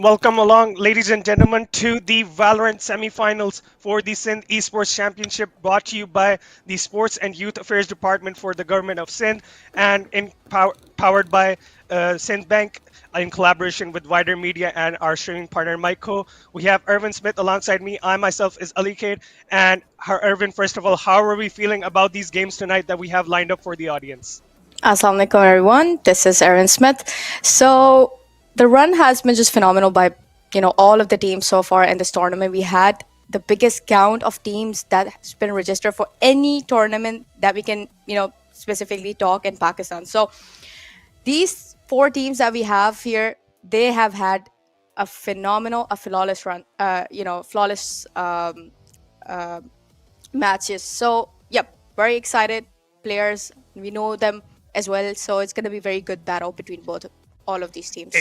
Welcome along, ladies and gentlemen, to the Valorant semifinals for the Sindh Esports Championship, brought to you by the Sports and Youth Affairs Department for the Government of Sindh and powered by Sindh Bank in collaboration with Wider Media and our streaming partner, Myco. We have Irvin Smith alongside me. I myself is Ali Kade. And Irvin, first of all, how are we feeling about these games tonight that we have lined up for the audience? Assalamualaikum everyone. This is Aaron Smith. So the run has been just phenomenal by all of the teams so far in this tournament. We had the biggest count of teams that has been registered for any tournament that we can specifically talk in Pakistan. So these four teams that we have here, they have had a phenomenal, a flawless run. Flawless matches. So yep, very excited players. We know them as well, so it's going to be very good battle between both all of these teams.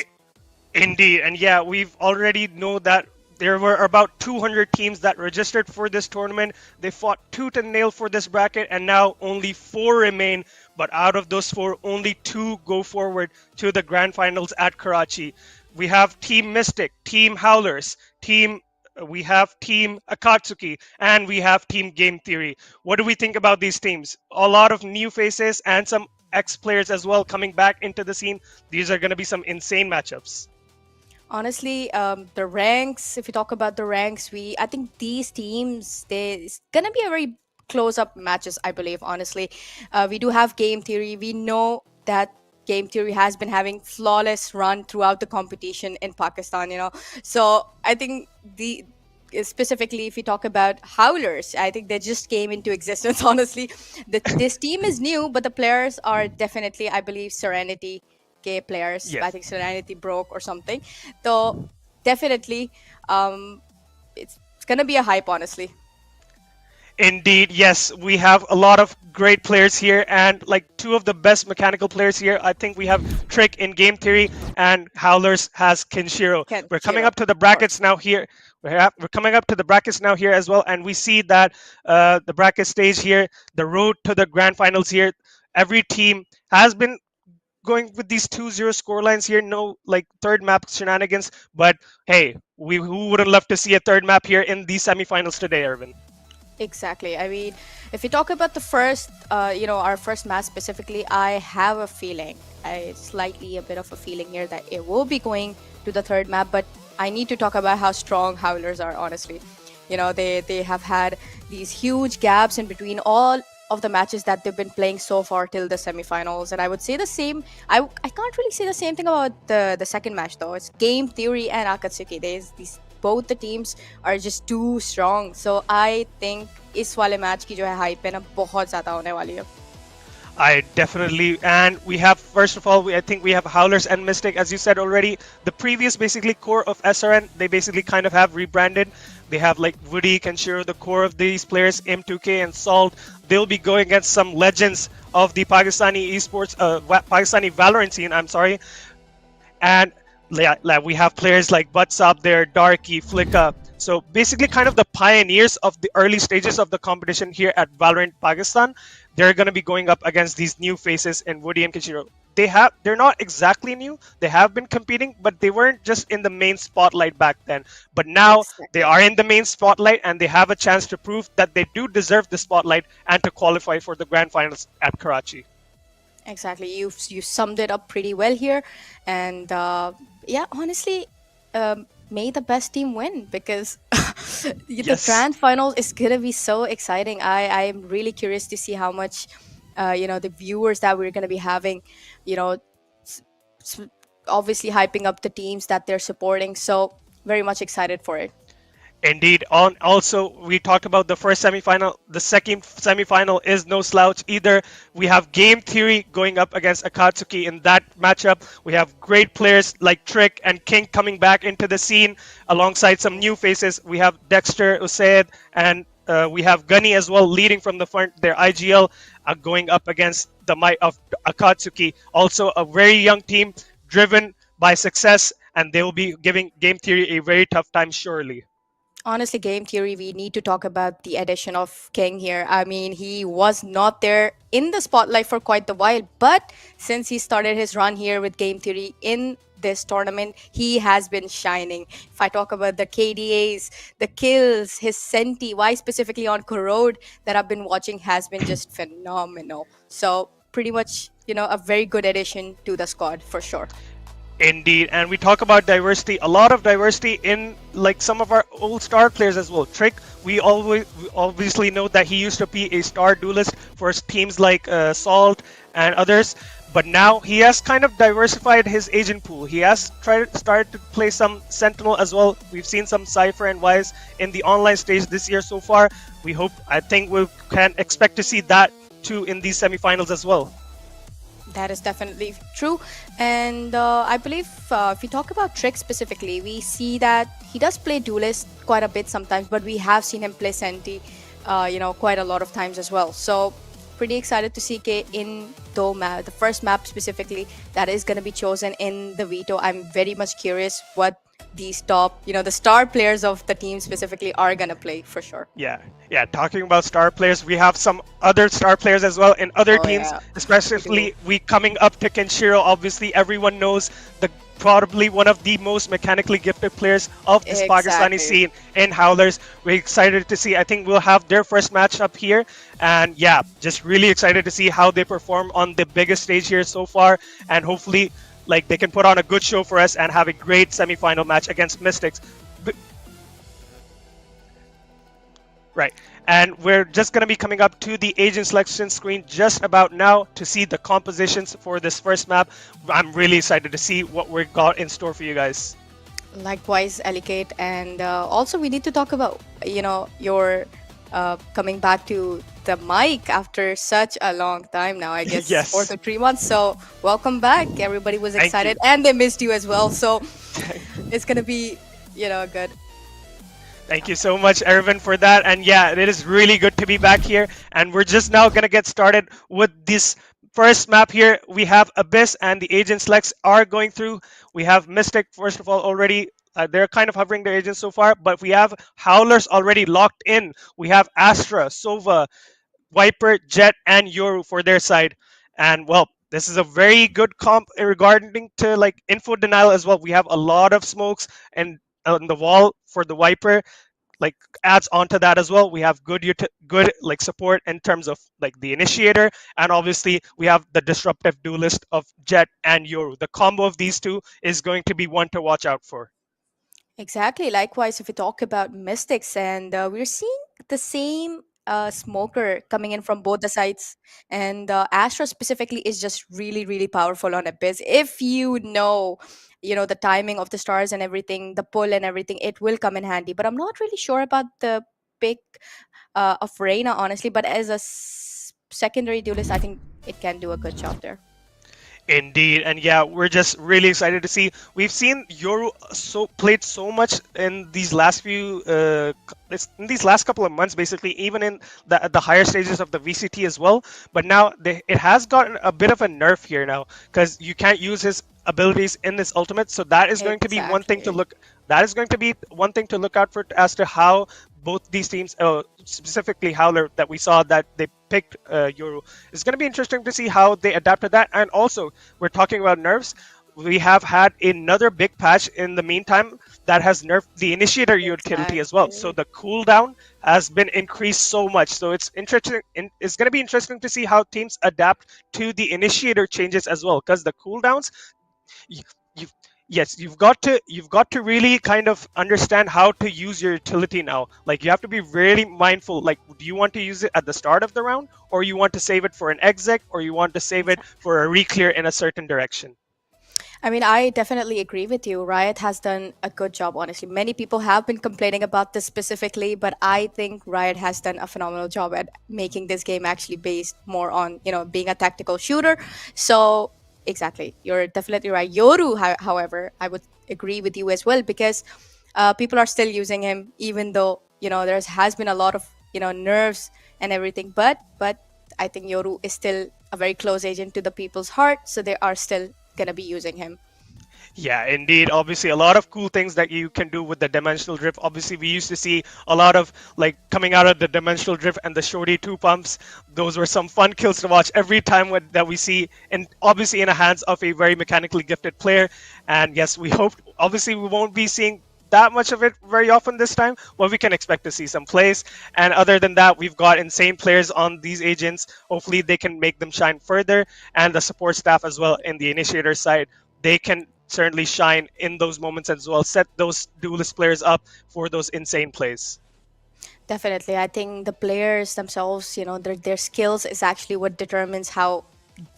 Indeed, and yeah, we've already know that there were about 200 teams that registered for this tournament. They fought tooth and nail for this bracket, and now only four remain. But out of those four, only two go forward to the grand finals at Karachi. We have Team Mystic, Team Howlers, we have Team Akatsuki, and we have Team Game Theory. What do we think about these teams? A lot of new faces and some ex players as well coming back into the scene. These are going to be some insane matchups. Honestly, the ranks. If you talk about the ranks, I think these teams, it's gonna be a very close-up matches. I believe, honestly, we do have Game Theory. We know that Game Theory has been having flawless run throughout the competition in Pakistan. So I think the specifically if you talk about Howlers, I think they just came into existence. Honestly, this team is new, but the players are definitely, I believe, Serenity gay players. I Yes. think Serenity broke or something. So definitely, it's gonna be a hype, honestly. Indeed, yes, we have a lot of great players here, and like two of the best mechanical players here. I think we have Trick in Game Theory, and Howlers has Kenshiro. Ken We're coming Shiro, up to the of course. brackets now here. We're coming up to the brackets now here as well, and we see that the bracket stage here, the road to the grand finals here. Every team has been going with these 2-0 score lines here. No like third map shenanigans, but hey, we who wouldn't love to see a third map here in these semifinals today, Irvin? Exactly. I mean, if you talk about the first, our first match specifically, I have a feeling, slightly a bit of a feeling here that it will be going to the third map, but I need to talk about how strong Howlers are, honestly. They have had these huge gaps in between all of the matches that they've been playing so far till the semifinals. And I would say the same, I can't really say the same thing about the second match though. It's Game Theory and Akatsuki. There's these both the teams are just too strong. So I think इस वाले match की जो है hype है ना बहुत ज्यादा होने वाली है. I definitely, and we have, first of all, I think we have Howlers and Mystic, as you said already. The previous, basically, core of SRN, they basically kind of have rebranded. They have like Woody, Kenshiro, the core of these players, M2K and Salt. They'll be going against some legends of the Pakistani esports, Pakistani Valorant scene, I'm sorry. And we have players like Butsop there, Darky, Flicka. So basically, kind of the pioneers of the early stages of the competition here at Valorant Pakistan. They're going to be going up against these new faces in Woody and Kichiro. They're not exactly new. They have been competing, but they weren't just in the main spotlight back then. But now they Exactly. are in the main spotlight, and they have a chance to prove that they do deserve the spotlight and to qualify for the grand finals at Karachi. Exactly. You summed it up pretty well here, and yeah, honestly, may the best team win because the Yes. grand finals is gonna be so exciting. I am really curious to see how much, the viewers that we're gonna be having, you know, s- s- obviously hyping up the teams that they're supporting. So very much excited for it. Indeed. On also, we talked about the first semifinal. The second semifinal is no slouch either. We have Game Theory going up against Akatsuki in that matchup. We have great players like Trick and King coming back into the scene alongside some new faces. We have Dexter, Usaid, and we have Gunny as well leading from the front. Their IGL are going up against the might of Akatsuki. Also, a very young team driven by success, and they will be giving Game Theory a very tough time, surely. Honestly, game theory, we need to talk about the addition of King here. I mean, he was not there in the spotlight for quite a while, but since he started his run here with game theory in this tournament, he has been shining. If I talk about the KDAs, the kills, his senti, why specifically on Corrode that I've been watching has been just phenomenal. So pretty much, a very good addition to the squad for sure. Indeed, and we talk about diversity, a lot of diversity in like some of our old star players as well. Trick, we obviously know that he used to be a star duelist for teams like Salt and others, but now he has kind of diversified his agent pool. He has started to play some Sentinel as well. We've seen some Cypher and Wise in the online stage this year so far. I think we can expect to see that too in these semifinals as well. That is definitely true. And I believe if we talk about Trick specifically, we see that he does play Duelist quite a bit sometimes, but we have seen him play Senti, quite a lot of times as well. So pretty excited to see K in the first map specifically that is going to be chosen in the veto. I'm very much curious what these top, the star players of the team specifically are going to play for sure. Yeah, yeah. Talking about star players, we have some other star players as well in other Oh, teams, yeah, we do. especially we coming up to Kenshiro. Obviously, everyone knows the probably one of the most mechanically gifted players of this Pakistani Exactly. scene in Howlers. We're excited to see. I think we'll have their first matchup here, and yeah, just really excited to see how they perform on the biggest stage here so far, and hopefully, like they can put on a good show for us and have a great semi-final match against Mystics. Right. And we're just going to be coming up to the agent selection screen just about now to see the compositions for this first map. I'm really excited to see what we got in store for you guys. Likewise, Elikate, and also we need to talk about your coming back to the mic after such a long time now. I guess four Yes. to 3 months. So welcome back. Everybody was Thank excited, you. and they missed you as well. So it's gonna be good. Thank you so much, Ervin, for that. And yeah, it is really good to be back here. And we're just now going to get started with this first map here. We have Abyss and the agent selects are going through. We have Mystic, first of all, already. They're kind of hovering their agents so far, but we have Howlers already locked in. We have Astra, Sova, Viper, Jet, and Yoru for their side. And well, this is a very good comp regarding to like info denial as well. We have a lot of smokes and on the wall for the Viper like adds onto that as well. We have good like support in terms of like the initiator, and obviously we have the disruptive duelist of Jet and Yoru. The combo of these two is going to be one to watch out for. Exactly. Likewise, if we talk about Mystics, and we're seeing the same smoker coming in from both the sides, and Astra specifically is just really, really powerful on Abyss. If the timing of the stars and everything, the pull and everything, it will come in handy. But I'm not really sure about the pick of Reina, honestly. But as a secondary duelist, I think it can do a good job there. Indeed, and yeah, we're just really excited to see. We've seen Yoru played so much in these last in these last couple of months, basically, even in the higher stages of the VCT as well. But now it has gotten a bit of a nerf here now because you can't use his abilities in this ultimate. So that is going to be one thing to Exactly. look. That is going to be one thing to look out for as to how both these teams, specifically Howler, that we saw that they picked Yoru. It's going to be interesting to see how they adapt to that. And also, we're talking about nerfs. We have had another big patch in the meantime that has nerfed the initiator utility as well. So Exactly. the cooldown has been increased so much. So it's interesting. It's going to be interesting to see how teams adapt to the initiator changes as well, because the cooldowns you, you've yes you've got to really kind of understand how to use your utility now. Like you have to be really mindful, like do you want to use it at the start of the round, or you want to save it for an exec, or you want to save it for a reclear in a certain direction. I mean, I definitely agree with you. Riot has done a good job, honestly. Many people have been complaining about this specifically, but I think Riot has done a phenomenal job at making this game actually based more on, being a tactical shooter. So, exactly. You're definitely right. Yoru, however, I would agree with you as well because people are still using him, even though, there has been a lot of, nerves and everything. But I think Yoru is still a very close agent to the people's heart. So they are still going to be using him. Yeah, indeed. Obviously, a lot of cool things that you can do with the dimensional drift. Obviously, we used to see a lot of like coming out of the dimensional drift and the shorty two pumps. Those were some fun kills to watch every time that we see, and obviously in the hands of a very mechanically gifted player. And yes, we hope. Obviously, we won't be seeing that much of it very often this time, but we can expect to see some plays. And other than that, we've got insane players on these agents. Hopefully, they can make them shine further, and the support staff as well in the initiator side, they can certainly shine in those moments as well. Set those duelist players up for those insane plays. Definitely. I think the players themselves, their skills is actually what determines how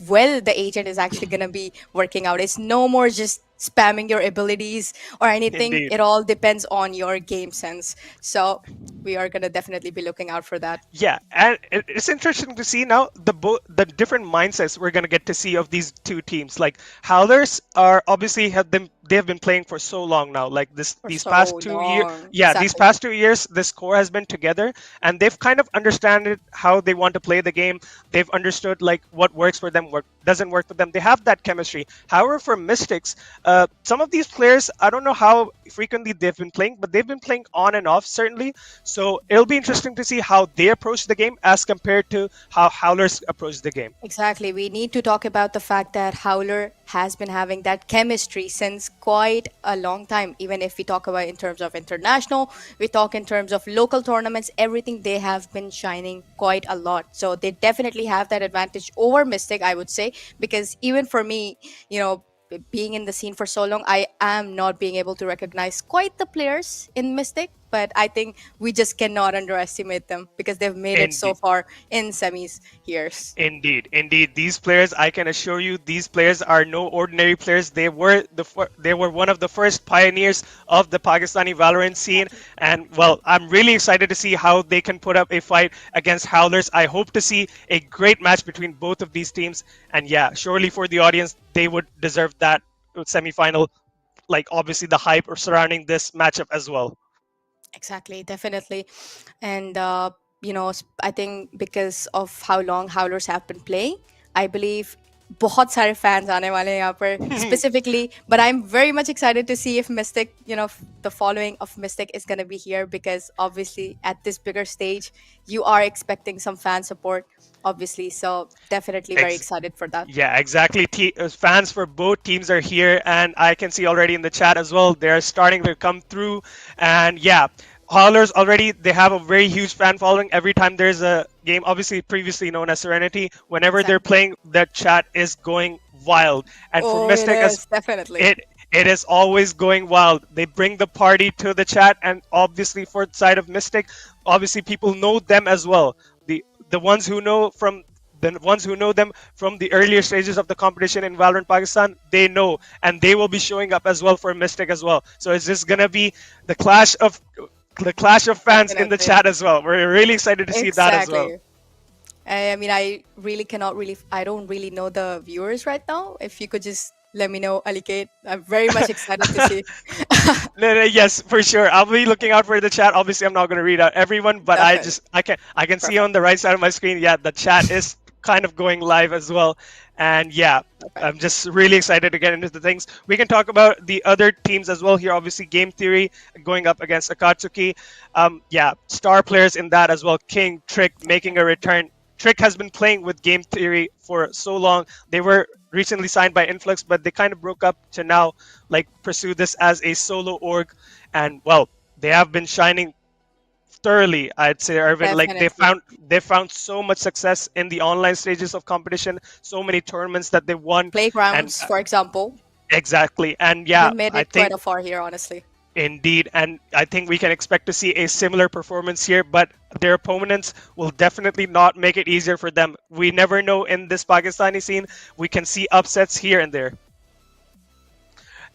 well the agent is actually going to be working out. It's no more just spamming your abilities or anything. Indeed. It all depends on your game sense. So we are going to definitely be looking out for that. Yeah, and it's interesting to see now the different mindsets we're gonna get to see of these two teams. Like Howlers are obviously they have been playing for so long now. Like For these so past 2 years, long. yeah, these Exactly. past 2 years, this core has been together, and they've kind of understood how they want to play the game. They've understood like what works for them, what doesn't work for them. They have that chemistry. However, for Mystics, some of these players, I don't know how frequently they've been playing, but they've been playing on and off certainly. So it'll be interesting to see how they approach the game as compared to how Howlers approach the game. Exactly. We need to talk about the fact that Howler has been having that chemistry since quite a long time. Even if we talk about in terms of international, we talk in terms of local tournaments, everything, they have been shining quite a lot. So they definitely have that advantage over Mystic, I would say, because even for me, being in the scene for so long, I am not being able to recognize quite the players in Mystic, but I think we just cannot underestimate them because they've made it so Indeed. far in semis here. Indeed, indeed. These players, I can assure you, these players are no ordinary players. They were one of the first pioneers of the Pakistani Valorant scene, and well, I'm really excited to see how they can put up a fight against Howlers. I hope to see a great match between both of these teams, and yeah, surely for the audience, they would deserve that semifinal. Like obviously the hype surrounding this matchup as well. Exactly, definitely. And, I think because of how long Howlers have been playing, I believe बहुत सारे fans आने वाले हैं यहाँ पर specifically. But I'm very much excited to see if Mystic, the following of Mystic is going to be here because obviously at this bigger stage, you are expecting some fan support, obviously. So definitely very Ex- excited for that. Yeah, exactly. Fans for both teams are here, and I can see already in the chat as well. They're starting to come through, and yeah, Howlers already they have a very huge fan following. Every time there's a game, obviously previously known as Serenity, whenever they're Exactly. playing, the chat is going wild. And for Oh, it Mystic as is, definitely. it is always going wild. They bring the party to the chat, and obviously for the side of Mystic, obviously people know them as well. The ones who know from the ones who know them from the earlier stages of the competition in Valorant Pakistan, they know, and they will be showing up as well for Mystic as well. So it's just gonna be the clash of the clash of fans in the Definitely. chat as well. We're really excited to see that as well. Exactly. I mean, I don't really know the viewers right now. If you could just let me know, Alikate. I'm very much excited to see. No, no, yes, for sure. I'll be looking out for the chat. Obviously, I'm not going to read out everyone, but Definitely. I can see Perfect. on the right side of my screen. Yeah, the chat is kind of going live as well, and yeah, Perfect. I'm just really excited to get into the things. We can talk about the other teams as well here. Obviously, Game Theory going up against Akatsuki. Yeah, star players in that as well. King, Trick making a return. Trick has been playing with Game Theory for so long. They were recently signed by Influx, but they kind of broke up to now like pursue this as a solo org. And well, they have been shining thoroughly, I'd say, Irvin. Like Definitely. they found so much success in the online stages of competition, so many tournaments that they won, and Playgrounds, for example, exactly. And they yeah, made I it quite think a far here, honestly. indeed, and I think we can expect to see a similar performance here, but their opponents will definitely not make it easier for them. We never know in this Pakistani scene. We can see upsets here and there.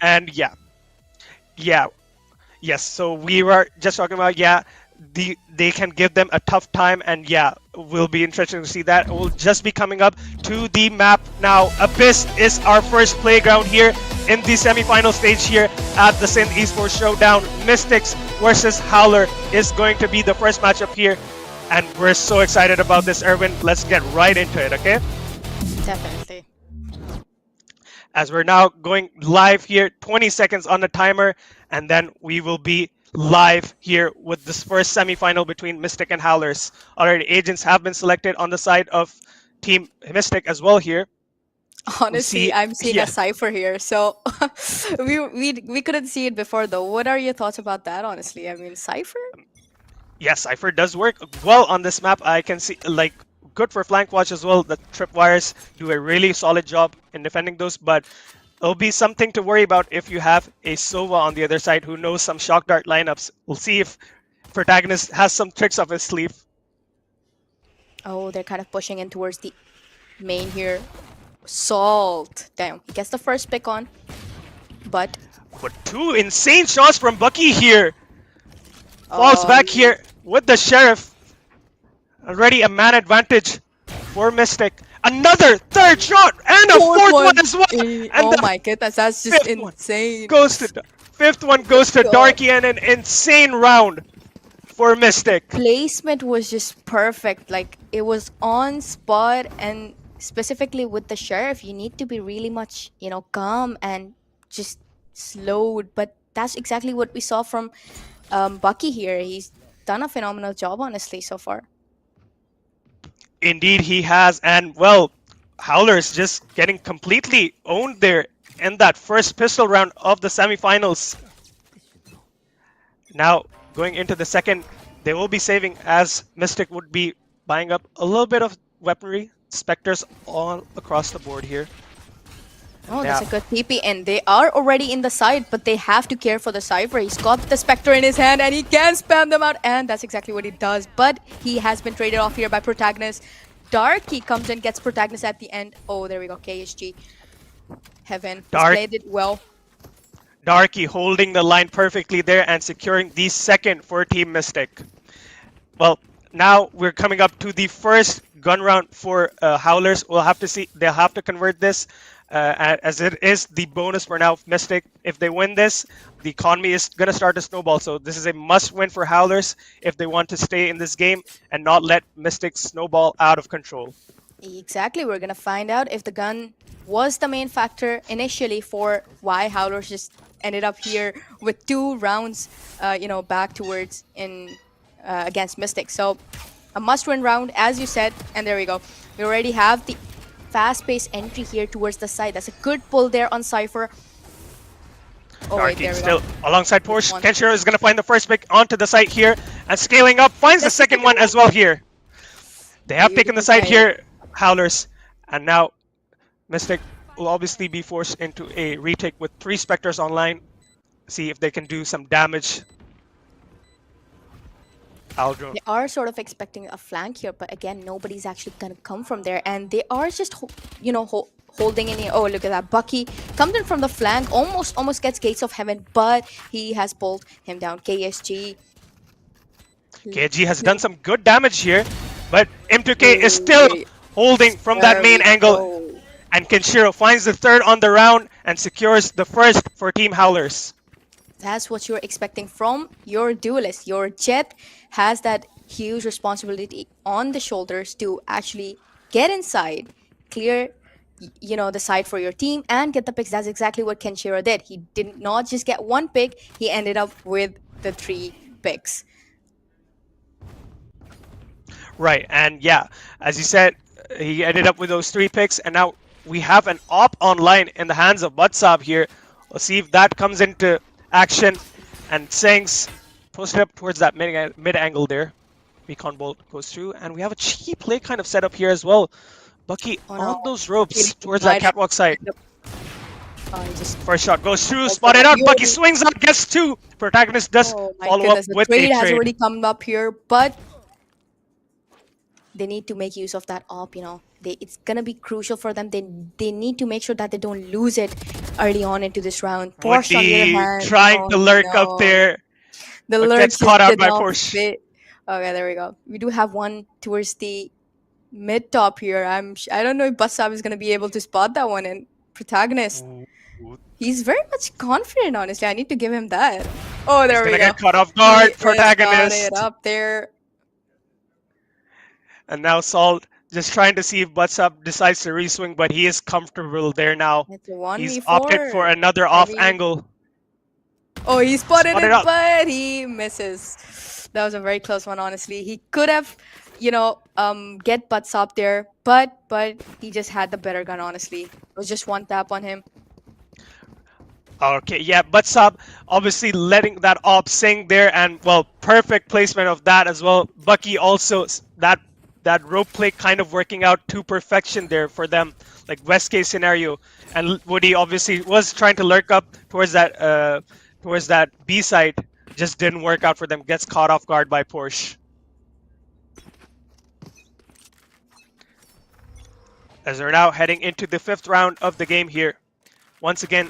And yeah, yeah, yes. So we were just talking about yeah, they can give them a tough time, and yeah, will be interesting to see that. We'll just be coming up to the map now. Abyss is our first playground here in the semi-final stage here at the Sindh Esports Showdown. Mystics versus Howler is going to be the first matchup here, and we're so excited about this, Erwin. Let's get right into it, okay? Definitely. as we're now going live here, 20 seconds on the timer, and then we will be live here with this first semifinal between Mystic and Howlers. Already, agents have been selected on the side of Team Mystic as well here. We Honestly, see, I'm seeing a yeah, cipher here, so we couldn't see it before though. What are your thoughts about that? Honestly, I mean, cipher. yes, Cypher does work well on this map. I can see, like, good for flank watch as well. The tripwires do a really solid job in defending those, but it'll be something to worry about if you have a Sova on the other side who knows some shock dart lineups. We'll see if Protagonist has some tricks up his sleeve. Oh, they're kind of pushing in towards the main here. Salt. Damn, he gets the first pick on, but But two insane shots from Bucky here. Falls back um, here with the Sheriff. Already a man advantage for Mystic. Another third shot and a fourth fourth one one. as well. And Oh the my goodness, that's just fifth one insane. goes to fifth one goes to God. Darky, and an insane round for Mystic. Placement was just perfect. Like it was on spot, and specifically with the sheriff, you need to be really much, calm and just slowed. But that's exactly what we saw from Bucky here. He's done a phenomenal job, honestly, so far. Indeed, he has, and well, Howlers just getting completely owned there in that first pistol round of the semifinals. Now, going into the second, they will be saving as Mystic would be buying up a little bit of weaponry. Spectres all across the board here. Oh, Yeah, that's a good TP, and they are already in the side, but they have to care for the Cypher. He's got the Spectre in his hand, and he can spam them out, and that's exactly what he does. But he has been traded off here by Protagonist. Darky comes in, gets Protagonist at the end. Oh, there we go, KSG. Heaven. He's Dark played it well. Darky holding the line perfectly there and securing the second for Team Mystic. Well, now we're coming up to the first gun round for Howlers. We'll have to see. They'll have to convert this as it is the bonus for now Mystic. If they win this, the economy is going to start to snowball. So this is a must-win for Howlers if they want to stay in this game and not let Mystic snowball out of control. Exactly. We're going to find out if the gun was the main factor initially for why Howlers just ended up here with 2 rounds, back towards in against Mystic. So a must-win round, as you said, and there we go. We already have the fast-paced entry here towards the side. That's a good pull there on Cypher. Oh, wait, Darky there we still go. alongside Porsche. Kenshiro is going to find the first pick onto the site here and scaling up. Finds the second one as well here. They have taken the Beautiful side play. here, Howlers. And now Mystic will obviously be forced into a retake with 3 Spectres online. See if they can do some damage. Aldron. They are sort of expecting a flank here, but again, nobody's actually gonna come from there, and they are just, holding in. Oh, look at that! Bucky comes in from the flank, almost gets Gates of Heaven, but he has pulled him down. KSG. KG has done some good damage here, but M2K is still Wait, holding from that there main we angle. go. And Kenshiro finds the third on the round and secures the first for Team Howlers. That's what you're expecting from your duelist. Your Jet has that huge responsibility on the shoulders to actually get inside, clear, the side for your team, and get the picks. That's exactly what Kenshiro did. He did not just get 1 pick; he ended up with the 3 picks. Right, and yeah, as you said, he ended up with those 3 picks, and now we have an op online in the hands of Butsab here. We'll see if that comes into action, and Sengs posted up towards that mid angle there. Recon bolt goes through, and we have a cheeky play kind of set up here as well. Bucky Oh on no! those ropes He towards that might catwalk side. he just First shot goes through, Oh, spotted out. Bucky you- swings out, gets 2. Protagonist does oh my follow up goodness, the with a trade has trade. already come up here, but they need to make use of that op. It's gonna be crucial for them. They need to make sure that they don't lose it early on into this round. Porsche on the other Woody hand, trying oh to lurk up no, there, the but lurk gets just caught out did by not Porsche. fit. Okay, there we go. We do have one towards the mid top here. I don't know if Bassab is gonna be able to spot that one. And Protagonist, he's very much confident. Honestly, I need to give him that. Oh, He's there we gonna go. get caught off He guard, has got Protagonist. it up there. And now Salt Just trying to see if Butts Up decides to reswing, but he is comfortable there now. It's a He's opted for 1v4. another I off mean, angle. oh, he spotted Spotted it, up. but he misses. That was a very close one, honestly. He could have, get butts up there, but he just had the better gun, honestly. It was just one tap on him. Okay, yeah, Butts Up obviously letting that op sing there, and well, perfect placement of that as well. Bucky also that rope play kind of working out to perfection there for them, like best case scenario. And Woody obviously was trying to lurk up towards that B side, just didn't work out for them. Gets caught off guard by Porsche. As they're now heading into the 5th round of the game here. Once again,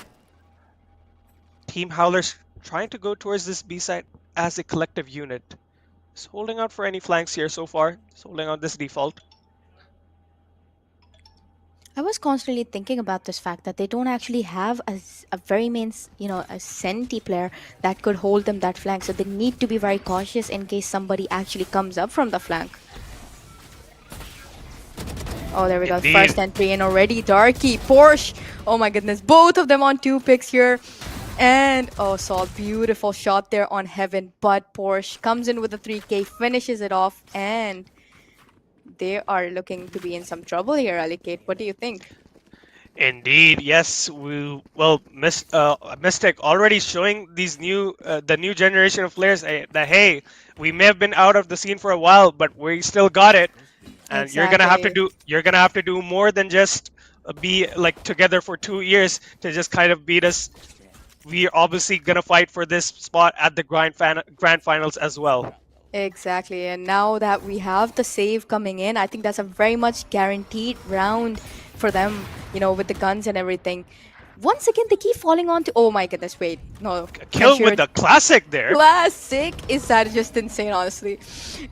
Team Howlers trying to go towards this B side as a collective unit. Just holding out for any flanks here so far. Just holding on this default. I was constantly thinking about this fact that they don't actually have a very main, a Senti player that could hold them that flank. So they need to be very cautious in case somebody actually comes up from the flank. Oh, there we go. Indeed. First entry in already. Darky, Porsche. Oh my goodness. Both of them on 2 picks here. And, oh, Salt, beautiful shot there on Heaven. But Porsche comes in with a 3K, finishes it off. And they are looking to be in some trouble here, Alikate. What do you think? Indeed, yes. Mystic already showing these the new generation of players that hey, we may have been out of the scene for a while, but we still got it. And Exactly. you're gonna have to do more than just be like together for 2 years to just kind of beat us. We're obviously gonna fight for this spot at the grand finals as well. Exactly. And now that we have the save coming in, I think that's a very much guaranteed round for them, with the guns and everything. Once again, they keep falling on to. Oh my goodness, wait. No. A kill with the classic there. Classic. Is that just insane, honestly?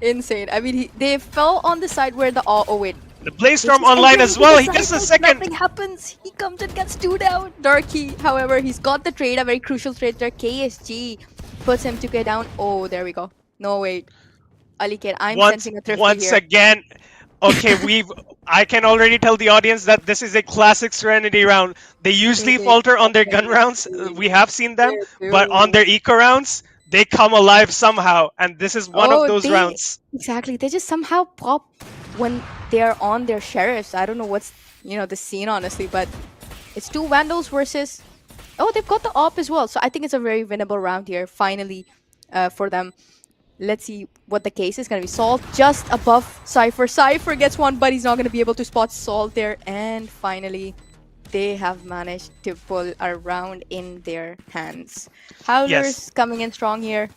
Insane. I mean, they fell on the side where the. Oh, wait. The Blaze They Storm just online enter as into well. the He gets the side, second. nothing happens. He comes and gets 2 down. Darky, however, he's got the trade, a very crucial trade there. KSG puts him to get down. Oh, there we go. No, wait. Alikate, I'm sensing a thrifty Once here. again, okay, I can already tell the audience that this is a classic Serenity round. They usually They falter on their gun definitely rounds. We have seen them, but on do. their eco rounds, they come alive somehow, and this is one of Oh, those they rounds. exactly. They just somehow pop when they're on their sheriffs. I don't know what's the scene honestly, but it's 2 Vandals versus. Oh, they've got the op as well. So I think it's a very winnable round here. Finally, for them. Let's see what the case is gonna be. Salt just above Cypher. Cypher gets one, but he's not gonna be able to spot Salt there. And finally, they have managed to pull a round in their hands. Yes, Howlers coming in strong here.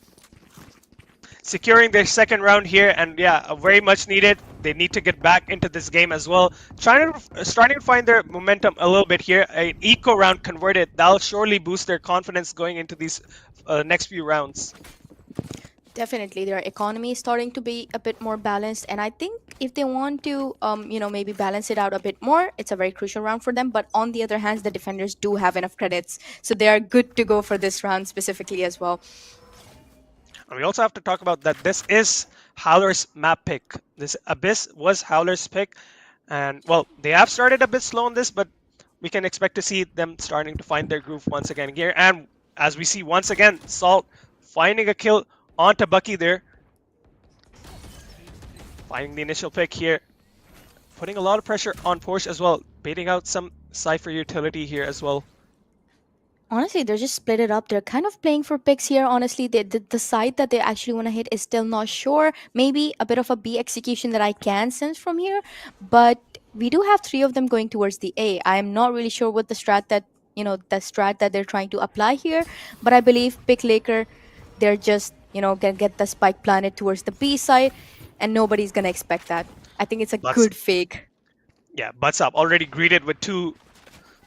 securing their second round here, and yeah, very much needed. They need to get back into this game as well. Starting to find their momentum a little bit here. An eco round converted, that'll surely boost their confidence going into these next few rounds. Definitely, their economy is starting to be a bit more balanced, and I think if they want to, maybe balance it out a bit more, it's a very crucial round for them. But on the other hand, the defenders do have enough credits, so they are good to go for this round specifically as well. And we also have to talk about that this is Howler's map pick. This Abyss was Howler's pick. And, well, they have started a bit slow on this, but we can expect to see them starting to find their groove once again here. And as we see once again, Salt finding a kill onto Bucky there. Finding the initial pick here. Putting a lot of pressure on Porsche as well. Baiting out some Cypher utility here as well. Honestly, they're just split it up. They're kind of playing for picks here. Honestly, the side that they actually want to hit is still not sure. Maybe a bit of a B execution that I can sense from here, but we do have 3 of them going towards the A. I'm not really sure what the strat that they're trying to apply here, but I believe Pick Laker, they're just gonna get the spike planted towards the B side, and nobody's gonna expect that. I think it's a good fake. Yeah, Butts Up already greeted with 2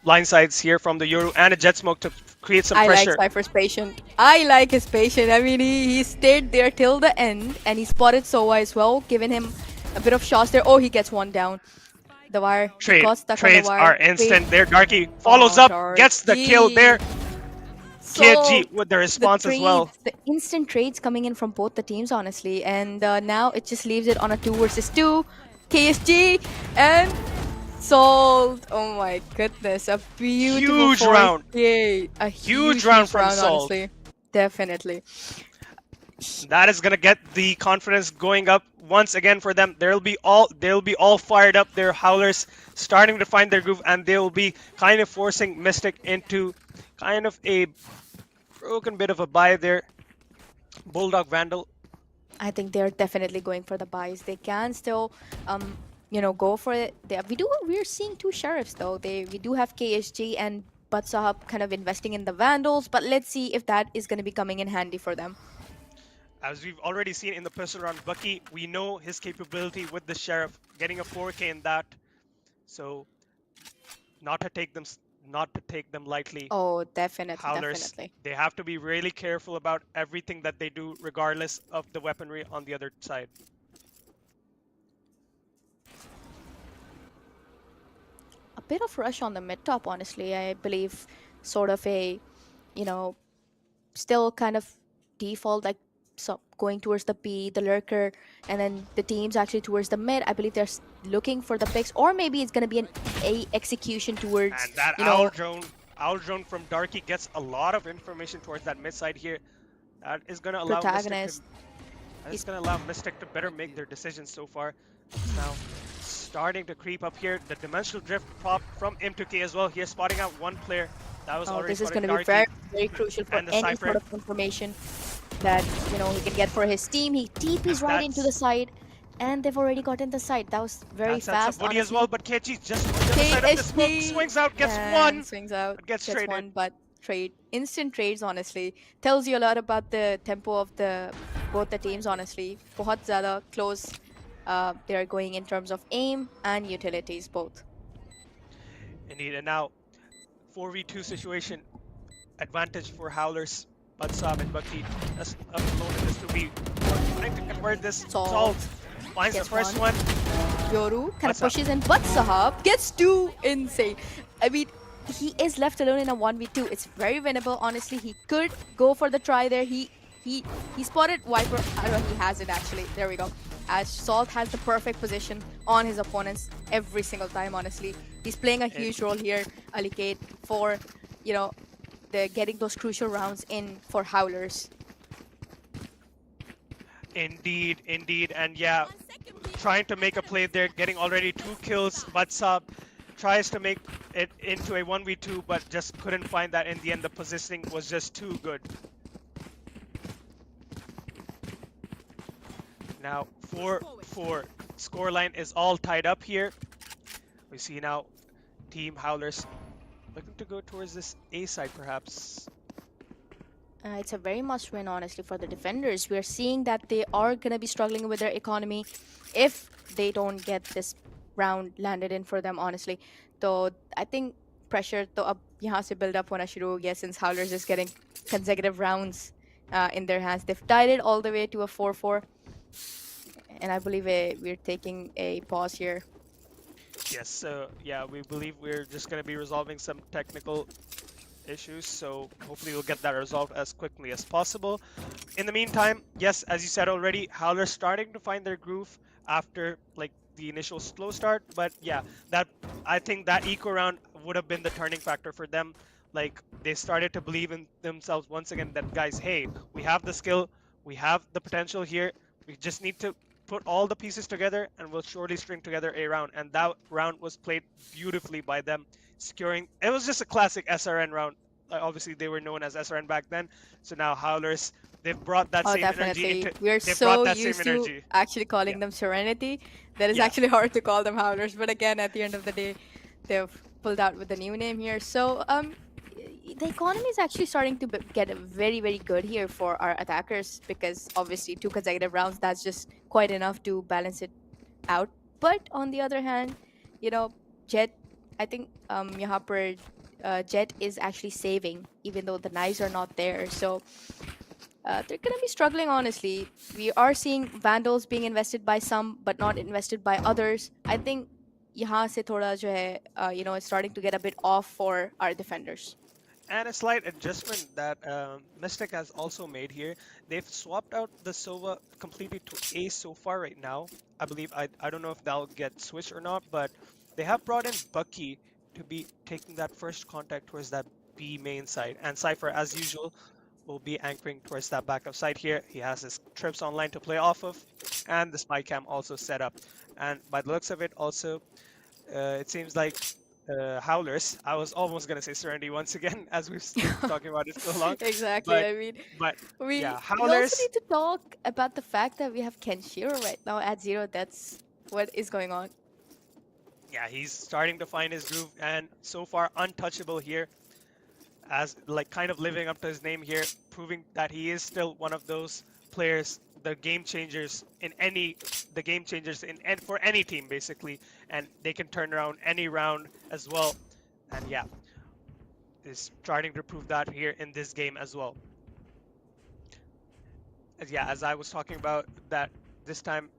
line sides here from the Yoru and a jet smoke to create some I like pressure. Cypher's patient. I like his patient. I mean, he stayed there till the end, and he spotted Soa as well, giving him a bit of shots there. Oh, he gets one down. The wire. He got stuck on the Trades wire. are instant there. Darky follows Oh, up, gets the kill there. So KG with the response as well. the instant trades coming in from both the teams, honestly, and now it just leaves it on a 2 versus 2. KSG and Salt. Oh my goodness, a beautiful Huge round. 4K. A Huge huge, round huge from round, Salt. honestly. Definitely. That is gonna get the confidence going up once again for them. They'll be all fired up. Their howlers starting to find their groove, and they will be kind of forcing Mystic into kind of a broken bit of a buy there. Bulldog Vandal. I think they're definitely going for the buys. They can still, go for it. We're seeing two sheriffs though. We do have KSG and Batsahab kind of investing in the Vandals, but let's see if that is going to be coming in handy for them. As we've already seen in the pistol round, Bucky, we know his capability with the Sheriff, getting a 4K in that. So not to take them, not to take them lightly. Oh, definitely, Howlers, definitely. they have to be really careful about everything that they do, regardless of the weaponry on the other side. A bit of rush on the mid top, honestly. I believe sort of a, you know, still kind of default, like so going towards the B, the lurker, and then the teams actually towards the mid. I believe they're looking for the picks, or maybe it's gonna be an A execution towards, And that you know, owl drone from Darky gets a lot of information towards that mid side here. That is gonna allow Mystic to protagonist. That's going to allow Mystic to better make their decisions so far. It's now starting to creep up here. The Dimensional Drift prop from M2K as well. Here spotting out one player. That was Oh, already this is spotted going to be Darky very, very crucial for and the any Cypher. sort of information that, he can get for his team. He And TPs right into the side, and they've already gotten the side. That was very that sets up fast, Woody as well, honestly. but KG just on the other side of the smoke. KSG Swings out, gets and one, swings out, but gets gets traded. one, but instant trades, honestly, tells you a lot about the tempo of both the teams, honestly. बहुत ज़्यादा close they are going in terms of aim and utilities both. Indeed, and now 4v2 situation. Advantage for Howlers. Budsab and Bucky just alone in this 2v. Trying to convert this. Salt Salt finds the gets first one. one. Yoru kind of Budsab. pushes in, but Sahab gets two. Insane. I mean, he is left alone in a 1v2. It's very winnable, honestly. He could go for the try there. He spotted Viper. I don't know, he has it actually. There we go. As Salt has the perfect position on his opponents every single time, honestly. He's playing a huge role here, Alikate, for, the getting those crucial rounds in for Howlers. Indeed, indeed, and yeah, trying to make a play there, getting already 2 kills. Budsab tries to make it into a 1v2, but just couldn't find that in the end. The positioning was just too good. Now 4-4. Scoreline is all tied up here. We see now Team Howlers looking to go towards this A side perhaps. It's a very must win, honestly, for the defenders. We are seeing that they are going to be struggling with their economy if they don't get this round landed in for them, honestly. So I think pressure to अब यहाँ से build up होना शुरू हो गया since Howlers is getting consecutive rounds in their hands. They've tied it all the way to a 4-4. And I believe we're taking a pause here. Yes, yeah, we believe we're just going to be resolving some technical issues, so hopefully we'll get that resolved as quickly as possible. In the meantime, yes, as you said already, Howlers starting to find their groove after like the initial slow start, but yeah, that I think that eco round would have been the turning factor for them. Like they started to believe in themselves once again that guys, hey, we have the skill, we have the potential here, we just need to put all the pieces together and we'll surely string together a round. And that round was played beautifully by them, securing. It was just a classic SRN round. Obviously, they were known as SRN back then. So now Howlers, they've brought that Oh, same energy definitely. into. We are They've brought so that same used to energy. actually Yeah, calling them Serenity that it's yeah. actually hard to call them Howlers. But again, at the end of the day, they've pulled out with the new name here. So the economy is actually starting to get very, very good here for our attackers because obviously 2 consecutive rounds, that's just quite enough to balance it out. But on the other hand, Jet, I think यहाँ पर Jet is actually saving even though the knives are not there. So they're going to be struggling, honestly. We are seeing Vandals being invested by some, but not invested by others. I think यहाँ से थोड़ा जो है, it's starting to get a bit off for our defenders. And a slight adjustment that Mystic has also made here. They've swapped out the Sova completely to A so far right now. I believe I don't know if that'll get switched or not, but they have brought in Bucky to be taking that first contact towards that B main side. And Cypher, as usual, will be anchoring towards that backup side here. He has his trips online to play off of, and the spy cam also set up. And by the looks of it, also, it seems like Howlers. I was almost gonna say Serenity once again, as we've been talking about it so long. Exactly. But I mean, but we yeah, we also Howlers. need to talk about the fact that we have Kenshiro right now at 0. That's what is going on. Yeah, he's starting to find his groove, and so far untouchable here, as like kind of living up to his name here, proving that he is still one of those players, the game changers in any, the game changers in and for any team basically, and they can turn around any round as well. And yeah, is starting to prove that here in this game as well. Yeah, as I was talking about that this time,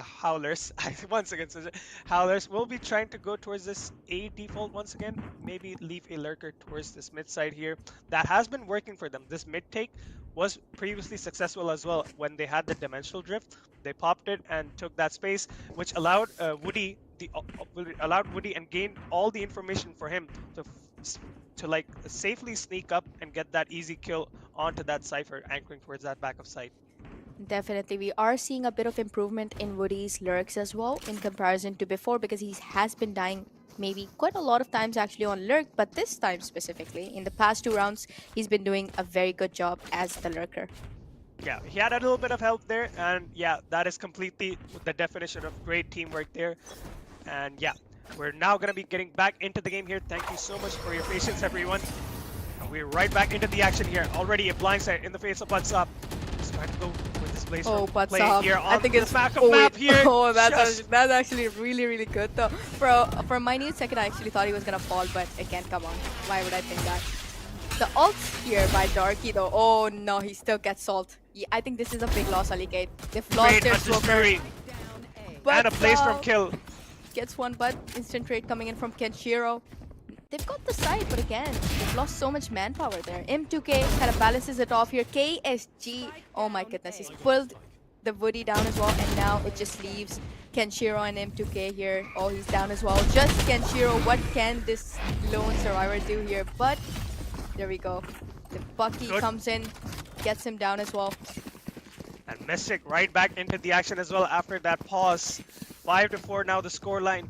Howlers, once again, Howlers will be trying to go towards this A default once again, maybe leave a lurker towards this mid side here. That has been working for them. This mid take was previously successful as well when they had the dimensional drift. They popped it and took that space, which allowed Woody and gained all the information for him to to like safely sneak up and get that easy kill onto that Cypher anchoring towards that back of site. Definitely, we are seeing a bit of improvement in Woody's lurks as well in comparison to before because he has been dying maybe quite a lot of times actually on lurk, but this time specifically, in the past 2 rounds, he's been doing a very good job as the lurker. Yeah, he had a little bit of help there, and yeah, that is completely the definition of great teamwork there. And yeah, we're now going to be getting back into the game here. Thank you so much for your patience, everyone. And we're right back into the action here. Already a blindside in the face of What's Up. Just trying to go with this blaze What's play up? here I on think the it's back of map here. Oh, Just that's actually really good though. For a minute second, I actually thought he was gonna fall, but again, come on, why would I think that? The ults here by Darky though. Oh no, he still gets salt. Yeah, I think this is a big loss, Alicate. They've lost great their Hunter's smoker. Fury. But And a blaze from kill. gets one, but instant trade coming in from Kenshiro. They've got the side, but again, they've lost so much manpower there. M2K kind of balances it off here. KSG, oh my goodness, he's pulled the Woody down as well, and now it just leaves Kenshiro and M2K here. Oh, he's down as well. Just Kenshiro, what can this lone survivor do here? But there we go. The Bucky comes in, gets him down as well. And Mystic right back into the action as well after that pause. 5-4 now the scoreline.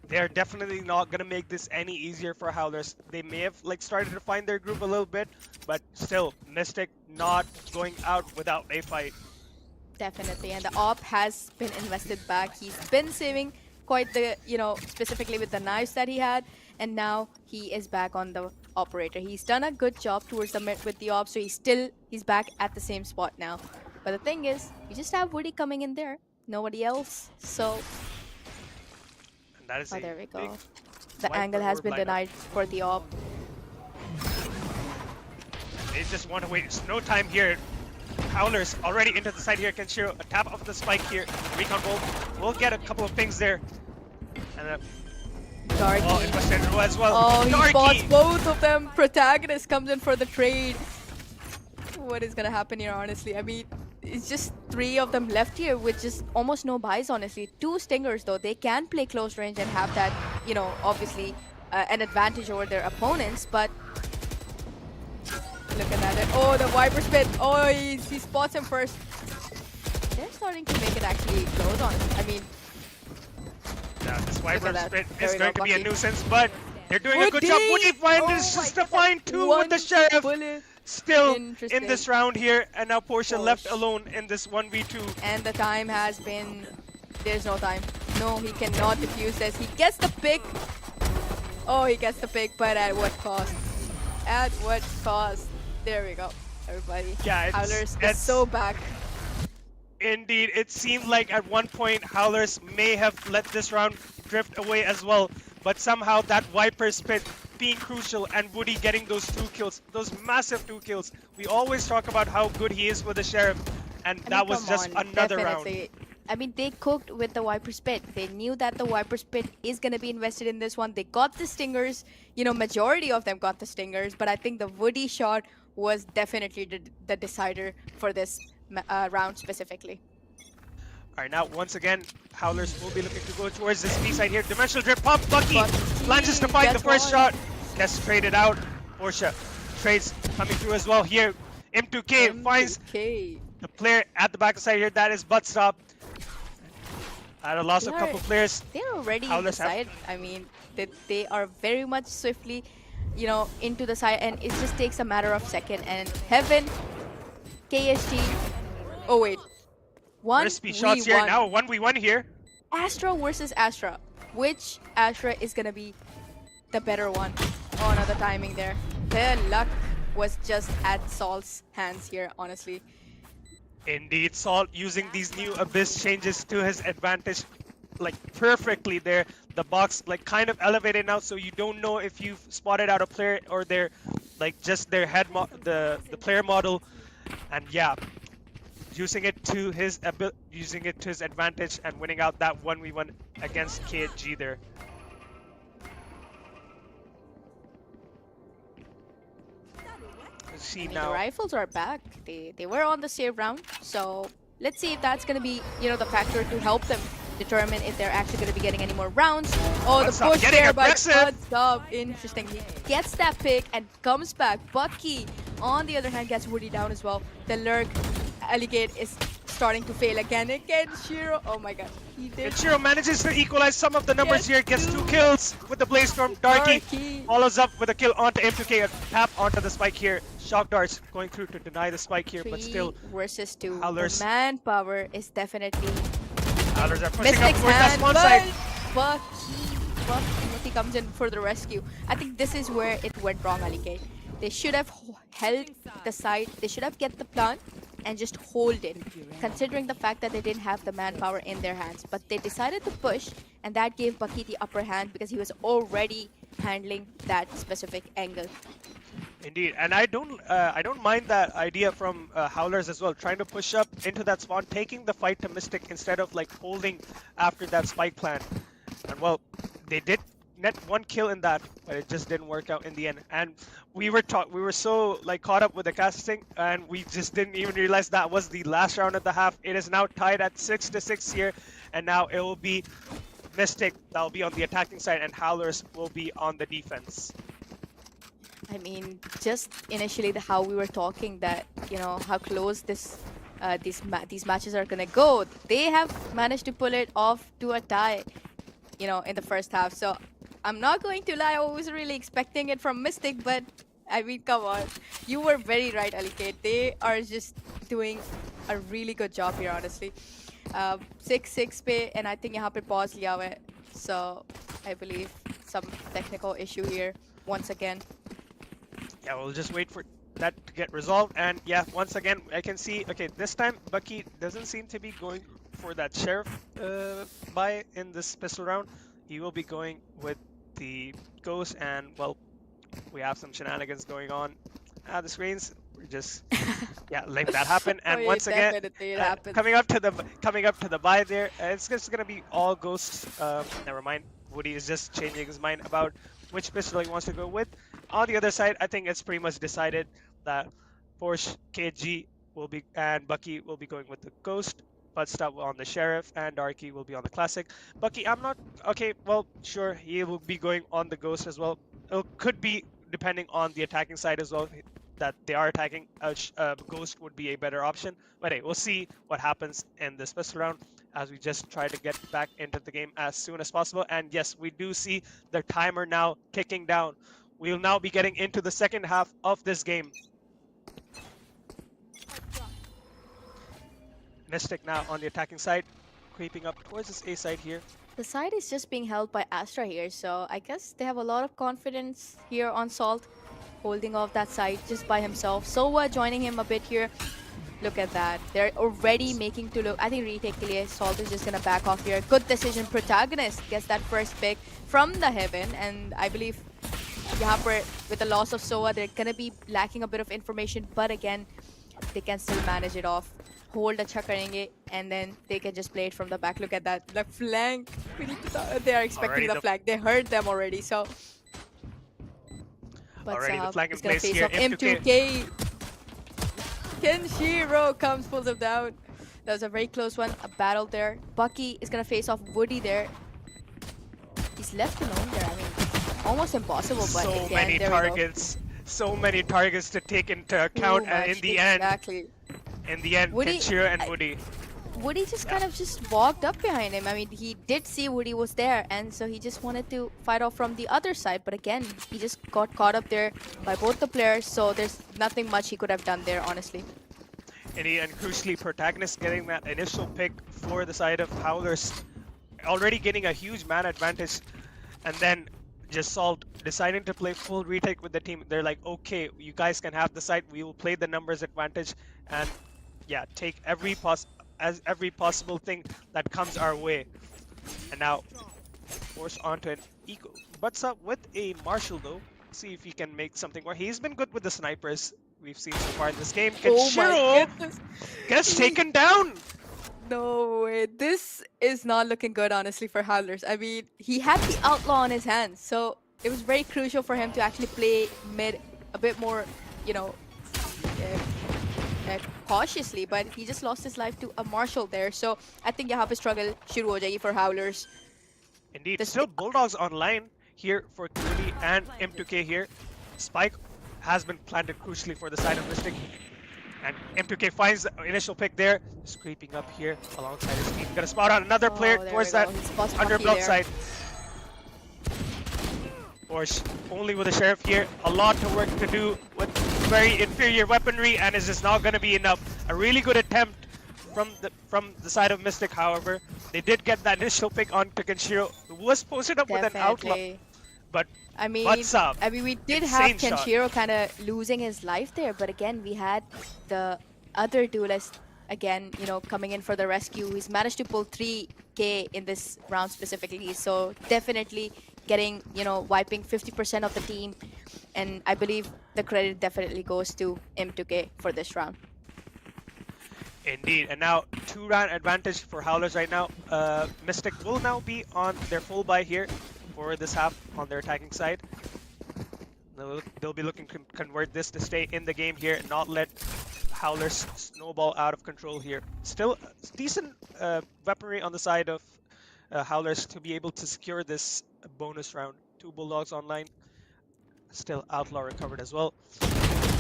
They're definitely not going to make this any easier for Howlers. They may have like started to find their groove a little bit, but still, Mystic not going out without a fight. Definitely, and the op has been invested back. He's been saving quite the, specifically with the knives that he had, and now he is back on the operator. He's done a good job towards the mid with the op, so he's back at the same spot now. But the thing is, we just have Woody coming in there, nobody else, so... And that is there we go. big The angle has been denied for the op. They just want to wait. There's no time here. Howlers already into the side here. Kenshiro, a tap of the spike here. Recon Bolt will get a couple of pings there. And Darky. oh, it was Sendro as well. Oh, he Darky! spots both of them. Protagonist comes in for the trade. What is gonna happen here, honestly? I mean, it's just 3 of them left here with just almost no buys, honestly. 2 Stingers, though. They can play close range and have that, obviously an advantage over their opponents, but look at that. Oh, the Viper Spit. Oh, he spots him first. They're starting to make it actually close, honestly. I mean... Yeah, this Viper Spit There is we going go, to be a Bucky. nuisance, but they're doing a good job. Woody finds just to find 2 with the Sheriff. Bullet. Still in this round here, and now Portia left alone in this 1v2. And the time has been... There's no time. No, he cannot defuse this. He gets the pick. Oh, he gets the pick, but at what cost? At what cost? There we go, everybody. Yeah, Howlers is so back. Indeed, it seemed like at one point Howlers may have let this round drift away as well, but somehow that Viper Spit being crucial and Woody getting those 2 kills, those massive 2 kills. We always talk about how good he is with the Sheriff, and that was just another round. I mean, they cooked with the Viper Spit. They knew that the Viper Spit is going to be invested in this one. They got the stingers. Majority of them got the stingers, but I think the Woody shot was definitely the decider for this round specifically. All right, now once again, Howlers will be looking to go towards this B side here. Dimensional Drip pop, Bucky But manages to he find the gets first one. shot. Gets traded out. Porsche trades coming through as well here. M2K finds M2K. the player at the back side here. That is Butt Stop. At a loss They of a are couple players. they're already in the Howlers have side. I mean, they are very much swiftly, into the side, and it just takes a matter of second. And Heaven, KST. Oh wait, one crispy v shots here. one. Now 1v1 here. Astra versus Astra. Which Astra is gonna be the better one? Oh no, the timing there. Their luck was just at Saul's hands here, honestly. Indeed, Salt using these new Abyss changes to his advantage like perfectly there. The box like kind of elevated now, so you don't know if you've spotted out a player or their like just their the player model. And yeah, using it to his advantage and winning out that 1v1 against KG there. I mean, the rifles are back. They were on the save round, so let's see if that's gonna be the factor to help them determine if they're actually gonna be getting any more rounds. Oh, the push there by Bud. Interesting. He gets that pick and comes back. Bucky, on the other hand, gets Woody down as well. The lurk Alligate is starting to fail again. Shiro, oh my god, he did. And Shiro manages to equalize some of the numbers here, gets 2 kills with the Blaze Storm. Darky follows up with a kill onto M2K, a tap onto the spike here. Shock darts going through to deny the spike here, but still. 3 versus 2. Howlers. The manpower is definitely Howlers are pushing up Mystic's towards that hand, spawn side. but Timothy comes in for the rescue. I think this is where it went wrong, Alike. They should have held the side. They should have get the plant and just hold it, considering the fact that they didn't have the manpower in their hands. But they decided to push, and that gave Bucky the upper hand because he was already handling that specific angle. Indeed, and I don't mind that idea from Howlers as well, trying to push up into that spawn, taking the fight to Mystic instead of like holding after that spike plant. And well, they did net 1 kill in that, but it just didn't work out in the end. And we were so like caught up with the casting, and we just didn't even realize that was the last round of the half. It is now tied at 6-6 here, and now it will be Mystic that will be on the attacking side, and Howlers will be on the defense. I mean, just initially how we were talking that how close these matches are gonna go. They have managed to pull it off to a tie, in the first half. So I'm not going to lie, I was really expecting it from Mystic, but I mean, come on, you were very right, Alikate. They are just doing a really good job here, honestly. 6-6 पे, and I think यहाँ पे pause लिया हुआ है. So I believe some technical issue here once again. Yeah, we'll just wait for that to get resolved. And yeah, once again, I can see, okay, this time Bucky doesn't seem to be going for that Sheriff buy in this pistol round. He will be going with the Ghost, and well, we have some shenanigans going on at the screens. We're just, yeah, letting that happen. And once again, coming up to the buy there, it's just gonna be all Ghosts. Never mind. Woody is just changing his mind about which pistol he wants to go with. On the other side, I think it's pretty much decided that Porsche, KG will be and Bucky will be going with the Ghost, but Stop on the Sheriff, and Darky will be on the Classic. Bucky, I'm not okay. Well, sure, he will be going on the Ghost as well. It could be depending on the attacking side as well. That they are attacking, Ghost would be a better option. But hey, we'll see what happens in this pistol round as we just try to get back into the game as soon as possible. And yes, we do see the timer now kicking down. We'll now be getting into the second half of this game. Mystic now on the attacking side, creeping up towards this A side here. The side is just being held by Astra here, so I guess they have a lot of confidence here on Salt, holding off that side just by himself. Sowa joining him a bit here. Look at that. They're already making to look. I think retake ke liye Salt is just gonna back off here. Good decision. Protagonist gets that first pick from the Heaven, and I believe with the loss of Sowa, they're gonna be lacking a bit of information, but again, they can still manage it off. hold अच्छा करेंगे and then they can just play it from the back. Look at that, the flank. We need to they are expecting Already the flank. They heard them already. So, but the flag in is gonna place face here. off M2K. Kenshiro comes, pulls him down. That was a very close one. A battle there. Bucky is gonna face off Woody there. He's left alone there. I mean, almost impossible, but So again, many there we go. targets. So many targets to take into Too account, and much, exactly. in the end, Woody, Kenshiro and Woody. Woody just Yeah. kind of just walked up behind him. I mean, he did see Woody was there, and so he just wanted to fight off from the other side. But again, he just got caught up there by both the players, so there's nothing much he could have done there, honestly. And crucially, protagonist getting that initial pick for the side of Howlers, already getting a huge man advantage, and then just Salt deciding to play full retake with the team. They're like, okay, you guys can have the site. We will play the numbers advantage, and yeah, take every possible thing that comes our way. And now force onto an eco. Butts up with a Marshall though. See if he can make something work. He's been good with the snipers we've seen so far in this game. Oh my Kenshiro goodness. gets taken down. No way. This is not looking good, honestly, for Howlers. I mean, he had the Outlaw on his hands, so it was very crucial for him to actually play mid a bit more, you know, cautiously, but he just lost his life to a Marshall there. So I think यहाँ पे struggle शुरू हो जाएगी for Howlers. Indeed, still Bulldogs online here for Cody and M2K here. Spike has been planted crucially for the side of Mystic. And M2K finds the initial pick there. Just creeping up here alongside his team. Gonna spot out another player there towards we go. that He spots under Bucky block there. side. Or only with the Sheriff here. A lot to work to do with very inferior weaponry, and is just not gonna be enough. A really good attempt from the side of Mystic, however. They did get that initial pick on Kenshiro, who was posted up with an outlaw. Definitely. But I mean, what's up? we did have Insane shot. Kenshiro kind of losing his life there, but again, we had the other duelist again, you know, coming in for the rescue. He's managed to pull 3K in this round specifically, so definitely getting, you know, wiping 50% of the team, and I believe the credit definitely goes to M2K for this round. Indeed, and now 2-round advantage for Howlers right now. Mystic will now be on their full buy here for this half on their attacking side. They'll be looking to convert this to stay in the game here and not let Howlers snowball out of control here. Still decent weaponry on the side of Howlers to be able to secure this bonus round. 2 Bulldogs online. Still Outlaw recovered as well.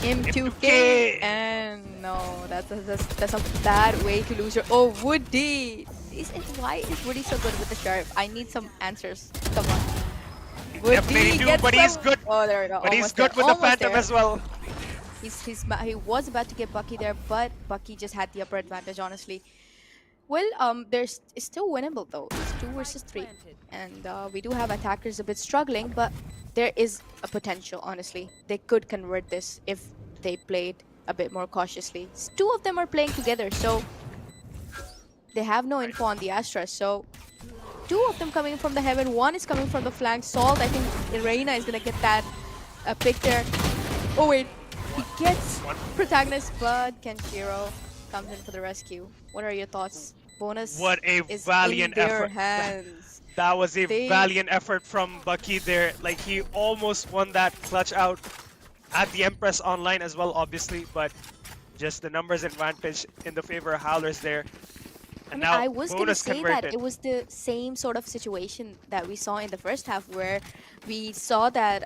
M2K, and no, that's a bad way to lose your. Oh, Woody! Why is Woody so good with the Sheriff? I need some answers. Come on. Woody Definitely do, gets but he's some- good. Oh, there we go. But he's Almost good there, with the almost Phantom there. as well. He was about to get Bucky there, but Bucky just had the upper advantage, honestly. Well, it's still winnable though. It's 2 versus 3, and we do have attackers a bit struggling, but there is a potential. Honestly, they could convert this if they played a bit more cautiously. 2 of them are playing together, so they have no info on the Astra. So 2 of them coming from the heaven, 1 is coming from the flank. Salt, I think Reina is gonna get that pick there. Oh wait, he gets protagonist, but Kenshiro comes in for the rescue. What are your thoughts? Bonus What a is valiant in their effort. hands. That was a They- valiant effort from Bucky there. Like, he almost won that clutch out at the Empress online as well, obviously, but just the numbers advantage in the favor of Howlers there. And now I was gonna bonus say converted. that it was the same sort of situation that we saw in the first half, where we saw that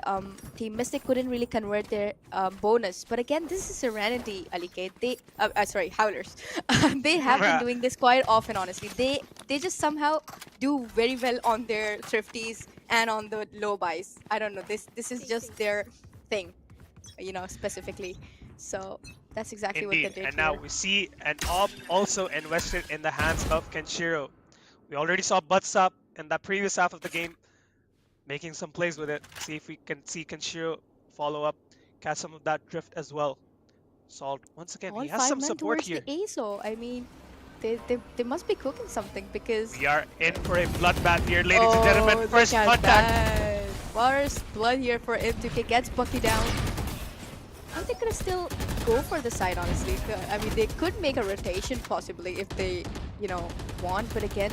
Team Mystic couldn't really convert their bonus. But again, this is Serenity, Alike. Sorry, Howlers. They have been doing this quite often, honestly. They just somehow do very well on their thrifties and on the low buys. I don't know. This is just their thing, you know, specifically. So that's exactly what Indeed, they did and now here. we see an op also invested in the hands of Kenshiro. We already saw Butsup in that previous half of the game, making some plays with it. See if we can see Kenshiro follow up, catch some of that drift as well. Salt, once again, All he has 5 some men support towards here. the ASO. I mean, they must be cooking something, because We are in for a bloodbath here, ladies and gentlemen. First look at contact. that. First blood here for M2K, gets Bucky down. Or they could still go for the side, honestly. I mean, they could make a rotation possibly if they, want. But again,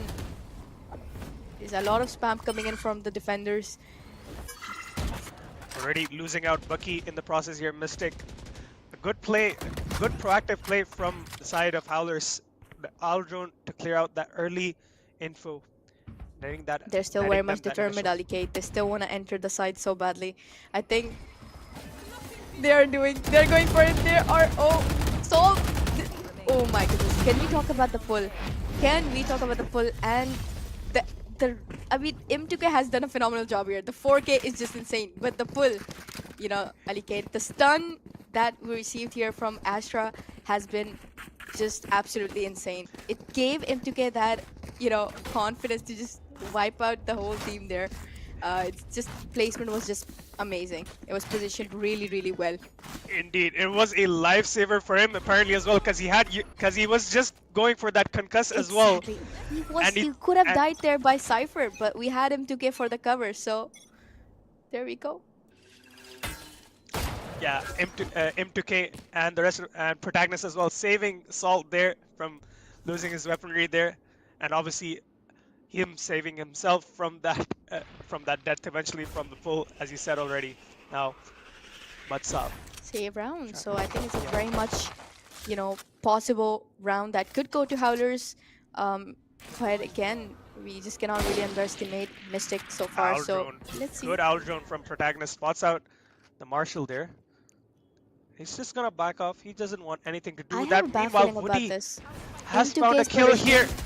there's a lot of spam coming in from the defenders. Already losing out Bucky in the process here. Mystic, a good play, a good proactive play from the side of Howlers. The Owl Drone to clear out that early info, They're still very netting them much that determined, initial. Alicate. They still want to enter the side so badly. I think they're going for it. They are, Sol. Oh my goodness. Can we talk about the pull? Can we talk about the pull and the I mean, M2K has done a phenomenal job here. The 4K is just insane, but the pull, Alicate, the stun that we received here from Astra has been just absolutely insane. It gave M2K that, confidence to just wipe out the whole team there. It's just placement was just amazing. It was positioned really, really well. Indeed, it was a lifesaver for him apparently as well, because he was just going for that concuss as well, Exactly. and He could have and died there by Cypher, but we had him to give for the cover. So there we go. yeah, M2K and the rest and Protagonist as well, saving Salt there from losing his weaponry there, and obviously him saving himself from that death eventually from the pull, as you said already. Now, Matsab. Save round. So I think it's a very much, possible round that could go to Howlers. But again, we just cannot really underestimate Mystic so far. Owl So drone. let's see. Good owl drone from Protagonist. Spots out the Marshal there. He's just gonna back off. He doesn't want anything to do I with have a that. bad Meanwhile, feeling about Woody this. has M2K found a is kill here. positioning.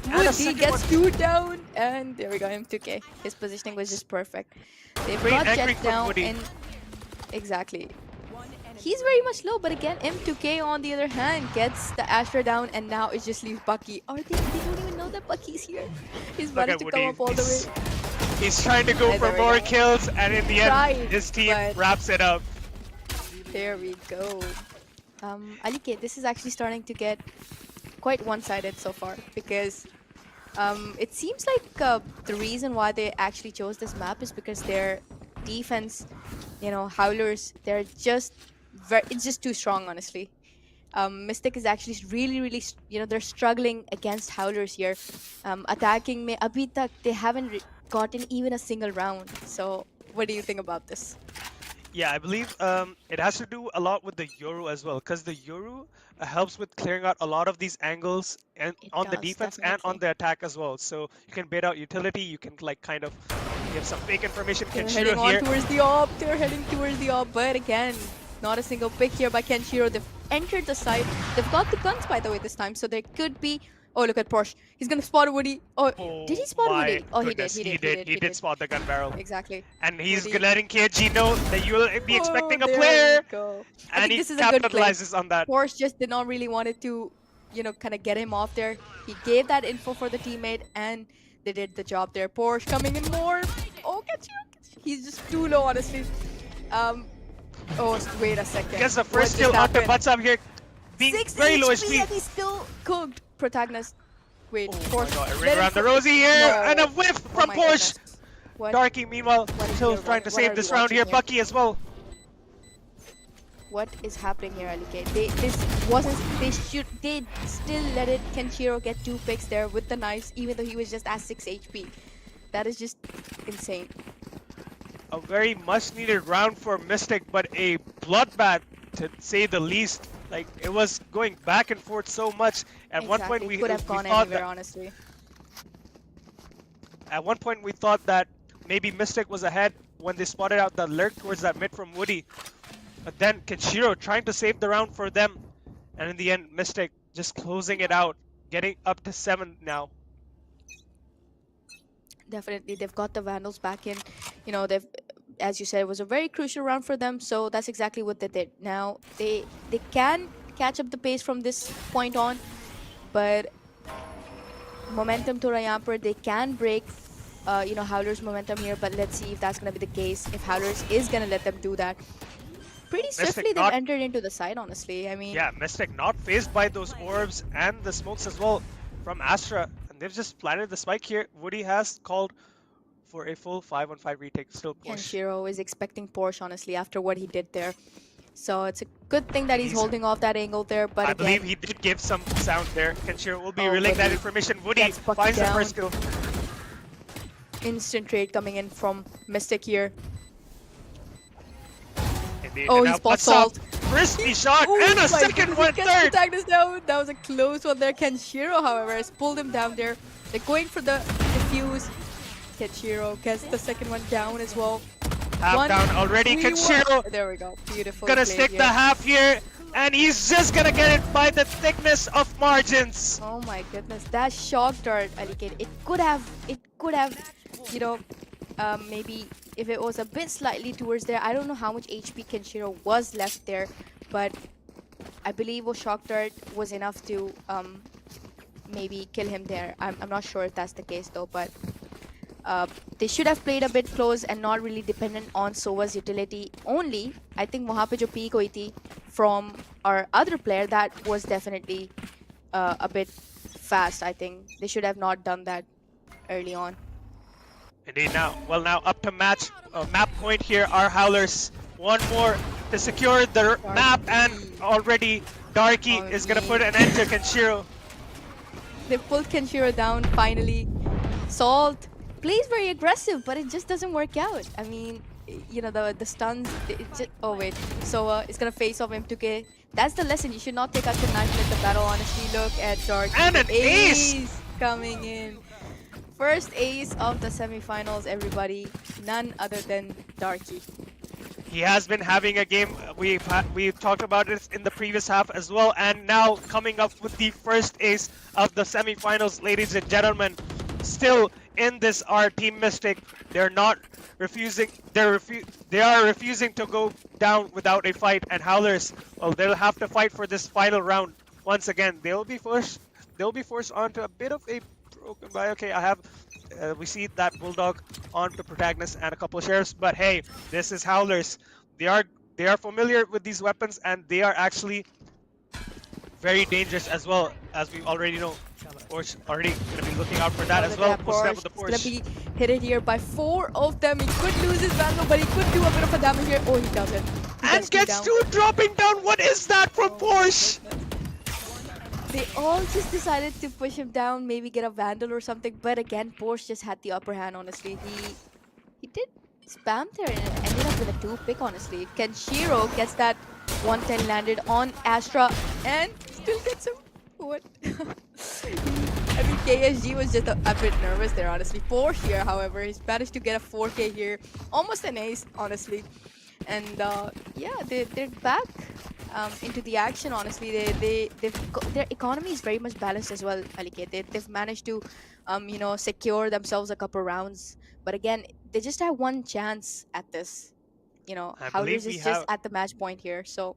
And a Woody second gets one. two down, and there we go, M2K. His positioning was just perfect. They've Great got angry Jet from down, Woody. and exactly. He's very much low, but again, M2K on the other hand gets the Astra down, and now it just leaves Bucky. They don't even know that Bucky's here. He's Look managed at to come Woody. up all the way. He's trying to go And for there we more go. kills, and in the end, Tried, his team but- wraps it up. There we go. Alike, this is actually starting to get quite one-sided so far because it seems like the reason why they actually chose this map is because their defense, Howlers, it's just too strong, honestly. Mystic is actually really, really, they're struggling against Howlers here. Attacking me, abhi tak, they haven't gotten even a single round. So, what do you think about this? Yeah, I believe it has to do a lot with the Yoru as well, because the Yoru helps with clearing out a lot of these angles and It on the does, defense and on definitely. the attack as well. So you can bait out utility, you can like kind of give some fake information. They're Kenshiro heading on here. towards the op. They're heading towards the op. But again, not a single pick here by Kenshiro. They've entered the site. They've got the guns, by the way, this time. So there could be... Oh, look at Porsche. He's going to spot a Woody. Oh, Oh did he spot my Woody? Oh, goodness, he did. he did spot the gun barrel. Exactly. And he's Woody. letting KG know that you will be expecting a There player. we go. I And think he this is a good play. capitalizes on that. Porsche just did not really wanted to, kind of get him off there. He gave that info for the teammate, and they did the job there. Porsche coming in more. Oh, he's just too low, honestly. Wait a second. Gets the What first just kill onto happened? Matsab here, being 6 very low HP HP. and he's still cooked. Protagonist. Wait, Oh my Porsche. god, a let ring him around the cook. rosy here, No. and a whiff Oh from my Porsche. goodness. What? Darky, meanwhile, What is still here? trying to What save are this we round watching here. here? Bucky as well. What is happening here, Alike? They still let it Kenshiro get 2 picks there with the knives, even though he was just at 6 HP. That is just insane. A very much needed round for Mystic, but a bloodbath to say the least. Like, it was going back and forth so much. At one point we could have we gone thought anywhere, that, honestly. at one point we thought that maybe Mystic was ahead when they spotted out the lurk towards that mid from Woody. But then Kenshiro trying to save the round for them. And in the end, Mystic just closing it out, getting up to 7 now. Definitely, they've got the Vandals back in. They've, as you said, it was a very crucial round for them. So that's exactly what they did. Now they can catch up the pace from this point on, but momentum to Rayampur, they can break, Howlers' momentum here. But let's see if that's gonna be the case. If Howlers is gonna let them do that. Pretty swiftly, they've entered into the side. Honestly, I mean, Yeah, Mystic not phased by those orbs and the smokes as well from Astra. And they've just planted the spike here. Woody has called for a full 5-on-5 retake. Still push. Kenshiro is expecting Porsche, honestly, after what he did there. So it's a good thing that he's He's, holding off that angle there. But I believe again, he did give some sound there. Kenshiro will be oh, relaying that Woody information. Woody gets Bucky finds the down. first kill. Instant trade coming in from Mystic here. Indeed. Oh, And he now spots Buttsoft, Salt. crispy shot, Oh and a my second goodness, one, he gets third. protagonist down. That was a close one there. Kenshiro, however, has pulled him down there. They're going for the defuse. Kenshiro gets the second one down as well. Half down already. Kenshiro There we go. Beautiful. gonna stick the half here, and he's just gonna get it by the thickness of margins. Oh my goodness, that shock dart, Alikid. It could have, you know, maybe if it was a bit slightly towards there. I don't know how much HP Kenshiro was left there, but I believe a shock dart was enough to maybe kill him there. I'm not sure if that's the case though, but they should have played a bit close and not really dependent on Sova's utility only. I think वहाँ पे जो peek हुई थी from our other player, that was definitely a bit fast. I think they should have not done that early on. Indeed. Now, well, now up to map point here. Our Howlers one more to secure the map, and already Darky is gonna put an end to Kenshiro. They pulled Kenshiro down finally. Salt plays very aggressive, but it just doesn't work out. I mean, you know, the stuns. Oh wait, so it's gonna face off M2K. That's the lesson. You should not take out the knife in the battle. Honestly, look at Dark. And an ace coming in. First ace of the semifinals, everybody. None other than Darky. He has been having a game. We've talked about it in the previous half as well, and now coming up with the first ace of the semifinals, ladies and gentlemen. Still in this our Team Mystic. They're not refusing. They are refusing to go down without a fight. And Howlers, well, they'll have to fight for this final round once again. They'll be forced onto a bit of a broken by. Okay, I have. We see that Bulldog onto Protagonist and a couple of shares, but hey, this is Howlers. They are familiar with these weapons, and they are actually very dangerous as well, as we already know. Porsche already going to be looking out for that as well. Posted up with the Porsche. He's going to be hit here by 4 of them. He could lose his Vandal, but he could do a bit of a damage here. Oh, he doesn't. And gets 2 dropping down. What is that from Porsche? They all just decided to push him down, maybe get a Vandal or something. But again, Porsche just had the upper hand, honestly. He did spam there and ended up with a 2 pick, honestly. Kenshiro gets that 110 landed on Astra and still gets him. What? I mean, KSG was just a bit nervous there, honestly. 4 here, however, he's managed to get a 4K here. Almost an ace, honestly. And yeah, they're back into the action, honestly. Their economy is very much balanced as well, Alike. They've managed to, you know, secure themselves a couple rounds. But again, they just have one chance at this. You know, Howlers is just at the match point here, so...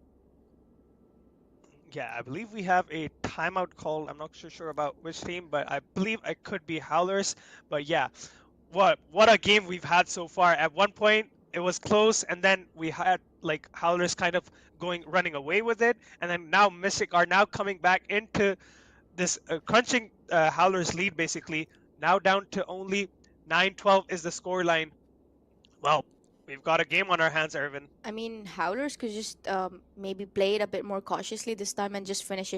Yeah, I believe we have a timeout call. I'm not so sure about which team, but I believe it could be Howlers. But yeah, what a game we've had so far. At one point, it was close, and then we had like Howlers kind of running away with it, and then now Mystic are now coming back into this crunching Howlers lead basically. Now down to only 9-12 is the scoreline. Well, we've got a game on our hands, Irvin. I mean, Howlers could just maybe play it a bit more cautiously this time and just finish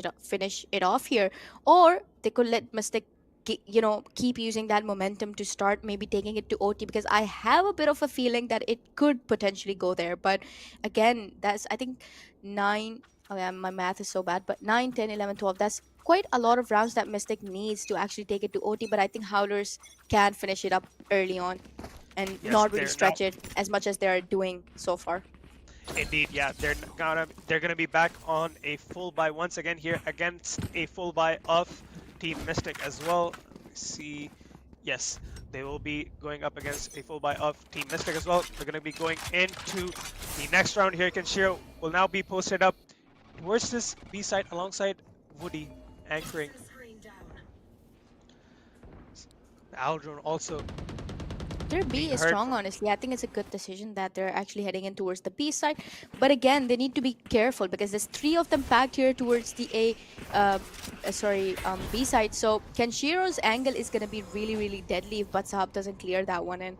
it off here, or they could let Mystic, you know, keep using that momentum to start maybe taking it to OT, because I have a bit of a feeling that it could potentially go there. But again, that's, I think 9. Oh yeah, my math is so bad, but 9, 10, 11, 12. That's quite a lot of rounds that Mystic needs to actually take it to OT. But I think Howlers can finish it up early on and not really stretch it as much as they're doing so far. Indeed, yeah, they're gonna be back on a full buy once again here against a full buy of Team Mystic as well. Let's see, yes, they will be going up against a full buy of Team Mystic as well. They're gonna be going into the next round here. Kenshiro will now be posted up towards this B side alongside Woody anchoring. Aldron also. Their B is strong, honestly. I think it's a good decision that they're actually heading in towards the B side. But again, they need to be careful because there's 3 of them packed here towards the B side. So Kenshiro's angle is going to be really, really deadly if Batsahab doesn't clear that one. And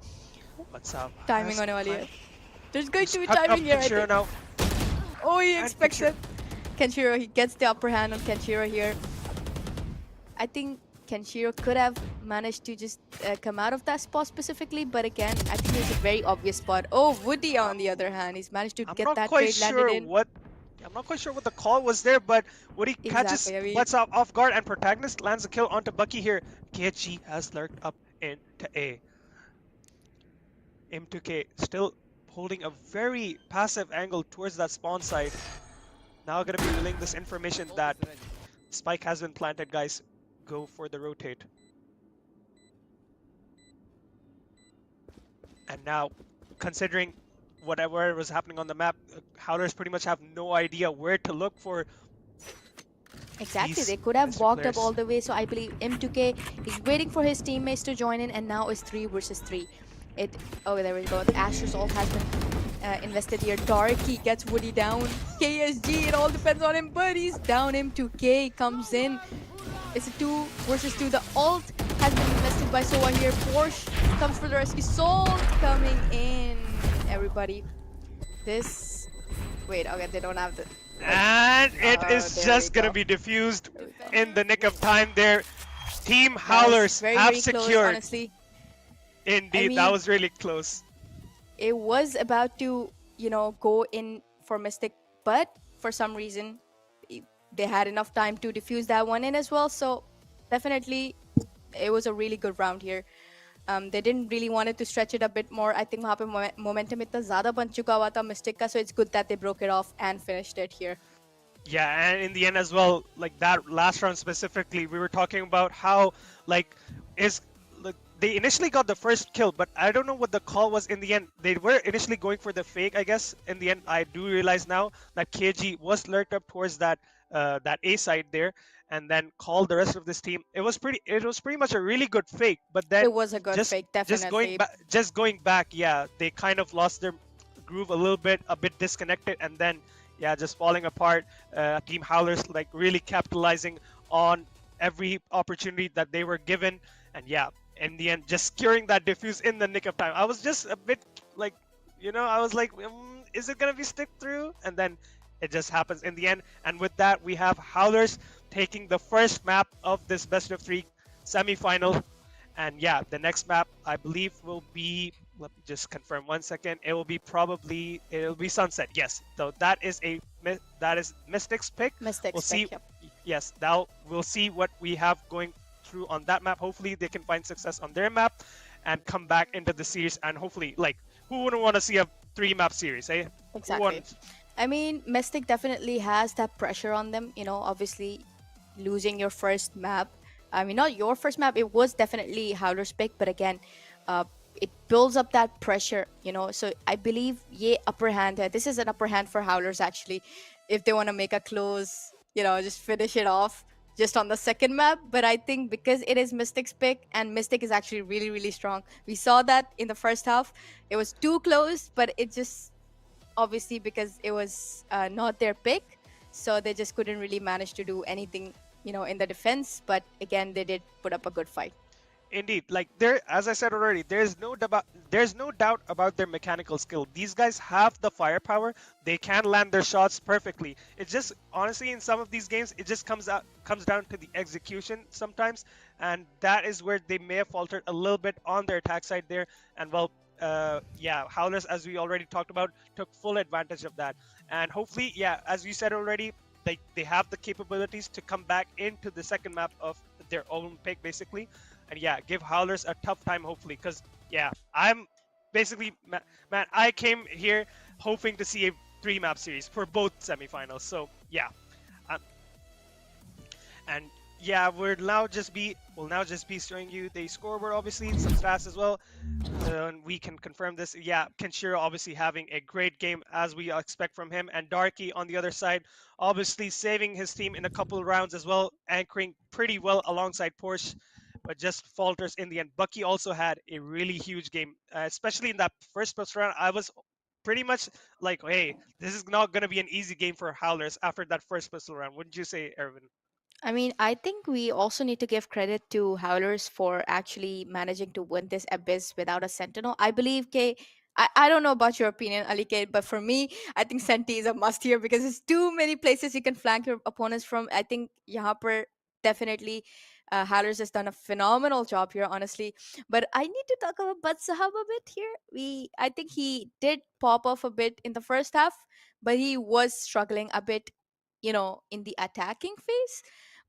Batsahab timing on Wali. There's going to be timing here, I think. Now. Oh, he And expects Kenshiro. it. Kenshiro, he gets the upper hand on Kenshiro here. I think Kenshiro could have managed to just come out of that spot specifically, but again, I think it was a very obvious spot. Oh, Woody, on the other Um, hand, he's managed to I'm get not that quite trade landed sure in. what I'm not quite sure what the call was there, but Woody catches Exactly. I mean, Butts off guard and protagonist lands a kill onto Bucky here. KG has lurked up into A. M2K still holding a very passive angle towards that spawn side. Now gonna be relaying this information that Spike has been planted, guys. Go for the rotate. And now, considering whatever was happening on the map, Howlers pretty much have no idea where to look for exactly. these They could have Mystic walked up all players. the way. So I believe M2K is waiting for his teammates to join in, and now it's 3 versus 3. It. Oh, there we go. The Asher's ult has been invested here. Darky gets Woody down. KSG, it all depends on him, but he's down. M2K comes in. It's a 2 versus 2. The ult has been invested by Soa here. Porsche comes for the rescue. Salt coming in. Everybody. This. Wait, okay, they don't have the. Like, And it is there we just gonna go. be diffused in the nick of time there. Team That was Howlers very, have very close, secured. honestly. I Indeed, that mean, was really close. it was about to, go in for Mystic, but for some reason, i- they had enough time to defuse that one in as well. So definitely, it was a really good round here. They didn't really wanted to stretch it a bit more. I think वहाँ पे momentum इतना ज़्यादा बन चुका हुआ था Mystic का, so it's good that they broke it off and finished it here. Yeah, and in the end as well, like that last round specifically, we were talking about how like is like they initially got the first kill, but I don't know what the call was in the end. They were initially going for the fake, I guess. In the end, I do realize now that KG was lurked up towards that A side there, and then called the rest of this team. It was pretty much a really good fake, but then It was a good just fake, definitely. just going back, yeah, they kind of lost their groove a bit disconnected, and then yeah, just falling apart. Team Howlers like really capitalizing on every opportunity that they were given, and yeah, in the end, just securing that defuse in the nick of time. I was just a bit like, I was like, is it gonna be stick through? And then it just happens in the end. And with that, we have Howlers taking the first map of this best of three semi-final. And yeah, the next map I believe will be. Let me just confirm 1 second. It'll be Sunset. Yes, so that is Mystic's pick. We'll Mystics see. pick, yep. Yes, now we'll see what we have going through on that map. Hopefully they can find success on their map and come back into the series. And hopefully, like, who wouldn't want to see a 3 map series, eh? Who Exactly. wants? I mean, Mystic definitely has that pressure on them, obviously losing your first map. I mean, not your first map, it was definitely Howler's pick, but again, uh, it builds up that pressure. So I believe, yeah, upper hand. This is an upper hand for Howlers actually, if they want to make a close, just finish it off just on the second map. But I think because it is Mystic's pick and Mystic is actually really, really strong, we saw that in the first half. It was too close, but it just obviously because it was not their pick, so they just couldn't really manage to do anything, in the defense. But again, they did put up a good fight. Indeed, like there, as I said already, there's no doubt about their mechanical skill. These guys have the firepower. They can land their shots perfectly. It's just honestly in some of these games, it just comes down to the execution sometimes, and that is where they may have faltered a little bit on their attack side there. And well, yeah, Howlers, as we already talked about, took full advantage of that. And hopefully, yeah, as you said already, they have the capabilities to come back into the second map of their own pick, basically. And yeah, give Howlers a tough time, hopefully, because yeah, I'm basically man, I came here hoping to see a 3 map series for both semifinals. So yeah, um, and yeah, we'll now just be showing you the scoreboard, obviously, some stats as well. And we can confirm this. Yeah, Kenshiro obviously having a great game as we expect from him, and Darky on the other side, obviously saving his team in a couple of rounds as well, anchoring pretty well alongside Porsche, but just falters in the end. Bucky also had a really huge game, especially in that first round. I was pretty much like, hey, this is not going to be an easy game for Howlers after that first pistol round. Wouldn't you say, Erwin? I mean, I think we also need to give credit to Howlers for actually managing to win this abyss without a sentinel. I believe, okay, I don't know about your opinion, Alikate, but for me, I think Senti is a must here because there's too many places you can flank your opponents from. I think यहाँ पर definitely Hallers has done a phenomenal job here, honestly. But I need to talk about Bud Sahab a bit here. I think he did pop off a bit in the first half, but he was struggling a bit, in the attacking phase.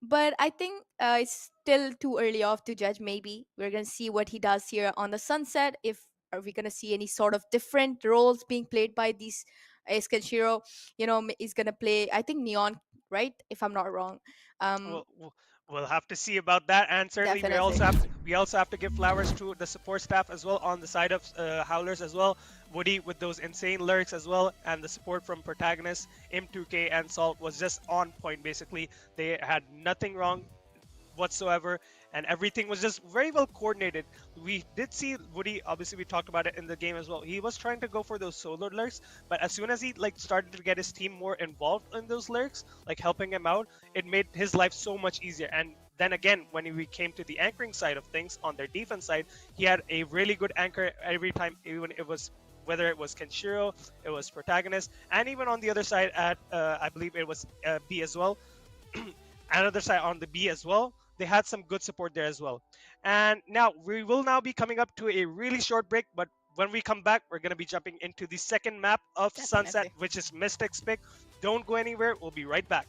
But I think it's still too early off to judge. Maybe we're gonna see what he does here on the sunset. If are we gonna see any sort of different roles being played by these Ace Kenshiro? Is gonna play. I think Neon, right? If I'm not wrong. Um, We'll have to see about that, and certainly Definitely. we also have to give flowers to the support staff as well on the side of Howlers as well. Woody with those insane lurks as well, and the support from protagonists M2K and Salt was just on point. Basically, they had nothing wrong whatsoever, and everything was just very well coordinated. We did see Woody, obviously we talked about it in the game as well. He was trying to go for those solo lurks, but as soon as he like started to get his team more involved in those lurks, like helping him out, it made his life so much easier. And then again, when we came to the anchoring side of things on their defense side, he had a really good anchor every time, even it was whether it was Kenshiro, it was protagonist, and even on the other side at I believe it was B as well. Another side on the B as well. They had some good support there as well. And now we will now be coming up to a really short break, but when we come back, we're going to be jumping into the second map of Sunset, Definitely. which is Mystic's pick. Don't go anywhere. We'll be right back.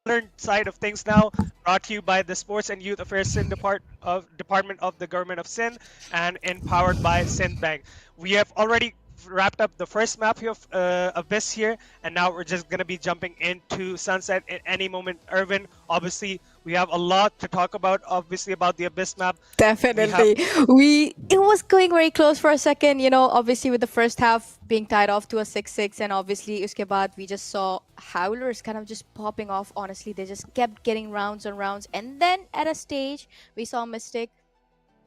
Valorant side of things now, brought to you by the Sports and Youth Affairs Sindh Department of the Government of Sindh and empowered by Sindh Bank. We have already wrapped up the first map here of Abyss here, and now we're just gonna be jumping into Sunset at any moment. Irvin, obviously, we have a lot to talk about. Obviously, about the Abyss map. We have Definitely. It was going very close for a second, obviously with the first half being tied off to a 6-6, and obviously uske baad we just saw Howlers kind of just popping off. Honestly, they just kept getting rounds on rounds, and then at a stage we saw Mystic.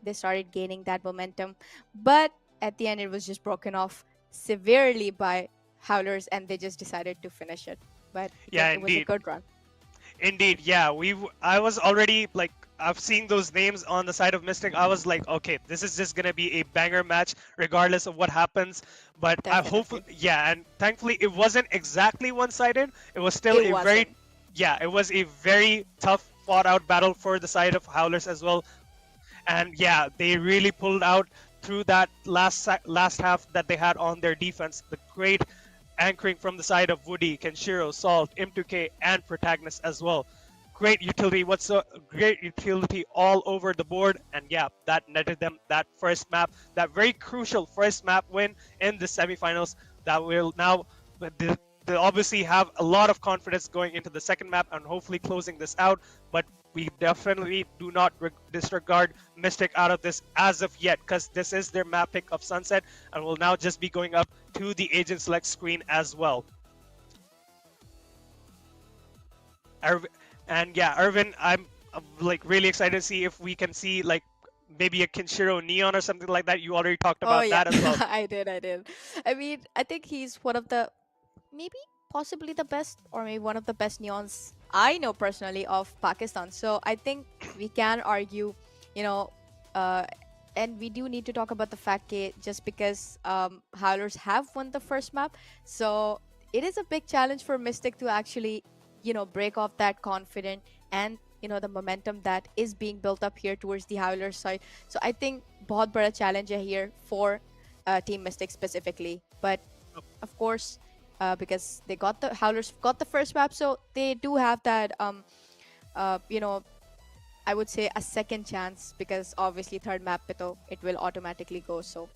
They started gaining that momentum, but at the end it was just broken off severely by Howlers, and they just decided to finish it. But yeah, again, it was a indeed. good run. Indeed, yeah. I was already like I've seen those names on the side of Mystic. I was like, okay, this is just gonna be a banger match, regardless of what happens. But I hopefully, Definitely. yeah, and thankfully it wasn't exactly one-sided. It was still It a very, wasn't. yeah, it was a very tough, fought-out battle for the side of Howlers as well. And yeah, they really pulled out through that last half that they had on their defense. The great anchoring from the side of Woody, Kenshiro, Salt, M2K, and Protagonist as well. Great utility, great utility all over the board, and yeah, that netted them that first map, that very crucial first map win in the semifinals. That will now, they obviously have a lot of confidence going into the second map and hopefully closing this out. But we definitely do not disregard Mystic out of this as of yet, because this is their map pick of Sunset, and will now just be going up to the agent select screen as well. And yeah, Irvin, I'm like really excited to see if we can see like maybe a Kenshiro Neon or something like that. You already talked Oh about yeah, that as well. I did. I mean, I think he's one of the, maybe possibly the best, or maybe one of the best neons I know personally of Pakistan. So I think we can argue, you know, uh, and we do need to talk about the fact that just because Howlers have won the first map, so it is a big challenge for Mystic to actually, break off that confident and the momentum that is being built up here towards the Howlers side. So I think बहुत बड़ा challenge है here for Team Mystic specifically, but of course, because they got the Howlers got the first map, so they do have that uh, you know I would say a second chance, because obviously third map pe to it will automatically go. So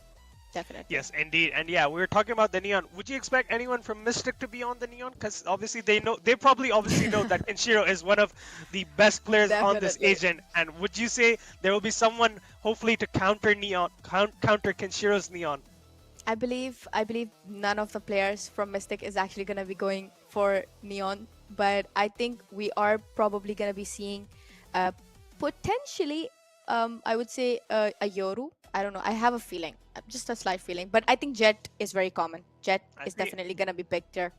definitely. Yes, indeed. And yeah, we were talking about the Neon. Would you expect anyone from Mystic to be on the Neon? Because obviously they probably obviously know that Kenshiro is one of the best players on this Definitely. agent. And would you say there will be someone hopefully to counter Neon, counter Kenshiro's Neon? I believe none of the players from Mystic is actually gonna be going for Neon, but I think we are probably gonna be seeing potentially I would say a Yoru. I don't know. I have a feeling, just a slight feeling, but I think Jet is very common. Jet I is feel, definitely gonna be picked there.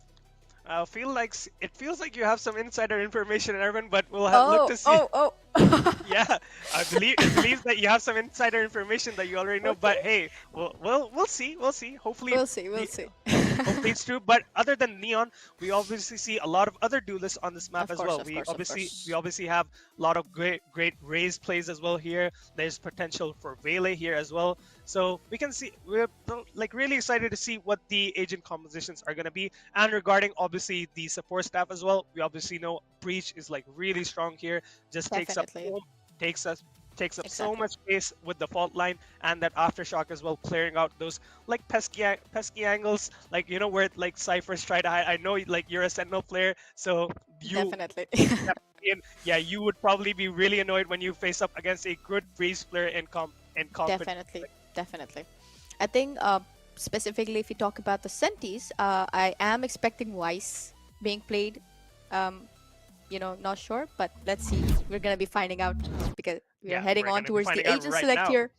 I feel like it feels like you have some insider information, Erwin, but we'll look Oh, to see. oh, oh. Yeah, I believe it believes that you have some insider information that you already know. But Okay. hey, we'll see. We'll see. Hopefully, We'll see. We'll the see. hopefully it's true. But other than Neon, we obviously see a lot of other duelists on this map Of as course, well. of We course, of obviously we course. obviously have a lot of great raise plays as well here. There's potential for Vele here as well. So we can see we're like really excited to see what the agent compositions are gonna be. And regarding obviously the support staff as well, we obviously know Breach is like really strong here. Just Definitely. takes us takes up so Exactly. much space with the fault line and that aftershock as well, clearing out those like pesky angles, like where like ciphers try to hide. I know like you're a sentinel player, so you Definitely. yeah, you would probably be really annoyed when you face up against a good breeze player in competition. Definitely. Definitely. I think specifically if you talk about the Sentis, I am expecting Weiss being played. Um, not sure, but let's see. We're gonna be finding out, because we are Yeah, heading we're on gonna be towards the finding out agent right select now. here.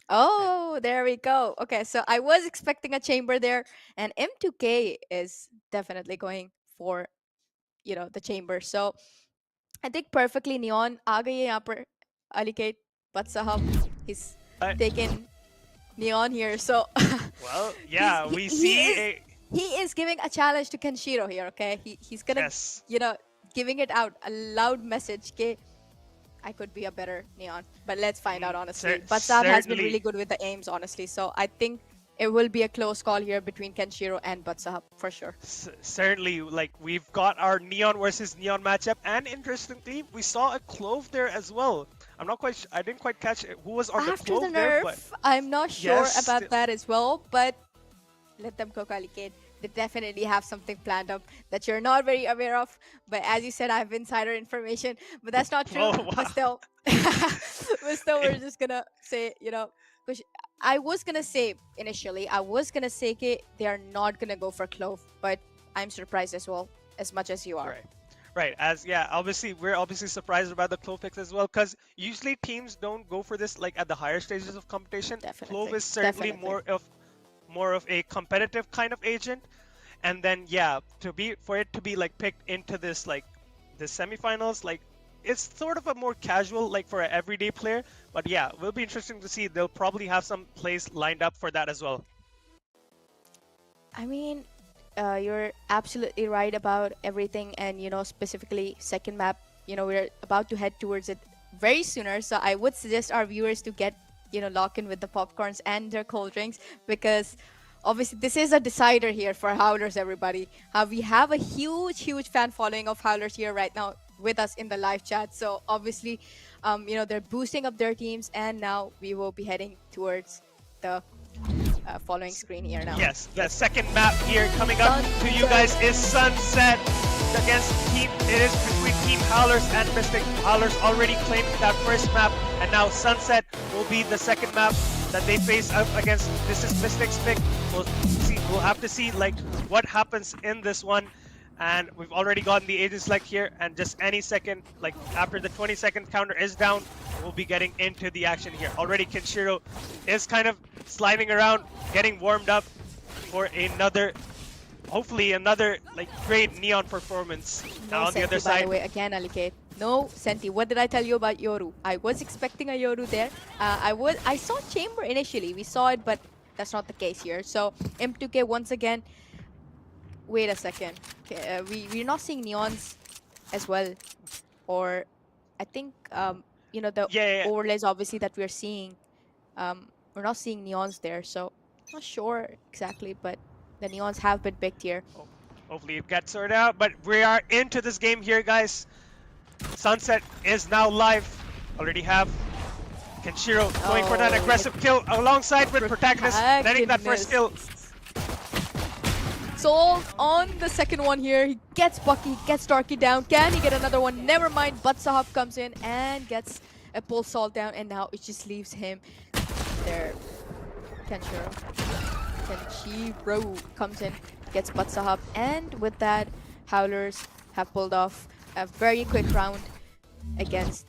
Oh, there we go. Okay, so I was expecting a chamber there, and M2K is definitely going for the chamber. So I think perfectly Neon आ गई है यहाँ पर Alikate, but Sahab, he's But taken Neon here. So well, he's yeah, he, we he see is a he is giving a challenge to Kenshiro here. Okay, he's gonna yes. you know giving it out a loud message. Okay, I could be a better Neon, but let's find out honestly. But Saab has been really Certainly. good with the aims honestly. So I think it will be a close call here between Kenshiro and Batsahab for sure. Certainly, like we've got our Neon versus Neon matchup, and interestingly, we saw a Clove there as well. I'm not quite. I didn't quite catch who was on the After the Clove there, but nerf, I'm not sure yes, about that as well, but let them cook, Alikate. They definitely have something planned up that you're not very aware of. But as you said, I have insider information, but that's not true. oh But wow, still, but still, we're just gonna say, because I was gonna say initially, I was gonna say they are not gonna go for Clove, but I'm surprised as well, as much as you are. right. Right, as yeah, obviously we're obviously surprised about the Clove picks as well, because usually teams don't go for this like at the higher stages of competition. Clove Definitely, is certainly definitely. more of a competitive kind of agent, and then yeah, for it to be like picked into this like the semifinals, like it's sort of a more casual like for an everyday player. But yeah, it will be interesting to see. They'll probably have some plays lined up for that as well. I mean, you're absolutely right about everything, and specifically second map. We're about to head towards it very sooner, so I would suggest our viewers to get lock in with the popcorns and their cold drinks, because obviously this is a decider here for Howlers. Everybody, we have a huge fan following of Howlers here right now with us in the live chat. So obviously, they're boosting up their teams, and now we will be heading towards the following screen here now. Yes, the second map here coming up to you guys is Sunset against Team. It is between Team Howlers and Mystic. Howlers already claimed that first map, and now Sunset will be the second map that they face up against. This is Mystic's pick. We'll see. We'll have to see like what happens in this one. And we've already gotten the agent select here, and just any second, like after the 20-second counter is down, we'll be getting into the action here. Already Kenshiro is kind of sliding around, getting warmed up for another, hopefully another like great Neon performance. Now on the other By side, the way, again, Alikate. No, Senti. What did I tell you about Yoru? I was expecting a Yoru there. I saw Chamber initially. We saw it, but that's not the case here. So M2K once again. Wait a second. Okay, we're not seeing neons as well, or I think the yeah. overlays obviously that we're seeing. We're not seeing neons there, so not sure exactly, but the neons have been picked here. Hopefully it gets sorted out, but we are into this game here, guys. Sunset is now live. Already have Kenshiro going for that aggressive kill alongside with Protagonist, letting that first kill. Sold on the second one here. He gets Bucky, gets Darky down. Can he get another one? Never mind. Batsahab comes in and gets a pull salt down, and now it just leaves him there. Kenshiro comes in, gets Batsahab, and with that, Howlers have pulled off a very quick round against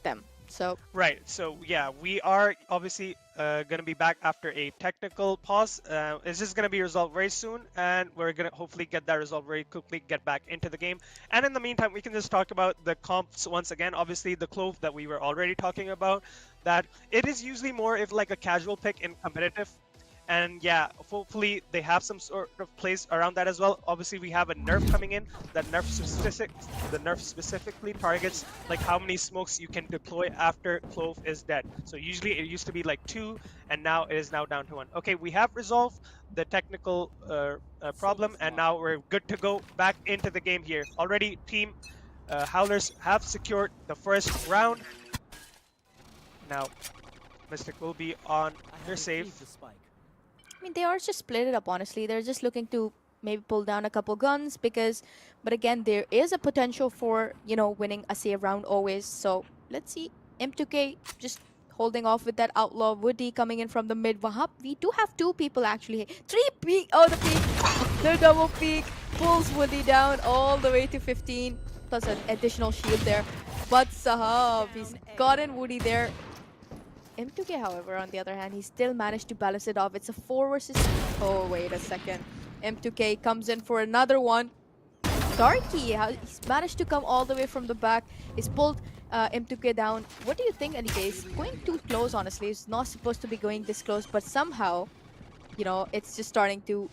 them. So right, so yeah, we are obviously gonna be back after a technical pause. It's just gonna be resolved very soon, and we're gonna hopefully get that resolved very quickly, get back into the game. And in the meantime, we can just talk about the comps once again. Obviously, the Clove that we were already talking about, that it is usually more of like a casual pick in competitive. And yeah, hopefully they have some sort of plays around that as well. Obviously, we have a nerf coming in. The nerf specifically targets like how many smokes you can deploy after Clove is dead. So usually it used to be like 2, and now it is now down to 1. Okay, we have resolved the technical problem, and now we're good to go back into the game here. Already, Team Howlers have secured the first round. Now, Mystic will be on their save. I mean, they are just split it up, honestly. They're just looking to maybe pull down a couple guns but again, there is a potential for, winning a save round always. So let's see. M2K just holding off with that outlaw. Woody coming in from the mid. Wahab, we do have 2 people actually. 3 peek. Oh, the peek. The double peek pulls Woody down all the way to 15. Plus an additional shield there. But Sahab, he's gotten Woody there. M2K, however, on the other hand, he still managed to balance it off. It's a 4 versus... Oh, wait a second. M2K comes in for another one. Darky, he's managed to come all the way from the back. He's pulled M2K down. What do you think, Anike? He's going too close, honestly. He's not supposed to be going this close, but somehow, it's just starting to...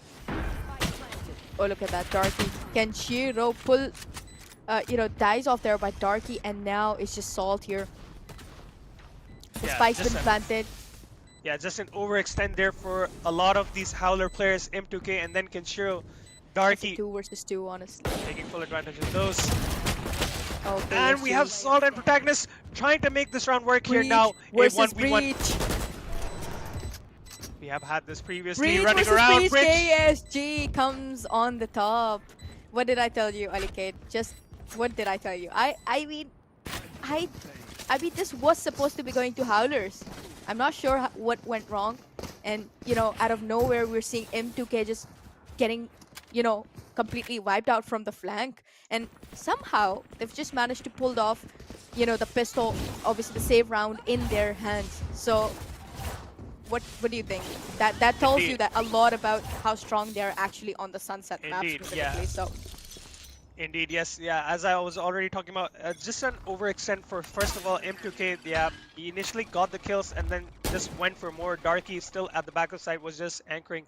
Oh, look at that. Darky. Kenshiro pull... dies off there by Darky, and now it's just Salt here. The spike's been planted. Yeah, just an overextend there for a lot of these Howler players, M2K and then Kenshiro. It's a Darky 2 versus 2, honestly. taking full advantage of those. Okay, And we have SG. Salt and Protagonist trying to make this round work here Breach now. A versus 1v1. Breach. We have had this previously Breach running versus around. Breach. Breach. KSG comes on the top. What did I tell you, Alikate? Just what did I tell you? I I mean, this was supposed to be going to Howlers. I'm not sure what went wrong, and out of nowhere, we're seeing M2K just getting, completely wiped out from the flank, and somehow they've just managed to pull off, the pistol, obviously the save round in their hands. So, what do you think? That tells you Indeed. that a lot about how strong they are actually on the Sunset map Indeed, specifically. yeah. So. Indeed, yes, yeah. As I was already talking about, just an overextend for first of all M2K. Yeah, he initially got the kills and then just went for more. Darky still at the back of side was just anchoring.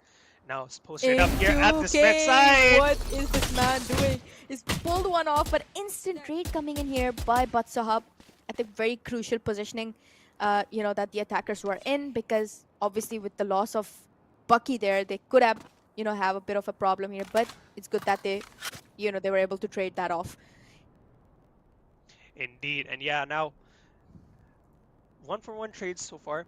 Now it's posted up here at the Smith M2K! side. What is this man doing? He's pulled one off, but instant trade coming in here by Batsahab at the very crucial positioning, that the attackers were in, because obviously with the loss of Bucky there, they could have, have a bit of a problem here, but it's good that they were able to trade that off. Indeed, and yeah, now 1-for-1 trades so far.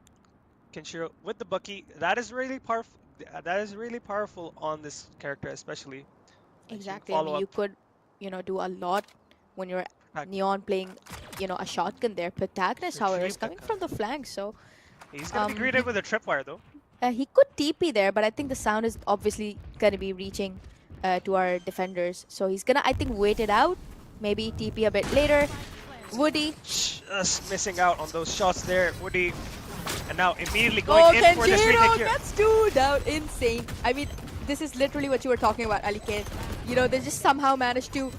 Kenshiro with the Bucky. That is really powerful. That is really powerful on this character, especially. Like you can Exactly. I follow mean, you up. could, do a lot when you're Back. Neon playing, a shotgun there. Protagonist, however, is Retrieve the coming from the flank, so He's gonna be he greeted with a tripwire though. he could TP there, but I think the sound is obviously going to be reaching to our defenders. So he's going to, I think, wait it out. Maybe TP a bit later. Woody. Just missing out on those shots there, Woody. And now immediately going in for this retake Kenjiro here. gets dude out. Insane. I mean, this is literally what you were talking about, Alike. They just somehow managed to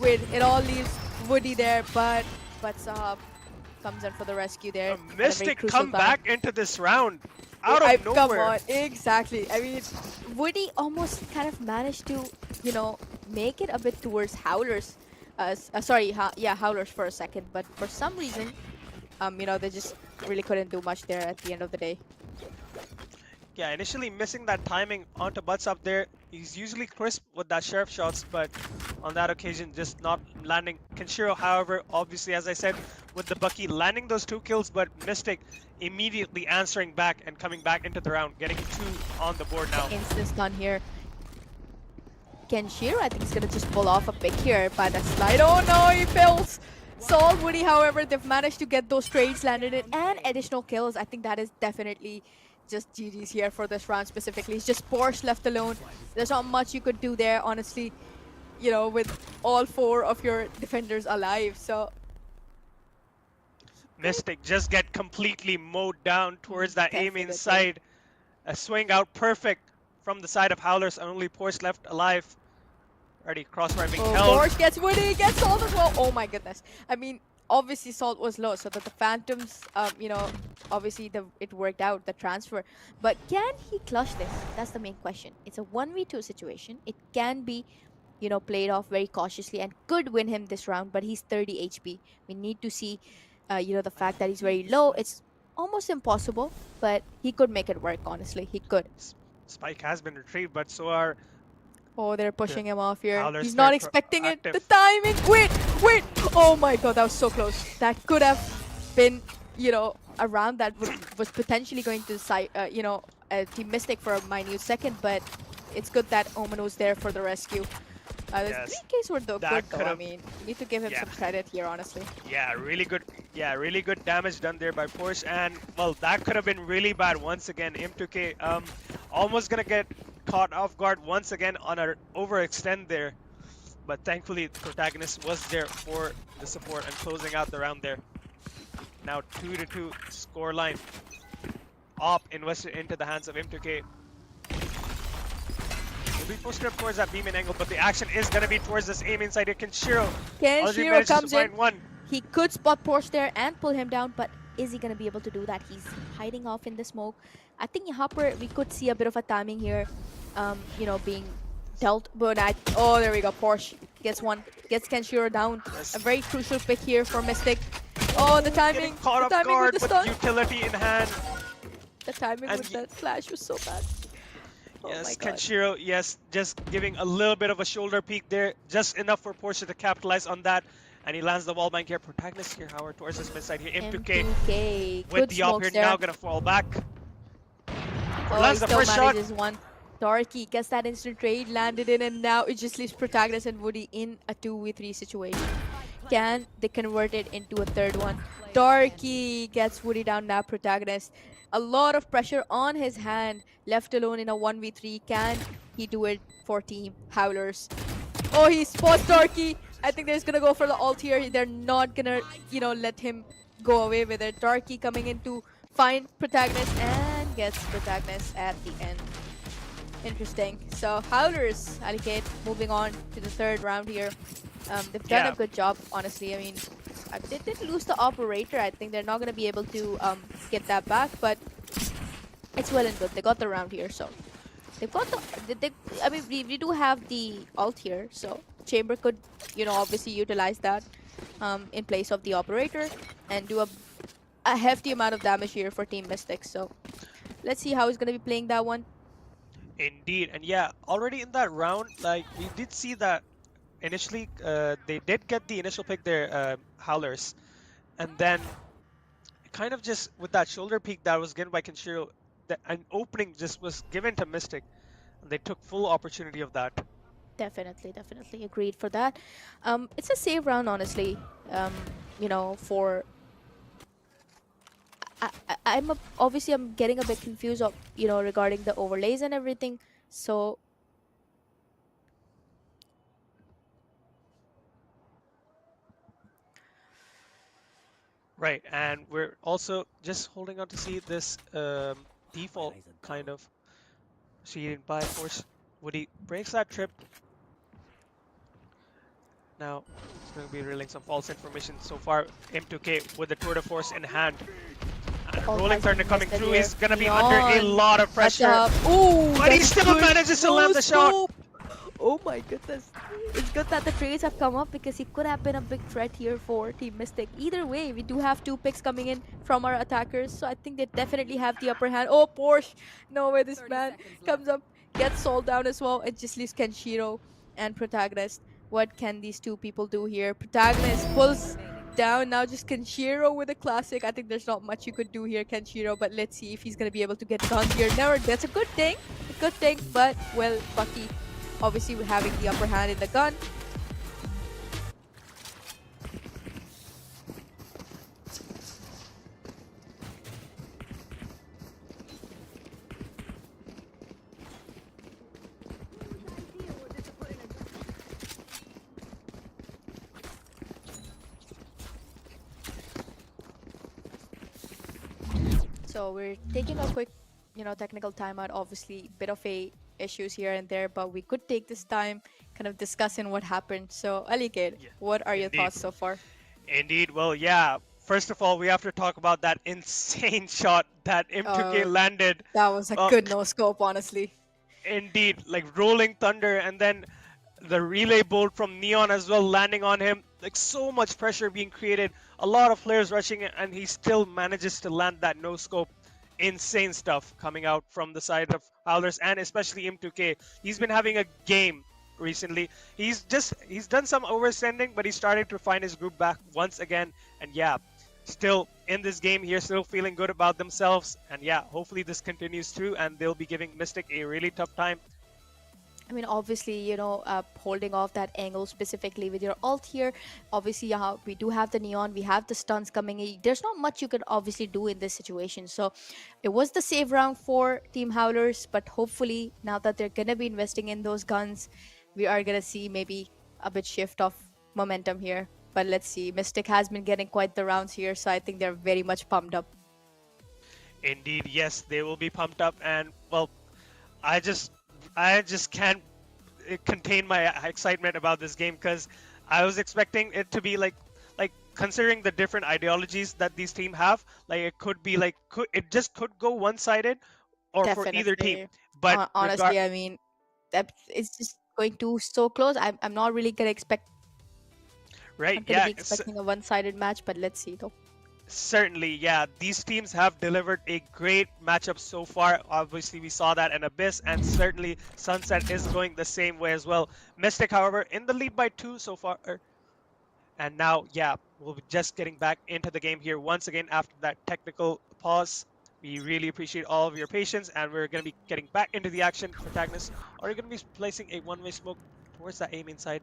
win. It all leaves Woody there, but Saab comes in for the rescue there. A Mystic come time. back into this round out of nowhere. Come on, exactly. I mean, Woody almost kind of managed to, make it a bit towards Howlers. Howlers for a second, but for some reason, they just really couldn't do much there at the end of the day. Yeah, initially missing that timing onto Butts up there. He's usually crisp with that sheriff shots, but on that occasion just not landing. Kenshiro, however, obviously as I said, with the Bucky landing those 2 kills, but Mystic immediately answering back and coming back into the round, getting 2 on the board now. Instant stun here. Kenshiro, I think he's gonna just pull off a pick here by that slide. Oh no, he fails! Saul, Woody, however, they've managed to get those trades landed in and additional kills. I think that is definitely just GG's here for this round specifically. It's just Porsche left alone. There's not much you could do there, honestly, with all 4 of your defenders alive. So Mystic just get completely mowed down towards that aim Definitely. inside. A swing out perfect from the side of Howlers, and only Porsche left alive. Already crossfire being held. Porsche gets Woody, gets Salt as well. Oh my goodness. I mean, obviously Salt was low, so that the Phantoms, obviously it worked out, the transfer. But can he clutch this? That's the main question. It's a 1v2 situation. It can be, played off very cautiously and could win him this round, but he's 30 HP. We need to see, the fact that he's very low. It's almost impossible, but he could make it work, honestly. He could. Spike has been retrieved, but so are... Oh, they're pushing him off here. Howlers He's not very expecting it. proactive. The timing. Wait. Oh my god, that was so close. That could have been, a round that was potentially going to Team Mystic for a minute second, but it's good that Omen was there for the rescue. The Yes. 3Ks were good though. I could've- mean, need to give him some credit here, honestly. Yeah, really good. Yeah, really good damage done there by Porsche, and well, that could have been really bad once again. M2K almost gonna get caught off guard once again on an overextend there, but thankfully the protagonist was there for the support and closing out the round there. Now 2-2 score line. Op invested into the hands of M2K. Will be posted up towards that beam in angle, but the action is gonna be towards this aim inside here. Kenshiro Kenshiro comes to find in. one. He could spot Porsche there and pull him down, but is he going to be able to do that? He's hiding off in the smoke. I think Hopper, we could see a bit of a timing here, being dealt. But oh, there we go. Porsche gets one, gets Kenshiro down. Yes. A very crucial pick here for Mystic. Oh, the timing. Getting caught the off timing guard with the with stun. utility in hand. The timing And with that flash was so bad. Oh my yes, god. Kenshiro, yes, just giving a little bit of a shoulder peek there, just enough for Porsche to capitalize on that. And he lands the wall bank here. Protagonist here, however, towards his mid side here. M2K M2K. with Good the op here, smokes there. now gonna fall back. Oh, he Lands the still first shot. manages one. Darky gets that instant trade, landed in, and now it just leaves Protagonist and Woody in a 2v3 situation. Can they convert it into a third one? Darky gets Woody down now, Protagonist. A lot of pressure on his hand, left alone in a 1v3. Can he do it for Team Howlers? Oh, he spots Darky. I think they're just gonna go for the ult here. They're not gonna, let him go away with it. Darky coming in to find Protagonist and gets Protagonist at the end. Interesting. So Howlers, Alikate, moving on to the third round here. They've done a Yeah, good job, honestly. I mean, they did lose the operator. I think they're not gonna be able to get that back, but it's well and good. They got the round here, so they've got I mean, we do have the ult here, so Chamber could, obviously utilize that in place of the operator and do a hefty amount of damage here for Team Mystics. So let's see how he's gonna be playing that one. indeed. And yeah, already in that round, like we did see that initially, they did get the initial pick there, Howlers. And then kind of just with that shoulder peek that was given by Kenshiro, an opening just was given to Mystic, and they took full opportunity of that. Definitely agreed for that. It's a save round, honestly. For obviously I'm getting a bit confused of regarding the overlays and everything. So Right, and we're also just holding on to see this default kind of proceeding by force. Woody breaks that trip. Now he's going to be revealing some false information so far. M2K with the tour de force in hand. And all rolling has thunder been coming listed through. here. He's going to be under a Neon. lot of Catch pressure. up. Ooh, But he that's still good. manages to No land the shot. scope. Oh my goodness. It's good that the trades have come up because he could have been a big threat here for Team Mystic. Either way, we do have two picks coming in from our attackers, so I think they definitely have the upper hand. Oh, Porsche! No way this man comes up, gets sold down as well. It just leaves Kenshiro and Protagonist. What can these two people do here? Protagonist pulls down now, just Kenshiro with a classic. I think there's not much you could do here, Kenshiro, but let's see if he's gonna be able to get guns here. Never, that's a good thing, but well, Bucky obviously having the upper hand in the gun. So we're taking a quick, technical timeout. Obviously, bit of a issues here and there, but we could take this time kind of discussing what happened. So Alikid, Yeah, what are your indeed. thoughts so far? Indeed. Well, yeah. First of all, we have to talk about that insane shot that M2K Uh, landed. that was a Uh, good no scope, honestly. Indeed, like rolling thunder, and then the relay bolt from Neon as well landing on him. Like so much pressure being created, a lot of players rushing it, and he still manages to land that no scope. Insane stuff coming out from the side of Howlers and especially M2K. He's been having a game recently. He's done some oversending, but he's starting to find his group back once again. And yeah, still in this game here, still feeling good about themselves. And yeah, hopefully this continues too, and they'll be giving Mystic a really tough time. I mean, obviously, holding off that angle specifically with your ult here. Obviously, we do have the neon, we have the stuns coming in. There's not much you could obviously do in this situation. So it was the save round for Team Howlers, but hopefully, now that they're gonna be investing in those guns, we are gonna see maybe a bit shift of momentum here. But let's see. Mystic has been getting quite the rounds here, so I think they're very much pumped up. Indeed, yes, they will be pumped up, and well, I just I just can't contain my excitement about this game because I was expecting it to be like considering the different ideologies that these teams have, like it could be like it just could go one-sided or for either team. Definitely. But regard Honestly, I mean, that it's just going to so close. I'm not really gonna expect. right, I'm gonna yeah, be expecting a one-sided match, but let's see though. Certainly, yeah. These teams have delivered a great matchup so far. Obviously, we saw that in Abyss, and certainly Sunset is going the same way as well. Mystic, however, in the lead by 2 so far. And now, yeah, we'll be just getting back into the game here once again after that technical pause. We really appreciate all of your patience, and we're going to be getting back into the action. Protagonists are going to be placing a one-way smoke towards that aim inside,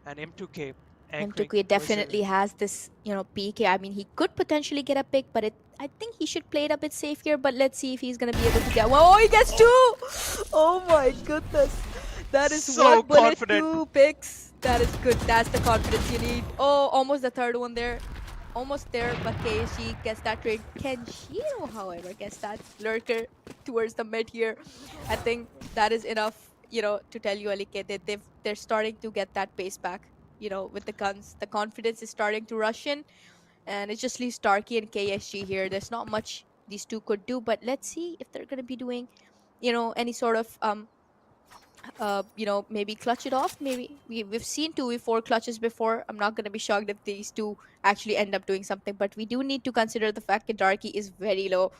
and M2K anchoring M2K towards the. definitely has this, PK. I mean, he could potentially get a pick, but I think he should play it a bit safe here. But let's see if he's gonna be able to get one. Oh, he gets Oh, two! Oh my goodness, that is so one bullet, confident. two picks. That is good. That's the confidence you need. Oh, almost the third one there. Almost there, but KSG gets that trade. Kenshiro, however, gets that lurker towards the mid here. I think that is enough, to tell you, Alike, that they're starting to get that pace back. With the guns, the confidence is starting to rush in, and it just leaves Starkey and KSG here. There's not much these two could do, but let's see if they're gonna be doing, any sort of maybe clutch it off. Maybe we've seen 2v4 clutches before. I'm not going to be shocked if these two actually end up doing something, but we do need to consider the fact that Darky is very low,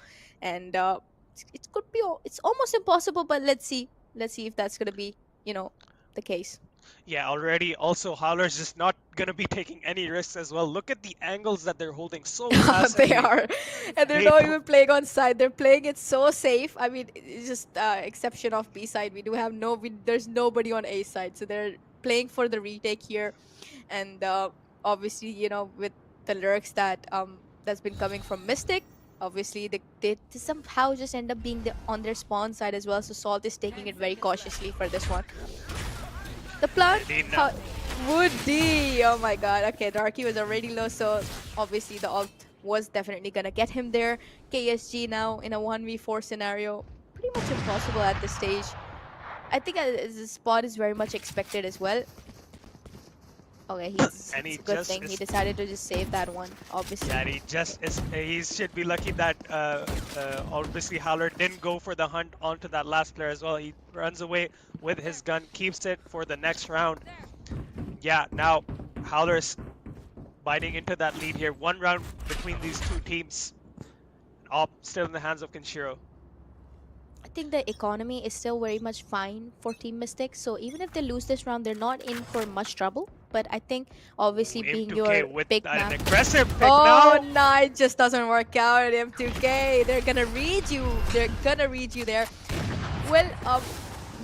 and it could be it's almost impossible, but let's see if that's going to be the case. Yeah, already. Also, Howler's just not gonna be taking any risks as well. Look at the angles that they're holding so They passively. are, and they're They not pu- even playing on side. They're playing it so safe. I mean, it's just exception of B side. We do have there's nobody on A side, so they're playing for the retake here, and obviously, with the lurks that's been coming from Mystic. Obviously, they somehow just end up being on their spawn side as well. So Salt is taking it very cautiously for this one. The plant, indeed now. how Woody. Oh my god. Okay, Darky was already low, so obviously the ult was definitely gonna get him there. KSG now in a 1v4 scenario. Pretty much impossible at this stage. I think the spot is very much expected as well. Okay, And it's he a good just thing he is. decided to just save that one, Yeah, obviously. and he just is. He should be lucky that obviously Howler didn't go for the hunt onto that last player as well. He runs away with his gun, keeps it for the next round. Yeah, now Howler's biting into that lead here. One round between these two teams. All still in the hands of Kenshiro. I think the economy is still very much fine for Team Mystic, so even if they lose this round, they're not in for much trouble. But I think Ooh, obviously being M2K your with big an map. aggressive pick Oh now. no, it just doesn't work out. M2K, they're gonna read you. They're gonna read you there. Well,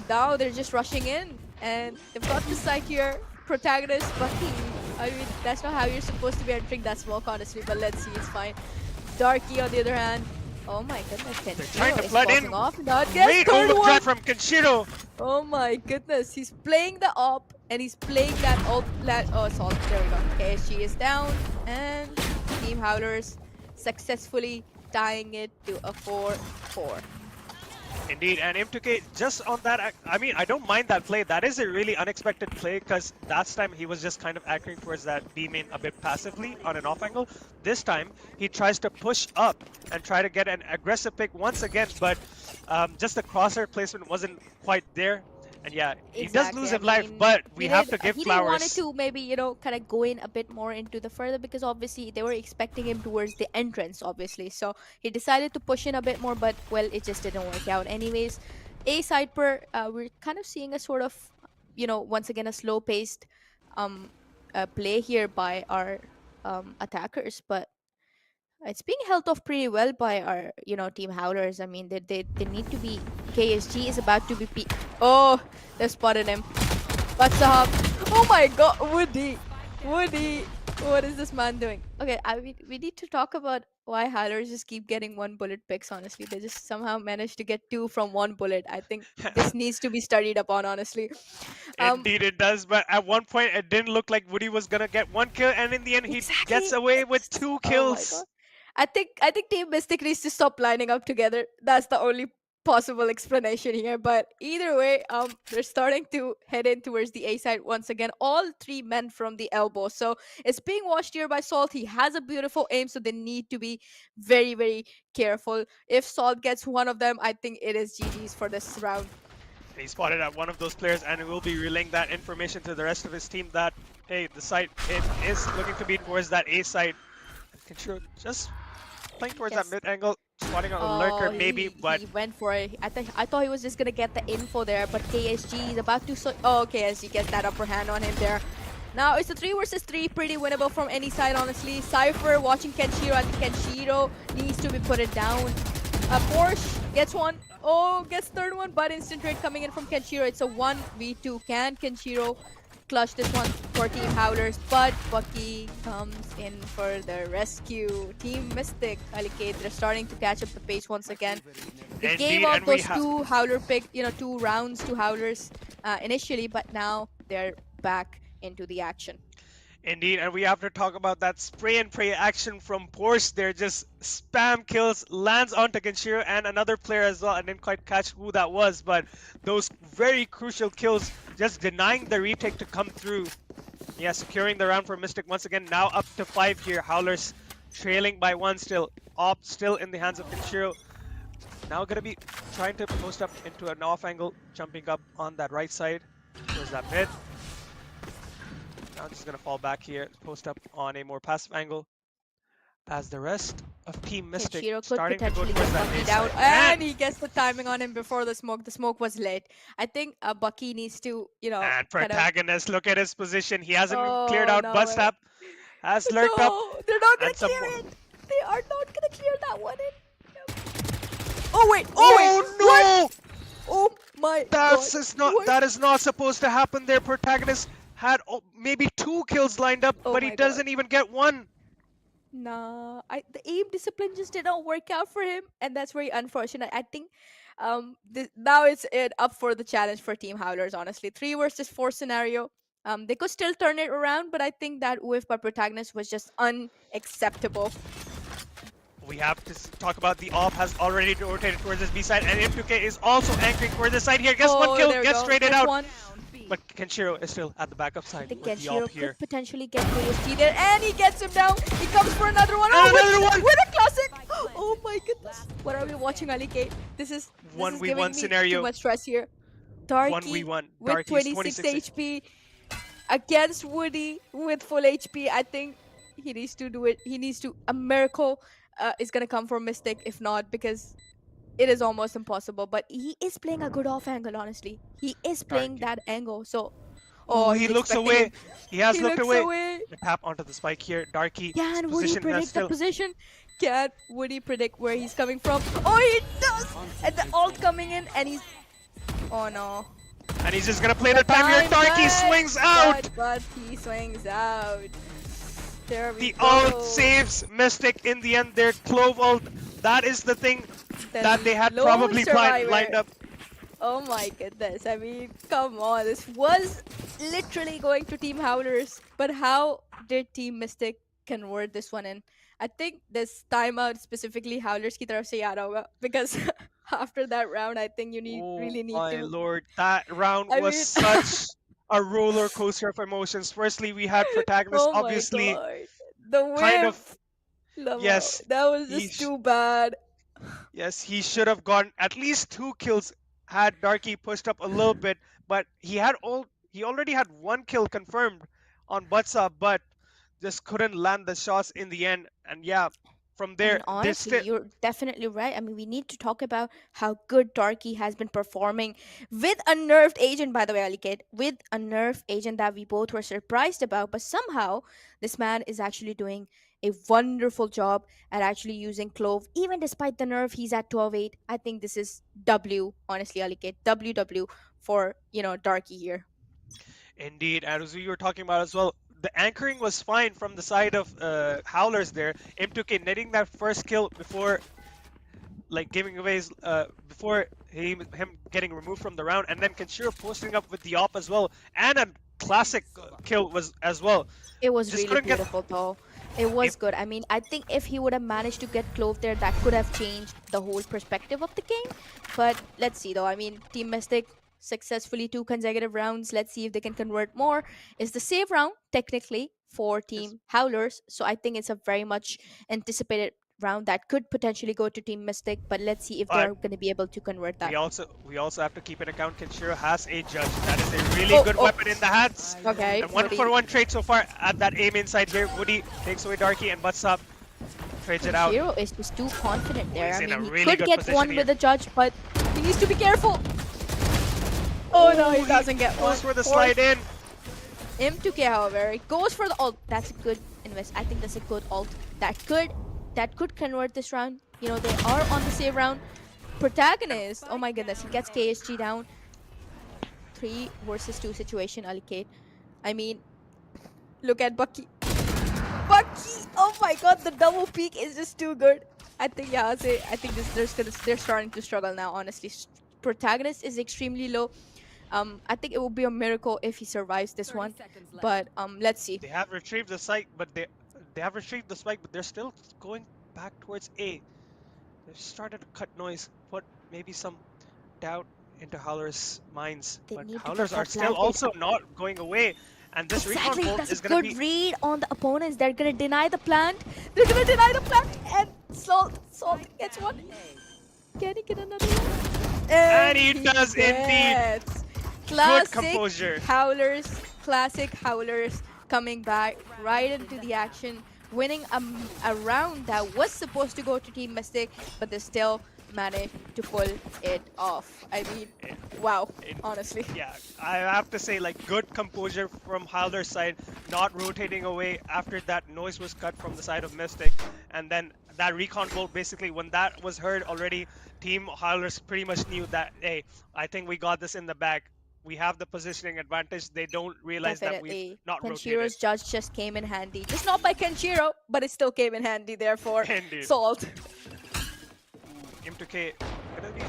now they're just rushing in, and they've got the site here. Protagonist, Bucky. I mean, that's not how you're supposed to be entering that smoke, honestly. But let's see, it's fine. Darky, on the other hand. Oh my goodness, They're trying to Kenshiro is flood popping in. off. Not guess Great third one. overdrive from Kenshiro. Oh my goodness, he's playing the op and he's playing that ult. Oh, Salt. There we go. KSG is down, and Team Howlers successfully tying it to a 4-4. Indeed, and M2K just on that, I mean, I don't mind that play. That is a really unexpected play because last time he was just kind of anchoring towards that B main a bit passively on an off angle. This time he tries to push up and try to get an aggressive pick once again, but just the crosshair placement wasn't quite there. And yeah, he does Exactly. lose I his life, mean, but we have to give he didn't want it flowers. to maybe kind of go in a bit more into the further because obviously they were expecting him towards the entrance, obviously. So he decided to push in a bit more, but well, it just didn't work out. Anyways, a side per we're kind of seeing a sort of once again a slow paced um play here by our attackers, but it's being held off pretty well by our, team howlers. I mean, they need to be. KSG is about to be. Oh, they spotted him. What's up? Oh my God, Woody, what is this man doing? Okay, we need to talk about why howlers just keep getting one bullet picks. Honestly, they just somehow managed to get two from one bullet. I think this needs to be studied upon. Honestly, um, Indeed it does, but at one point it didn't look like Woody was gonna get one kill, and in the end he gets exactly. away with It's two oh my kills. God. I think Team Mystic needs to stop lining up together. That's the only possible explanation here. But either way, they're starting to head in towards the A side once again. All three men from the elbow. So it's being watched here by Salt. He has a beautiful aim, so they need to be very, very careful. If Salt gets one of them, I think it is GG's for this round. And he spotted at one of those players, and will be relaying that information to the rest of his team that, hey, the site it is looking to be towards that A site. Control just playing towards that Yes. mid angle, spotting on a Oh, lurker maybe, but he went for it. I thought he was just gonna get the info there, but KSG is about to oh, KSG gets that upper hand on him there. Now it's a 3 versus 3, pretty winnable from any side, honestly. Cypher watching Kenshiro. I think Kenshiro needs to be put it down. Porsche gets one. Oh, gets third one, but instant trade coming in from Kenshiro. It's a 1v2. Can Kenshiro clutch this one for Team Howlers? But Bucky comes in for the rescue. Team Mystic, Alicate, they're starting to catch up the pace once again. They gave indeed, out and we those two Howler pick, 2 rounds to Howlers initially, but now they're back into the action. Indeed, and we have to talk about that spray and pray action from Porsche. They're just spam kills, lands onto Kenshiro and another player as well. I didn't quite catch who that was, but those very crucial kills just denying the retake to come through. Yeah, securing the round for Mystic once again. Now up to 5 here. Howlers trailing by 1 still. Op still in the hands of Kenshiro. Now gonna be trying to post up into an off angle, jumping up on that right side. Towards that mid. Now just gonna fall back here, post up on a more passive angle. As the rest of Team Mystic Kenshiro could starting to go potentially towards get that Bucky base down, side. and he gets the timing on him before the smoke. The smoke was late. I think Bucky needs to, And kind of. protagonist, look at his position. He hasn't even cleared Oh out no way! Bustap. Has lurked up. No, they're not gonna And some clear more. it. They are not gonna clear that one in. Oh wait! Oh wait! Oh What? Oh my That's god! is not What? that is not supposed to happen there. Protagonist had maybe 2 kills lined up, Oh but he my god! doesn't even get 1. Nah, the aim discipline just did not work out for him, and that's very unfortunate. I think, now it's up for the challenge for Team Howlers. Honestly, 3 versus 4 scenario. They could still turn it around, but I think that whiff by protagonist was just unacceptable. We have to talk about the op has already rotated towards this B side, and M2K is also anchoring for this side here. Gets 1 Oh, kill, there we gets go. traded That's out. one. But Kenshiro is still at the backup I side think with the op Kenshiro here. could potentially get KSG there, and he gets him down. He comes for another one. And Oh, another one! with a classic! Oh my goodness! What are we watching, Ali K? This is 1v1 giving me scenario. too much stress here. Darky 1v1. with Darky's 26 26. HP against Woody with full HP. I think he needs to do it. He needs to. A miracle is gonna come from Mystic. If not, because it is almost impossible. But he is playing a good off angle. Honestly, he is playing Darky. that angle. So, Oh, oh, he he's looks expecting away. him. He has He looked looks away. away. The tap onto the spike here. Darky Can Woody position has predict the still. position? Can Woody predict where he's coming from? Oh, he does! And the ult coming in, and he's. Oh no. And he's just gonna play the time here. Darky swings out. But he swings out. There we The go. ult saves Mystic in the end. Their Clove ult. That is the thing The that they had lone probably survivor. lined up. Oh my goodness. I mean, come on. This was literally going to Team Howlers. But how did Team Mystic convert this one in? I think this timeout specifically Howlers की तरफ से याद होगा, because after that round I think you really need my to. lord, that round I was mean- such a roller coaster of emotions. Firstly, we had protagonist Oh my obviously god. The whip. kind of Lamo. yes, That was he just too bad. yes, he should have gotten at least 2 kills had Darky pushed up a little bit, but he already had 1 kill confirmed on Butsa, but just couldn't land the shots in the end. And yeah, from I there, mean, honestly, still you're definitely right. I mean, we need to talk about how good Darky has been performing with a nerfed agent, by the way, Alikid, with a nerfed agent that we both were surprised about. But somehow, this man is actually doing a wonderful job at actually using Clove. Even despite the nerf, he's at 12-8. I think this is W, honestly, Alikid. WW for, Darky here. indeed, and as we were talking about as well, the anchoring was fine from the side of Howlers there. M2K netting that first kill before giving away before him getting removed from the round, and then Kenshiro posting up with the op as well, and a classic kill was as well. It was Just really couldn't get- beautiful, though. It was good. I mean, I think if he would have managed to get Clove there, that could have changed the whole perspective of the game. But let's see, though. I mean, Team Mystic successfully 2 consecutive rounds. Let's see if they can convert more. It's the save round, technically, for Team Howlers. So I think it's a very much anticipated round that could potentially go to Team Mystic. But let's see if But they're going to be able to convert that. We also have to keep in account Kenshiro has a judge. That is a really good weapon in the hands. Okay. And 1-for-1 trade so far at that aim inside here. Woody takes away Darky and butts up. trades it out. Kenshiro is just too confident there. He's I in a mean, he really could good get position one here. with the judge, but he needs to be careful. Oh no, he doesn't get one. Goes for the slide in. M2K, however, it goes for the ult. That's a good invest. I think that's a good ult. That could convert this round. You know, they are on the save round. Protagonist, oh my goodness, he gets KSG down. 3 versus 2 situation, Alikate. I mean, look at Bucky. Bucky! Oh my god, the double peak is just too good. I think, yeah, I think they're starting to struggle now, honestly. Protagonist is extremely low. I think it will be a miracle if he survives this one. But let's see. They have retrieved the site, but they have retrieved the spike, but they're still going back towards A. They've started to cut noise, put maybe some doubt into Howler's minds, They but need to get Howlers are that still planted. also not going away. And this recon Exactly, bolt that's is a going to good be read on the opponents. They're gonna deny the plant. They're gonna deny the plant, and Salt gets one. Can he get another one? And he does indeed. gets. Good composure. Classic Howlers coming back right into the action, winning a round that was supposed to go to Team Mystic, but they still managed to pull it off. I mean, wow, honestly. Yeah, I have to say, like, good composure from Howler's side, not rotating away after that noise was cut from the side of Mystic. And then that recon bolt, basically, when that was heard already, Team Howlers pretty much knew that, hey, I think we got this in the bag. We have the positioning advantage. They don't realize that we've Definitely. not rotated. Kenshiro's judge just came in handy. Just not by Kenshiro, but it still came in handy, therefore. Indeed. Salt. M2K gonna be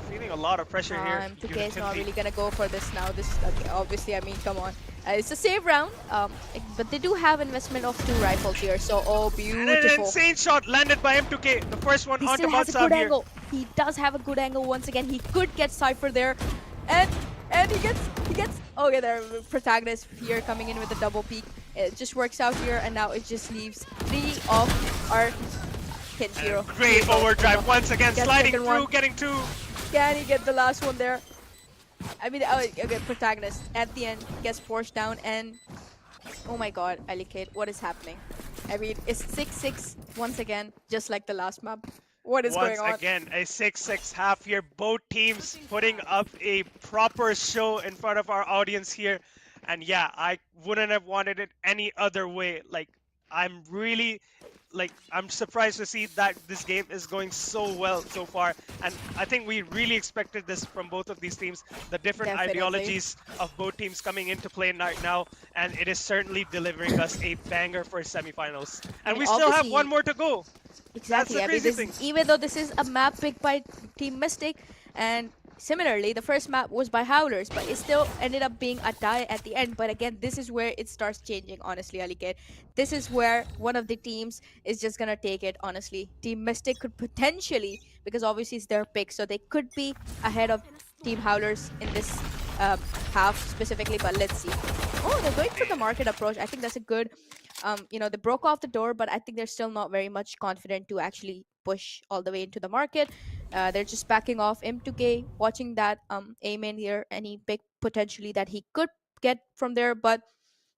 feeling a lot of pressure here. M2K is not really gonna go for this now. This okay, obviously, I mean, come on. It's a save round, but they do have investment of 2 rifles here, so oh, And an beautiful. insane shot landed by M2K. The first one He onto still has a Batsab good here. angle. He does have a good angle once again. He could get Cypher there, and he gets okay there. Protagonist here coming in with a double peek. It just works out here, and now it just leaves 3 of our Kenshiro. Great overdrive once again, Gets sliding second through, one. getting 2. Can he get the last one there? I mean, okay, Protagonist at the end gets forced down, and oh my god, Alikate, what is happening? I mean, it's 6-6 once again, just like the last map. What is Once going on? again, a 6-6 half here. Both teams putting up a proper show in front of our audience here. And yeah, I wouldn't have wanted it any other way. Like, I'm really, I'm surprised to see that this game is going so well so far. And I think we really expected this from both of these teams. The different Definitely. ideologies of both teams coming into play right now. And it is certainly delivering us a banger for semifinals. And mean, we still have obviously- one more to go. Exactly. That's the I mean, crazy this, thing. even though this is a map picked by Team Mystic, and similarly, the first map was by Howlers, but it still ended up being a tie at the end. But again, this is where it starts changing, honestly, Alikate. This is where one of the teams is just gonna take it, honestly. Team Mystic could potentially, because obviously it's their pick, so they could be ahead of Team Howlers in this half specifically, but let's see. Oh, they're going for the market approach. I think that's a good, you know, they broke off the door, but I think they're still not very much confident to actually push all the way into the market. They're just backing off. M2K watching that aim in here, any pick potentially that he could get from there, but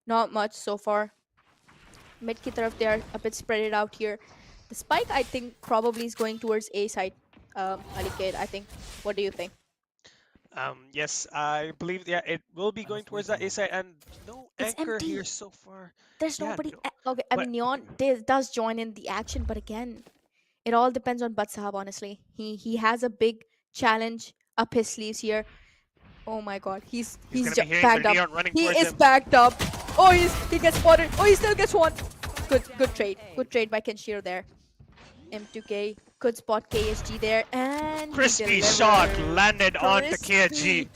not much so far. Mid ki taraf, they are a bit spread it out here. The spike, I think, probably is going towards A side. Alikate, I think. What do you think? Yes, I believe it will be going towards that A side, and no It's anchor empty. here so far. There's Yeah, nobody. no. Okay, I But mean, Neon does join in the action, but again, it all depends on Batsahab, honestly. He has a big challenge up his sleeves here. Oh my god, he's gonna be hearing backed the up. Neon running He towards is him. backed up. Oh, he gets spotted. Oh, he still gets one. Good trade. Good trade by Kenshiro there. M2K could spot KSG there, and he Crispy shot delivers. landed onto Crispy. KG.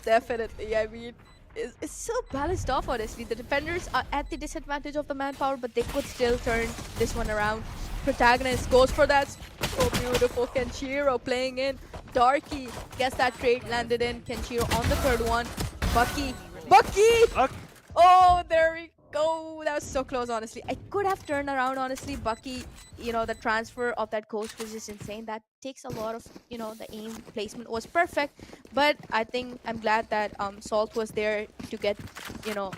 Definitely, I mean, it's so balanced off, honestly. The defenders are at the disadvantage of the manpower, but they could still turn this one around. Protagonist goes for that. Oh, beautiful. Kenshiro playing in. Darky gets that trade landed in. Kenshiro on the third one. Bucky. Oh, there we go. That was so close, honestly. I could have turned around, honestly. Bucky, you know, the transfer of that coach was just insane. That takes a lot of, you know, the aim placement was perfect. But I think I'm glad that Salt was there to get, you know,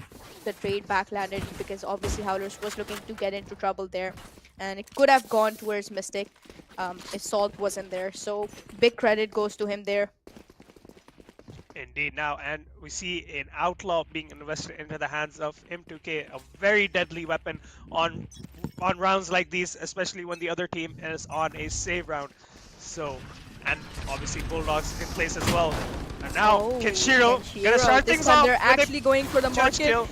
the trade back landed, because obviously Howlers was looking to get into trouble there. and it could have gone towards Mystic if Salt wasn't there. So big credit goes to him there. Indeed, now, and we see an outlaw being invested into the hands of M2K, a very deadly weapon on rounds like these, especially when the other team is on a save round. So, and obviously Bulldogs in place as well. And now Oh, Kenshiro gonna Kenshiro. start This things time off they're with a actually going for the judge market. kill.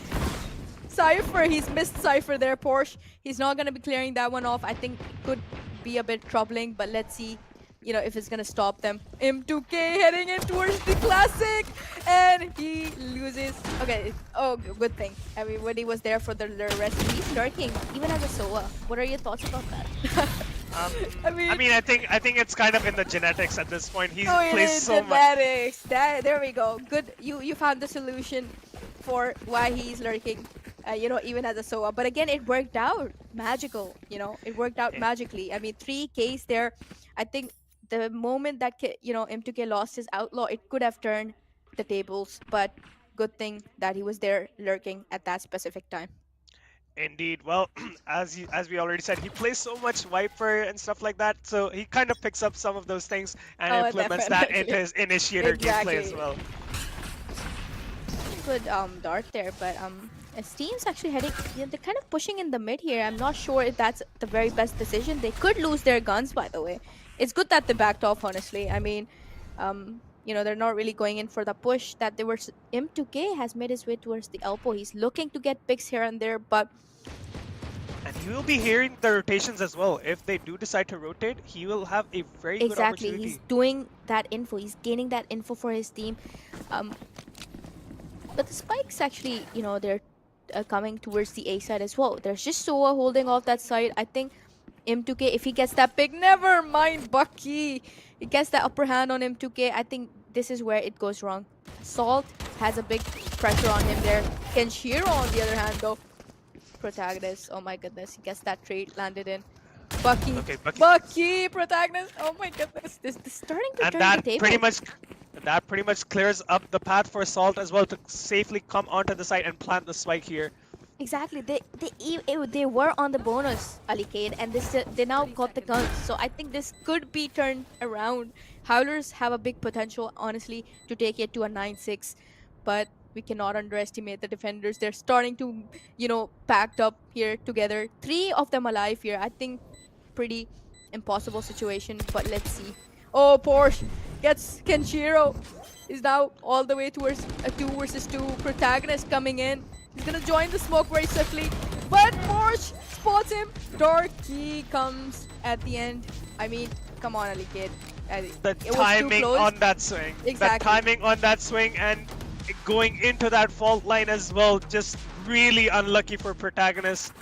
Cypher, he's missed Cypher there, Porsche. He's not going to be clearing that one off. I think it could be a bit troubling, but let's see, if it's going to stop them. M2K heading in towards the classic, and he loses. Okay, oh, good thing. Everybody was there for the rest. He's lurking, even as a Soa. What are your thoughts about that? Um, I mean, I think it's kind of in the genetics at this point. He oh, it plays is so much. genetics. There we go. Good. You found the solution for why he's lurking. Even as a Soa. But again, it worked out magical. It worked out Eh, magically. I mean, 3Ks there. I think the moment that M2K lost his outlaw, it could have turned the tables. But good thing that he was there lurking at that specific time. Indeed. Well, as we already said, he plays so much Viper and stuff like that, so he kind of picks up some of those things and Oh, implements that into definitely. his initiator gameplay as Exactly. well. Good dart there, but Steam's actually heading. They're kind of pushing in the mid here. I'm not sure if that's the very best decision. They could lose their guns, by the way. It's good that they backed off. Honestly, I mean, they're not really going in for the push that they were. M2K has made his way towards the elbow. He's looking to get picks here and there, but And he will be hearing the rotations as well. If they do decide to rotate, he will have a very good exactly, he's opportunity. doing that info. He's gaining that info for his team. Um, But the spikes actually, they're coming towards the A side as well. There's just Soa holding off that side. I think M2K, if he gets that pick, never mind Bucky. He gets that upper hand on M2K. I think this is where it goes wrong. Salt has a big pressure on him there. Kenshiro, on the other hand, though, protagonist. Oh my goodness, he gets that trade landed in. Bucky, Okay, Bucky. Bucky, protagonist. Oh my goodness, this is starting to And turn the table. that pretty much clears up the path for Salt as well to safely come onto the site and plant the spike here. Exactly. They were on the bonus, Alicade, and they now got the guns. So I think this could be turned around. Howlers have a big potential, honestly, to take it to a 9-6, but we cannot underestimate the defenders. They're starting to, packed up here together. 3 of them alive here. I think pretty impossible situation, but let's see. Oh, Porsche gets Kenshiro. Is now all the way towards a 2 versus 2 protagonist coming in. He's gonna join the smoke very swiftly, but Porsche spots him. Darky comes at the end. I mean, come on, Ali Kid. The It was too timing close. on that swing. Exactly. The timing on that swing and going into that fault line as well. Just really unlucky for protagonist.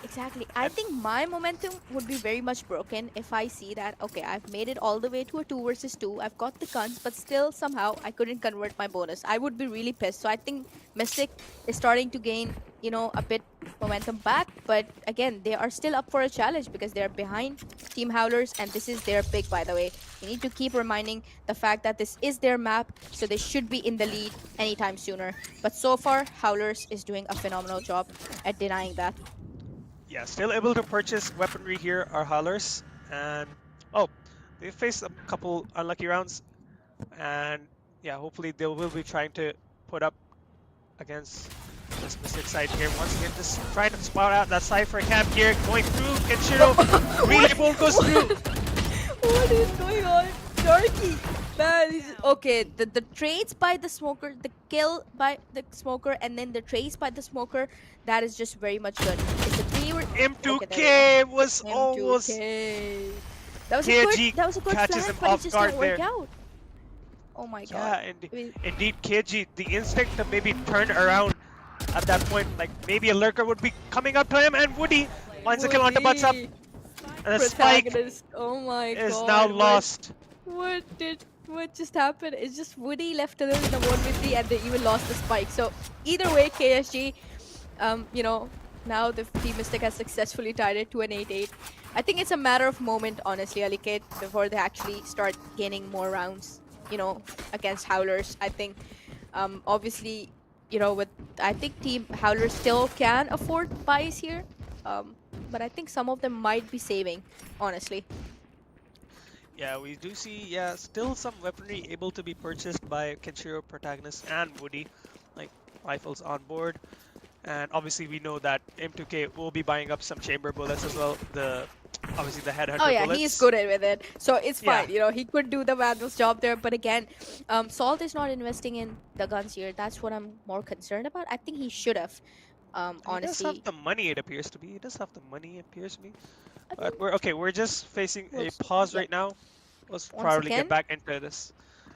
Exactly. I think my momentum would be very much broken if I see that, okay, I've made it all the way to a 2 versus 2. I've got the guns, but still somehow I couldn't convert my bonus. I would be really pissed. So I think Mystic is starting to gain, a bit momentum back. But again, they are still up for a challenge because they're behind Team Howlers, and this is their pick, by the way. You need to keep reminding the fact that this is their map, so they should be in the lead anytime sooner. But so far, Howlers is doing a phenomenal job at denying that. Yeah, still able to purchase weaponry here are Howlers. And oh, they faced a couple unlucky rounds. And yeah, hopefully they will be trying to put up against this Mystic side here. Once again, just trying to spot out that Cypher camp here. Going through, Kenshiro really bold goes through. What is going on? Darky! Man, okay, the trades by the smoker, the kill by the smoker, and then the trace by the smoker, that is just very much good. It's a 3 or M2K was almost. M2K. That was KG a good catches flag, him but it off just guard didn't work there. out. Oh my Yeah, god. and I mean, indeed, KG, the instinct to maybe turn around at that point, like maybe a lurker would be coming up to him, and Woody finds a kill onto butts up, Woody, and the spike protagonist. Oh my is god. now lost. What just happened? It's just Woody left alone in the 1v3 and they even lost the spike. So either way, KSG, now the Team Mystic has successfully tied it to an 8-8. I think it's a matter of moment, honestly, Alikate, before they actually start gaining more rounds, against Howlers. I think, obviously, I think Team Howlers still can afford buys here. but I think some of them might be saving, honestly. Yeah, we do see, yeah, still some weaponry able to be purchased by Kenshiro protagonist and Woody, like rifles on board. And obviously we know that M2K will be buying up some chamber bullets as well. The obviously the Oh headhunter yeah, he's bullets. good at with it, so it's Yeah, fine. You know, he could do the Vandal's job there, but again, Salt is not investing in the guns here. That's what I'm more concerned about. I think he should have. he does have Honestly, the money. It appears to be. He does have the money. It appears to be. I mean, But we're okay. We're just facing we'll a see. pause Yeah, right now. Let's once probably get again, back into this.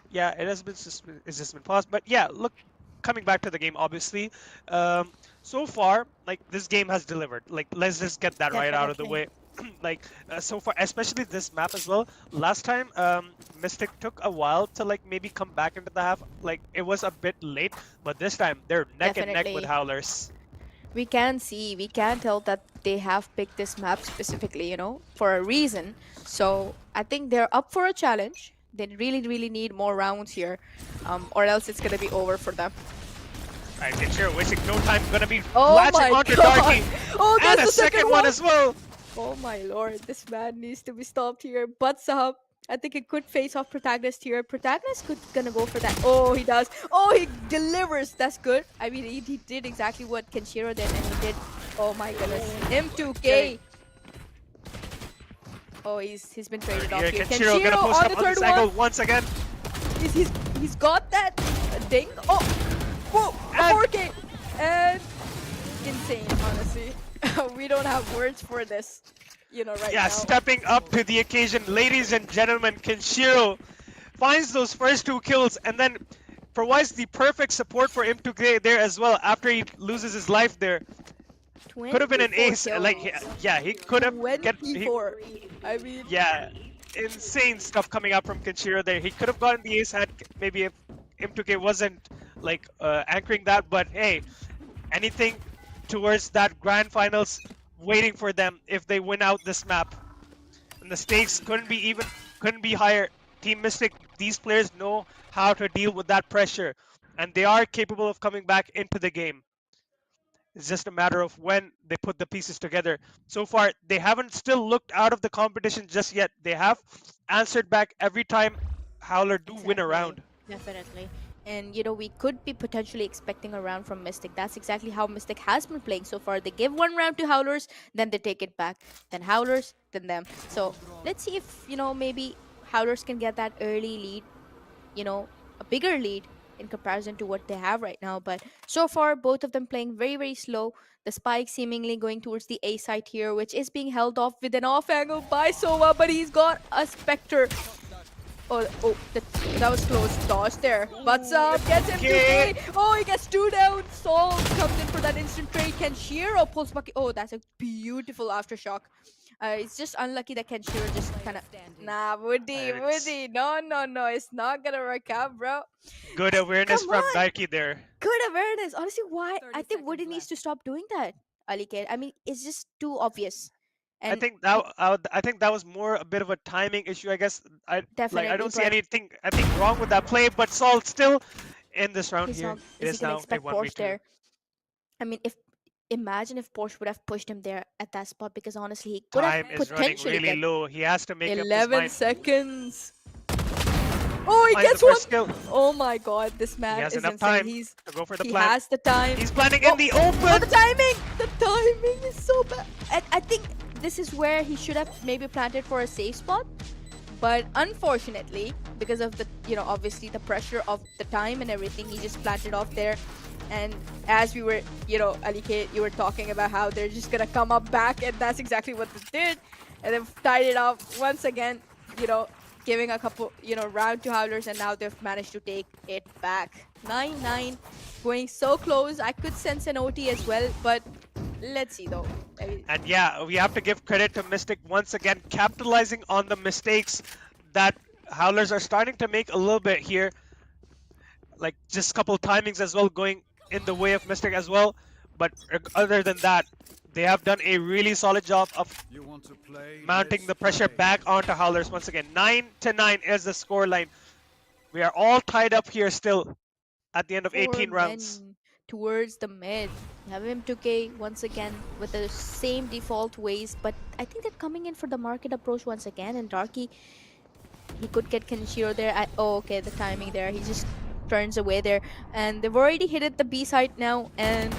Yeah, it has been it's just been paused. But yeah, look, coming back to the game, obviously, um, so far, like this game has delivered. Like let's just get that right out of the definitely. way. Like so far, especially this map as well. Last time, Mystic took a while to like maybe come back into the half. Like it was a bit late, but this time they're neck and neck with Definitely. Howlers. We can tell that they have picked this map specifically, for a reason. So I think they're up for a challenge. They really, really need more rounds here, or else it's gonna be over for them. Right, Kenshiro wasting no time, gonna be Oh latching my onto god! Darky, Oh, and there's a the second second one one! as well. Oh my lord, this man needs to be stopped here. Butts up. I think a good face off protagonist here. Protagonist could gonna go for that. Oh, he does. Oh, he delivers. That's good. I mean, he did exactly what Kenshiro did, and he did. Oh my goodness. Okay, M2K. Oh, he's been traded off here here. Kenshiro Kenshiro gonna post on up the on third this one. angle once again, He's got that ding. Oh, whoa, a and 4K, and insane. Honestly, we don't have words for this. Right yeah, now. stepping up to the occasion, ladies and gentlemen. Kenshiro finds those first two kills and then provides the perfect support for him to get there as well after he loses his life there. Could have been an 24 ace. Like, kills. yeah, he could have get he 24. I mean, yeah, insane stuff coming out from Kenshiro there. He could have gotten the ace had maybe if M2K wasn't like anchoring that. But hey, anything towards that grand finals waiting for them if they win out this map. And the stakes couldn't be higher. Team Mystic, these players know how to deal with that pressure, and they are capable of coming back into the game. It's just a matter of when they put the pieces together. So far, they haven't still looked out of the competition just yet. They have answered back every time Howler do win a exactly. round. Definitely. And we could be potentially expecting a round from Mystic. That's exactly how Mystic has been playing so far. They give one round to Howlers, then they take it back. Then Howlers, then them. So let's see if, maybe Howlers can get that early lead, a bigger lead in comparison to what they have right now. But so far, both of them playing very, very slow. The spike seemingly going towards the A site here, which is being held off with an off angle by Sova, but he's got a Spectre. That was close. Dodge there. Butts up, gets him Okay. 2K. Oh, he gets 2 down. Sol comes in for that instant trade. Kenshiro pulls back. Oh, that's a beautiful aftershock. It's just unlucky that Kenshiro just kind of. Nah, It's Woody. No, no, no. It's not gonna work out, bro. good awareness Come from on. Daiki there. Good awareness. Honestly, why? 30 I think Woody seconds needs to left. stop doing that, Alike. I mean, it's just too obvious. I And think that I think that was more a bit of a timing issue. I guess I definitely, don't see but anything I think wrong with that play, but Saul still in this round he's here. not. It Is he is gonna now a expect Porsche 1v2. there? I mean, if imagine if Porsche would have pushed him there at that spot, because honestly, he could have Time is running potentially really get low. He has to make up his 11 mind. seconds. Oh, he Finds the gets one. first kill. Oh my god, this He man has is enough insane. time to go for the He plant. has the time. He's planning Oh, in the oh, the open. timing! The timing is so bad. And I think this is where he should have maybe planted for a safe spot. But unfortunately, because of the, obviously the pressure of the time and everything, he just planted off there. And as we were, Alike, you were talking about how they're just gonna come up back, and that's exactly what they did. And then tied it up once again, giving a couple, round to Howlers, and now they've managed to take it back. 9-9, going so close. I could sense an OT as well, but let's see though. I mean, And yeah, we have to give credit to Mystic once again, capitalizing on the mistakes that Howlers are starting to make a little bit here. Like just a couple timings as well going in the way of Mystic as well. But other than that, they have done a really solid job of You want to play? mounting Let's the pressure play. back onto Howlers once again. 9-9 is the scoreline. We are all tied up here still at the end of for 18 rounds. men towards the mid. You have him 2K once again with the same default ways, but I think they're coming in for the market approach once again. And Darky, he could get Kenshiro there. Oh, okay, the timing there. He just turns away there, and they've already hit it the B side now. And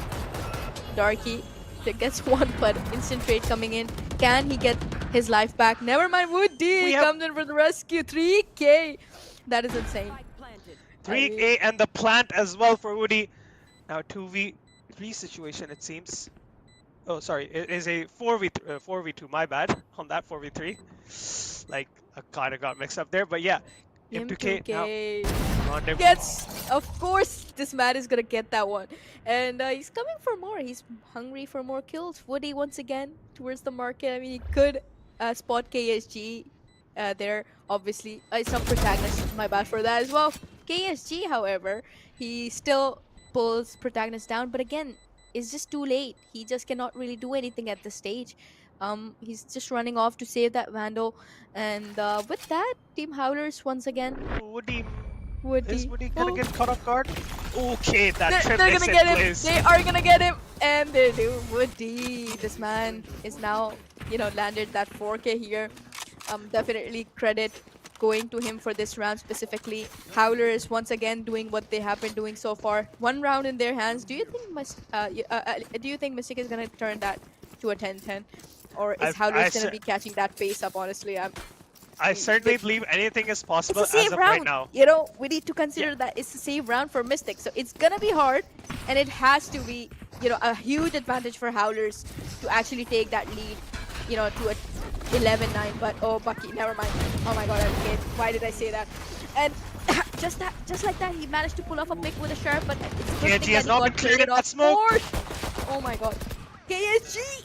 Darky that gets one, but instant trade coming in. Can he get his life back? Never mind. Woody comes in for the rescue. 3K. That is insane. 3K and the plant as well for Woody. Now 2v3 situation it seems. Oh, sorry, it is a 4v2, my bad, on that 4v3. Like, I kind of got mixed up there, but yeah. M2K now. Gets, of course, this man is gonna get that one. And he's coming for more. He's hungry for more kills. Woody once again towards the market. I mean, he could spot KSG there, obviously. It's not protagonist, my bad for that as well. KSG, however, he still pulls protagonist down, but again, it's just too late. He just cannot really do anything at this stage. He's just running off to save that Vandal, and with that, Team Howlers once again. Woody. Woody. Is Woody gonna get caught off guard? Okay, that trip they're is gonna in get him. place. They are gonna get him, and they do. Woody, this man is now, landed that 4K here. Definitely credit going to him for this round specifically. Howlers once again doing what they have been doing so far. One round in their hands. Do you think Mystic is gonna turn that to a 10-10, or is Howlers gonna be catching that pace up? Honestly, I certainly believe anything is possible it's a save as of round. right now. We need to consider that it's a save round for Mystic, so it's gonna be hard, and it has to be, a huge advantage for Howlers to actually take that lead, to a 11-9. But oh, Bucky, never mind. Oh my God, I'm scared. Why did I say that? And just like that, he managed to pull off a pick with a sharp, but it's a good thing has that not he been got cleared traded in that off. smoke. Oh my God, KSG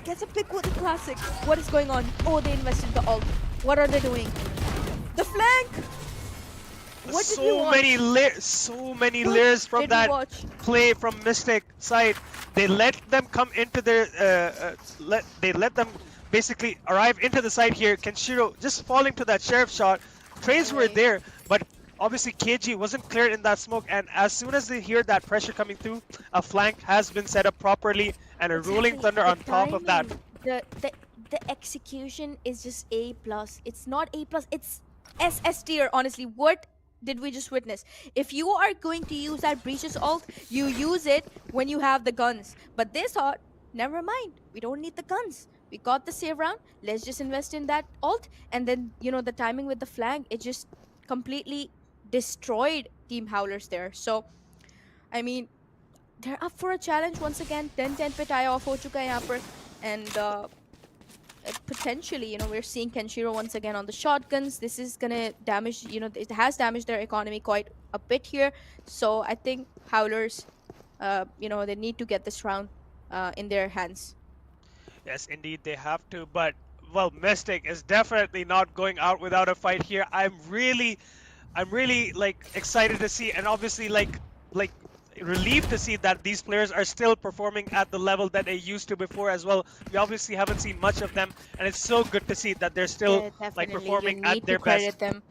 gets a pick with the classic. What is going on? Oh, they invested the ult. What are they doing? The flank. What did we watch? So many layers from that play from Mystic side. They let them come into their they let them basically arrive into the side here. Kenshiro just falling to that sheriff shot. Trays were there, but obviously KG wasn't cleared in that smoke, and as soon as they hear that pressure coming through, a flank has been set up properly and a rolling thunder on top of that. The execution is just A+. It's not A+, it's SS tier, honestly. What did we just witness? If you are going to use that breaches ult, you use it when you have the guns. But they thought, never mind, we don't need the guns. We got the save round, let's just invest in that ult. And then, the timing with the flank, it just completely destroyed Team Howlers there. So, I mean, they're up for a challenge once again. 10-10 पे tie off हो चुका है यहाँ पर. And potentially, we're seeing Kenshiro once again on the shotguns. This is gonna damage, it has damaged their economy quite a bit here. So I think Howlers, they need to get this round in their hands. Yes, indeed they have to, but well, Mystic is definitely not going out without a fight here. I'm really like excited to see, and obviously like relieved to see that these players are still performing at the level that they used to before as well. We obviously haven't seen much of them, and it's so good to see that they're still like performing at their best. Them.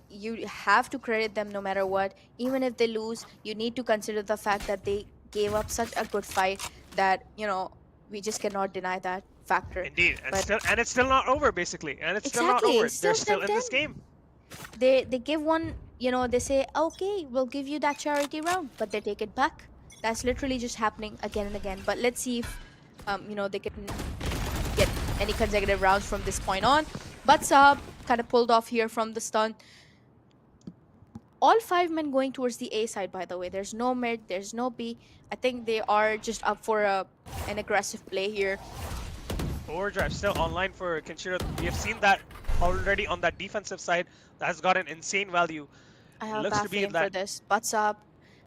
You have to credit them no matter what. Even if they lose, you need to consider the fact that they gave up such a good fight that we just cannot deny that factor. Indeed, and it's still not over basically, and it's still not over. They're still in this game. They give one, they say, okay, we'll give you that charity round, but they take it back. That's literally just happening again and again. But let's see if they can get any consecutive rounds from this point on. But Saab kind of pulled off here from the stun. All 5 men going towards the A side, by the way. There's no mid, there's no B. I think they are just up for an aggressive play here. Overdrive still online for Kenshiro. We have seen that already on that defensive side. That has got an insane value. I have a bad feeling for this. Butts up.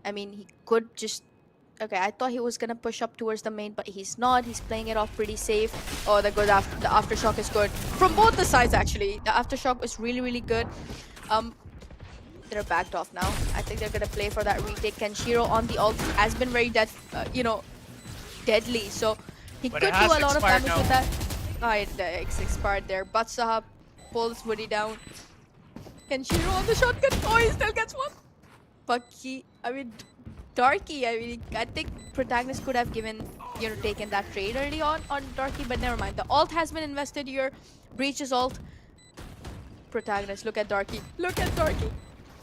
I mean, he could just... Okay, I thought he was going to push up towards the main, but he's not. He's playing it off pretty safe. Oh, the aftershock is good. From both the sides, actually. The aftershock is really, really good. They're backed off now. I think they're going to play for that retake. Kenshiro on the ult has been very deadly. So he could do a lot of damage with that. Oh, it's expired there. But Sahab pulls Woody down. Kenshiro on the shotgun. Oh, he still gets one. Bucky, I mean, Darky, I mean, I think Protagonist could have taken that trade early on Darky, but never mind. The alt has been invested here. Breaches alt. Protagonist, look at Darky. Look at Darky.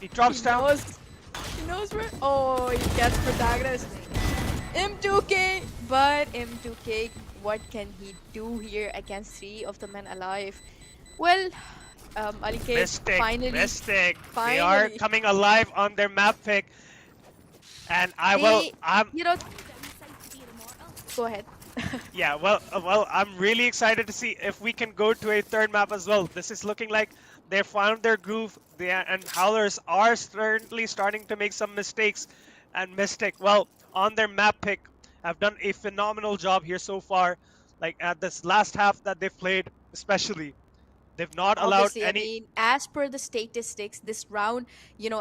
He He drops down. knows. He knows where. Oh, he gets Protagonist. M2K, but M2K, what can he do here against three of the men alive? Well, Ali K, Mystic, finally, Mystic. They are finally, coming alive on their map pick. And they, I'm you know, go ahead. yeah, well, I'm really excited to see if we can go to a third map as well. This is looking like they found their groove. And Howlers are certainly starting to make some mistakes. And Mystic, well, on their map pick, have done a phenomenal job here so far. Like at this last half that they've played, especially, they've not allowed Obviously, I any. mean, as per the statistics, this round,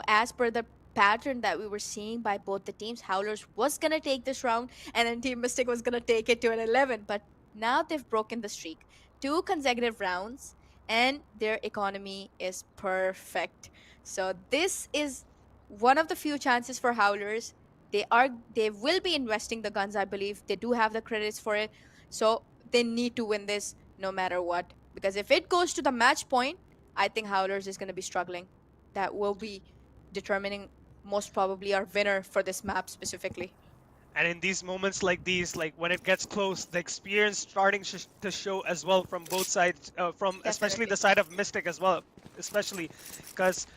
as per the pattern that we were seeing by both the teams, Howlers was gonna take this round, and then Team Mystic was gonna take it to an 11. But now they've broken the streak, 2 consecutive rounds, and their economy is perfect. So this is one of the few chances for Howlers. They will be investing the guns, I believe. They do have the credits for it, so they need to win this no matter what. Because if it goes to the match point, I think Howlers is going to be struggling. That will be determining most probably our winner for this map specifically. And in these moments like these, like when it gets close, the experience starting to show as well from both sides, from especially the Definitely. side of Mystic as well, especially because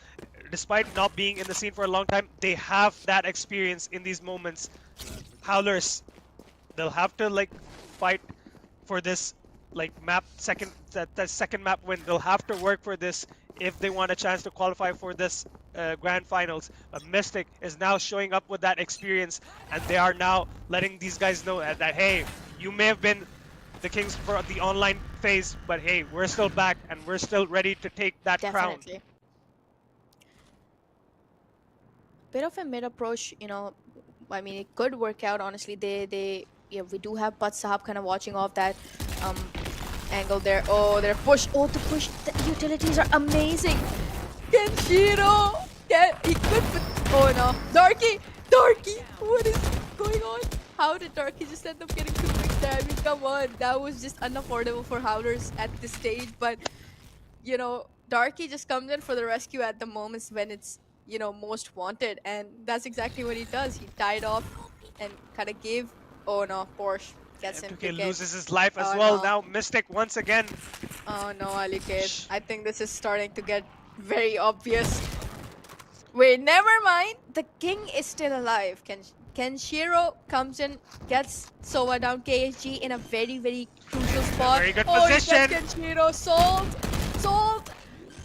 despite not being in the scene for a long time, they have that experience in these moments. Howlers, they'll have to like fight for this like map second that second map win. They'll have to work for this if they want a chance to qualify for this grand finals. But Mystic is now showing up with that experience, and they are now letting these guys know that hey, you may have been the kings for the online phase, but hey, we're still back and we're still ready to take that crown. Definitely. Bit of a mid approach, I mean, it could work out. Honestly, yeah, we do have Pat Sahab kind of watching off that um angle there. Oh, they're push. Oh, the push. The utilities are amazing. Kenshiro! He could put. Oh no. Darky! Darky! What is going on? How did Darky just end up getting 2 picks there? I mean, come on. That was just unaffordable for Howlers at this stage. But, Darky just comes in for the rescue at the moments when it's, most wanted. And that's exactly what he does. He tied off and kind of gave. Oh no. Porsche gets him. M2K 2K. loses his life as Oh well. no. Now Mystic once again. Oh no, Alikate. I think this is starting to get very obvious. Wait, never mind. The king is still alive. Kenshiro comes in, gets Sova down. KSG in a very, very crucial spot. Very good Oh, he position. gets Kenshiro. Salt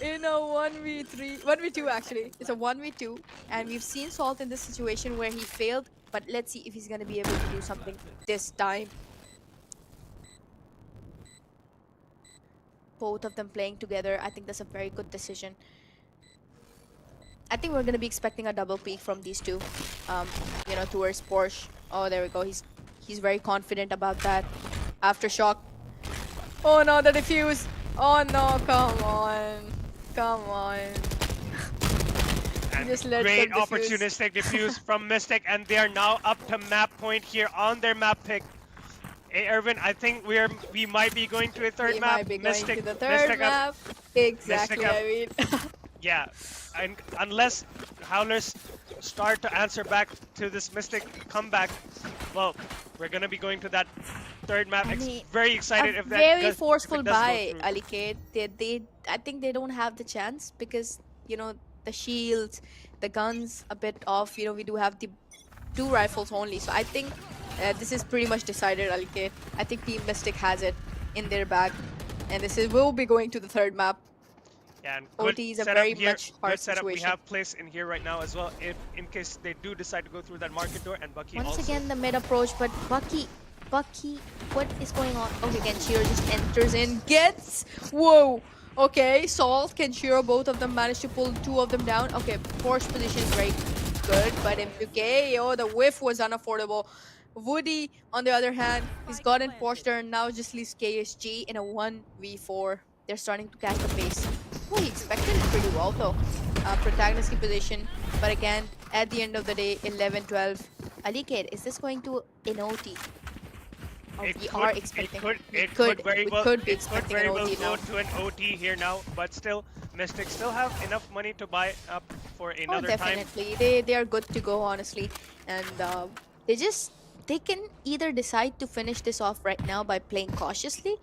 in a 1v3. 1v2 actually. It's a 1v2. And we've seen Salt in this situation where he failed. But let's see if he's going to be able to do something this time. Both of them playing together, I think that's a very good decision. I think we're gonna be expecting a double peak from these two, towards Porsche. Oh, there we go. He's very confident about that. Aftershock. Oh no, the defuse. Oh no, come on. And Just let great them defuse. opportunistic defuse from Mystic, and they are now up to map point here on their map pick. Hey, Irvin, I think we might be going to a third We map. might be Mystic, going to the third Mystic up. map. Exactly, Mystic up. I mean. Yeah, and unless Howlers start to answer back to this Mystic comeback, well, we're gonna be going to that third map. I mean, Very excited a if that very does, forceful if it does go buy, through. Alikate. I think they don't have the chance because the shields, the guns, a bit off. We do have the 2 rifles only, so I think this is pretty much decided, Alikate. I think Team Mystic has it in their bag, and will be going to the third map. Yeah, and good OT is a setup very here. much hard Good setup we situation. have placed in here right now as well. If in case they do decide to go through that market door, and Bucky Once also. again, the mid approach, but Bucky, what is going on? Okay, Kenshiro just enters in, gets. Whoa. Okay, Salt, Kenshiro, both of them managed to pull 2 of them down. Okay, Porsche position is very good, but M2K, oh, the whiff was unaffordable. Woody, on the other hand, he's gotten Porsche there and now just leaves KSG in a 1v4. They're starting to catch the pace. Oh, he expected it pretty well though. Protagonist in position, but again, at the end of the day, 11-12. Alikid, is this going to an OT? Or It we could, are expecting, we well, could be it could expecting an very well OT go now. to an OT here now. But still, Mystics still have enough money to buy up for Oh, another time. definitely. They are good to go, honestly, and they just they can either decide to finish this off right now by playing cautiously,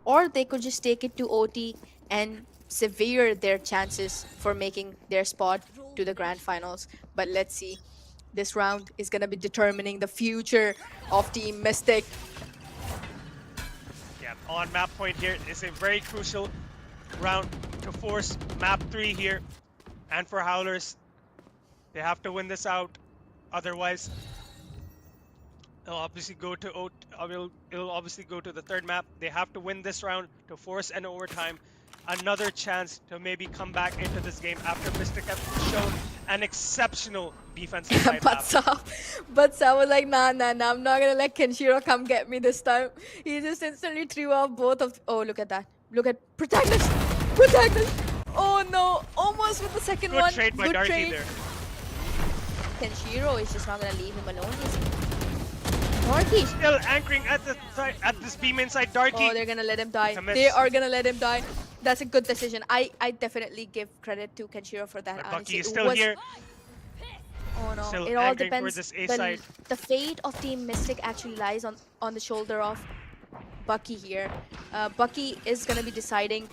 or they could just take it to OT and severe their chances for making their spot to the grand finals. But let's see. This round is gonna be determining the future of Team Mystic. Yeah, on map point here is a very crucial round to force map 3 here. And for Howlers, they have to win this out. Otherwise, it'll obviously go to it'll obviously go to the third map. They have to win this round to force an overtime. Another chance to maybe come back into this game after Mystic have shown an exceptional defensive side but map. Sa, but Sa was like, nah, nah, nah, I'm not gonna let Kenshiro come get me this time. He just instantly threw off both of. Oh, look at that! Look at protagonist, protagonist. Oh no, almost with the second Good one. trade by Good Darky trade. there. Kenshiro is just not gonna leave him alone. Is he? Darky. Still anchoring at the side, at this beam inside Oh, Darky. they're gonna let him die. To They miss. are gonna let him die. That's a good decision. I definitely give credit to Kenshiro for that. But Bucky Honestly, is it still was. here, Oh no! still It all anchoring for depends. this A side. The fate of Team Mystic actually lies on the shoulder of Bucky here. Bucky is gonna be deciding.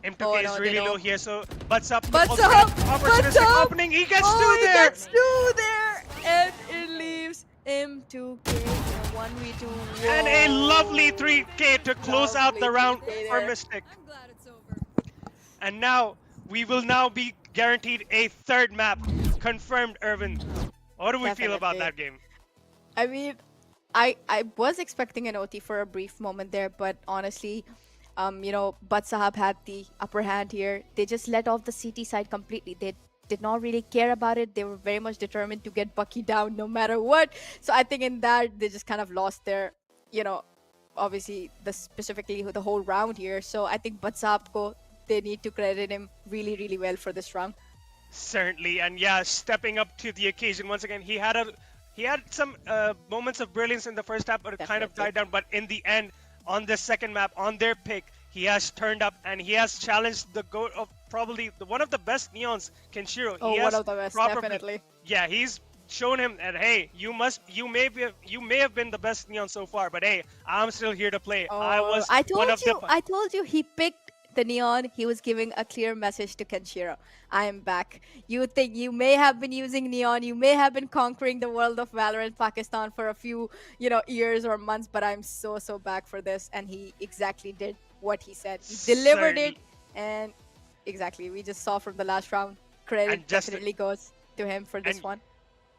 M2K Oh is no, they really low know. here, so Butts Up Butts also get an up! Butts opportunistic up! opening. He gets Oh, two he there. gets two there, and it leaves him to get a 1v2. And a lovely Whoa! 3K to close out Lovely the round 3K for there. Mystic. And now we will now be guaranteed a third map. Confirmed, Irvin. What do we feel about Definitely. that game? I mean, I was expecting an OT for a brief moment there, but honestly, Butt Sahab had the upper hand here. They just let off the CT side completely. They did not really care about it. They were very much determined to get Bucky down no matter what. So I think in that they just kind of lost their, you know, obviously the specifically the whole round here. So I think Butt Sahab ko they need to credit him really really well for this round. Certainly, and yeah, stepping up to the occasion once again. He had some moments of brilliance in the first half, but it kind of Definitely. died down. But in the end, on this second map, on their pick, he has turned up and he has challenged the goat of probably one of the best neons, Kenshiro. Oh, He one has of the best, properly, definitely. yeah, he's shown him that hey, you may have been the best neon so far, but hey, I'm still here to play. I Oh, was one of the I told you he picked the neon. He was giving a clear message to Kenshiro. I am back. You think you may have been using neon, you may have been conquering the world of Valorant Pakistan for a few, years or months, but I'm so so back for this. And he exactly did what he said. He delivered it, certainly. and exactly we just saw from the last round. Credit And just definitely goes to him for this and one.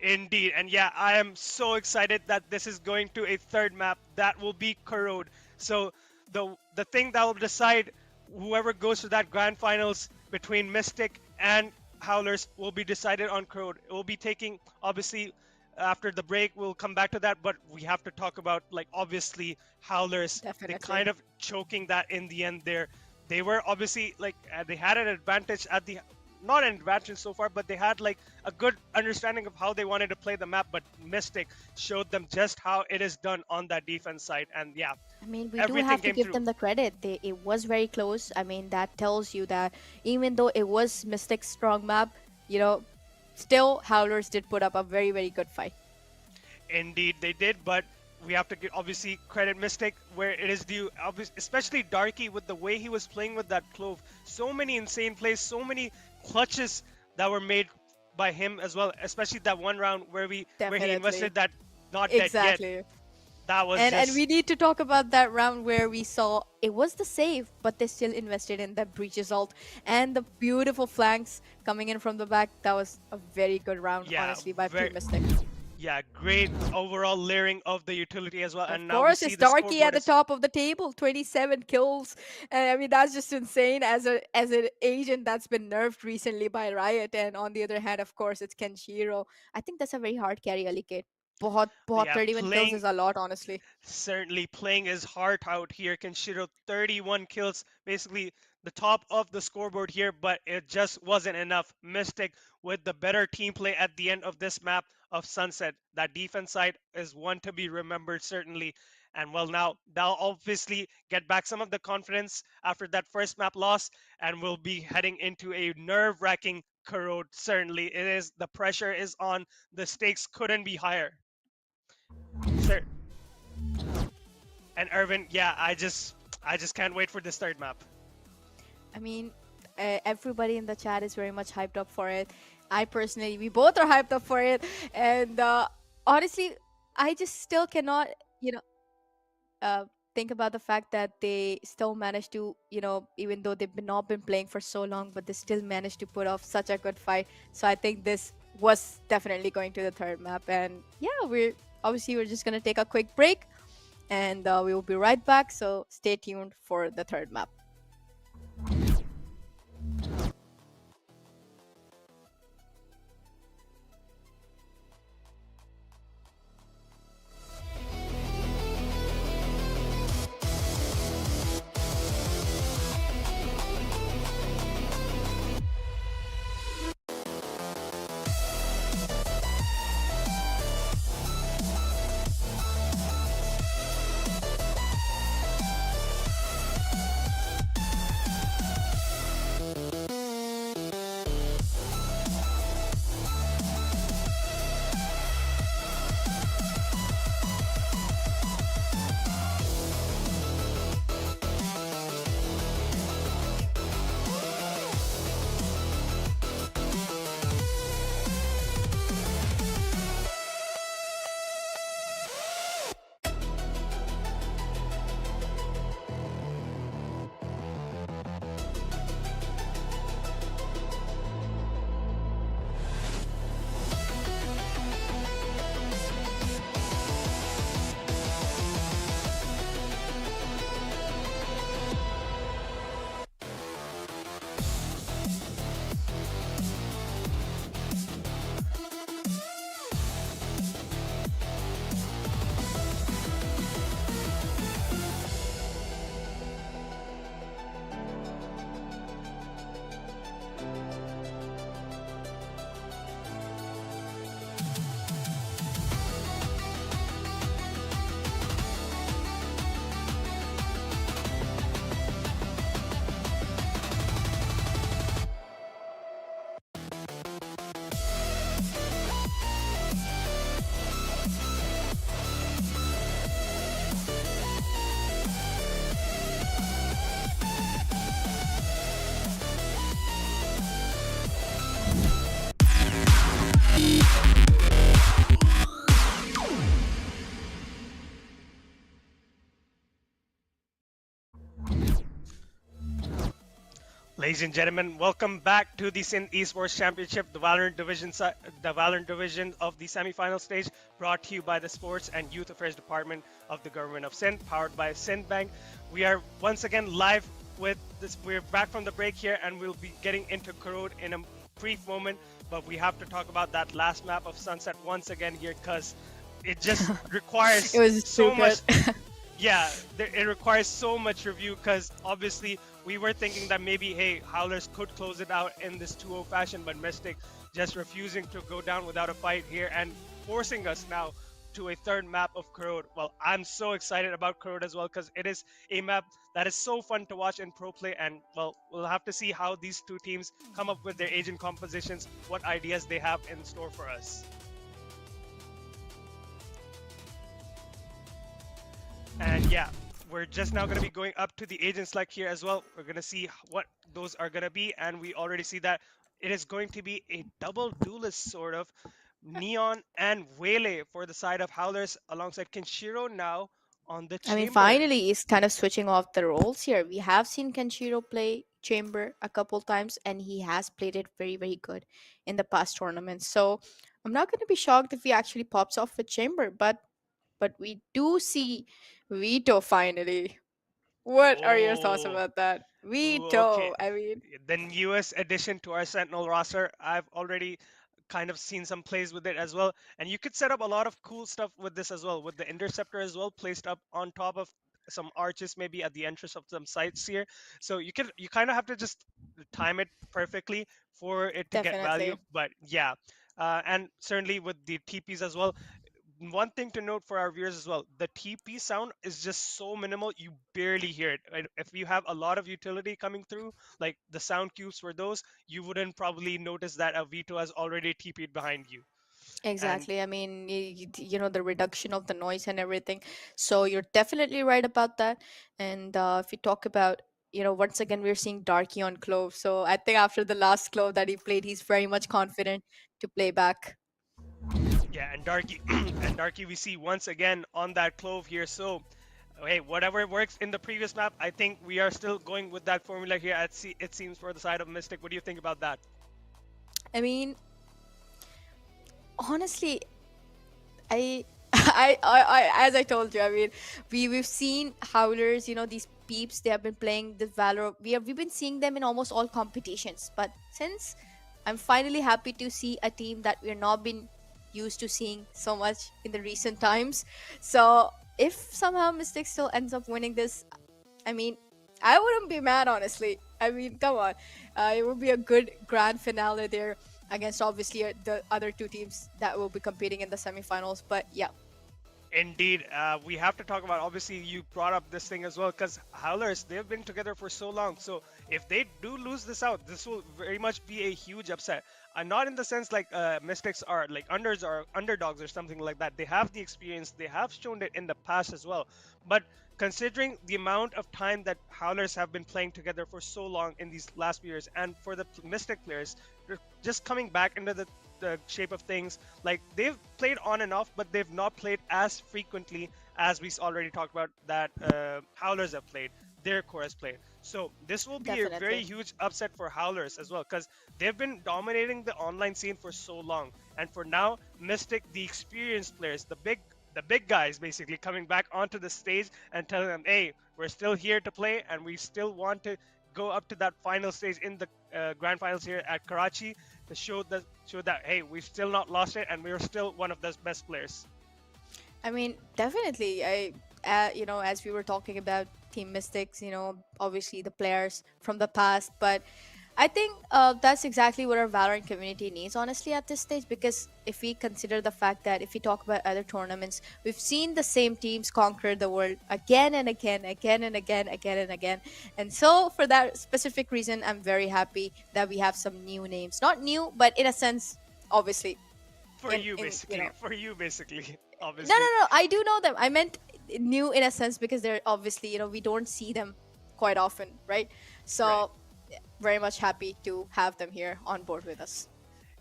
indeed, and yeah, I am so excited that this is going to a third map that will be Corrode. So the thing that will decide whoever goes to that grand finals between Mystic and Howlers will be decided on Corrode. It will be taking obviously after the break. We'll come back to that, but we have to talk about like obviously Howlers. They Definitely. kind of choking that in the end there. They were obviously like they had an advantage at the not an advantage so far, but they had like a good understanding of how they wanted to play the map. But Mystic showed them just how it is done on that defense side, and yeah, I mean, we do everything have to came give through. them the credit. It was very close. I mean, that tells you that even though it was Mystic's strong map, still Howlers did put up a very, very good fight. Indeed, they did, but we have to obviously credit Mystic where it is due. Especially Darky with the way he was playing with that clove. So many insane plays, so many clutches that were made by him as well. Especially that one round where he Definitely. invested that not dead yet. Exactly. That was And just we need to talk about that round where we saw it was the save, but they still invested in that breach assault and the beautiful flanks coming in from the back. That was a very good round, yeah, honestly, by very Team Mystic. yeah, great overall layering of the utility as well. Of And now we course, see it's the Darky at scoreboard the is top of the table, 27 kills. And I mean, that's just insane as an agent that's been nerfed recently by Riot. And on the other hand, of course, it's Kenshiro. I think that's a very hard carry, Alikate. बहुत yeah 31 kills playing is a lot, honestly. certainly playing his heart out here. Kenshiro 31 kills, basically the top of the scoreboard here, but it just wasn't enough. Mystic with the better team play at the end of this map of Sunset. That defense side is one to be remembered, certainly. And well, now they'll obviously get back some of the confidence after that first map loss, and we'll be heading into a nerve wracking corrode. Certainly, it is. The pressure is on. The stakes couldn't be higher. Sir and Irvin, yeah, I just can't wait for this third map. I mean, everybody in the chat is very much hyped up for it. I personally, we both are hyped up for it, and honestly, I just still cannot, you know, uh, think about the fact that they still managed to, even though they've not been playing for so long, but they still managed to put off such a good fight. So I think this was definitely going to the third map, and yeah, we're just gonna take a quick break, and we will be right back. So stay tuned for the third map. Ladies and gentlemen, welcome back to the Sindh Esports Championship, the Valorant division of the semi-final stage, brought to you by the Sports and Youth Affairs Department of the Government of Sindh, powered by Sindh Bank. We are once again live with this. We're back from the break here, and we'll be getting into Corrode in a brief moment. But we have to talk about that last map of Sunset once again here, because it just requires It was too so good. much. Yeah, it requires so much review, because obviously we were thinking that maybe, hey, Howlers could close it out in this 2-0 fashion, but Mystic just refusing to go down without a fight here and forcing us now to a third map of Corrode. Well, I'm so excited about Corrode as well, because it is a map that is so fun to watch in pro play, and well, we'll have to see how these two teams come up with their agent compositions, what ideas they have in store for us. And yeah, we're just now going to be going up to the agent select here as well. We're going to see what those are going to be. And we already see that it is going to be a double duelist sort of. Neon and Wele for the side of Howlers alongside Kenshiro now on the I mean, chamber. finally, he's kind of switching off the roles here. We have seen Kenshiro play Chamber a couple times, and he has played it very, very good in the past tournaments. So I'm not going to be shocked if he actually pops off with Chamber, but we do see Vito finally. What are your thoughts Oh, about that? ooh, okay. Vito, I mean, The newest addition to our Sentinel roster. I've already kind of seen some plays with it as well. And you could set up a lot of cool stuff with this as well, with the interceptor as well placed up on top of some arches maybe at the entrance of some sites here. So you kind of have to just time it perfectly for it to get value. Definitely. But yeah, and certainly with the TPs as well, one thing to note for our viewers as well, the TP sound is just so minimal, you barely hear it. Right? If you have a lot of utility coming through, like the sound cubes for those, you wouldn't probably notice that a Vito has already TP'd behind you. And Exactly. I mean, the reduction of the noise and everything. So you're definitely right about that. And if you talk about, once again, we're seeing Darky on Clove. So I think after the last Clove that he played, he's very much confident to play back. yeah, and Darky and Darky we see once again on that clove here. So hey, whatever works in the previous map, I think we are still going with that formula here. It seems for the side of Mystic. What do you think about that? I mean, honestly, I, as I told you, I mean, we've seen howlers, these peeps. They have been playing the Valor. We've been seeing them in almost all competitions. But since I'm finally happy to see a team that we're not been used to seeing so much in the recent times. So if somehow Mystic still ends up winning this, I mean, I wouldn't be mad, honestly. I mean, come on. It would be a good grand finale there against obviously the other two teams that will be competing in the semifinals. But yeah, Indeed, we have to talk about. Obviously, you brought up this thing as well because Howlers they've been together for so long. So if they do lose this out, this will very much be a huge upset. Not in the sense like Mystics are like unders or underdogs or something like that. They have the experience. They have shown it in the past as well. But considering the amount of time that Howlers have been playing together for so long in these last few years, and for the Mystic players, they're just coming back into the shape of things. Like they've played on and off, but they've not played as frequently as we already talked about that Howlers have played. Their core has played. So this will be a very definitely. huge upset for Howlers as well, because they've been dominating the online scene for so long. And for now, Mystic, the experienced players, the big guys basically coming back onto the stage and telling them, hey, we're still here to play and we still want to go up to that final stage in the grand finals here at Karachi to show that hey, we've still not lost it and we're still one of the best players. I mean, definitely. As we were talking about Team Mystics, obviously the players from the past, but I think that's exactly what our Valorant community needs, honestly, at this stage. Because if we consider the fact that if we talk about other tournaments, we've seen the same teams conquer the world again and again, again and again, again and again. And so, for that specific reason, I'm very happy that we have some new names. Not new, but in a sense, obviously, For in you in basically, for you basically, no, obviously. no, no. I do know them. I meant new in a sense because they're obviously, we don't see them quite often, right? Right. So, very much happy to have them here on board with us.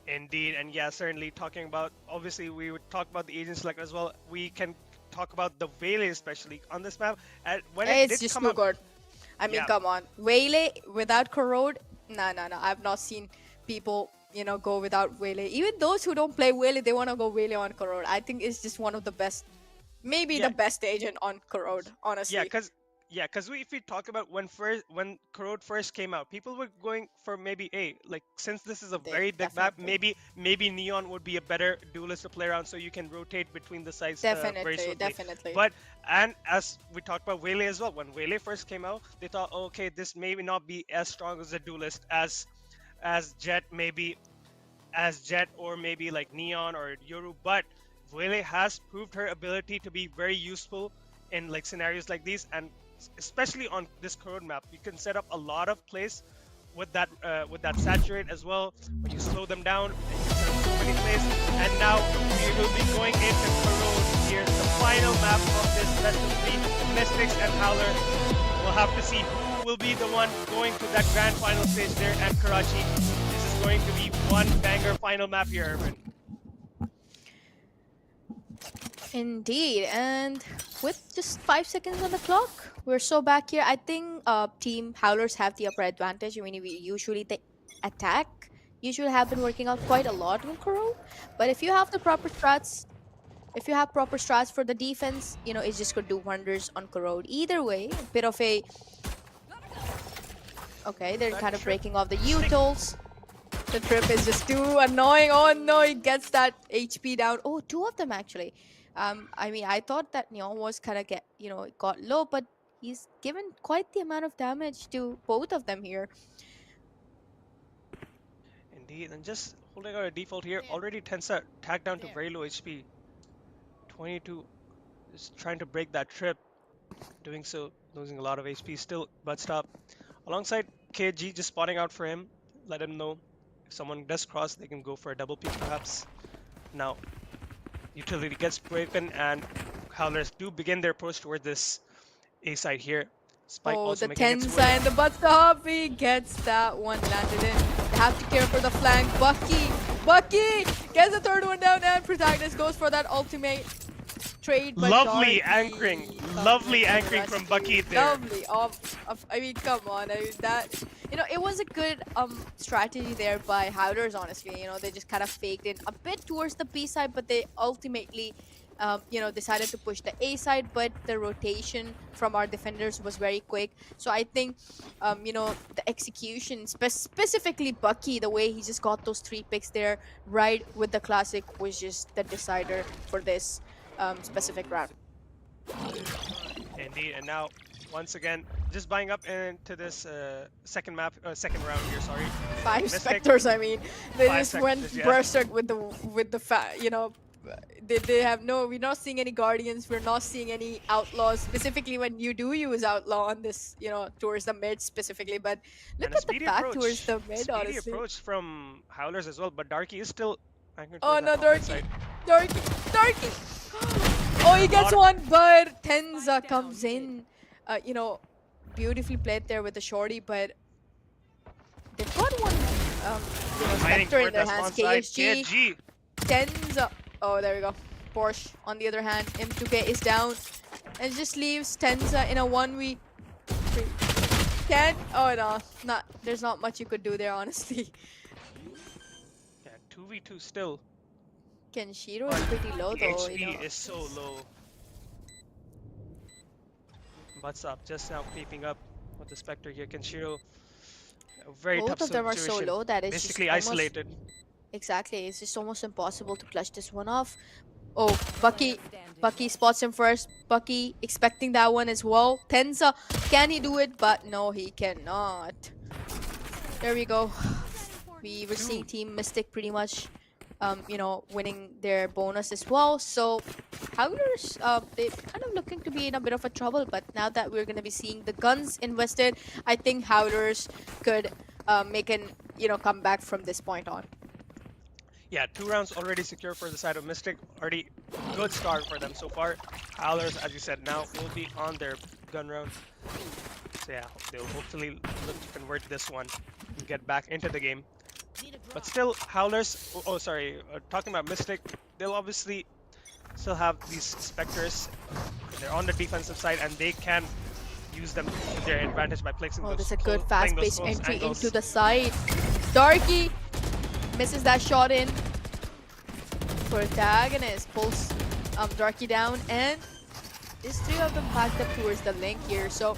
Indeed, and yeah, certainly talking about, obviously we would talk about the agent select as well. We can talk about the Veil especially on this map. And when it It's did just come too out, good. I mean, yeah, come on. Waylay without Corrode? No, no, no. I've not seen people, go without Waylay. Even those who don't play Waylay, they want to go Waylay on Corrode. I think it's just one of the best, maybe yeah, the best agent on Corrode, yeah, honestly. because if we talk about when Corrode first came out, people were going for maybe like since this is a They very big map, definitely. maybe Neon would be a better duelist to play around, so you can rotate between the sides very Definitely, swiftly. definitely. But and as we talked about Waylay as well, when Waylay first came out, they thought, okay, this may not be as strong as a duelist as Jet maybe as Jet or maybe like Neon or Yoru, but Vele has proved her ability to be very useful in like scenarios like these, and especially on this Corona map, you can set up a lot of plays with that saturate as well. When you slow them down, and you can set up so many plays. And now we will be going into Corona here, the final map of this best of three, Mystics and Howler. We'll have to see who will be the one going to that grand final stage there at Karachi. This is going to be one banger final map here, Urban. Indeed, and with just 5 seconds on the clock, we're so back here. I think Team Howlers have the upper advantage. I mean, we usually the attack usually have been working out quite a lot in Kuro, but if you have proper strats for the defense, it's just gonna do wonders on Kuro. Either way, a bit of a okay. They're That kind of trip breaking off the stick. utils. The trip is just too annoying. Oh no, he gets that HP down. Oh, two of them actually. I mean, I thought that Neon was kind of it got low, but he's given quite the amount of damage to both of them here. Indeed, and just holding out a default here. Already Tensa tagged down to very low HP. 22 is trying to break that trip. Doing so, losing a lot of HP still, but stop. Alongside KG just spotting out for him. Let him know if someone does cross, they can go for a double peek perhaps. Now, utility gets broken and Howlers do begin their approach toward this A side here. Spike Oh, also the making its Tensa way. and the butt stop. He gets that one landed in. They have to care for the flank. Bucky gets the third one down, and Protagonist goes for that ultimate trade. But Lovely Darky anchoring, comes lovely in to anchoring from rescue. Bucky there. Lovely. I mean, come on. I mean, that, it was a good strategy there by Howlers. Honestly, they just kind of faked in a bit towards the B side, but they ultimately decided to push the A side, but the rotation from our defenders was very quick. So I think, the execution, specifically Bucky, the way he just got those 3 picks there, right with the classic, was just the decider for this specific round. Indeed, and now once again, just buying up into this second round here. Sorry, 5 Mystic. Spectres. I mean, they 5 just went Spectres, yeah. berserk with the they have we're not seeing any guardians, we're not seeing any outlaws, specifically when you do use outlaw on this, towards the mid specifically. But look And a at the speedy back approach. towards the mid, Speedy honestly. approach from Howlers as well, but Darky is still anchoring Oh towards no, that top Darky! side. Darky! Oh, he gets one, but Tenza comes in. Beautifully played there with the shorty, but they've got one, Fighting Spectre in toward their that hands. spawn side. KSG. KG. Tenza. Oh, there we go. Porsche, on the other hand, M2K is down and just leaves Tenza in a 1v3. Oh no, there's not much you could do there, honestly. Yeah, 2v2 still. Kenshiro is pretty low though. HP is so low. Butts up, just now creeping up with the Spectre here. Kenshiro, a very Both tough of them are so situation. low that it's Basically just isolated. Exactly, it's just almost impossible to clutch this one off. Oh, Bucky spots him first. Bucky expecting that one as well. Tenza, can he do it? But no, he cannot. There we go. We were seeing Team Mystic pretty much, winning their bonus as well. So Howlers, they're kind of looking to be in a bit of a trouble. But now that we're going to be seeing the guns invested, I think Howlers could make an, comeback from this point on. Yeah, 2 rounds already secure for the side of Mystic. Already good start for them so far. Howlers, as you said, now will be on their gun round. So yeah, they'll hopefully look to convert this one and get back into the game. But still, Howlers, talking about Mystic, they'll obviously still have these Spectres. They're on the defensive side and they can use them to their advantage by placing Oh, those there's a good fast-paced close entry angles. into the side. Darky misses that shot in. Protagonist pulls Darky down, and these 3 of them packed up towards the link here. So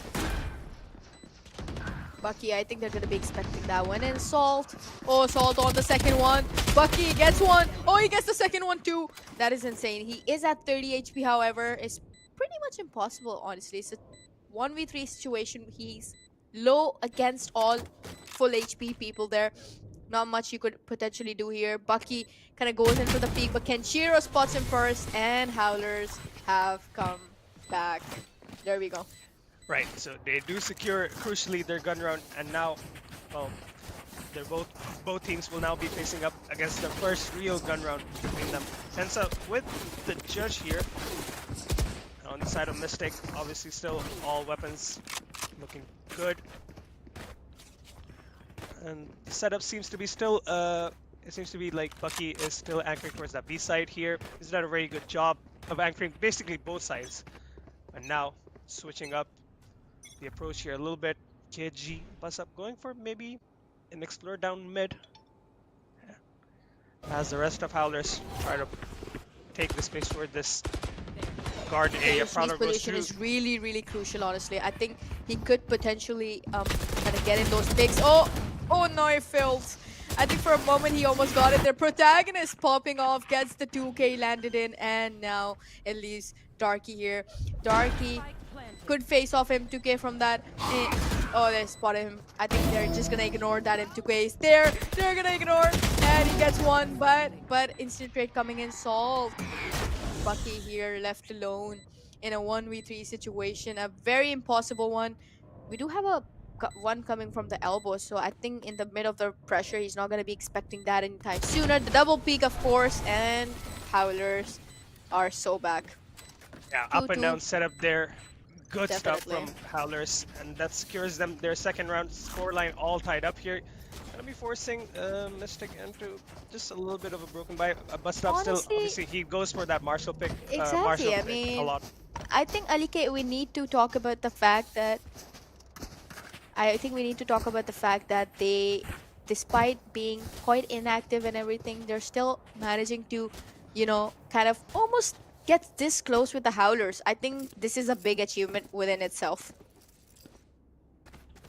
Bucky, I think they're gonna be expecting that one. And Salt. Oh, Salt on the second one. Bucky gets one. Oh, he gets the second one too. That is insane. He is at 30 HP, however. It's pretty much impossible, honestly. It's a 1v3 situation. He's low against all full HP people there. Not much you could potentially do here. Bucky kind of goes in for the peak, but Kenshiro spots him first, and Howlers have come back. There we go. Right, so they do secure, crucially, their gun round, and now, well, they're both teams will now be facing up against the first real gun round between them. Tensa with the judge here. On the side of Mystic, obviously still all weapons looking good. And the setup seems to be still, it seems to be like Bucky is still anchoring towards that B side here. He's done a very good job of anchoring basically both sides. And now, switching up the approach here a little bit. KG bus up, going for maybe an explore down mid. Yeah. As the rest of Howlers try to take the space toward this guard area. His Prowler goes position through. is really, really crucial, honestly. I think he could potentially kind of get in those picks. Oh no, he fails. I think for a moment he almost got it. Their protagonist popping off, gets the 2K landed in, and now it leaves Darky here. Darky could face off him 2K from that. Oh, they spotted him. I think they're just gonna ignore that in 2Ks. They're gonna ignore, and he gets one. But instant trade coming in, solved. Bucky here left alone in a 1v3 situation, a very impossible one. We do have a one coming from the elbow, so I think in the mid of the pressure, he's not going to be expecting that anytime sooner. The double peak, of course, and Howlers are so back. Yeah, up and 2-2, down setup there. Good stuff definitely. from Howlers, and that secures them their second round scoreline all tied up here. Gonna be forcing Mystic into just a little bit of a broken by a bust up still. Honestly, Obviously, he goes for that exactly. Marshall I pick a mean, lot. I think Alike, we need to talk about the fact that I think we need to talk about the fact that they, despite being quite inactive and everything, they're still managing to, kind of almost get this close with the Howlers. I think this is a big achievement within itself.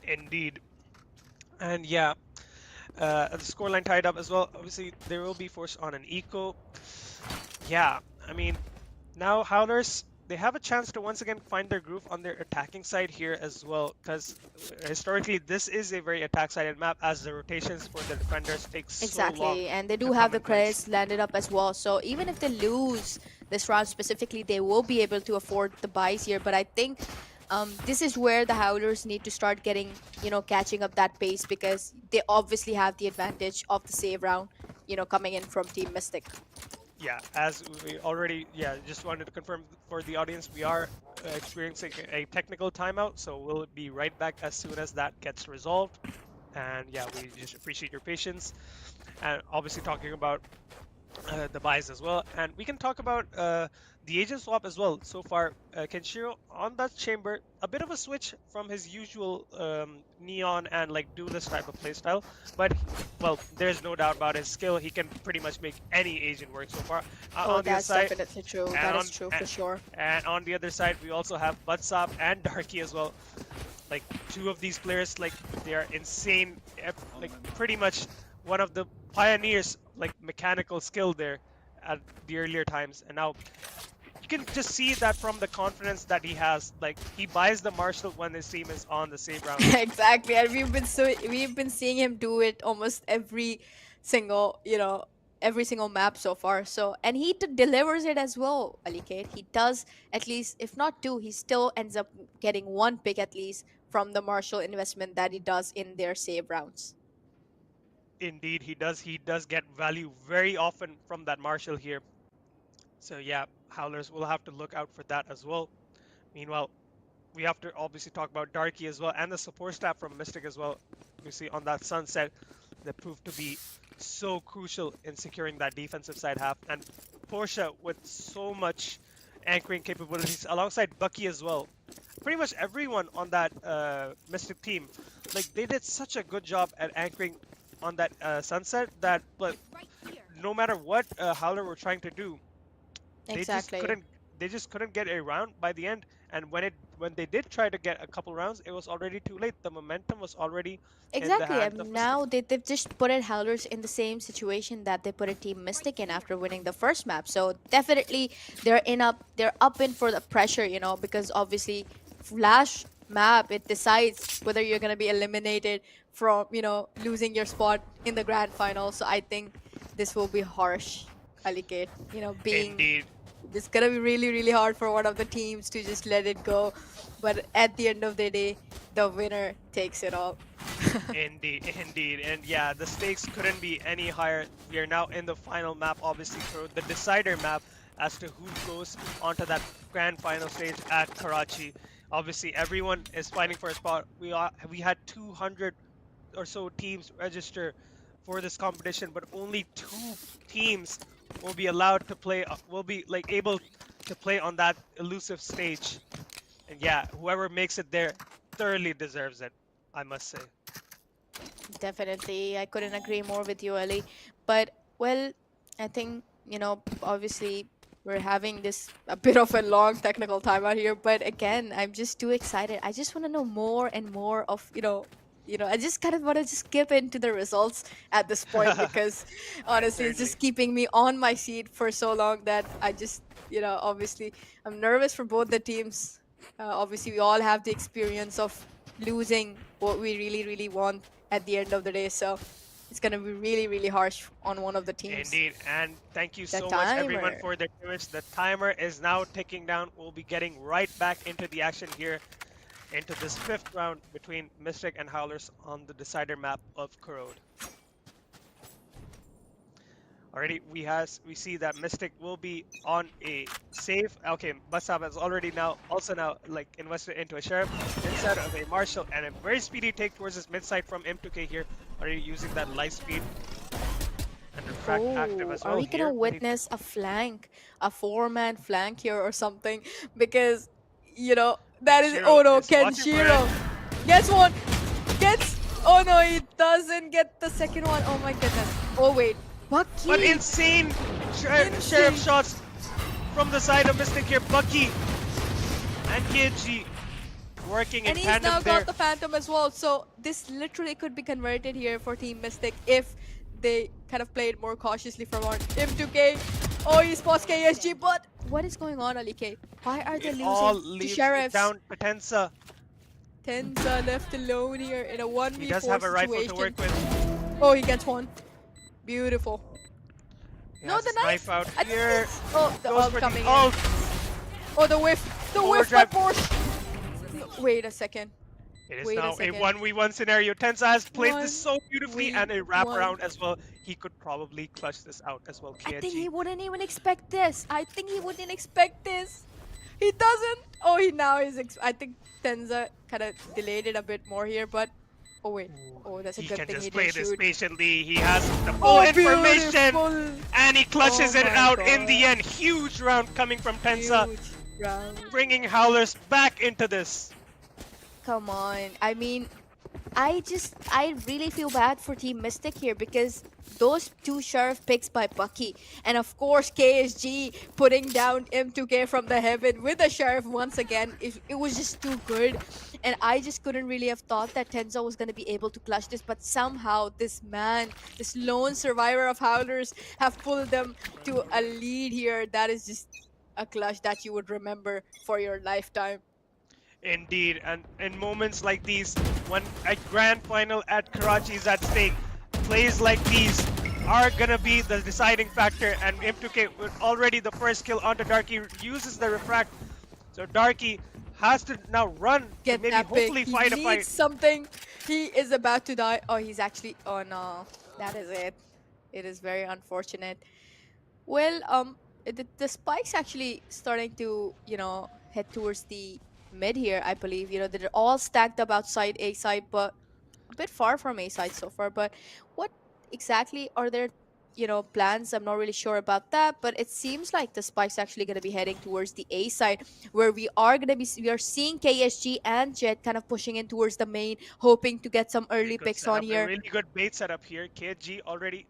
Indeed. And yeah, the scoreline tied up as well. Obviously, they will be forced on an eco. Yeah, I mean, now Howlers, they have a chance to once again find their groove on their attacking side here as well, because historically this is a very attack-sided map, as the rotations for the defenders take so long Exactly, and they to do have come the in place. credits landed up as well. So even if they lose this round specifically, they will be able to afford the buys here. But I think this is where the Howlers need to start getting, catching up that pace, because they obviously have the advantage of the save round, coming in from Team Mystic. Yeah, as we already, yeah, just wanted to confirm for the audience, we are experiencing a technical timeout, so we'll be right back as soon as that gets resolved. And yeah, we just appreciate your patience. And obviously talking about the buys as well, and we can talk about the agent swap as well. So far, Kenshiro on that chamber, a bit of a switch from his usual neon and like duelist type of playstyle, but well, there's no doubt about his skill. He can pretty much make any agent work so far. Oh, On the other that's side, definitely true. and That on is true for and, sure. and on the other side, we also have Butsop and Darky as well. Like two of these players, like they are insane, like pretty much one of the pioneers, like mechanical skill there at the earlier times, and now you can just see that from the confidence that he has. Like he buys the Marshall when his team is on the save round. Exactly, and we've been seeing him do it almost single you know every single map so far. So, and he delivers it as well, Alikate. He does, at least if not two, he still ends up getting one pick at least from the Marshall investment that he does in their save rounds. Indeed, he does. He does get value very often from that Marshall here. So yeah, Howlers will have to look out for that as well. Meanwhile, we have to obviously talk about Darky as well and the support staff from Mystic as well. We see on that Sunset that proved to be so crucial in securing that defensive side half. And Portia with so much anchoring capabilities alongside Bucky as well. Pretty much everyone on that Mystic team, like they did such a good job at anchoring on that Sunset that, but no matter what Howler were trying to do, they just Exactly. couldn't they just couldn't get a round by the end. And when they did try to get a couple rounds, it was already too late. The momentum was already in the Exactly. I hands of mean, Mystic. now they've just put it Howlers in the same situation that they put a Team Mystic in after winning the first map. So definitely they're up in for the pressure, because obviously Flash map, it decides whether you're gonna be eliminated from, losing your spot in the grand final. So I think this will be harsh, Alikate. Being Indeed, it's gonna be really, really hard for one of the teams to just let it go. But at the end of the day, the winner takes it all. indeed, indeed. And yeah, the stakes couldn't be any higher. We are now in the final map, obviously for the decider map as to who goes onto that grand final stage at Karachi. Obviously, everyone is fighting for a spot. We had 200 or so teams register for this competition, but only two teams will be allowed to play. Will be like able to play on that elusive stage. And yeah, whoever makes it there thoroughly deserves it, I must say. Definitely, I couldn't agree more with you, Ali. But well, I think obviously we're having this a bit of a long technical time out here. But again, I'm just too excited. I just want to know more and more of I just kind of want to just skip into the results at this point because Alright, honestly, it's certainly. just keeping me on my seat for so long that I just, obviously, I'm nervous for both the teams. Obviously, we all have the experience of losing what we really, really want at the end of the day. So it's going to be really, really harsh on one of the teams. Indeed, and thank you The so much everyone timer. for the image. The timer is now ticking down. We'll be getting right back into the action here, into this fifth round between Mystic and Howlers on the decider map of Corrode. Already, we see that Mystic will be on a save. Okay, Basab has already now like invested into a Sheriff instead of a Marshal, and a very speedy take towards his mid side from M2K here. Already using that light speed and refract active Oh, as are well we gonna here. Ready to witness a flank, a four-man flank here or something? Because that is. Kenshiro Oh no, is watching for it. Kenshiro gets one, gets. Oh no, he doesn't get the second one. Oh my goodness. Oh wait, But Bucky, insane Sheriff insane. shots from the side of Mystic here. Bucky and KG working in And he's tandem now there. got the Phantom as well. So this literally could be converted here for Team Mystic if they kind of played more cautiously from on M2K. Oh, he spots KSG, but what is going on, Ali K? Why are they It all losing to leaves it Sheriffs? down to Tensa. Tenza left alone here in a He does 1v4 have a rifle to situation. work with. Oh, he gets one. Beautiful. He No, has the his knife knife. out I think here. oh, the Goes ult for the coming in. ult. Oh, the whiff. The whiff by Overdrive. Porsche. No, wait a second. It is Wait a now a second. 1v1 scenario. Tensa has played this One so beautifully and a one. wraparound as well. He could probably clutch this out as well. I think he KNG. wouldn't even expect this. I think he wouldn't expect this. He doesn't. Oh, he now is. I think Tenza kind of delayed it a bit more here, but oh wait. Ooh, Oh, that's a he good can thing he just didn't play this shoot. patiently. He has the full Oh, information beautiful. and he Oh clutches it my out in the god. end. Huge round coming from Tensa, Huge round. bringing Howlers back into this. Come on. I mean, I really feel bad for Team Mystic here because those two Sheriff picks by Bucky and of course KSG putting down M2K from the heaven with the Sheriff once again. It was just too good, and I just couldn't really have thought that Tenzo was gonna be able to clutch this, but somehow this man, this lone survivor of Howlers, have pulled them to a lead here. That is just a clutch that you would remember for your lifetime. Indeed, and in moments like these, when a grand final at Karachi is at stake, plays like these are gonna be the deciding factor. And M2K with already the first kill onto Darky uses the refract, so Darky has to now run to Get maybe that pick. hopefully He fight a needs fight. something. He is about to die. Oh, he's actually. Oh no, that is it. It is very unfortunate. Well, the spikes actually starting to head towards the mid here. I believe they're all stacked up outside A side, but a bit far from A side so far. But what exactly are their plans? I'm not really sure about that, but it seems like the spike's actually going to be heading towards the A side, where we are seeing KSG and Jet kind of pushing in towards the main, hoping to get some Very early good picks on setup, a here. really good bait setup here. KG already,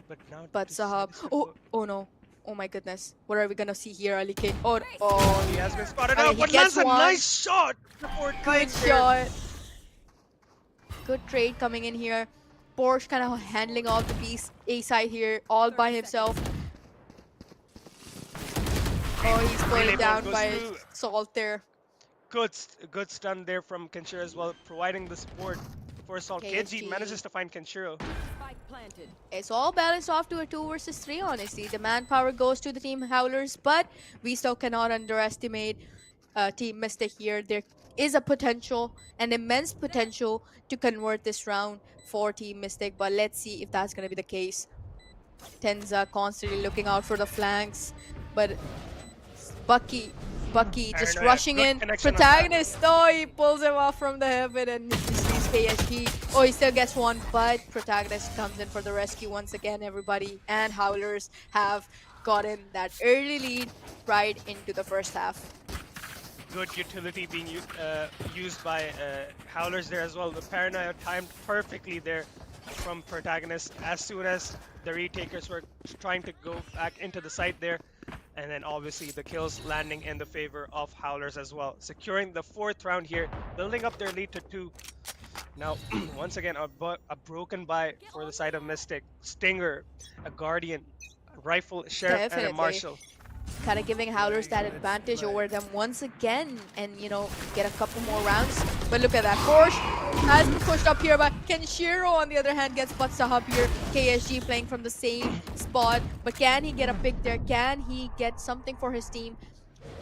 but now But Sahab, decides to oh go. oh no, oh my goodness, what are we gonna see here, Ali K? Oh He has been spotted okay, out, he but lands gets a one. nice shot before Good dying there. shot. Good trade coming in here. Porsche kind of handling all the piece A side here all by himself. Oh, he's Relay going bomb down goes by through. Salt there. Good stun there from Kenshiro as well, providing the support for Assault. KG KSG. manages to find Kenshiro. It's all balanced off to a 2 versus 3, honestly. The manpower goes to the Team Howlers, but we still cannot underestimate Team Mystic here. There is a potential, an immense potential, to convert this round for Team Mystic, but let's see if that's going to be the case. Tenza constantly looking out for the flanks, but Bucky, Bucky just rushing Good in. connection on that. Protagonist, oh, he pulls him off from the heaven and he sees KSG. Oh, he still gets one, but Protagonist comes in for the rescue once again, everybody. And Howlers have gotten that early lead right into the first half. Good utility being used by Howlers there as well. The paranoia timed perfectly there from Protagonist as soon as the retakers were trying to go back into the site there. And then obviously the kills landing in the favor of Howlers as well. Securing the fourth round here, building up their lead to 2. Now, once again, a broken buy for the side of Mystic. Stinger, a Guardian, a Rifle, a Sheriff, and a Definitely. Marshal. Kind of giving Howlers that advantage over them once again and, get a couple more rounds. But look at that. Porsche has been pushed up here, but Kenshiro, on the other hand, gets butts up here. KSG playing from the same spot. But can he get a pick there? Can he get something for his team?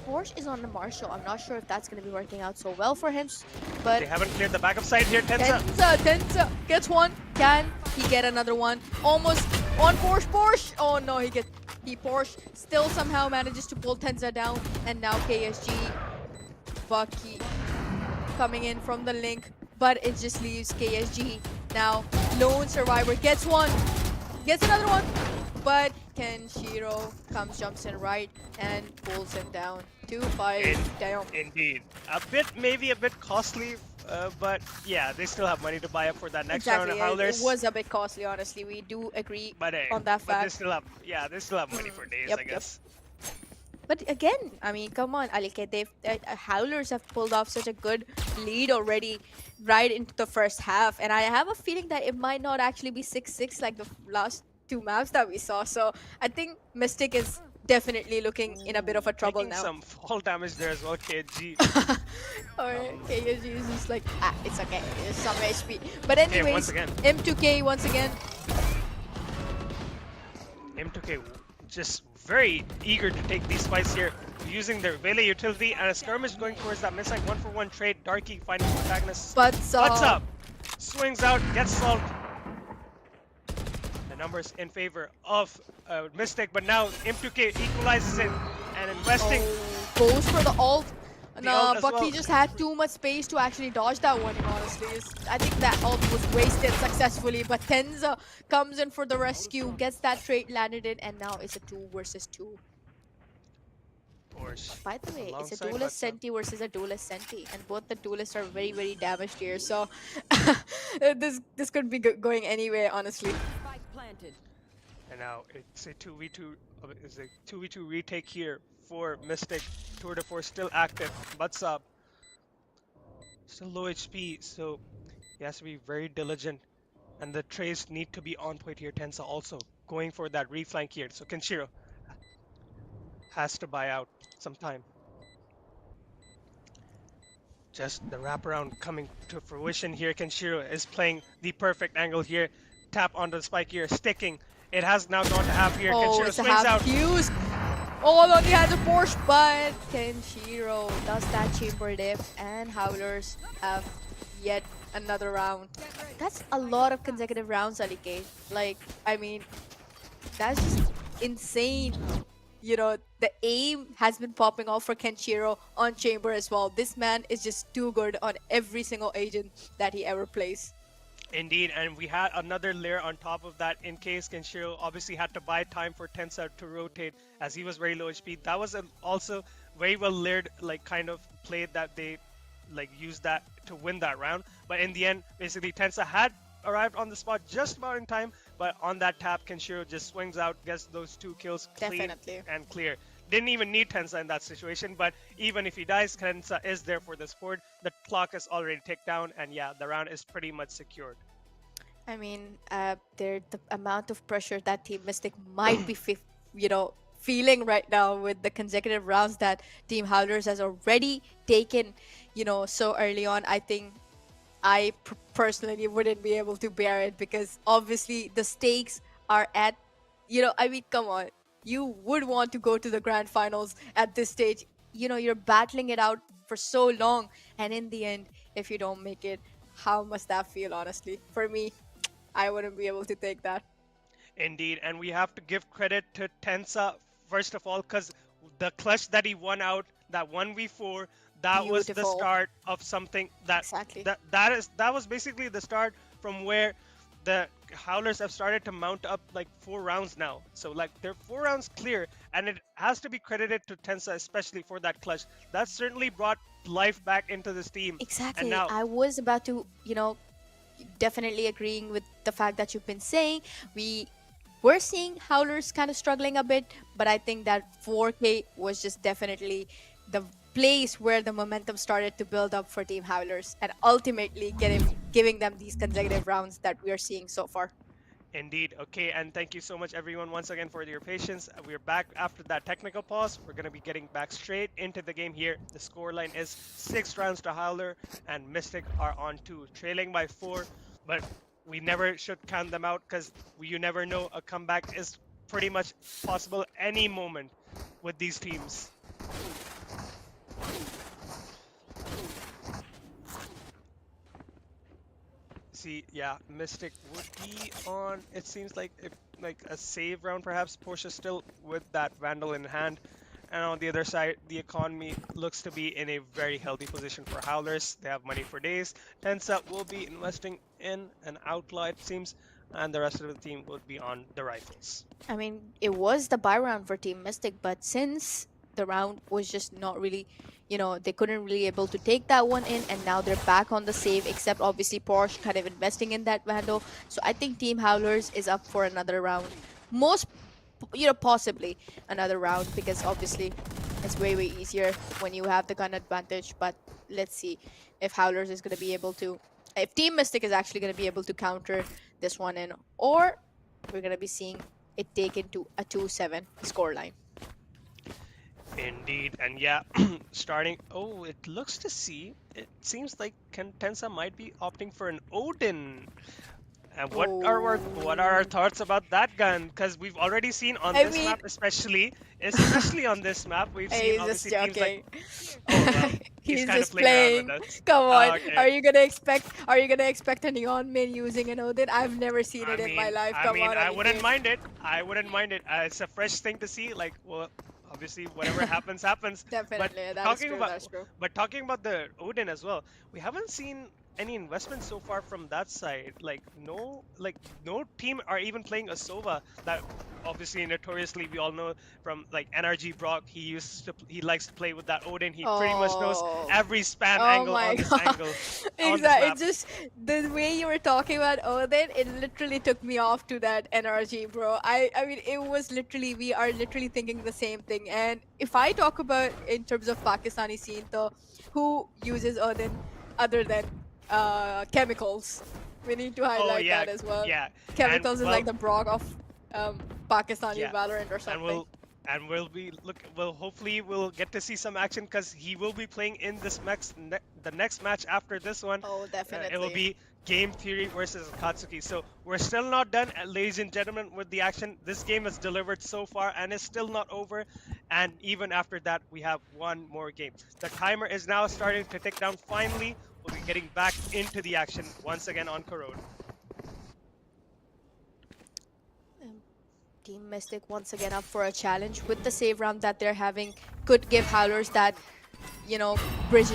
Porsche is on the Marshall. I'm not sure if that's going to be working out so well for him. But They haven't cleared the backup side here, Tensa. Tensa gets one. Can he get another one? Almost on Porsche. Oh no, he Porsche still somehow manages to pull Tensa down. And now KSG, Bucky coming in from the link. But it just leaves KSG. Now, lone survivor gets one. Gets another one. But Kenshiro jumps in right and pulls him down. 2-5 down. Indeed. Maybe a bit costly, but yeah, they still have money to buy up for that next round Exactly. of It Howlers. was a bit costly, honestly. We do agree But on that but fact. they still have money for days, Yep, I guess. But again, I mean, come on, Alike, Howlers have pulled off such a good lead already right into the first half. And I have a feeling that it might not actually be 6-6 like the last two maps that we saw. So I think Mystic is definitely looking in a bit of a trouble Taking now. some fall damage there as well, KG. Or KSG is just like, it's okay, it's some HP. But Okay, anyways, once again. M2K once again. M2K just very eager to take these fights here, using their Vele utility and a skirmish going towards that mid-side 1-for-1 trade. Darky finding protagonist. Butts What's up. up? Swings out, gets salt. The numbers in favor of Mystic, but now M2K equalizes it and investing. Oh, goes for the ult. The No, ult as Bucky well. just had too much space to actually dodge that one, honestly. I think that ult was wasted successfully, but Tenza comes in for the rescue, gets that trait landed in, and now it's a 2 versus 2. Porsche By the way, it's a alongside duelist What's up. Senti versus a duelist Senti, and both the duelists are very, very damaged here, so this could be going anywhere, honestly. And now it's a 2v2 is a 2v2 retake here for Mystic. Tour de Force still active. What's up? Still low HP, so he has to be very diligent. And the trays need to be on point here. Tensa also going for that reflank here. So Kenshiro has to buy out some time. Just the wraparound coming to fruition here. Kenshiro is playing the perfect angle here. Tap onto the spike here, sticking. It has now gone to half here. Oh, Kenshiro it's a swings half out. fuse. All on the hands of Porsche, but Kenshiro does that chamber dip, and Howlers have yet another round. That's a lot of consecutive rounds, Alike. Like, I mean, that's just insane. The aim has been popping off for Kenshiro on chamber as well. This man is just too good on every single agent that he ever plays. Indeed, and we had another layer on top of that in case Kenshiro obviously had to buy time for Tensa to rotate as he was very low HP. That was also very well layered, like kind of play that they like used that to win that round. But in the end, basically Tensa had arrived on the spot just about in time, but on that tap, Kenshiro just swings out, gets those 2 kills clean Definitely. and clear. Didn't even need Tensa in that situation, but even if he dies, Tensa is there for the support. The clock is already ticked down, and yeah, the round is pretty much secured. I mean, the amount of pressure that Team Mystic might be, feeling right now with the consecutive rounds that Team Howlers has already taken, so early on. I think I personally wouldn't be able to bear it because obviously the stakes are at, I mean, come on. You would want to go to the grand finals at this stage. You're battling it out for so long. And in the end, if you don't make it, how must that feel, honestly? For me, I wouldn't be able to take that. Indeed, and we have to give credit to Tensa first of all because the clutch that he won out, that 1v4, that was the Beautiful. start of something that Exactly. that was basically the start from where the Howlers have started to mount up like 4 rounds now. So like they're 4 rounds clear, and it has to be credited to Tensa especially for that clutch. That certainly brought life back into this team. And Exactly. now I was about to, definitely agreeing with the fact that you've been saying. We're seeing Howlers kind of struggling a bit, but I think that 4K was just definitely the place where the momentum started to build up for Team Howlers and ultimately getting giving them these consecutive rounds that we are seeing so far. Indeed. Okay, and thank you so much, everyone, once again for your patience. We're back after that technical pause. We're going to be getting back straight into the game here. The scoreline is 6 rounds to Howler, and Mystic are on 2, trailing by 4. But we never should count them out because you never know. A comeback is pretty much possible any moment with these teams. See, yeah, Mystic would be on. It seems like if like a save round, perhaps Porsche still with that Vandal in hand. And on the other side, the economy looks to be in a very healthy position for Howlers. They have money for days. Tensa will be investing in an Outlaw, it seems, and the rest of the team would be on the rifles. I mean, it was the buy round for Team Mystic, but since the round was just not really, they couldn't really able to take that one in, and now they're back on the save, except obviously Porsche kind of investing in that Vandal. So I think Team Howlers is up for another round. Most, possibly another round, because obviously it's way, way easier when you have the gun advantage. But let's see if Howlers is going to be able to, if Team Mystic is actually going to be able to counter this one in, or we're going to be seeing it taken to a 2-7 scoreline. Indeed, and yeah, starting. Oh, it looks to see. It seems like Tensa might be opting for an Odin. And what are our Oh, thoughts about that gun? Because we've already seen on I this mean, map, especially on this map, we've seen he's just obviously teams like. joking. Oh well, he's He's kind of just playing around with playing. us. Come on, Okay. are you gonna expect a neon main using an Odin? I've never seen I it in my mean, life. I Come mean, on, I wouldn't Aniket. mind it. I wouldn't mind it. It's a fresh thing to see. Like, well, obviously, whatever happens, happens. But Definitely, that is talking true. about, That's true. but talking about the Odin as well, we haven't seen any investment so far from that side. Like no team are even playing a Sova. That obviously, notoriously, we all know from like NRG Brock. He likes to play with that Odin. He pretty much knows Oh, every spam oh angle my on this god. angle on this Exactly. It map. just the way you were talking about Odin, it literally took me off to that NRG, bro. I mean it was literally we are literally thinking the same thing. And if I talk about in terms of Pakistani scene though, who uses Odin other than chemicals? We need to Oh highlight yeah, that as well. yeah, and Chemicals is like well, the Brock of Pakistani yeah, Valorant or and something. we'll be look. Well, hopefully we'll get to see some action because he will be playing in the next match after this one. Oh, It will definitely. be Game Theory versus Akatsuki. So we're still not done, ladies and gentlemen, with the action. This game has delivered so far and is still not over. And even after that, we have one more game. The timer is now starting to tick down. Finally, we'll be getting back into the action once again on Corrode. Um, Team Mystic once again up for a challenge with the save round that they're having. Could give Howlers that, bridge,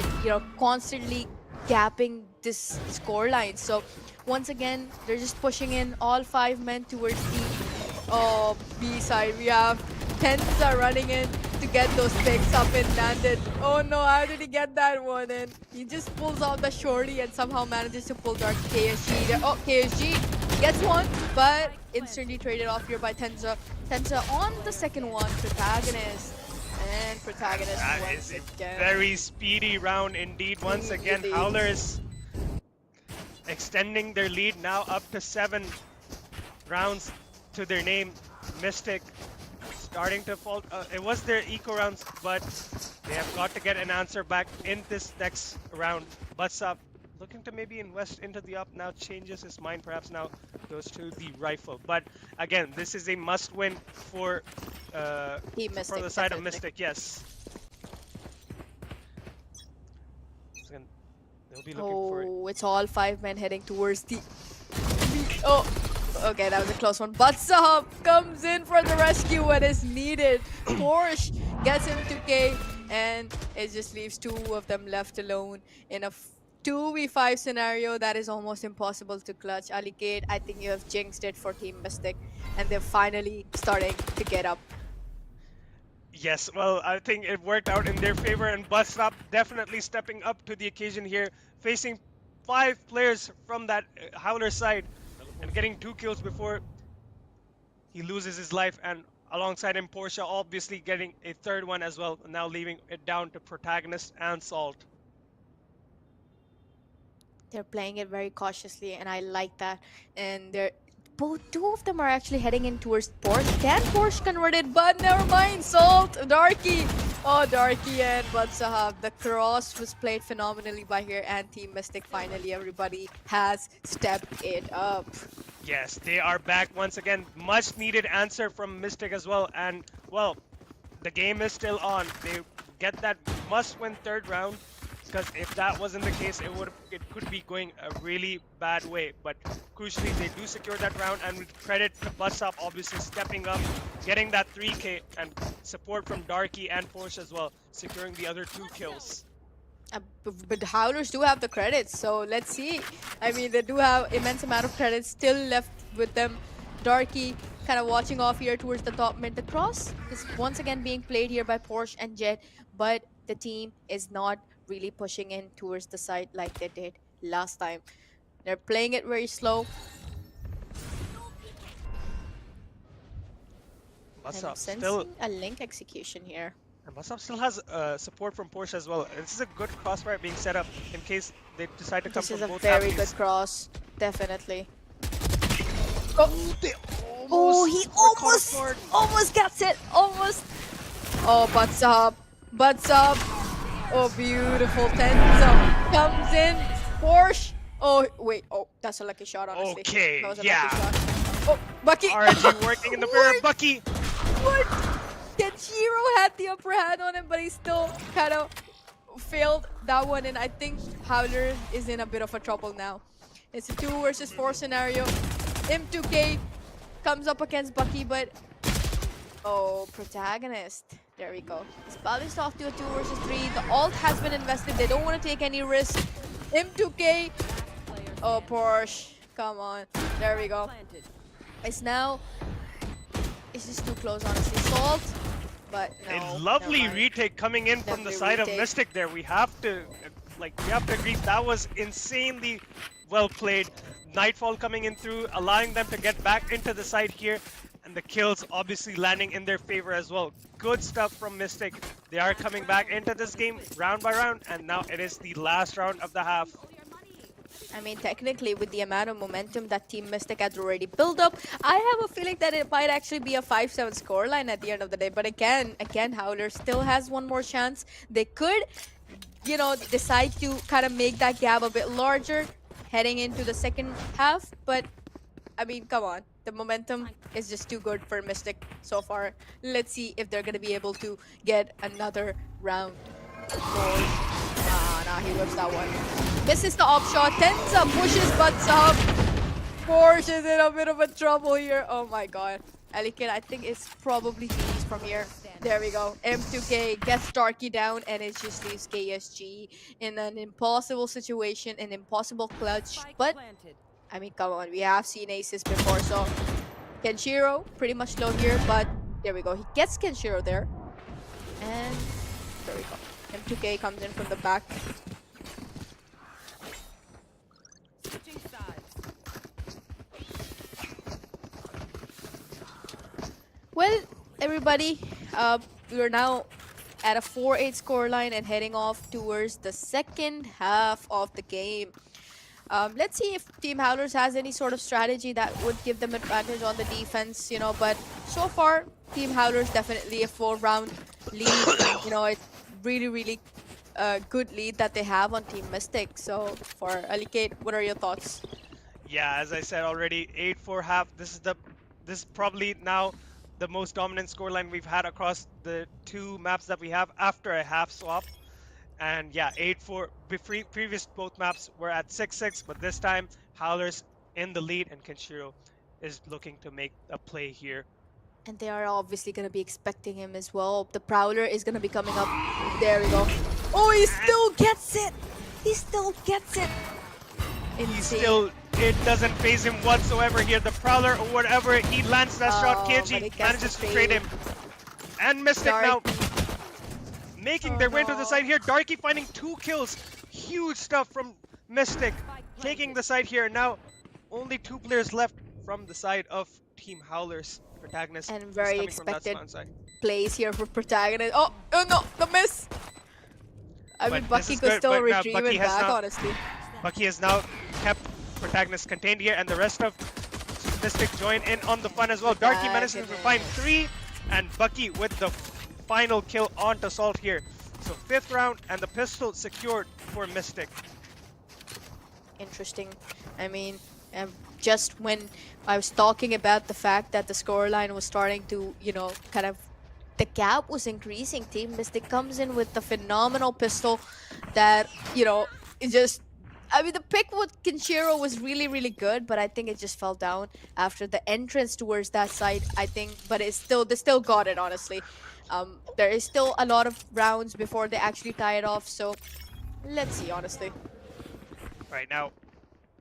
constantly gapping this score line. So once again, they're just pushing in all 5 men towards the B side. We have Tenza running in to get those picks up and landed. Oh no, how did he get that one in? He just pulls out the shorty and somehow manages to pull Dark KSG. Oh, KSG gets one, but instantly traded off here by Tenza. Tenza on the second one, protagonist. And protagonist That once is a again. very speedy round indeed. Once again, Indeed. Howlers extending their lead now up to 7 rounds to their name. Mystic starting to fall. It was their eco rounds, but they have got to get an answer back in this next round. Butts up, looking to maybe invest into the up now, changes his mind, perhaps now goes to the rifle. But again, this is a must win Team for Mystic, the side of definitely. Mystic, yes. Again, they'll be looking for it. Oh, it's all 5 men heading towards the. Oh, okay, that was a close one. But Sahab comes in for the rescue when it's needed. Porsche gets into K, and it just leaves 2 of them left alone in a 2v5 scenario that is almost impossible to clutch. Alikate, I think you have jinxed it for Team Mystic, and they're finally starting to get up. Yes, well, I think it worked out in their favor, and Bustop definitely stepping up to the occasion here, facing 5 players from that Howler side and getting 2 kills before he loses his life, and alongside him, Portia obviously getting a third one as well, now leaving it down to Protagonist and Salt. They're playing it very cautiously, and I like that. And they're both two of them are actually heading in towards Porsche. Can Porsche convert it? But never mind. Salt, Darky. Oh, Darky and Bud Sahab. The cross was played phenomenally by here, and Team Mystic finally. Everybody has stepped it up. Yes, they are back once again. Much needed answer from Mystic as well. And, well, the game is still on. They get that must-win third round. Because if that wasn't the case, it could be going a really bad way. But crucially, they do secure that round, and with credit to Butsop obviously stepping up, getting that 3K, and support from Darky and Porsche as well, securing the other 2 kills. But Howlers do have the credits, so let's see. I mean, they do have immense amount of credits still left with them. Darky kind of watching off here towards the top mid. The cross is once again being played here by Porsche and Jet, but the team is not really pushing in towards the side like they did last time. They're playing it very slow. And I'm Butsop sensing still, a link execution here. and Butsop still has support from Porsche as well. This is a good crossfire being set up in case they decide to come This from is a both very avenues. good cross, definitely. Oh, they Oh, he almost were caught off guard. almost gets it, almost. Oh, butts up. Oh, beautiful. Tenzo comes in. Porsche. Oh, wait. Oh, that's a lucky shot, honestly. Okay, That was a yeah. lucky shot. Oh, Bucky. RNG working in the favor of Bucky. What? Kenshiro had the upper hand on him, but he still kind of failed that one. And I think Howler is in a bit of a trouble now. It's a 2 versus 4 scenario. M2K comes up against Bucky, but oh, protagonist. There we go. It's balanced off to a 2 versus 3. The ult has been invested. They don't want to take any risk. M2K. Oh, Porsche. Come on. There we go. It's now. It's just too close, honestly. Salt. But no. A lovely never mind. retake coming in from the Lovely side of retake. Mystic there. We have to agree that was insanely well played. Nightfall coming in through, allowing them to get back into the side here, and the kills obviously landing in their favor as well. Good stuff from Mystic. They are coming back into this game round by round, and now it is the last round of the half. I mean, technically, with the amount of momentum that Team Mystic has already built up, I have a feeling that it might actually be a 5-7 scoreline at the end of the day. But again, Howler still has one more chance. They could, decide to kind of make that gap a bit larger heading into the second half. But, I mean, come on. The momentum is just too good for Mystic so far. Let's see if they're going to be able to get another round. Nah, he whips that one. Misses the op shot. Tenza pushes butts up. Porsche is in a bit of a trouble here. Oh my god. Alikid, I think it's probably GG's from here. There we go. M2K gets Darky down, and it just leaves KSG in an impossible situation, an impossible clutch. But, I mean, come on. We have seen aces before, so Kenshiro pretty much low here, but there we go. He gets Kenshiro there. And there we go. M2K comes in from the back. Well, everybody, we're now at a 4-8 scoreline and heading off towards the second half of the game. Let's see if Team Howlers has any sort of strategy that would give them advantage on the defense, but so far, Team Howlers definitely a 4-round lead. It's really good lead that they have on Team Mystic. So for Alikate, what are your thoughts? Yeah, as I said already, 8-4 half. This is probably now the most dominant scoreline we've had across the 2 maps that we have after a half swap. And yeah, 8-4. Previous both maps were at 6-6, but this time Howlers in the lead, and Kenshiro is looking to make a play here. And they are obviously going to be expecting him as well. The Prowler is going to be coming up. There we go. Oh, he still gets it. He still gets it. Insane. It doesn't phase him whatsoever here. The Prowler or whatever, he lands that shot. KG manages to trade him. And Mystic now making their way to the side here. Darky finding 2 kills. Huge stuff from Mystic. Taking the side here. Now only 2 players left from the side of Team Howlers. Protagonist and very is coming expected from that side. plays here for Protagonist. Oh no, the miss! I mean, Bucky could still retrieve it back, honestly. Bucky has now kept Protagonist contained here, and the rest of Mystic join in on the fun as well. Darky My manages to find goodness. 3, and Bucky with the final kill onto Salt here. So 5th round, and the pistol secured for Mystic. Interesting. I mean, just when I was talking about the fact that the scoreline was starting to, kind of the gap was increasing, Team Mystic comes in with the phenomenal pistol that, it just. I mean, the pick with Kinshiro was really, really good, but I think it just fell down after the entrance towards that side. I think, but they still got it. Honestly, there is still a lot of rounds before they actually tie it off. So let's see. Honestly, Right now,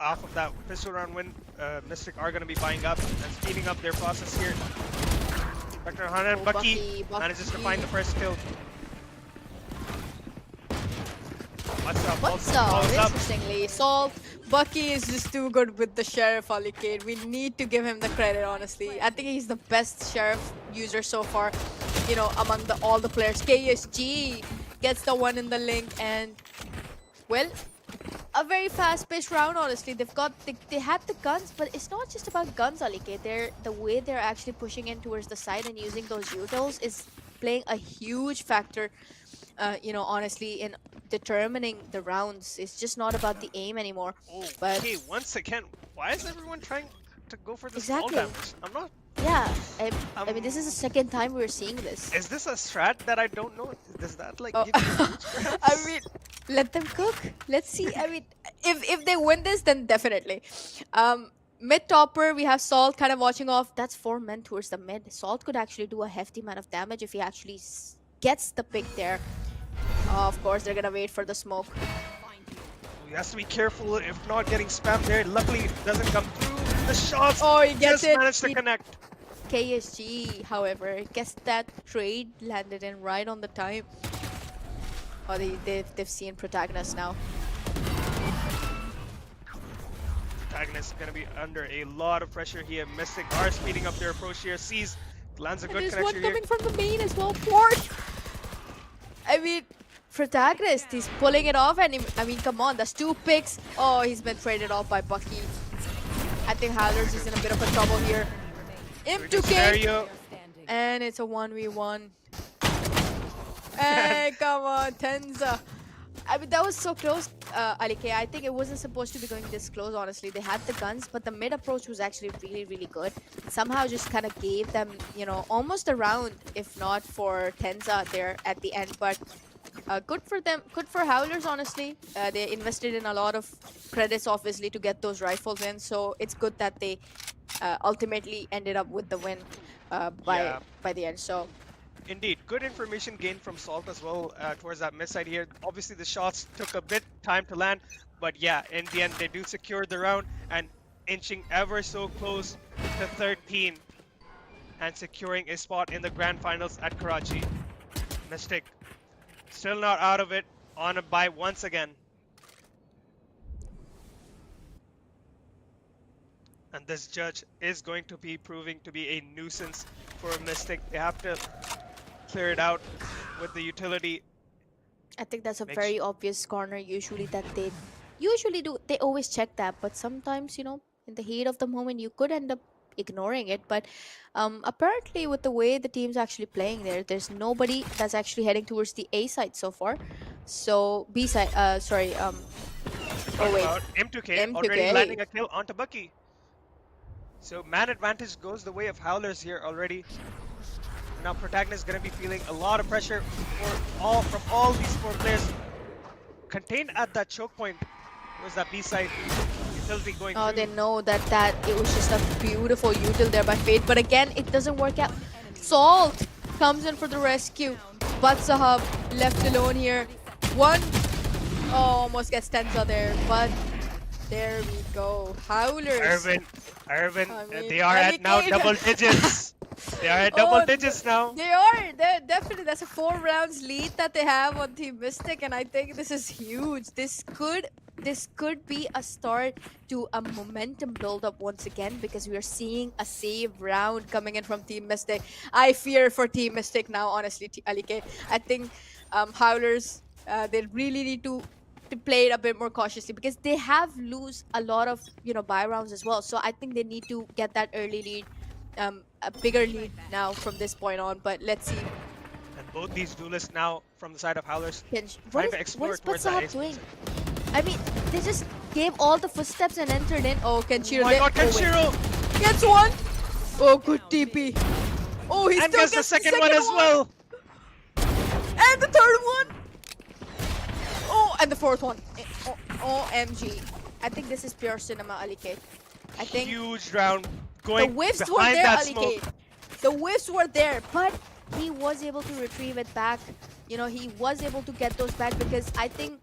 off of that pistol round win, Mystic are going to be buying up and speeding up their process here. Dr. Hanan, oh, Bucky manages to find the first kill. What's up? Interestingly, Salt, Bucky is just too good with the Sheriff Alicate. We need to give him the credit, honestly. I think he's the best Sheriff user so far, among all the players. KSG gets the one in the link, and, well, a very fast-paced round, honestly. They had the guns, but it's not just about guns, Alicate. The way they're actually pushing in towards the side and using those utils is playing a huge factor, honestly, in determining the rounds. It's just not about the aim anymore. But Okay, once again, why is everyone trying to go for the small exactly, damage? I'm not. yeah. I mean, this is the second time we're seeing this. Is this a strat that I don't know? Does that like Oh, give you boots, I perhaps? mean, let them cook. Let's see. I mean, if they win this, then definitely. Mid topper, we have Salt kind of watching off. That's 4 men towards the mid. Salt could actually do a hefty amount of damage if he actually gets the pick there. Of course, they're gonna wait for the smoke. He has to be careful if not getting spammed there. Luckily, it doesn't come through. The shots Oh, he gets just it. managed to connect. KSG, however, gets that trade landed in right on the time. Oh, they've seen Protagonist now. Protagonist is going to be under a lot of pressure here. Mystic are speeding up their approach here. Sees, lands a And good there's connection one here. coming from the main as well. Port! I mean, Protagonist, he's pulling it off, and I mean, come on, that's 2 picks. Oh, he's been traded off by Bucky. I think Howlers is in a bit of a trouble here. M2K! Scenario. And it's a 1v1. Hey, come on, Tenza. I mean, that was so close, Alike. I think it wasn't supposed to be going this close, honestly. They had the guns, but the mid approach was actually really, really good. Somehow just kind of gave them, almost a round, if not for Tenza there at the end. But good for them, good for Howlers, honestly. They invested in a lot of credits, obviously, to get those rifles in. So it's good that they ultimately ended up with the win by the end. So. Indeed, good information gained from Salt as well towards that mid side here. Obviously, the shots took a bit time to land, but yeah, in the end, they do secure the round and inching ever so close to 13 and securing a spot in the grand finals at Karachi. Mystic still not out of it, on a bye once again. And this judge is going to be proving to be a nuisance for Mystic. They have to clear it out with the utility. I think that's a very obvious corner usually that they usually do. They always check that, but sometimes, in the heat of the moment, you could end up ignoring it. But apparently with the way the team's actually playing there's nobody that's actually heading towards the A side so far. So B side, sorry, oh wait. M2K already landing a kill onto Bucky. So man advantage goes the way of Howlers here already. Now Protagonist is going to be feeling a lot of pressure from all these 4 players. Contained at that choke point was that B side utility going through. They know that it was just a beautiful util there by Fate, but again, it doesn't work out. Salt comes in for the rescue, but Sahab left alone here. One, almost gets Tenza there, but there we go. Howlers. Irvin, they are at now double digits. They are at double digits now. They are. They're definitely. That's a 4 rounds lead that they have on Team Mystic, and I think this is huge. This could be a start to a momentum build-up once again, because we are seeing a save round coming in from Team Mystic. I fear for Team Mystic now, honestly, Alike. I think Howlers, they really need to to play it a bit more cautiously because they have lose a lot of buy rounds as well. So I think they need to get that early lead, a bigger lead now from this point on. But let's see. And both these duelists now from the side of Howlers What trying is to what explore is towards that Batsahab ace doing? position. I mean, they just gave all the footsteps and entered in. Oh, Oh Kenshiro. my god, Oh wait, Kenshiro! gets one. Oh, good TP. Oh, he And still gets the gets the second one second as one. well! And the third one. Oh, and the fourth one. OMG. I think this is pure cinema, Alikate. I think Huge round the going whiffs were behind there, that smoke. Alikate. The whiffs were there, but he was able to retrieve it back. He was able to get those back because I think,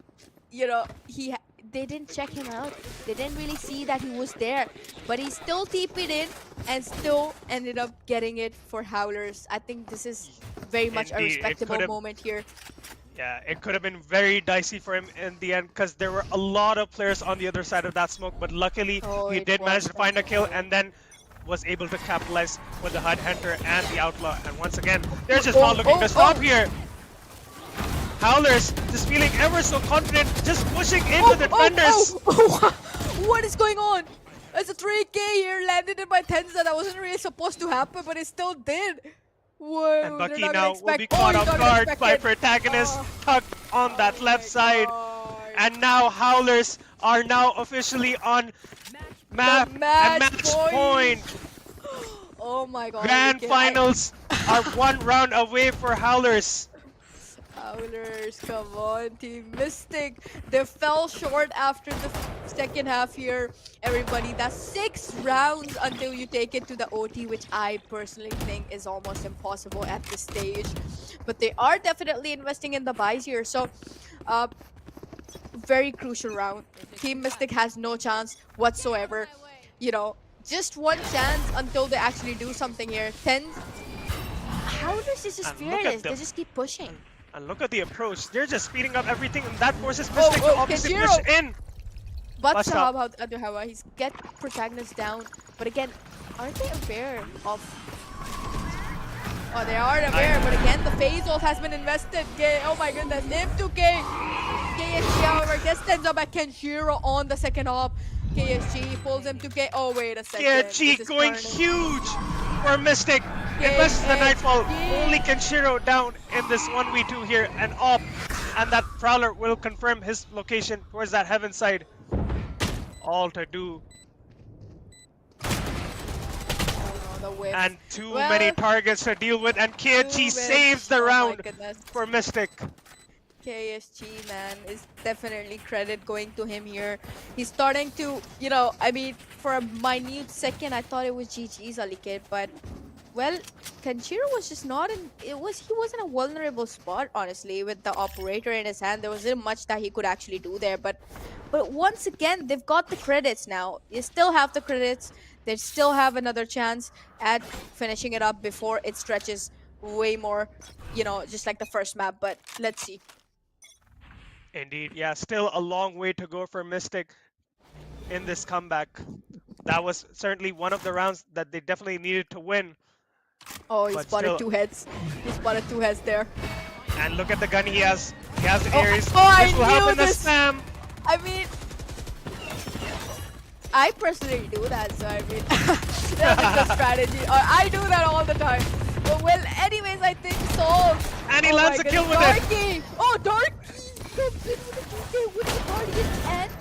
they didn't check him out. They didn't really see that he was there, but he still TP'd in and still ended up getting it for Howlers. I think this is very much a Indeed, it could respectable have. moment here. Yeah, it could have been very dicey for him in the end because there were a lot of players on the other side of that smoke. But luckily, Oh, he it did manage was to find a kill Kenshiro. and then was able to capitalize with the HUD Hunter and the Outlaw. And once again, they're just Oh, not looking to stop oh. here. Howlers just feeling ever so confident, just pushing into Oh, the oh, defenders. oh. What is going on? It's a 3K here, landed in by Tenza. That wasn't really supposed to happen, but it still did. And Whoa, they're Bucky not gonna now will be expect. Oh, caught he's off not gonna guard expect by it. Protagonist, Oh, tucked on that oh left my side. god. And now Howlers are now officially on The map and match match point. point. Oh my god, Grand Alikit. finals are one round away for Howlers. Howlers, come on, Team Mystic. They fell short after the second half here, everybody. That's 6 rounds until you take it to the OT, which I personally think is almost impossible at this stage. But they are definitely investing in the buys here. So, uh, very crucial round. Team Mystic has no chance whatsoever. Just one chance until they actually do something here. 10. Howlers is just And look at fearless. They them. just keep pushing. And look at the approach. They're just speeding up everything, and that forces Oh, Mystic to oh, obviously push Kenshiro! in. But Bust up. Sahab Aduhawa, he's get protagonist down. But again, aren't they aware of... Oh, they are aware, but again, the phase ult has been invested. Oh my goodness, M2K. KSG, however, gets ends up at Kenshiro on the second op. KSG pulls him to K. Oh, wait a second. This KG is going turning. huge for Mystic. Invests the Nightfall. KSG. Only Kenshiro down in this 1v2 here and off. And that Prowler will confirm his location towards that heaven side. All to do. Oh, no, the whip. And too many Well, targets to deal with. And KG too saves the much. Oh my round goodness. for Mystic. KSG, man, is definitely credit going to him here. He's starting to, I mean, for a minute second, I thought it was GG's Alikit, but, well, Kenshiro was just not in, he was in a vulnerable spot, honestly, with the operator in his hand. There wasn't much that he could actually do there, but once again, they've got the credits now. They still have the credits. They still have another chance at finishing it up before it stretches way more, just like the first map, but let's see. Indeed, yeah, still a long way to go for Mystic in this comeback. That was certainly one of the rounds that they definitely needed to win. Oh, he But spotted still, 2 heads. He spotted 2 heads there. and look at the gun he has. He has the Oh, Ares. I This will help knew in the this. spam. I mean, I personally do that, so I mean, that's a strategy. Or I do that all the time. But well, anyways, I think solved. And he Oh lands my a kill goodness, with it. Darky! Oh, Darky comes in with a 2K with the Guardian and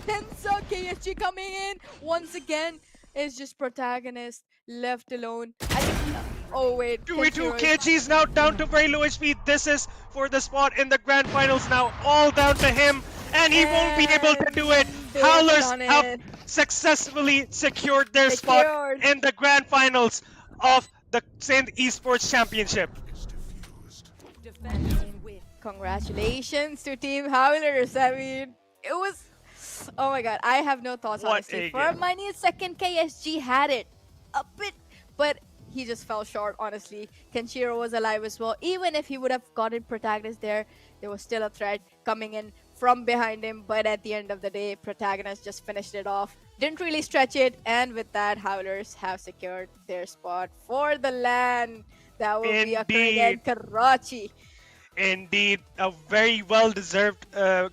Tensa, KSG coming in once again. Is just protagonist left alone. I think. Oh wait, 2v2, Kenshiro is KG is now down to very low HP. This is for the spot in the grand finals now. All down to him. And he won't be able to do it. they've Howlers done have it. successfully secured their spot Secured. in the grand finals of the Sindh Esports Championship. Congratulations to Team Howlers. I mean, it was. Oh my god, I have no thoughts, What honestly. a For a game. minute second, KSG had it a bit, but he just fell short, honestly. Kenshiro was alive as well. Even if he would have gotten protagonist there was still a threat coming in from behind him. But at the end of the day, protagonist just finished it off. Didn't really stretch it. And with that, Howlers have secured their spot for the LAN. That will be occurring Indeed. at Karachi. Indeed, a very well-deserved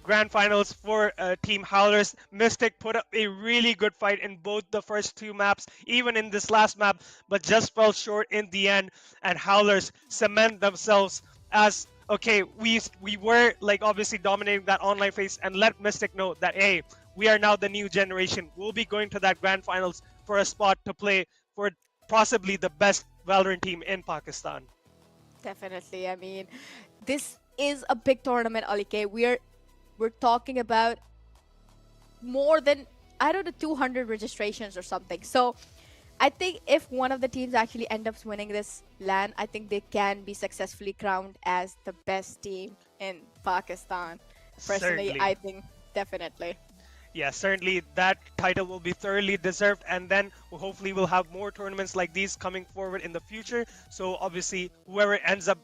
grand finals for Team Howlers. Mystic put up a really good fight in both the first two maps, even in this last map, but just fell short in the end. And Howlers cement themselves as okay. We were like obviously dominating that online phase, and let Mystic know that hey, we are now the new generation. We'll be going to that grand finals for a spot to play for possibly the best Valorant team in Pakistan. Definitely. I mean, this is a big tournament, Alike. We're talking about more than, I don't know, 200 registrations or something. So I think if one of the teams actually end up winning this LAN, I think they can be successfully crowned as the best team in Pakistan. Personally, Certainly. I think definitely. Yeah, certainly that title will be thoroughly deserved, and then hopefully we'll have more tournaments like these coming forward in the future. So obviously, whoever ends up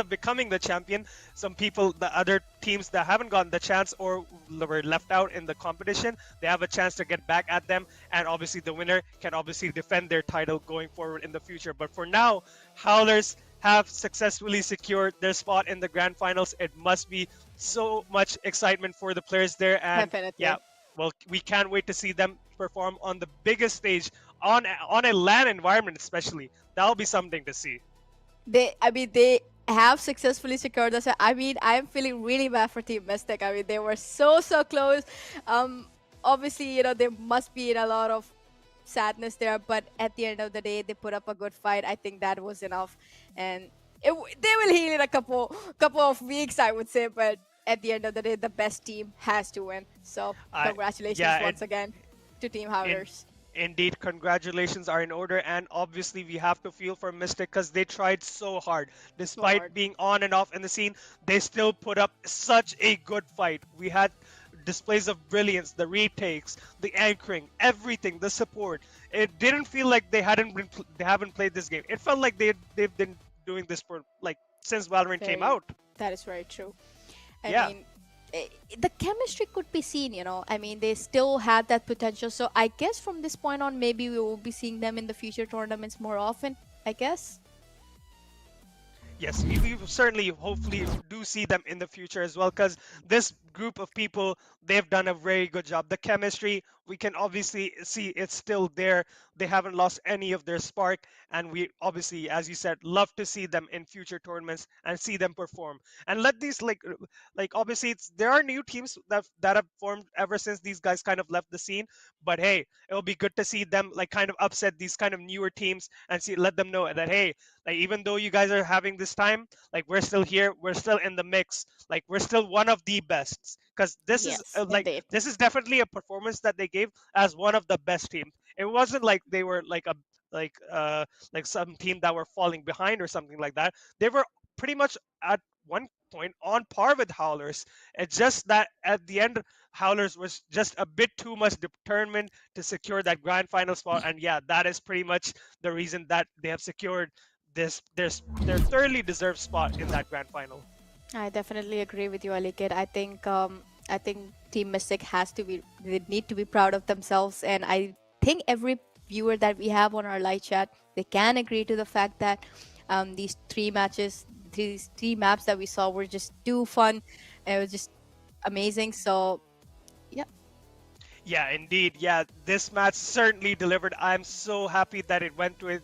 becoming the champion, some people, the other teams that haven't gotten the chance or were left out in the competition, they have a chance to get back at them, and obviously the winner can obviously defend their title going forward in the future. But for now, Howlers have successfully secured their spot in the grand finals. It must be so much excitement for the players there, and yeah, Definitely. well, we can't wait to see them perform on the biggest stage on a LAN environment, especially. That'll be something to see. They have successfully secured us. I mean, I'm feeling really bad for Team Mystic. I mean, they were so close. Um, Obviously, there must be a lot of sadness there, but at the end of the day, they put up a good fight. I think that was enough, and they will heal in a couple of weeks, I would say. But at the end of the day, the best team has to win. So, I congratulations yeah, once again to Team in, Howlers. indeed, congratulations are in order, and obviously we have to feel for Mystic because they tried so hard, So hard. despite being on and off in the scene. They still put up such a good fight. We had displays of brilliance, the retakes, the anchoring, everything, the support. It didn't feel like they haven't played this game. It felt like they've been doing this for like since Valorant came Very, out. that is very true. I Yeah. mean, the chemistry could be seen. I mean, they still had that potential. So I guess from this point on, maybe we will be seeing them in the future tournaments more often. I guess. Yes, we certainly hopefully do see them in the future as well because this group of people, they've done a very good job. The chemistry, we can obviously see it's still there. They haven't lost any of their spark, and we obviously, as you said, love to see them in future tournaments and see them perform. And let these like obviously there are new teams that have formed ever since these guys kind of left the scene, but hey, it'll be good to see them like kind of upset these kind of newer teams and see let them know that hey, like even though you guys are having this time, like we're still here, we're still in the mix, like we're still one of the best. Because this is Yes, indeed. this is definitely a performance that they gave as one of the best teams. It wasn't like they were like uh like some team that were falling behind or something like that. They were pretty much at one point on par with Howlers. It's just that at the end, Howlers was just a bit too much determined to secure that grand final spot, and yeah, that is pretty much the reason that they have secured their thoroughly deserved spot in that grand final. I definitely agree with you, Alikid. I think Team Mystic has to be. They need to be proud of themselves, and I think every viewer that we have on our live chat, they can agree to the fact that these these three maps that we saw were just too fun. It was just amazing. So yeah, Yeah, indeed. Yeah, this match certainly delivered. I'm so happy that it went to a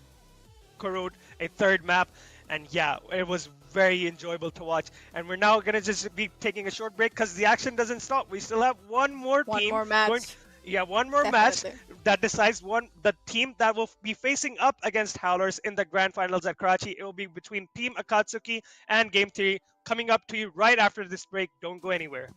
Korot, a third map, and yeah, it was very enjoyable to watch. And we're now gonna just be taking a short break because the action doesn't stop. We still have one more one team more going. match, Yeah, one more match definitely. that decides the team that will be facing up against Howlers in the grand finals at Karachi. It will be between Team Akatsuki and Game 3 coming up to you right after this break. Don't go anywhere.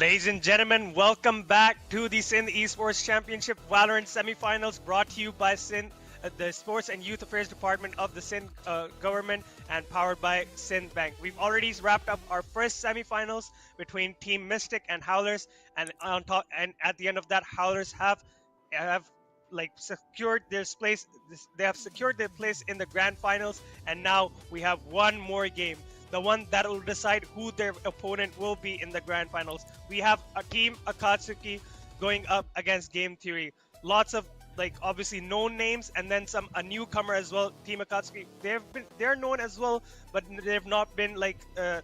Ladies and gentlemen, welcome back to the Sindh Esports Championship Valorant semifinals brought to you by Sindh, the Sports and Youth Affairs Department of the Sindh government and powered by Sindh Bank. We've already wrapped up our first semifinals between Team Mystic and Howlers, and on top and at the end of that, Howlers have like secured their place. They have secured their place in the grand finals, and now we have one more game, the one that will decide who their opponent will be in the grand finals. We have a team Akatsuki going up against Game Theory. Lots of like obviously known names and then some a newcomer as well. Team Akatsuki, they're known as well, but they've not been like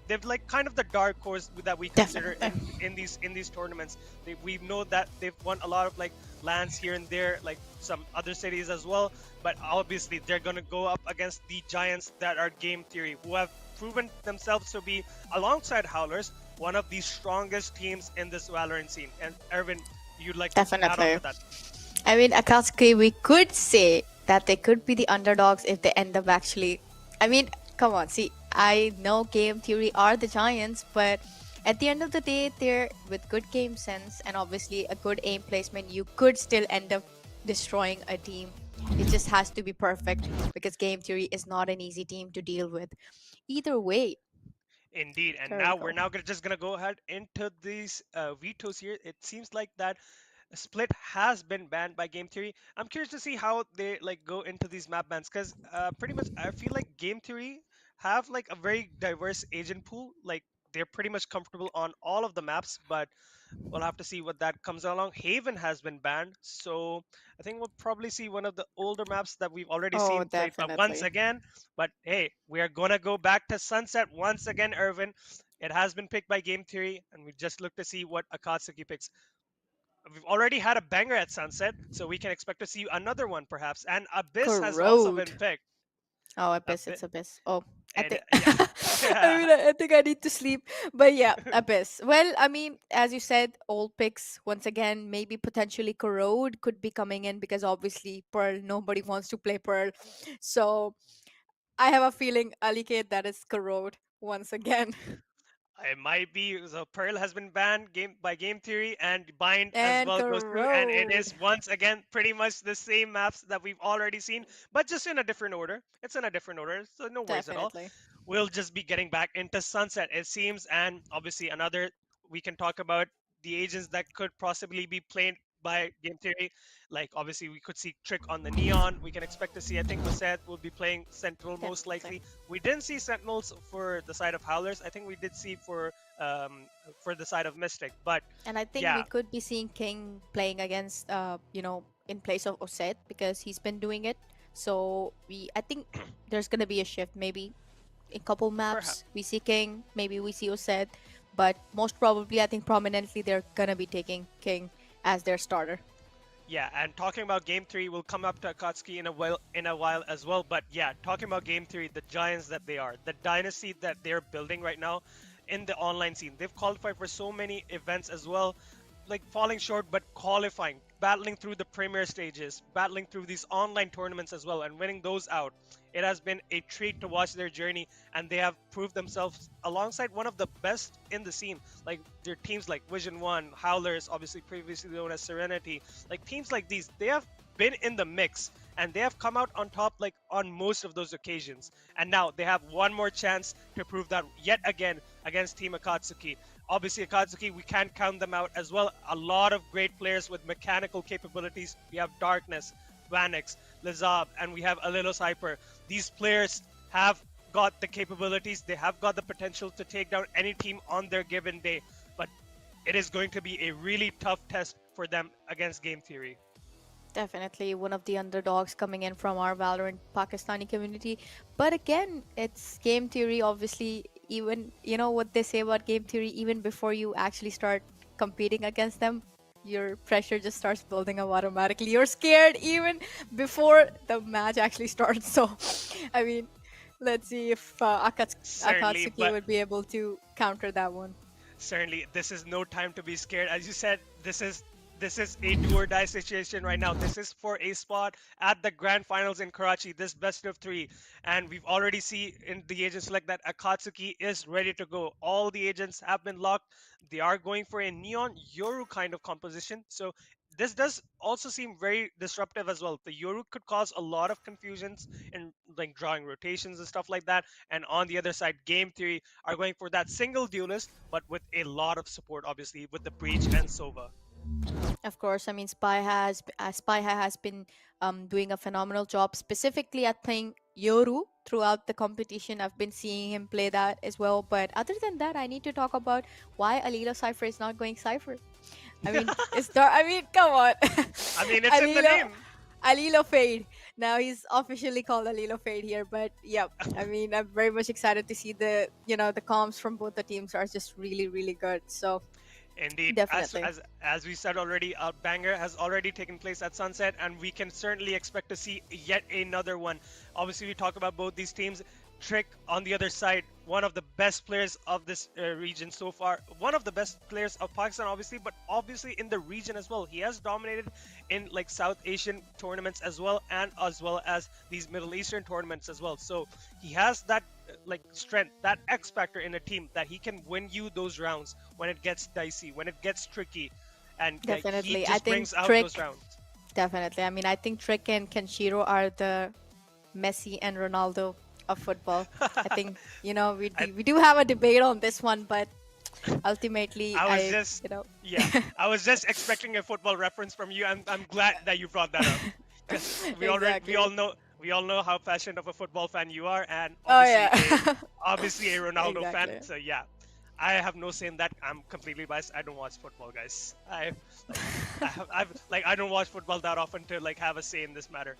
they've like kind of the dark horse that we consider Definitely. in these tournaments. We know that they've won a lot of like lands here and there, like some other cities as well. But obviously they're gonna go up against the giants that are Game Theory, who have proven themselves to be, alongside Howlers, one of the strongest teams in this Valorant scene. And Erwin, you'd like to add on Definitely. to that? I mean, Akatsuki, we could say that they could be the underdogs if they end up actually. I mean, come on, see, I know game theory are the giants, but at the end of the day, they're with good game sense and obviously a good aim placement. You could still end up destroying a team. It just has to be perfect because game theory is not an easy team to deal with. Either way, Indeed, and there we now we're go. now just gonna go ahead into these vetoes here. It seems like that Split has been banned by Game Theory. I'm curious to see how they like go into these map bans because pretty much I feel like Game Theory have like a very diverse agent pool. Like they're pretty much comfortable on all of the maps, but we'll have to see what that comes along. Haven has been banned, so I think we'll probably see one of the older maps that we've already Oh, seen played by once definitely. again. But hey, we are gonna go back to Sunset once again, Irvin. It has been picked by Game Theory, and we just look to see what Akatsuki picks. We've already had a banger at Sunset, so we can expect to see another one perhaps. And Abyss has also been Corrode. picked. Oh, Abyss, Abyss, it's Abyss. Oh, I and think yeah, I yeah. mean I think I need to sleep. But yeah, Abyss. Well, I mean, as you said, old picks once again, maybe potentially Corrode could be coming in because obviously Pearl, nobody wants to play Pearl. So I have a feeling Alikate that is Corrode once again. It might be. So Pearl has been banned by Game Theory, and Bind as And well goes through, and it Corrode. is once again pretty much the same maps that we've already seen, but just in a different order. It's in a different order, so no worries at all. Definitely. We'll just be getting back into Sunset, it seems, and obviously another we can talk about the agents that could possibly be played by Game Theory. Like obviously we could see Trick on the Neon. We can expect to see. I think Oseth will be playing Sentinel most Definitely. likely. We didn't see Sentinels for the side of Howlers. I think we did see for the side of Mystic. But And I think we yeah, could be seeing King playing against, in place of Osset because he's been doing it. So I think there's gonna be a shift. Maybe in couple perhaps. maps we see King, maybe we see Osset, but most probably I think prominently they're gonna be taking King as their starter. Yeah, and talking about Game Theory, we'll come up to Akatsuki in a while as well. But yeah, talking about Game Theory, the giants that they are, the dynasty that they're building right now in the online scene. They've qualified for so many events as well, like falling short, but qualifying, battling through the premier stages, battling through these online tournaments as well, and winning those out. It has been a treat to watch their journey, and they have proved themselves alongside one of the best in the scene. Like their teams like Vision One, Howlers, obviously previously known as Serenity, like teams like these, they have been in the mix and they have come out on top like on most of those occasions. And now they have one more chance to prove that yet again against Team Akatsuki. Obviously, Akatsuki, we can't count them out as well. A lot of great players with mechanical capabilities. We have Darkness, Vanix, Lazab, and we have Alilos Hyper. These players have got the capabilities, they have got the potential to take down any team on their given day. But it is going to be a really tough test for them against Game Theory. Definitely one of the underdogs coming in from our Valorant Pakistani community. But again, it's game theory, obviously. Even, you know what they say about game theory, even before you actually start competing against them, your pressure just starts building up automatically. You're scared even before the match actually starts. So, I mean, let's see if Certainly, Akatsuki but would be able to counter that one. certainly this is no time to be scared. As you said, this is This is a do or die situation right now. This is for a spot at the grand finals in Karachi, this best of three. And we've already see in the agent select that Akatsuki is ready to go. All the agents have been locked. They are going for a neon Yoru kind of composition. So this does also seem very disruptive as well. The Yoru could cause a lot of confusions in like drawing rotations and stuff like that. And on the other side, Game Theory are going for that single duelist, but with a lot of support, obviously, with the Breach and Sova. Of course, I mean Spy has been doing a phenomenal job, specifically at playing Yoru throughout the competition. I've been seeing him play that as well. But other than that, I need to talk about why Alila Cypher is not going Cypher. I mean, it's dark. I mean, come on, I mean, it's in the Alila. name. Alilo Fade. Now he's officially called Alilo Fade here, but yeah, I mean, I'm very much excited to see the comms from both the teams are just really, really good. So Indeed, definitely. as we said already, a banger has already taken place at Sunset, and we can certainly expect to see yet another one. Obviously, we talk about both these teams. Trick on the other side, one of the best players of this region so far, one of the best players of Pakistan, obviously, but obviously in the region as well. He has dominated in like South Asian tournaments as well as these Middle Eastern tournaments as well. So he has that like strength, that X factor in a team that he can win you those rounds when it gets dicey, when it gets tricky, and he Definitely. I just think brings out Trick, those rounds. definitely. I mean, I think Trick and Kenshiro are the Messi and Ronaldo of football. I think, I, we do have a debate on this one, but ultimately, I was just, yeah, I was just expecting a football reference from you. I'm glad that you brought that up because we exactly. all know how passionate of a football fan you are, and Oh, yeah. obviously a Ronaldo fan. Exactly. So yeah, I have no say in that. I'm completely biased. I don't watch football, guys. Like I don't watch football that often to like have a say in this matter.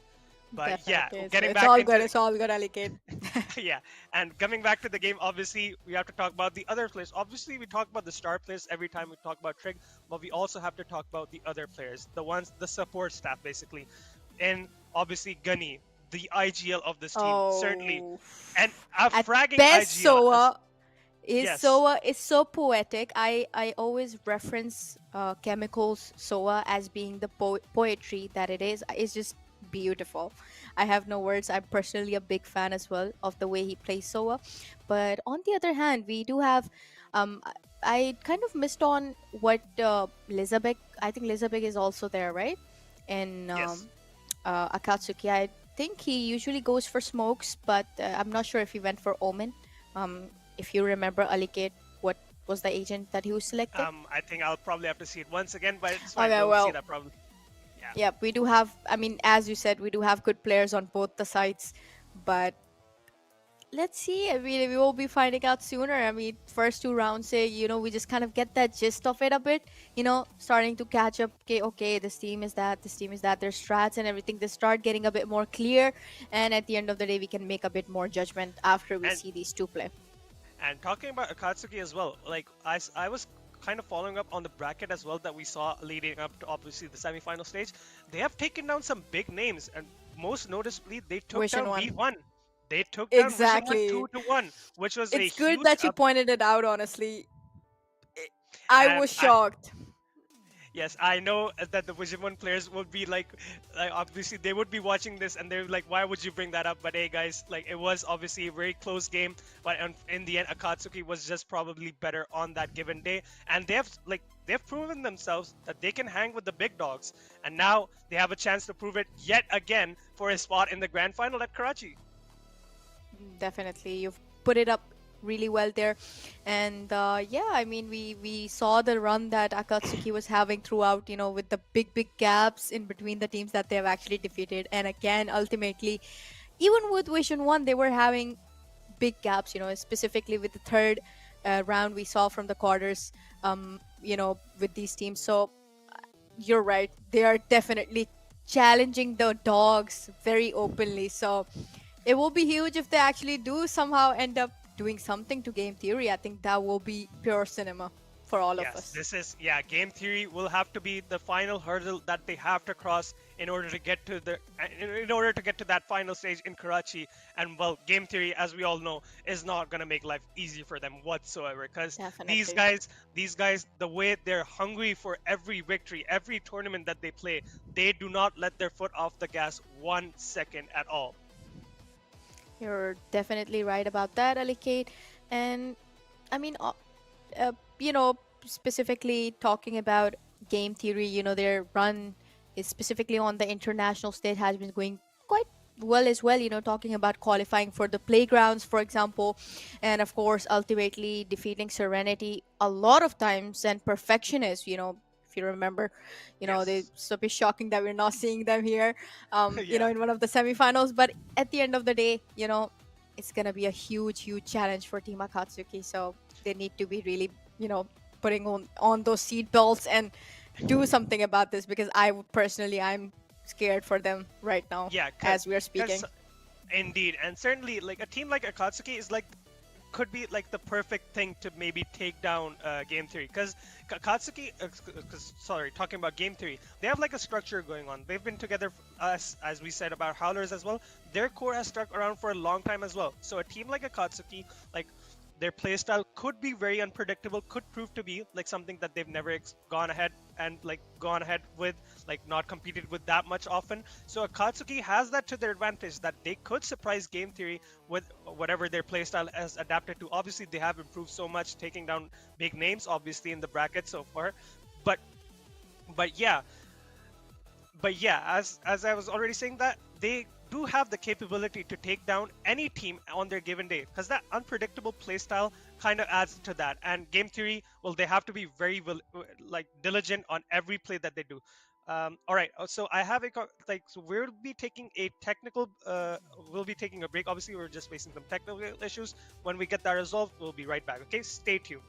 But yeah, Definitely. It's, getting it's back all good. into It's all good, Alikate. yeah, and coming back to the game, obviously we have to talk about the other players. Obviously, we talk about the star players every time we talk about Trig, but we also have to talk about the other players, the support staff, basically, and obviously Gunny, the IGL of this team, certainly, Oh. and a At fragging best, IGL as yes, Soa is so poetic. I always reference Chemicals Soa as being the poetry that it is. It's just beautiful. I have no words. I'm personally a big fan as well of the way he plays Soa. But on the other hand, we do have. I kind of missed on what Lizabek. I think Lizabek is also there, right? And yes. Akatsuki. I think he usually goes for smokes, but I'm not sure if he went for Omen. If you remember Alikate, what was the agent that he was selecting? I think I'll probably have to see it once again, but it's fine. Okay, We'll see well, that probably. Yeah. yeah, we do have. I mean, as you said, we do have good players on both the sides, but let's see. I mean, we will be finding out sooner. I mean, first two rounds, we just kind of get that gist of it a bit. Starting to catch up. Okay, this team is that. This team is that. Their strats and everything. They start getting a bit more clear, and at the end of the day, we can make a bit more judgment after we And see these two play. And talking about Akatsuki as well, like I was kind of following up on the bracket as well that we saw leading up to obviously the semifinal stage. They have taken down some big names, and most noticeably, they took Vision down one. V1. They took down Vision 1 Exactly. 2-1, which was a It's good huge that you pointed it out, honestly. I and was shocked. yes, I know that the Vision 1 players would be like obviously they would be watching this and they're like, why would you bring that up? But hey, guys, like it was obviously a very close game, but in the end, Akatsuki was just probably better on that given day, and they've proven themselves that they can hang with the big dogs, and now they have a chance to prove it yet again for a spot in the grand final at Karachi. Definitely. You've put it up really well there. And yeah, I mean, we saw the run that Akatsuki was having throughout, with the big gaps in between the teams that they have actually defeated. And again, ultimately, even with Vision 1, they were having big gaps, specifically with the third round we saw from the quarters, with these teams. So you're right. They are definitely challenging the dogs very openly. So it will be huge if they actually do somehow end up doing something to game theory. I think that will be pure cinema for all of Yes, us. this is, yeah, game theory will have to be the final hurdle that they have to cross in order to get to the in order to get to that final stage in Karachi. And well, game theory, as we all know, is not gonna make life easy for them whatsoever. Because Definitely. these guys, the way they're hungry for every victory, every tournament that they play, they do not let their foot off the gas 1 second at all. You're definitely right about that, Alikate. And I mean, uh, you know, specifically talking about game theory, their run is specifically on the international stage has been going quite well as well. Talking about qualifying for the playgrounds, for example, and of course, ultimately defeating Serenity a lot of times and Perfectionist. If you remember, Yes. it's a bit shocking that we're not seeing them here, Yeah. in one of the semifinals. But at the end of the day, it's gonna be a huge, huge challenge for Team Akatsuki. So they need to be really, putting on those seat belts and do something about this, because personally, I'm scared for them right now Yeah, as we are cause speaking. indeed, and certainly like a team like Akatsuki is like could be like the perfect thing to maybe take down game theory. Because Akatsuki, sorry, talking about game theory, they have like a structure going on. They've been together, as we said about Howlers as well. Their core has stuck around for a long time as well. So a team like Akatsuki, like their playstyle could be very unpredictable, could prove to be like something that they've never gone ahead with, like not competed with that much often. So Akatsuki has that to their advantage, that they could surprise game theory with whatever their playstyle has adapted to. Obviously they have improved so much, taking down big names obviously in the bracket so far. but but yeah, as I was already saying, that they do have the capability to take down any team on their given day, because that unpredictable playstyle kind of adds to that. And game theory, well, they have to be very like diligent on every play that they do. All right, so I have so we'll be taking a we'll be taking a break. Obviously, we're just facing some technical issues. When we get that resolved, we'll be right back. Okay, stay tuned.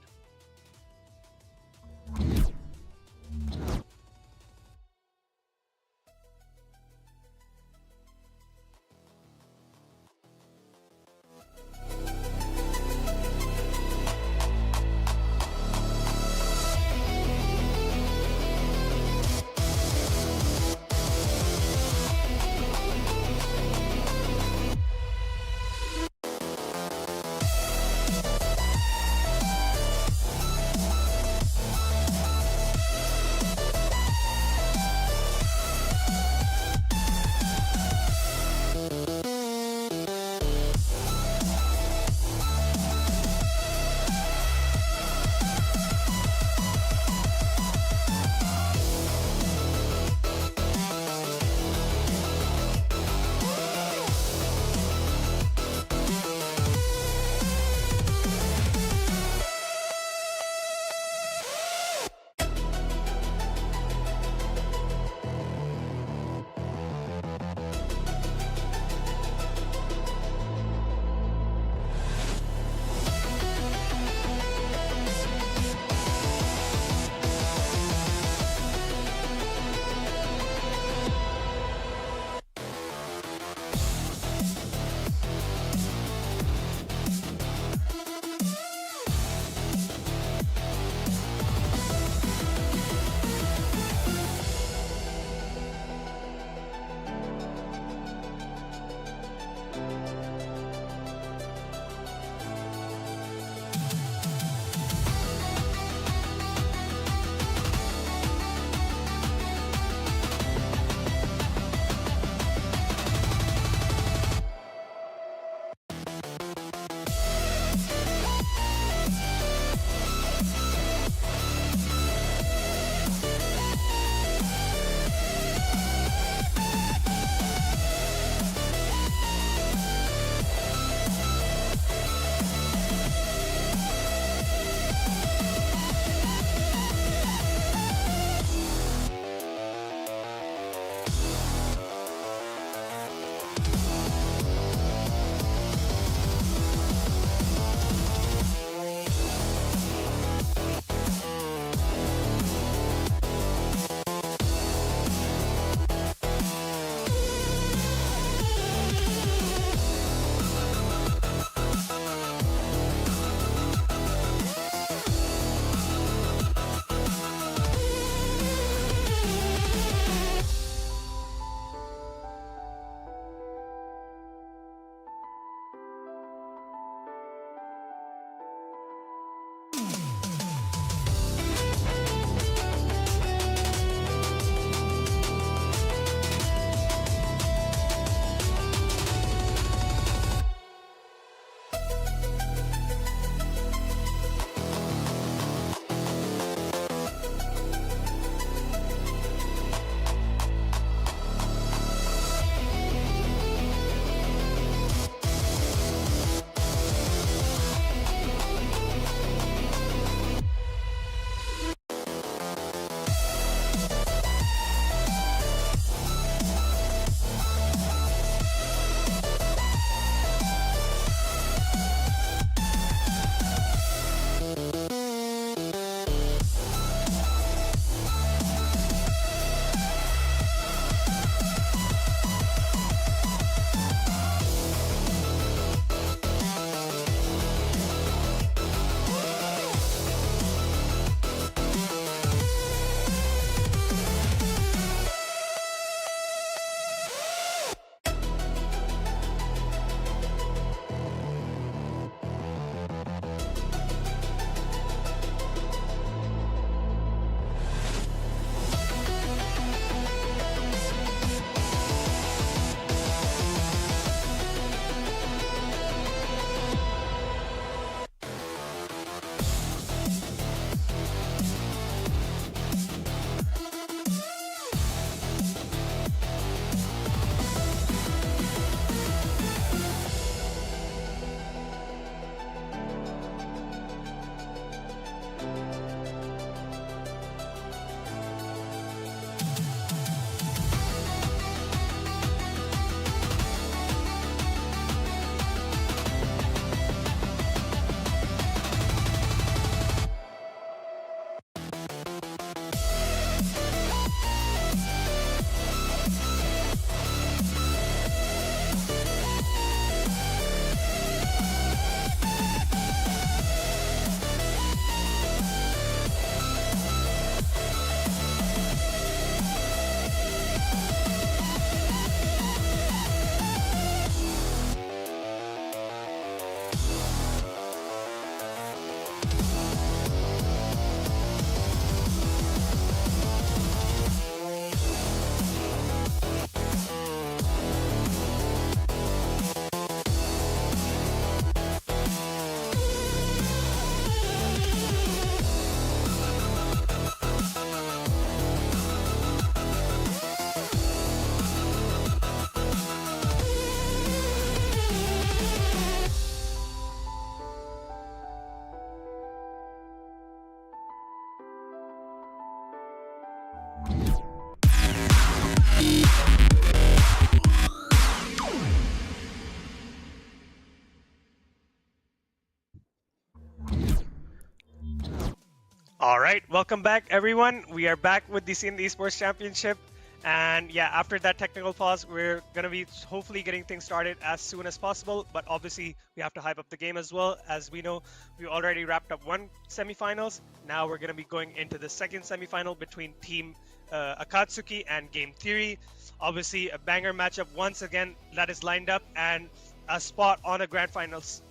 All right, welcome back, everyone. We are back with the Sindh Esports Championship. And yeah, after that technical pause, we're going to be hopefully getting things started as soon as possible. But obviously, we have to hype up the game as well. As we know, we already wrapped up one semifinals. Now we're going to be going into the second semifinal between Team Akatsuki and Game Theory. Obviously, a banger matchup once again that is lined up, and a spot on a grand finals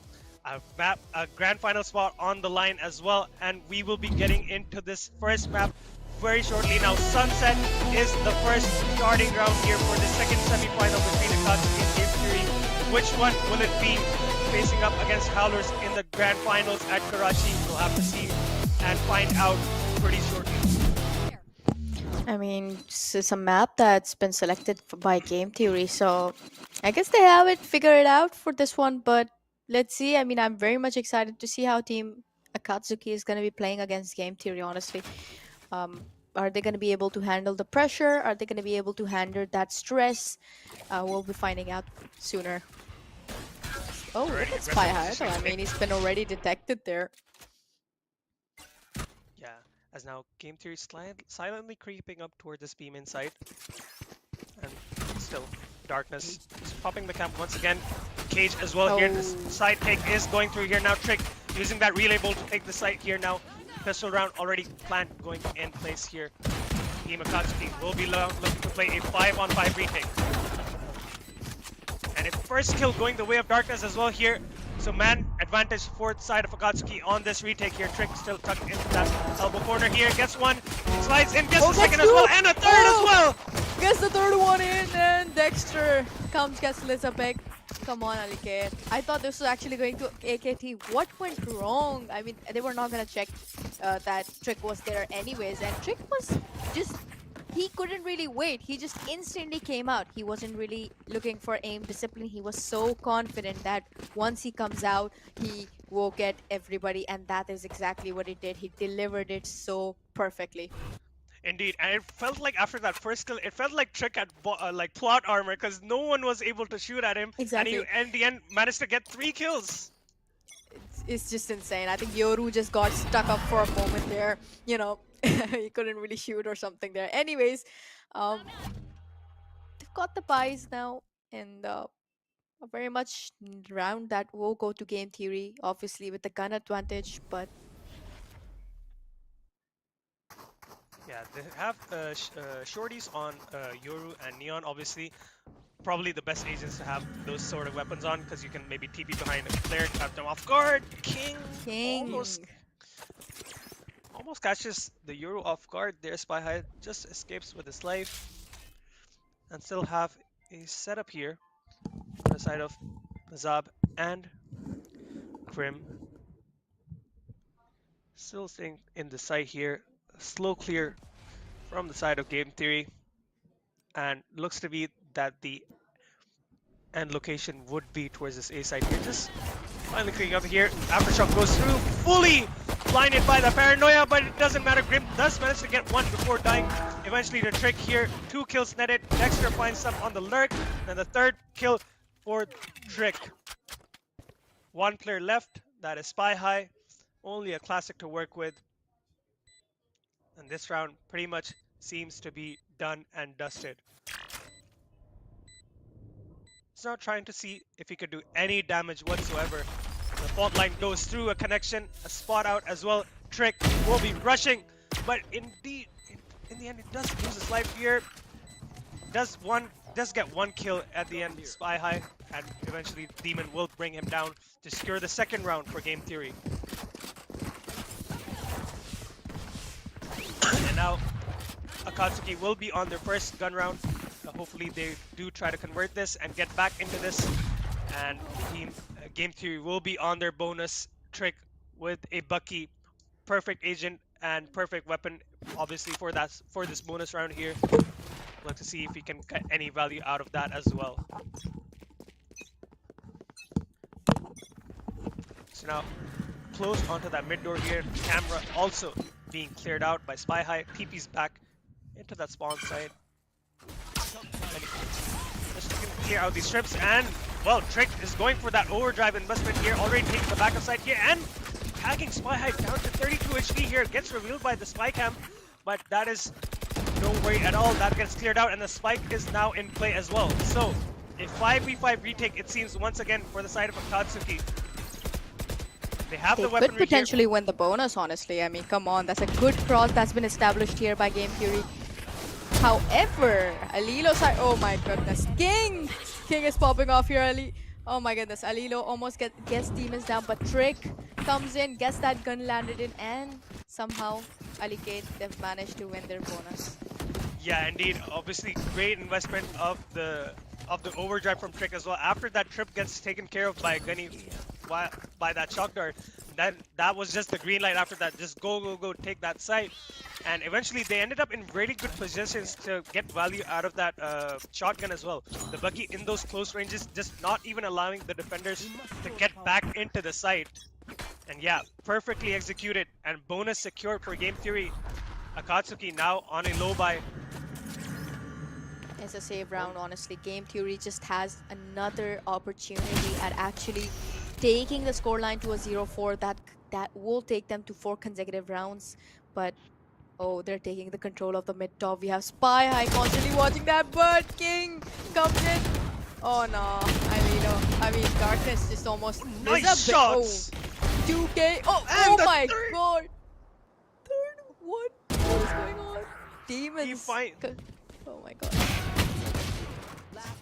a grand final spot on the line as well, and we will be getting into this first map very shortly. Now, Sunset is the first starting round here for the second semi-final between Akatsuki and Game Theory. Which one will it be facing up against Howlers in the grand finals at Karachi? We'll have to see and find out pretty shortly. I mean, this is a map that's been selected by Game Theory, so I guess they have it figured out for this one, but let's see. I mean, I'm very much excited to see how Team Akatsuki is going to be playing against Game Theory, honestly. Are they going to be able to handle the pressure? Are they going to be able to handle that stress? We'll be finding out sooner. Oh, look at Spy High, though. I mean, he's been already detected there. Yeah, as now Game Theory silently creeping up toward this beam inside. And still, Darkness is popping the camp once again. Cage as well here. This side take is going through here now. Trick using that relay bolt to take the site here now. Pistol round already planned going in place here. Team Akatsuki will be looking to play a 5-on-5 retake. And a first kill going the way of Darkness as well here. So man advantage for the side of Akatsuki on this retake here. Trick still tucked into that elbow corner here. Gets one, slides in, gets the second as well, and a third as well! Gets the third one in, and Dexter gets Lizza back. Come on, Alike. I thought this was actually going to AKT. What went wrong? I mean, they were not going to check that Trick was there anyways. And Trick was just... He couldn't really wait. He just instantly came out. He wasn't really looking for aim discipline. He was so confident that once he comes out, he will get everybody. And that is exactly what he did. He delivered it so perfectly. Indeed, and it felt like after that first kill, it felt like Trick had like plot armor because no one was able to shoot at him. Exactly. And he, in the end, managed to get 3 kills. It's just insane. I think Yoru just got stuck up for a moment there. You know, he couldn't really shoot or something there. Anyways, they've got the buys now, and a very much round that will go to Game Theory, obviously with the gun advantage, but yeah, they have shorties on Yoru and Neon, obviously. Probably the best agents to have those sort of weapons on, because you can maybe TP behind a player, trap them off guard. King. Almost catches the Yoru off guard there. Spy High just escapes with his life. And still have a setup here on the side of Mazab and Grim. Still staying in the site here. Slow clear from the side of Game Theory. And looks to be that the end location would be towards this A side here. Just finally clearing up here. Aftershock goes through, fully blinded by the paranoia, but it doesn't matter. Grim does manage to get one before dying. Eventually the Trick here. 2 kills netted. Dexter finds some on the lurk. And the third kill for Trick. 1 player left. That is Spy High. Only a classic to work with. And this round pretty much seems to be done and dusted. He's now trying to see if he could do any damage whatsoever. The fault line goes through a connection, a spot out as well. Trick will be rushing, but indeed, in the end, it does lose his life here. Does get 1 kill at the end, Spy High, and eventually Demon will bring him down to secure the second round for Game Theory. And now Akatsuki will be on their first gun round. Hopefully they do try to convert this and get back into this. And Game Theory will be on their bonus Trick with a Bucky. Perfect agent and perfect weapon, obviously, for this bonus round here. Like to see if we can get any value out of that as well. So now, close onto that mid door here. Camera also being cleared out by Spy High. TP's back into that spawn site. Just to clear out these strips, and well, Trick is going for that overdrive investment here. Already taking the backup side here, and tagging Spy High down to 32 HP here. Gets revealed by the spy cam, but that is no worry at all. That gets cleared out, and the spike is now in play as well. So, a 5v5 retake, it seems, once again for the side of Akatsuki. They have They the could weaponry here. potentially win the bonus, honestly. I mean, come on, that's a good cross that's been established here by Game Theory. However, Alilo side, oh my goodness, King! King is popping off here, Ali. Oh my goodness, Alilo almost gets demons down, but Trick comes in, gets that gun landed in, and somehow Alicate, they've managed to win their bonus. Yeah, indeed. Obviously, great investment of the overdrive from Trick as well. After that trip gets taken care of by Gunny, by that shock dart, then that was just the green light. After that, just go, take that site, and eventually they ended up in really good positions to get value out of that shotgun as well. The buggy in those close ranges, just not even allowing the defenders to get back into the site. And yeah, perfectly executed and bonus secured for Game Theory. Akatsuki now on a low buy. It's a save round, honestly. Game Theory just has another opportunity at actually taking the scoreline to a 0-4. That will take them to 4 consecutive rounds. But oh, they're taking the control of the mid top. We have Spy High constantly watching that, but King comes in. Oh no, I mean, Darkness just almost Nice shots! Oh, 2K. Oh, And oh the my third. god. What is going on? Demons. Oh my god.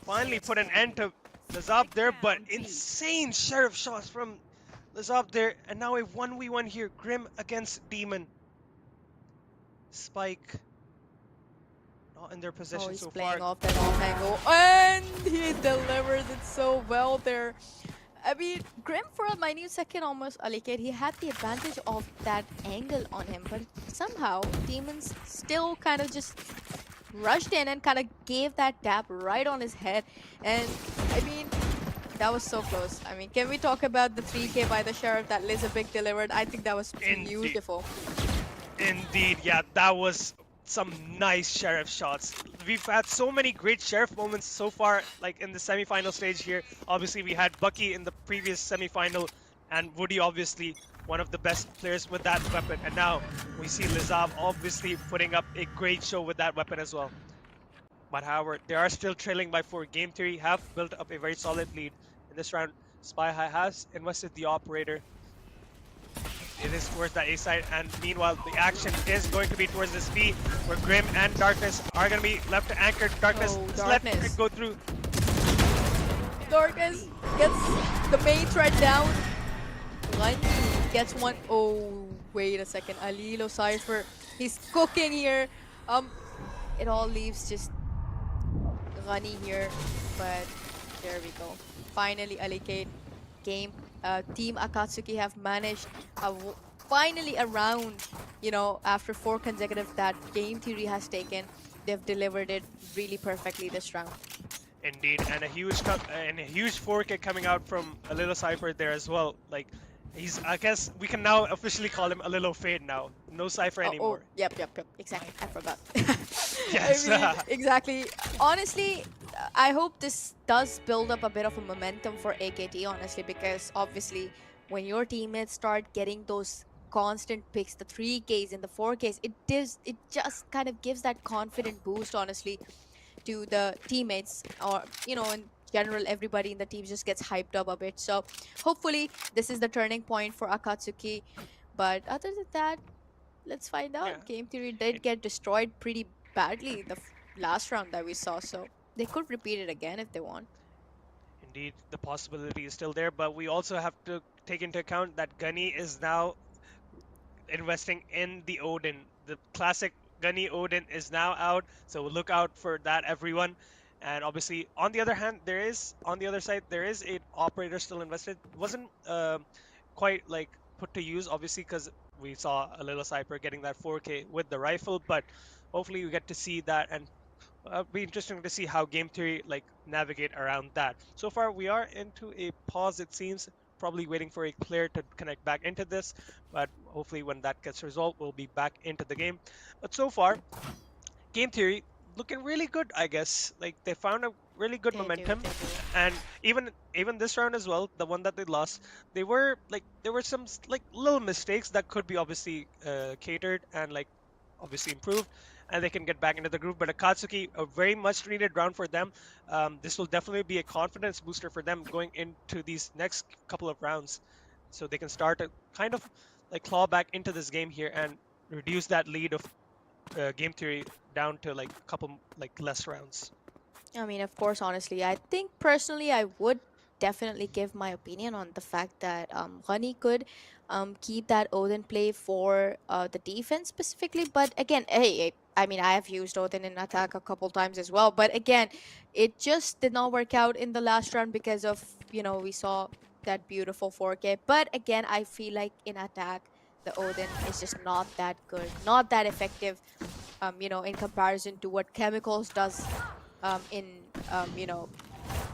Finally put an end to Lazab there, but insane sheriff shots from Lazab there, and now a 1v1 here. Grim against Demon. Spike not in their possession He's so playing far. off that off angle, and he delivers it so well there. I mean, Grim for a minute second almost, Alicate, he had the advantage of that angle on him, but somehow Demons still kind of just rushed in and kind of gave that tap right on his head. And I mean, that was so close. I mean, can we talk about the 3K by the Sheriff that Lizovic delivered? I think that was beautiful. Indeed, yeah, that was some nice Sheriff shots. We've had so many great Sheriff moments so far, like in the semi-final stage here. Obviously, we had Bucky in the previous semi-final, and Woody, obviously, one of the best players with that weapon. And now we see Lizab obviously putting up a great show with that weapon as well. But however, they are still trailing by 4. Game Theory have built up a very solid lead. In this round, Spy High has invested the operator. It is towards the A side, and meanwhile, the action is going to be towards this B, where Grim and Darkness are going to be left to anchor. Darkness, let it go through. Darkness gets the main thread down. Lundy gets one. Oh, wait a second. Alilo Cypher, he's cooking here. It all leaves just Rani here, but there we go. Finally, Alicate Team Akatsuki have managed finally a round, you know, after 4 consecutive that Game Theory has taken. They've delivered it really perfectly this round. Indeed, and a huge 4K coming out from a little Cypher there as well. Like, I guess we can now officially call him a little Fade now. No Cypher anymore. Oh, yep, exactly. I forgot. Yes. I mean, exactly. Honestly, I hope this does build up a bit of a momentum for AKT, honestly, because obviously when your teammates start getting those constant picks, the 3Ks and the 4Ks, it just kind of gives that confident boost, honestly, to the teammates, or you know, in general, everybody in the team just gets hyped up a bit. So hopefully this is the turning point for Akatsuki. But other than that, let's find out. Yeah. Game Theory did get destroyed pretty badly the last round that we saw, so they could repeat it again if they want. Indeed, the possibility is still there, but we also have to take into account that Gunny is now investing in the Odin. The classic Gunny Odin is now out, so look out for that, everyone. And obviously, on the other hand, on the other side, there is an operator still invested. Wasn't quite like put to use, obviously, because we saw a little Cypher getting that 4K with the rifle, but hopefully we get to see that, and be interesting to see how Game Theory like navigate around that. So far, we are into a pause, it seems, probably waiting for a clear to connect back into this, but hopefully when that gets resolved, we'll be back into the game. But so far, Game Theory looking really good, I guess. Like they found a really good They do, momentum, they do. and even this round as well, the one that they lost, they were like there were some like little mistakes that could be obviously catered and like obviously improved, and they can get back into the groove. But Akatsuki, a very much needed round for them. This will definitely be a confidence booster for them going into these next couple of rounds, so they can start to kind of like claw back into this game here and reduce that lead of game theory down to like a couple like less rounds. I mean, of course, honestly, I think personally I would definitely give my opinion on the fact that Ghani could keep that Odin play for the defense specifically. But again, hey, I mean, I have used Odin in attack a couple times as well. But again, it just did not work out in the last round because of, we saw that beautiful 4K. But again, I feel like in attack, the Odin is just not that good, not that effective, in comparison to what Chemicals does in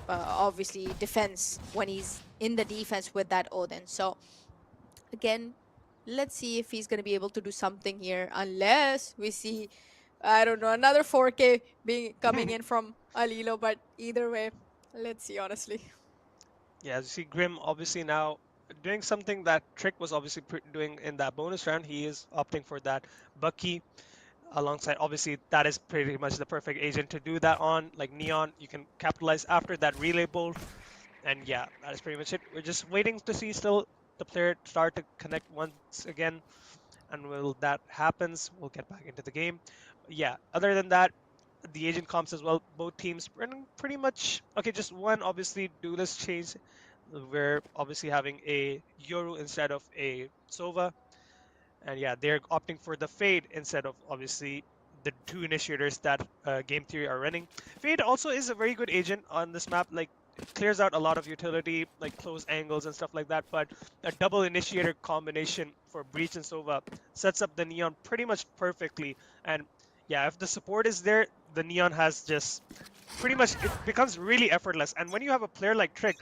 obviously defense when he's in the defense with that Odin. So again, let's see if he's gonna be able to do something here. Unless we see, I don't know, another 4K being coming in from Alilo. But either way, let's see. Honestly, Yeah, as you see, Grim obviously now doing something that Trick was obviously doing in that bonus round. He is opting for that Bucky alongside. Obviously, that is pretty much the perfect agent to do that on. Like Neon, you can capitalize after that relay bolt. And yeah, that is pretty much it. We're just waiting to see still the player start to connect once again. And will that happens, we'll get back into the game. Yeah, other than that, the agent comps as well, both teams running pretty much okay. Just one obviously duelist change. We're obviously having a Yoru instead of a Sova, and yeah, they're opting for the Fade instead of obviously the two initiators that Game Theory are running. Fade also is a very good agent on this map. Like it clears out a lot of utility, like close angles and stuff like that. But a double initiator combination for Breach and Sova sets up the Neon pretty much perfectly. And yeah, if the support is there, the Neon has just pretty much it becomes really effortless. And when you have a player like Trick,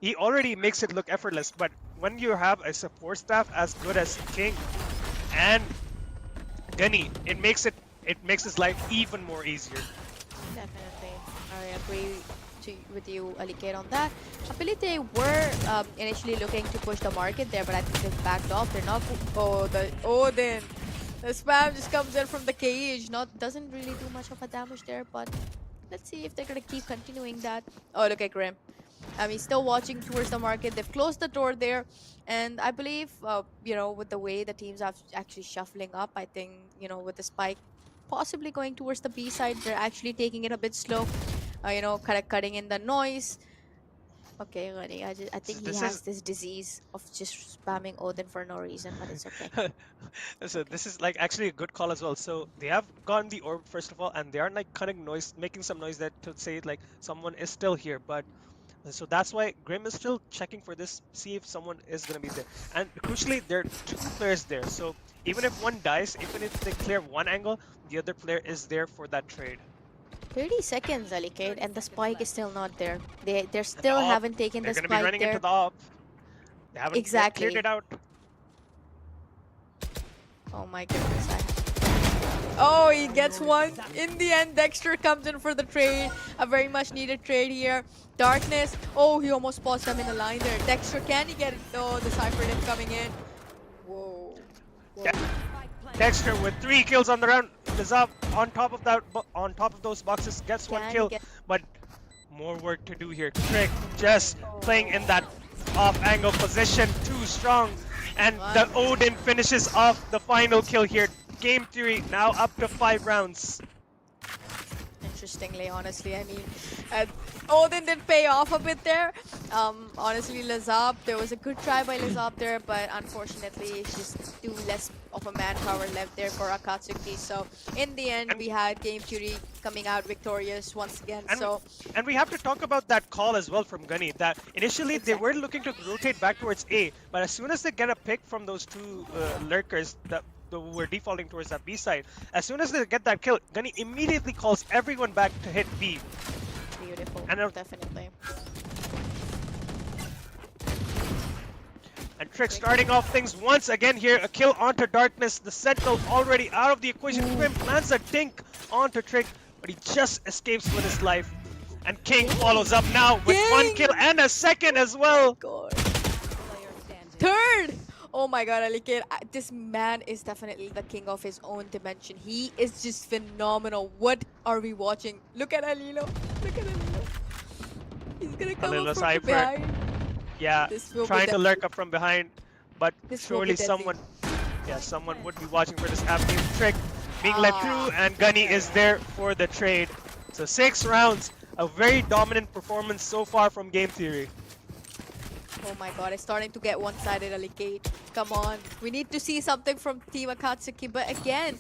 he already makes it look effortless. But when you have a support staff as good as King and Gunny, it makes his life even more easier. definitely, I agree with you, Alikate, on that. I believe they were initially looking to push the market there, but I think they've backed off. They're not. Oh, the Odin. The spam just comes in from the cage. Not doesn't really do much of a damage there, but let's see if they're gonna keep continuing that. Oh, look at Grim. He's still watching towards the market. They've closed the door there, and I believe, with the way the teams are actually shuffling up, I think, with the spike possibly going towards the B side, they're actually taking it a bit slow. Kind of cutting in the noise. Okay, Rani, I think he This has is this disease of just spamming Odin for no reason, but it's okay. so this is like actually a good call as well. So they have gotten the orb first of all, and they are like cutting noise, making some noise that to say like someone is still here. But so that's why Grim is still checking for this, see if someone is gonna be there. And crucially, there are two players there. So even if one dies, even if they clear one angle, the other player is there for that trade. 30 seconds, Alicate, and the spike is still not there. They And the still op, haven't taken they're the gonna be spike running into there. the op. They haven't yet cleared Exactly. it out. Oh my goodness. Oh, he gets one. In the end, Dexter comes in for the trade. A very much needed trade here. Darkness. Oh, he almost paused him in the line there. Dexter, can he get it? Oh, the Cypher Nymph coming in. Whoa. Whoa. Dexter with 3 kills on the round. Lizab on top of that, on top of those boxes, gets one Can he kill, get... but more work to do here. Trick just playing in Oh. that off-angle position, too strong, and the Odin finishes off the final kill here. Game theory now up to 5 rounds. Interestingly, honestly, I mean, uh, Odin did pay off a bit there. Honestly, Lazab, there was a good try by Lazab there, but unfortunately, it's just too less of a manpower left there for Akatsuki. So in the end, And we had Game Theory coming out victorious once again. and So and we have to talk about that call as well from Gunny. That initially they were exactly. looking to rotate back towards A, but as soon as they get a pick from those two lurkers that were defaulting towards that B side, as soon as they get that kill, Gunny immediately calls everyone back to hit B. Beautiful, And definitely. And Trick starting off things once again here. A kill onto Darkness. The Sentinel already out of the equation. Grim lands a dink onto Trick, but he just escapes with his life. And King follows up now with one King! kill and a second as well. God. Third! Oh my god, Alikir, this man is definitely the king of his own dimension. He is just phenomenal. What are we watching? Look at Alilo. Look at Alilo. He's gonna come up Alilo from the Cypher, behind. yeah, This will trying be to lurk up from behind, but This will surely be deadly. someone would be watching for this avenue. Trick being led through, and Gunny is there for the trade. So 6 rounds, a very dominant performance so far from Game Theory. Oh my god, it's starting to get one-sided, Alicate. Come on. We need to see something from Team Akatsuki. But again,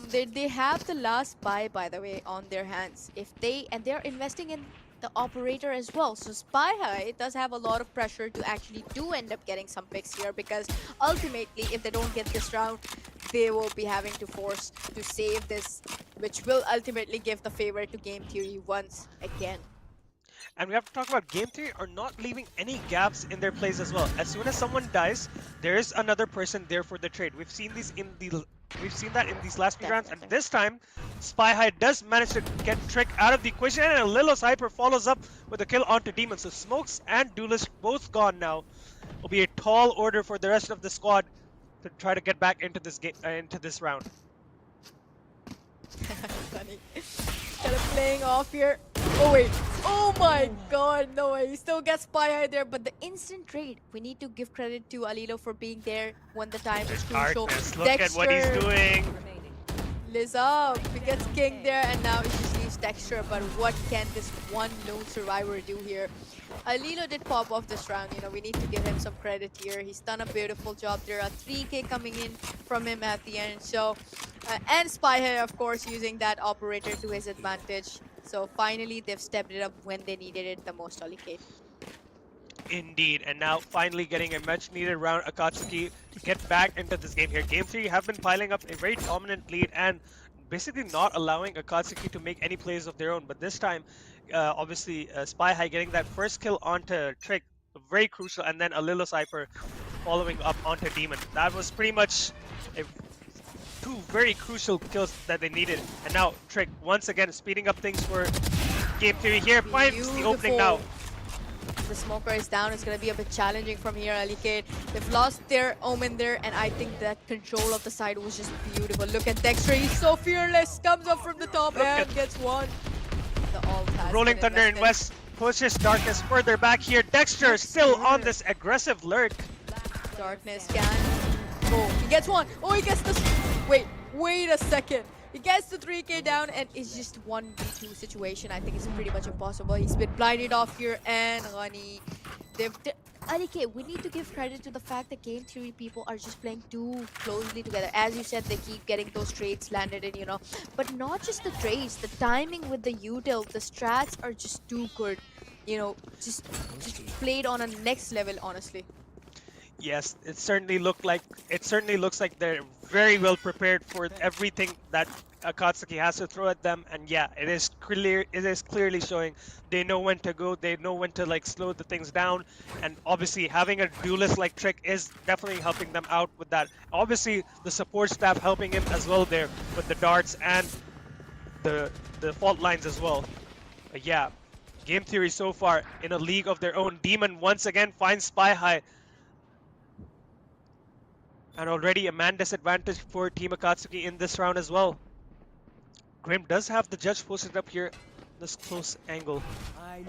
they have the last buy, by the way, on their hands. And they're investing in the operator as well. So Spy High does have a lot of pressure to actually do end up getting some picks here, because ultimately, if they don't get this round, they will be having to force to save this, which will ultimately give the favor to Game Theory once again. And we have to talk about Game Theory are not leaving any gaps in their plays as well. As soon as someone dies, there is another person there for the trade. We've seen that in these last few rounds, and this time, Spy High does manage to get Trick out of the equation, and Lilo's Hyper follows up with a kill onto Demon. So Smokes and Duelist both gone now. Will be a tall order for the rest of the squad to try to get back into this game, into this round. Funny. Kind of playing off here. Oh wait. Oh my god, no way. He still gets Spy High there, but the instant trade. We need to give credit to Alilo for being there when the time is crucial. Darkness, look at what he's doing. Liz up. He gets King there, and now he just leaves Dexter. But what can this one lone survivor do here? Alilo did pop off this round. You know, we need to give him some credit here. He's done a beautiful job. There are 3K coming in from him at the end. So, and Spy High, of course, using that operator to his advantage. So finally, they've stepped it up when they needed it the most, Alikate. Indeed, and now finally getting a much needed round Akatsuki to get back into this game here. Game 3 have been piling up a very dominant lead and basically not allowing Akatsuki to make any plays of their own. But this time, obviously, Spy High getting that first kill onto Trick, very crucial, and then a Lilo Cypher following up onto Demon. That was pretty much two very crucial kills that they needed. And now Trick once again speeding up things for Game Theory here. Finds the opening now. The smoker is down. It's going to be a bit challenging from here, Alicate. They've lost their Omen there, and I think that control of the side was just beautiful. Look at Dexter. He's so fearless. Comes up from the top and gets one. The ult has Rolling been Thunder in West pushes Darkness further back here. Dexter still on this aggressive lurk. Darkness can... Oh, he gets one. Oh, he gets this... Wait a second. He gets the 3K down, and it's just 1v2 situation. I think it's pretty much impossible. He's been blinded off here, and Rani... Alike, we need to give credit to the fact that Game Theory people are just playing too closely together. As you said, they keep getting those trades landed in, you know. But not just the trades, the timing with the util, the strats are just too good. You know, just played on a next level, honestly. Yes, it certainly looks like they're very well prepared for everything that Akatsuki has to throw at them, and yeah, it is clearly showing they know when to go, they know when to like slow the things down, and obviously having a duelist like Trick is definitely helping them out with that. Obviously the support staff helping him as well there with the darts and the fault lines as well. But yeah, Game Theory so far in a league of their own. Demon once again finds Spy High. And already a man disadvantage for Team Akatsuki in this round as well. Grim does have the judge posted up here, this close angle. I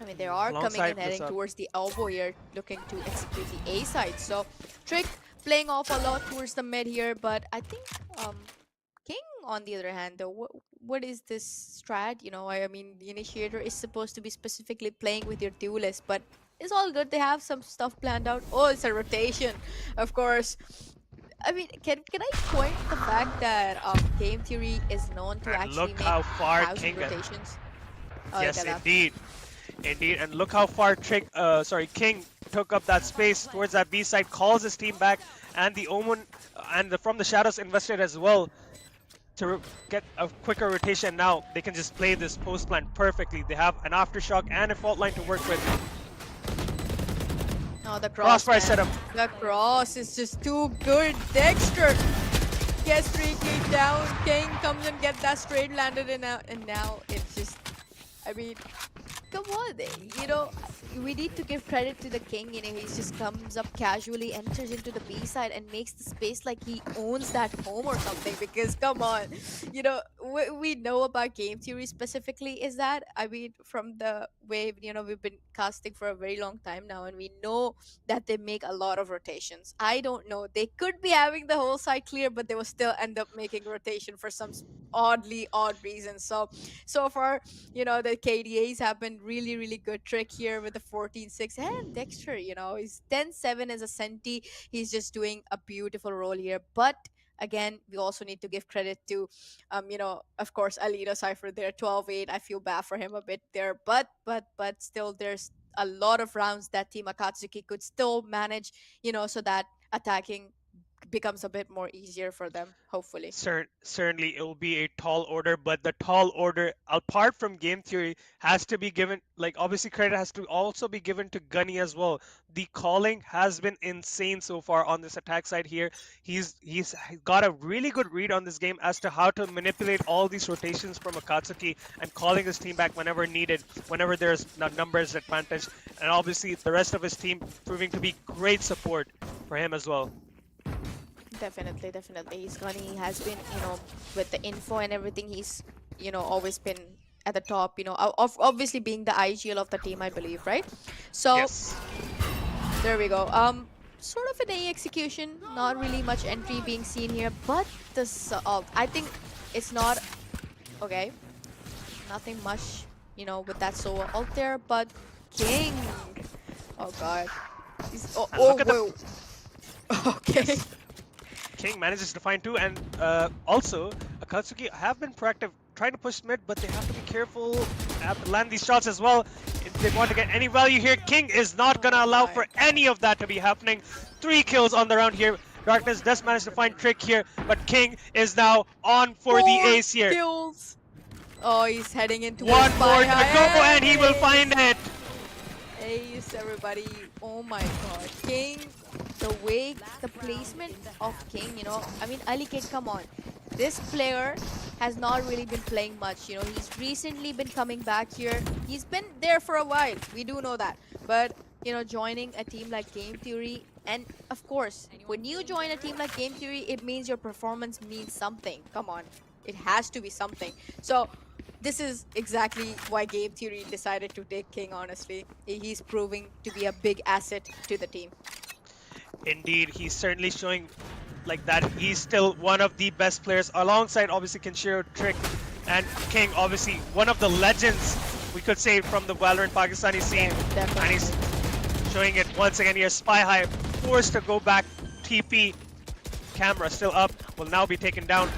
mean, they are coming and heading towards the elbow here, looking to execute the A side. So, Trick playing off a lot towards the mid here, but I think King, on the other hand, though, what is this strat? You know, I mean, the initiator is supposed to be specifically playing with your duelist, but it's all good. They have some stuff planned out. Oh, it's a rotation, of course. I mean, can I point the fact that Game Theory is known to actually make how far King rotations? Oh, yes, indeed, and look how far King took up that space towards that B side, calls his team back, and the Omen and from the Shadows invested as well to get a quicker rotation. Now they can just play this post plan perfectly. They have an aftershock and a fault line to work with. Oh, the crossfire setup. The cross is just too good. Dexter gets 3K down. King comes and gets that straight landed, and now it's just, I mean, come on, we need to give credit to the king. He just comes up casually, enters into the B side, and makes the space like he owns that home or something. Because come on, we know about game theory specifically is that, I mean, from the way we've been casting for a very long time now, and we know that they make a lot of rotations. I don't know, they could be having the whole side clear, but they will still end up making rotation for some oddly odd reasons. So far, the KDAs have been really, really good trick here with the 14-6. And Dexter, he's 10-7 as a Senti. He's just doing a beautiful role here. But again, we also need to give credit to, of course, Alita Cypher there, 12-8. I feel bad for him a bit there. But still, there's a lot of rounds that Team Akatsuki could still manage, so that attacking becomes a bit more easier for them, hopefully. Certainly, it will be a tall order, but the tall order, apart from game theory, has to be given. Like obviously, credit has to also be given to Gunny as well. The calling has been insane so far on this attack side here. He's got a really good read on this game as to how to manipulate all these rotations from Akatsuki and calling his team back whenever needed, whenever there's numbers advantage, and obviously the rest of his team proving to be great support for him as well. Definitely, definitely. He has been, with the info and everything, he's, always been at the top, of obviously being the IGL of the team, I believe, right? So Yes. there we go. Sort of an A execution, not really much entry being seen here, but the ult, I think it's not okay. Nothing much, with that solo ult there, but King. Oh god. He's And look at the whoa. Okay. yes. King manages to find two, and also Akatsuki have been proactive trying to push mid, but they have to be careful, have to land these shots as well if they want to get any value here. King is not gonna Oh allow my. for any of that to be happening. 3 kills on the round here. Darkness does manage to find Trick here, but King is now on for the Four ace here. kills. Oh, he's heading in towards One more Spy to go, High. and he will find it. Ace, everybody. Oh my god. King, the way, the placement of King, I mean, Ali Kid, come on. This player has not really been playing much. He's recently been coming back here. He's been there for a while. We do know that. But, joining a team like Game Theory, and of course, when you join a team like Game Theory, it means your performance means something. Come on. It has to be something. So, this is exactly why Game Theory decided to take King, honestly. He's proving to be a big asset to the team. Indeed, he's certainly showing like that he's still one of the best players alongside obviously Kenshiro, Trick, and King, obviously one of the legends we could say from the Valorant Pakistani scene. Definitely. And he's showing it once again here. Spy High forced to go back. TP camera still up, will now be taken down.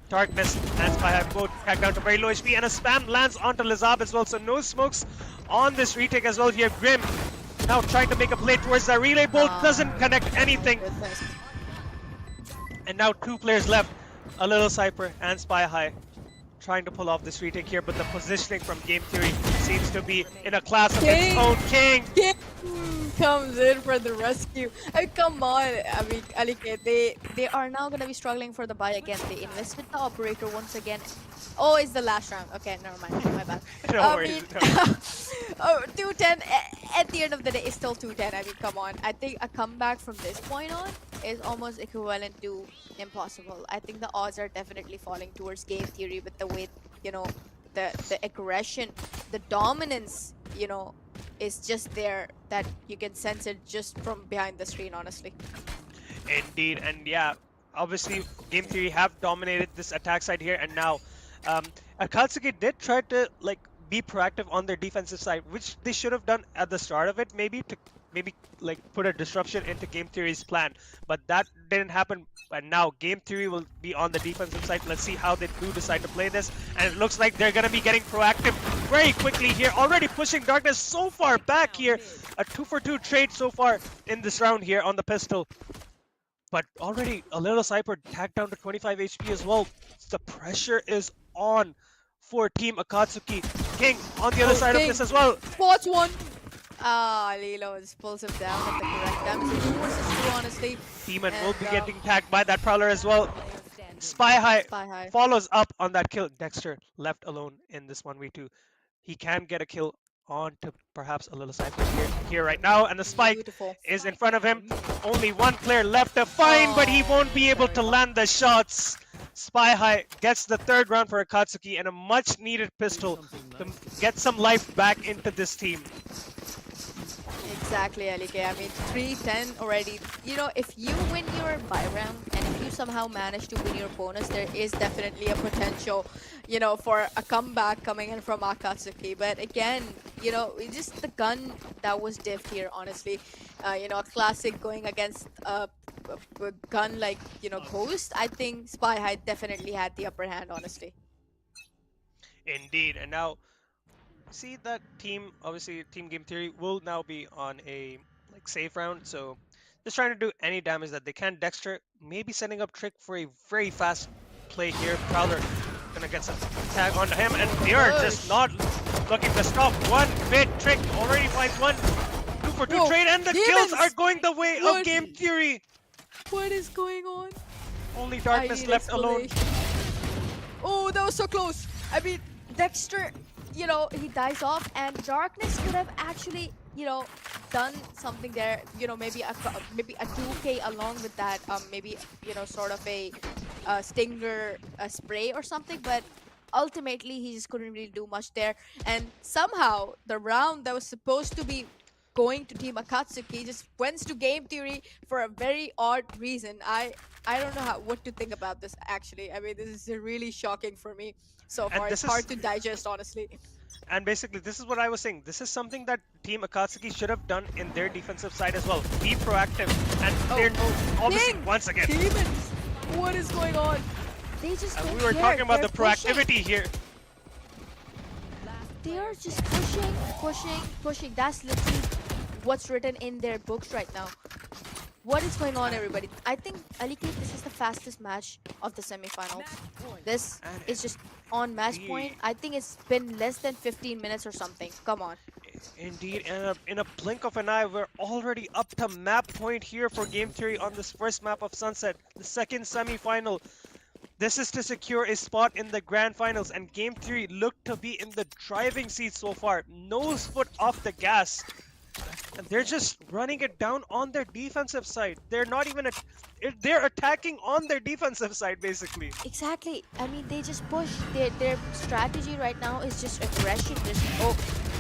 Darkness and Spy High both back down to very low HP, and a spam lands onto Lizab as well, so no smokes on this retake as well here. Grim now trying to make a play towards the relay bolt, doesn't connect anything. Goodness. And now 2 players left, a little Cypher and Spy High trying to pull off this retake here, but the positioning from Game Theory seems to be in a class of its own. King! King comes in for the rescue. Come on. I mean, Alike, they are now going to be struggling for the buy again. They invest with the operator once again. Oh, it's the last round. Okay, never mind. My bad. No I worries, mean, no. oh, 210. At the end of the day, it's still 210. I mean, come on. I think a comeback from this point on is almost equivalent to impossible. I think the odds are definitely falling towards Game Theory with the way, the aggression, the dominance, is just there, that you can sense it just from behind the screen, honestly. Indeed, and yeah, obviously Game Theory have dominated this attack side here, and now Akatsuki did try to like be proactive on their defensive side, which they should have done at the start of it, maybe to maybe like put a disruption into Game Theory's plan, but that didn't happen. And now Game Theory will be on the defensive side. Let's see how they do decide to play this, and it looks like they're gonna be getting proactive very quickly here, already pushing Darkness so far back here. A 2-for-2 trade so far in this round here on the pistol. But already a little Cypher tagged down to 25 HP as well. The pressure is on for Team Akatsuki. King on the other side of King this as well. spots one. Ah, Lilo just pulls him down at the correct time. So 2 versus 2, honestly. Demon And, will be getting tagged by that Prowler as well. Spy High Spy High. follows up on that kill. Dexter left alone in this 1v2. He can get a kill on to perhaps a little side pick here right now, and the spike Beautiful. is in front of him. Only one player left to find, but he won't Oh, be able there we to go. land the shots. Spy High gets the third round for Akatsuki and a much needed pistol to get some life back into this team. Exactly, Alike. I mean, 3-10 already. You know, if you win your buy round and if you somehow manage to win your bonus, there is definitely a potential, for a comeback coming in from Akatsuki. But again, it's just the gun that was diffed here, honestly. A classic going against a gun like, Ghost. I think Spy High definitely had the upper hand, honestly. Indeed, and now see that team, obviously Team Game Theory will now be on a like safe round, so just trying to do any damage that they can. Dexter maybe setting up Trick for a very fast play here. Prowler gonna get some tag onto him, and they are just Push. not looking to stop one bit. Trick already finds one. 2-for-2 Whoa, trade, and the kills are demons! going the way of What? Game Theory. What is going on? Only I Darkness need left alone. explanation. Oh, that was so close. I mean, Dexter, he dies off, and Darkness could have actually, done something there. Maybe a 2K along with that. Maybe sort of a stinger, a spray or something. But ultimately, he just couldn't really do much there. And somehow, the round that was supposed to be going to Team Akatsuki just went to Game Theory for a very odd reason. I don't know what to think about this actually. I mean, this is really shocking for me so And far. It's this hard is to digest, honestly. And basically, this is what I was saying. This is something that Team Akatsuki should have done in their defensive side as well. Be proactive. And Oh, they're oh, obviously, King! once again, Demons! What is going on? They just and don't we were care. talking about They're the pushing. proactivity here. They are just pushing, pushing, pushing. That's literally what's written in their books right now. What is going on, And, everybody? I think, Aliki, this is the fastest match of the semifinals. This and is just on match point. indeed, I think it's been less than 15 minutes or something. Come on. indeed, in a blink of an eye, we're already up to map point here for Game Theory on this first map of Sunset, the second semi-final. This is to secure a spot in the grand finals, and Game Theory look to be in the driving seat so far. Nose foot off the gas. And they're just running it down on their defensive side. They're not even they're attacking on their defensive side basically. Exactly. I mean, they just push. Their strategy right now is just aggression. Just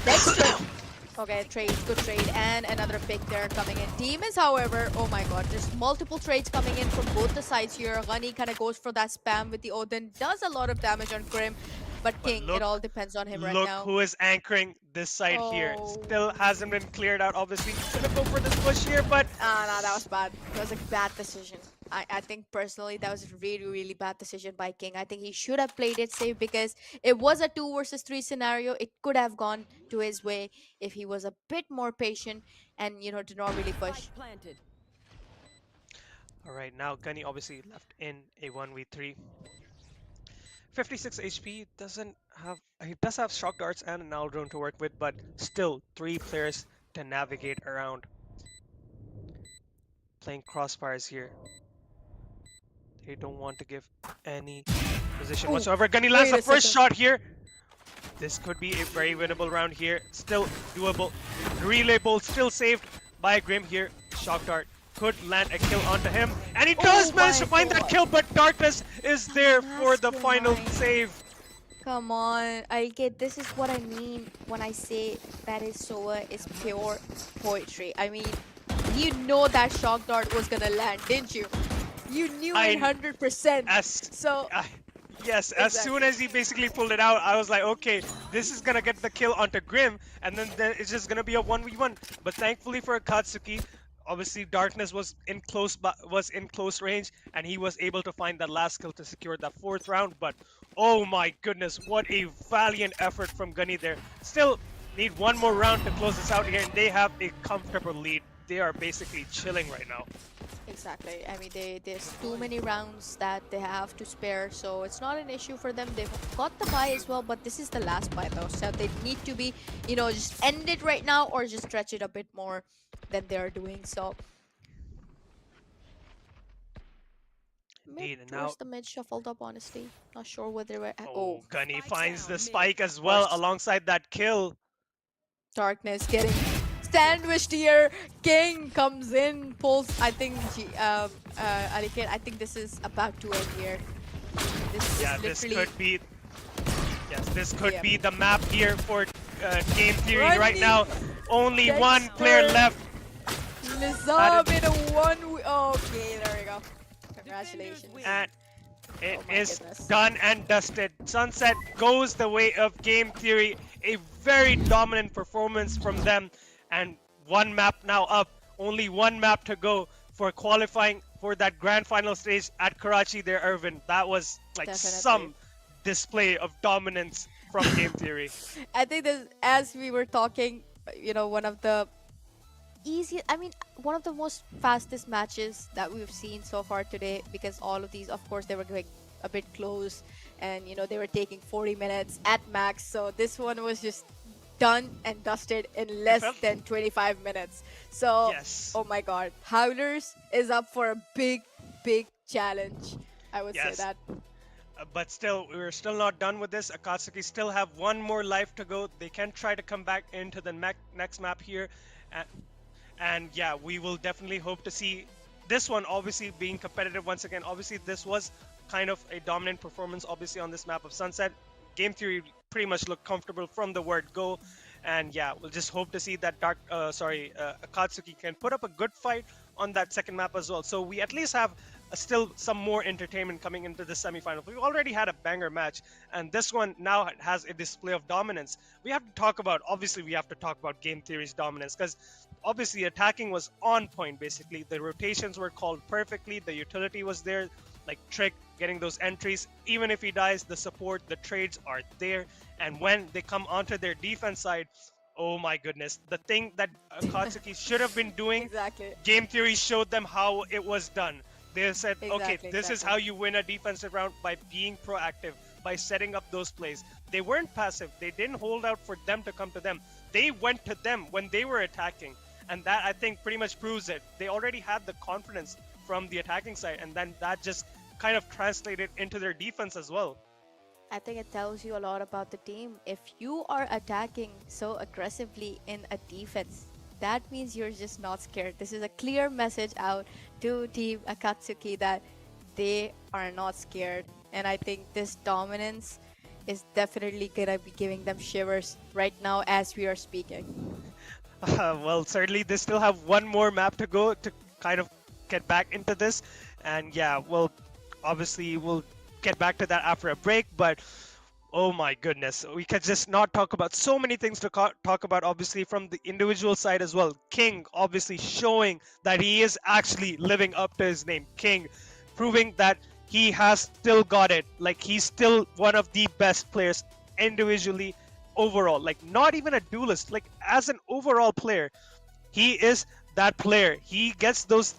Dexter. Okay, trade, good trade, and another pick there coming in. Demons, however, oh my god, there's multiple trades coming in from both the sides here. Gunny kind of goes for that spam with the Odin, does a lot of damage on Grim, but But King, it look, all depends on him right look now. who is anchoring this side here. Oh. Still hasn't been cleared out. Obviously, he's gonna go for this push here, but Ah, no, that was bad. That was a bad decision. I think personally that was a really, really bad decision by King. I think he should have played it safe because it was a 2 versus 3 scenario. It could have gone to his way if he was a bit more patient and did not really push. all right, now Gunny obviously left in a 1v3. 56 HP doesn't have he does have shock darts and an owl drone to work with, but still 3 players to navigate around. Playing crossfires here. They don't want to give any position Oh, whatsoever. Gunny lands wait the a first second. shot here. This could be a very winnable round here. Still doable. Relay bolt still saved by Grim here. Shock dart could land a kill onto him. And he Oh does manage my to find that god. kill, but Darkness is The there for the final mastermind. save. Come on, I get this is what I mean when I say that is Soa is pure poetry. I mean, you know that shock dart was gonna land, didn't you? You knew it I 100%. as So, I, yes, as soon exactly. as he basically pulled it out, I was like, okay, this is gonna get the kill onto Grim, and then it's just gonna be a 1v1. But thankfully for Akatsuki, obviously Darkness was in close range, and he was able to find that last kill to secure that fourth round. But oh my goodness, what a valiant effort from Gunny there. Still need one more round to close this out here, and they have a comfortable lead. They are basically chilling right now. Exactly. I mean, there's too many rounds that they have to spare, so it's not an issue for them. They've got the buy as well, but this is the last buy though, so they need to be, just end it right now or just stretch it a bit more than they're doing. So mid Indeed, and now towards the mid shuffled up, honestly. Not sure whether we're oh, oh Gunny finds the spike as well course. alongside that kill. Darkness getting sandwiched here. King comes in, pulls. I think Aliket, I think this is about to end here. This Yeah, is literally. this could Yeah. be the map here for Game Theory right Running now. Only one player Dexter left. That Nizam in a one. Okay, there we go. Congratulations. and it Oh my is goodness. done and dusted. Sunset goes the way of Game Theory. A very dominant performance from them, and one map now up. Only one map to go for qualifying for that grand final stage at Karachi there, Irvin. That was like Definitely. some display of dominance from Game Theory. I think this, as we were talking, one of the easiest, I mean, one of the most fastest matches that we've seen so far today, because all of these, of course, they were going a bit close, and they were taking 40 minutes at max. So this one was just done and dusted in It less felt than 25 minutes. So, yes, oh my god, Howlers is up for a big challenge. I would say yes. that. But still, we're still not done with this. Akatsuki still have one more life to go. They can try to come back into the next map here. And, and yeah, we will definitely hope to see this one obviously being competitive once again. Obviously, this was kind of a dominant performance, obviously, on this map of Sunset. Game Theory pretty much looked comfortable from the word go. And yeah, we'll just hope to see that Akatsuki can put up a good fight on that second map as well. So we at least have still some more entertainment coming into the semifinal. We've already had a banger match, and this one now has a display of dominance. We have to talk about, obviously, we have to talk about Game Theory's dominance, because obviously attacking was on point. Basically, the rotations were called perfectly. The utility was there, like Trick getting those entries. Even if he dies, the support, the trades are there. And when they come onto their defense side, oh my goodness, the thing that Akatsuki should have been doing, Exactly. Game Theory showed them how it was done. They said, okay, Exactly. this is Exactly. how you win a defensive round, by being proactive, by setting up those plays. They weren't passive. They didn't hold out for them to come to them. They went to them when they were attacking. And that, I think, pretty much proves it. They already had the confidence from the attacking side, and then that just kind of translated into their defense as well. I think it tells you a lot about the team. If you are attacking so aggressively in a defense, that means you're just not scared. This is a clear message out to Team Akatsuki that they are not scared. And I think this dominance is definitely gonna be giving them shivers right now as we are speaking. Well, certainly they still have one more map to go to kind of get back into this. And yeah, well, obviously we'll get back to that after a break, but oh my goodness, we could just not talk about so many things to talk about, obviously, from the individual side as well. King obviously showing that he is actually living up to his name. King proving that he has still got it. Like, he's still one of the best players individually, overall. Like, not even a duelist. Like, as an overall player, he is that player. He gets those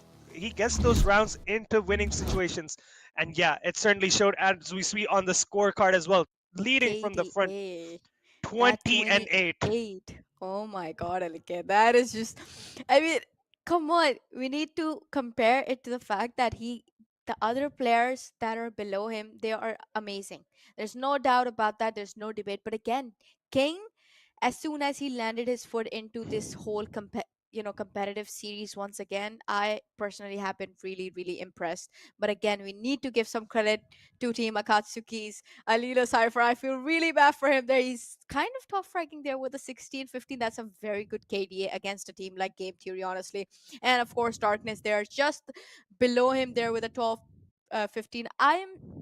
rounds into winning situations. And yeah, it certainly showed, as we see on the scorecard as well, leading from the front, KDA. That 20 and 8. 28. Oh my god, Alike. That is just, I mean, come on. We need to compare it to the fact that the other players that are below him, they are amazing. There's no doubt about that. There's no debate. But again, King, as soon as he landed his foot into this whole competitive series once again, I personally have been really impressed. But again, we need to give some credit to Team Akatsuki's Alila Cypher. I feel really bad for him there. He's kind of top ranking there with a 16-15. That's a very good KDA against a team like Game Theory, honestly. And of course, Darkness there, just below him there with a 12, 15.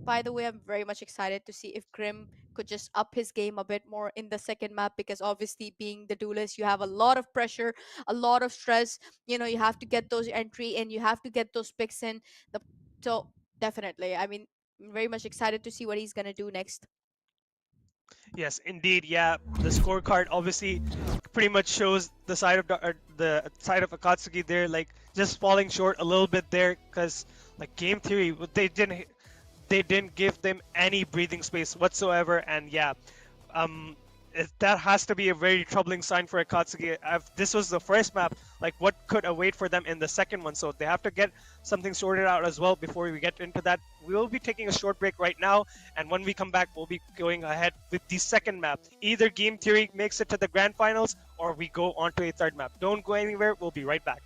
By the way, I'm very much excited to see if Grim could just up his game a bit more in the second map, because obviously, being the duelist, you have a lot of pressure, a lot of stress. You have to get those entry in, you have to get those picks in. The So definitely, I mean, I'm very much excited to see what he's gonna do next. Yes, indeed. Yeah, the scorecard obviously pretty much shows the side of Akatsuki there, like just falling short a little bit there, because like Game Theory, they didn't give them any breathing space whatsoever. And yeah, um, that has to be a very troubling sign for Akatsuki. If this was the first map, like what could await for them in the second one? So they have to get something sorted out as well before we get into that. We will be taking a short break right now, and when we come back, we'll be going ahead with the second map. Either Game Theory makes it to the grand finals, or or we go on to a third map. Don't go anywhere. We'll be right back.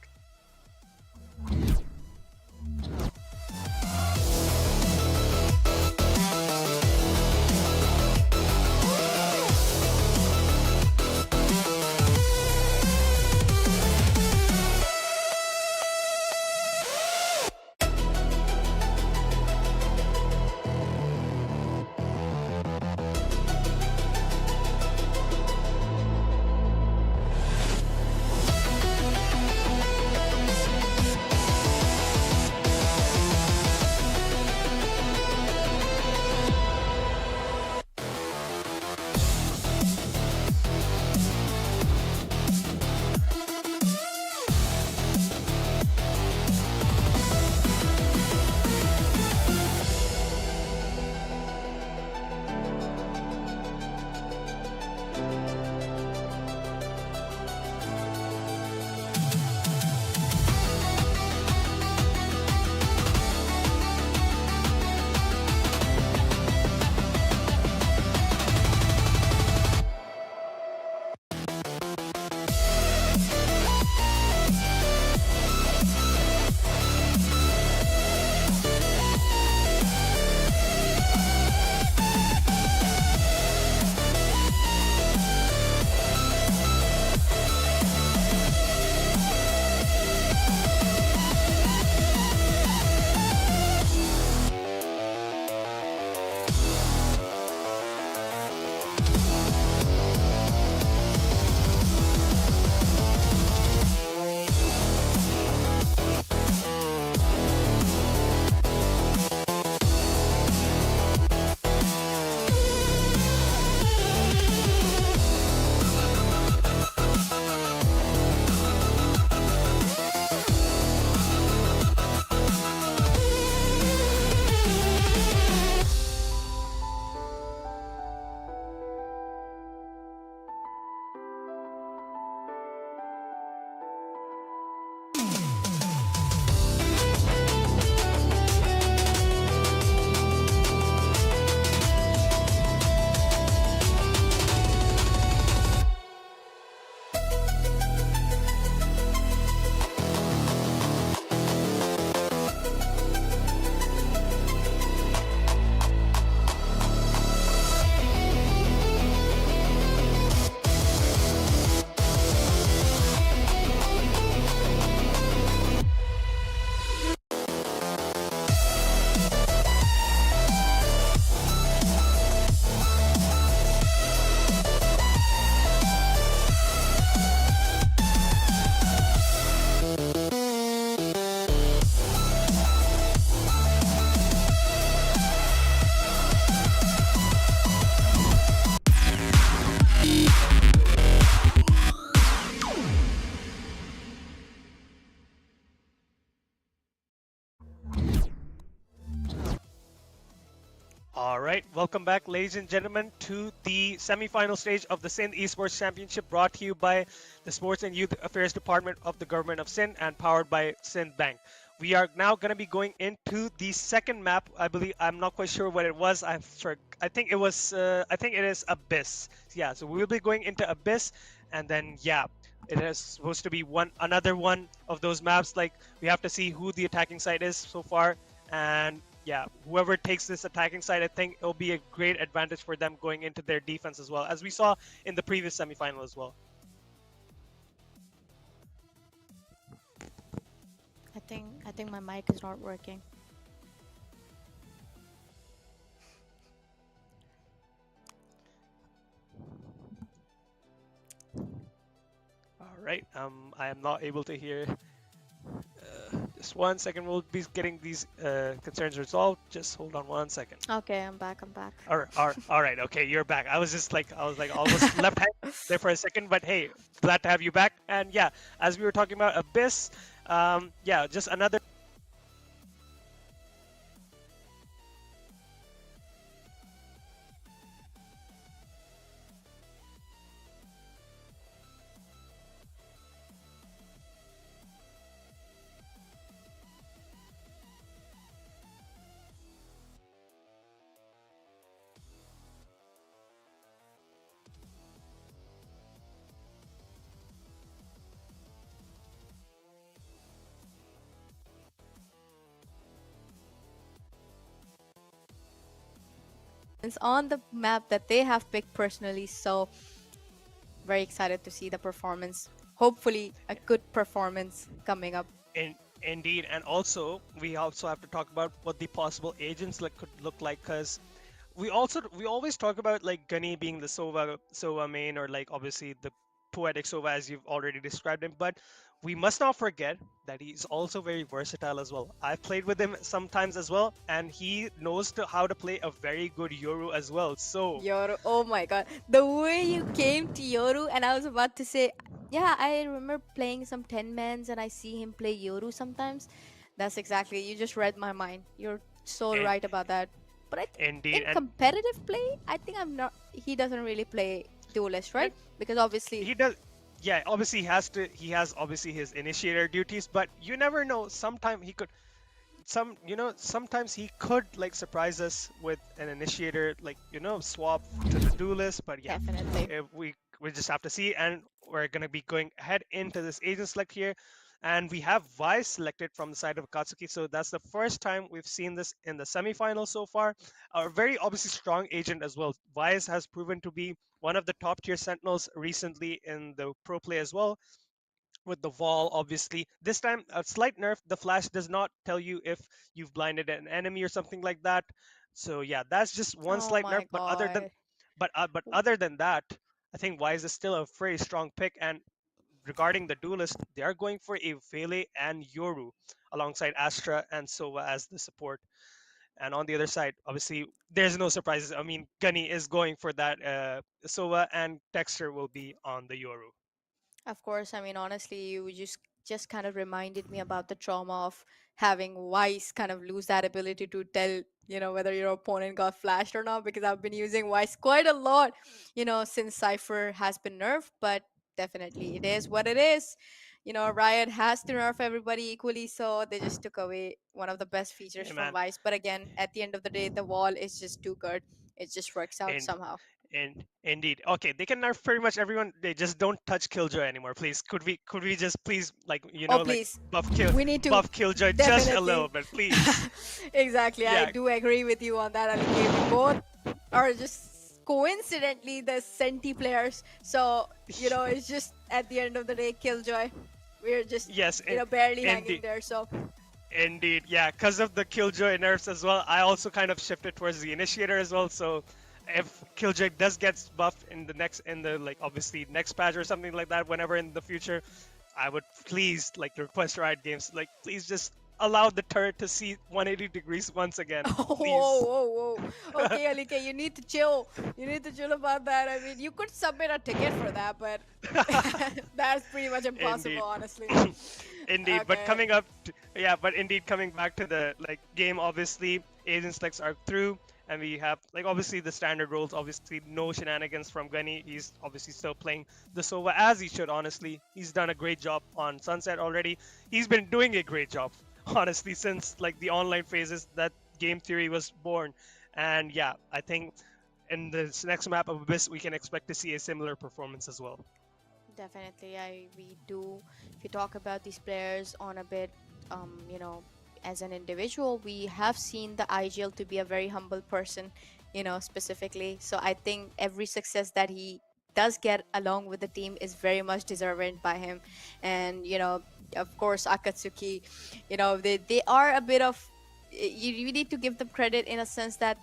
All right, welcome back, ladies and gentlemen, to the semi-final stage of the Sindh Esports Championship, brought to you by the Sports and Youth Affairs Department of the Government of Sindh and powered by Sindh Bank. We are now going to be going into the second map. I believe I'm not quite sure what it was. I think it was. I think it is Abyss. Yeah, so we will be going into Abyss, and then yeah, it is supposed to be another one of those maps. Like we have to see who the attacking side is so far, and yeah, whoever takes this attacking side, I think it'll be a great advantage for them going into their defense as well, as we saw in the previous semifinal as well. I think my mic is not working. All right, I am not able to hear. Just 1 second, we'll be getting these concerns resolved. Just hold on 1 second. Okay, I'm back. I'm back. All right, okay, you're back. I was like almost left hand there for a second, but hey, glad to have you back. And yeah, as we were talking about Abyss, yeah, just another. It's on the map that they have picked personally. So very excited to see the performance. Hopefully, a good performance coming up. In, indeed, and also we also have to talk about what the possible agents could look like, because we always talk about like Gunny being the Sova main, or like obviously the poetic Sova as you've already described him, but we must not forget that he's also very versatile as well. I've played with him sometimes as well, and he knows how to play a very good Yoru as well. So Yoru, oh my god. The way you came to Yoru, and I was about to say, yeah, I remember playing some 10 mans and I see him play Yoru sometimes. That's exactly, you just read my mind. You're so in, right about that. But I think indeed, in and competitive play, I think he doesn't really play duelist, right? Because obviously, he does. Yeah, obviously he has obviously his initiator duties, but you never know, sometime he could sometimes he could like surprise us with an initiator, like swap to the duelist. But yeah, definitely. we just have to see. And we're going to be going ahead into this agent select here, and we have Vice selected from the side of Akatsuki. So that's the first time we've seen this in the semifinals so far. A very obviously strong agent as well. Vice has proven to be one of the top tier sentinels recently in the pro play as well, with the wall. Obviously this time a slight nerf, the flash does not tell you if you've blinded an enemy or something like that. So yeah, that's just one Oh slight nerf. my But other than god. other than that, I think Wise is still a very strong pick. And regarding the duelist, they are going for a Vele and Yoru alongside Astra and Sova as the support. And on the other side, obviously there's no surprises. I mean, Gunny is going for that Sova, and Dexter will be on the Yoru. Of course, I mean honestly, you just kind of reminded me about the trauma of having Vice kind of lose that ability to tell, whether your opponent got flashed or not, because I've been using Vice quite a lot, since Cypher has been nerfed, but definitely it is what it is. Riot has to nerf everybody equally, so they just took away one of the best features Hey from man. Vice. But again, at the end of the day, the wall is just too good. It just works out And somehow. indeed, okay, they can nerf pretty much everyone. They just don't touch Killjoy anymore, please. Could we just please, like, Oh, like please. We need to buff Killjoy just a little definitely. bit, please. Exactly. I Yeah. do agree with you on that, Alike. We both are just coincidentally the Senti players. So, it's just at the end of the day, Killjoy. We're just, Yes. barely hanging Indeed. there. So, Indeed, yeah, because of the Killjoy nerfs as well, I also kind of shifted towards the Initiator as well. So if Killjoy does get buffed in the like obviously next patch or something like that, whenever in the future, I would please like request Riot Games, like, please just allow the turret to see 180 degrees once again, whoa, please. whoa, whoa. Okay, Alike, you need to chill. You need to chill about that. I mean, you could submit a ticket for that, but that's pretty much impossible, Indeed. honestly. Indeed, but Okay. yeah, but indeed coming back to the like game, obviously agent selects are through, and we have like obviously the standard roles. Obviously, no shenanigans from Gunny. He's obviously still playing the Sova as he should. Honestly, he's done a great job on Sunset already. He's been doing a great job, honestly, since like the online phases that game theory was born. And yeah, I think in this next map of Abyss, we can expect to see a similar performance as well. Definitely, we do. If you talk about these players on a bit, as an individual, we have seen the IGL to be a very humble person, specifically. So I think every success that he does get along with the team is very much deserved by him. And of course, Akatsuki, they are a bit of. You need to give them credit in a sense that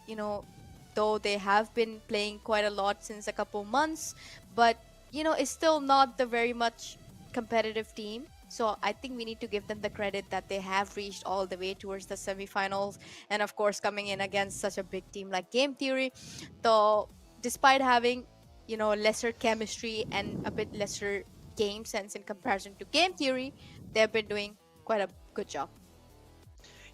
though they have been playing quite a lot since a couple months, but it's still not the very much competitive team. So I think we need to give them the credit that they have reached all the way towards the semifinals, and of course coming in against such a big team like Game Theory. Though despite having lesser chemistry and a bit lesser game sense in comparison to Game Theory, they've been doing quite a good job.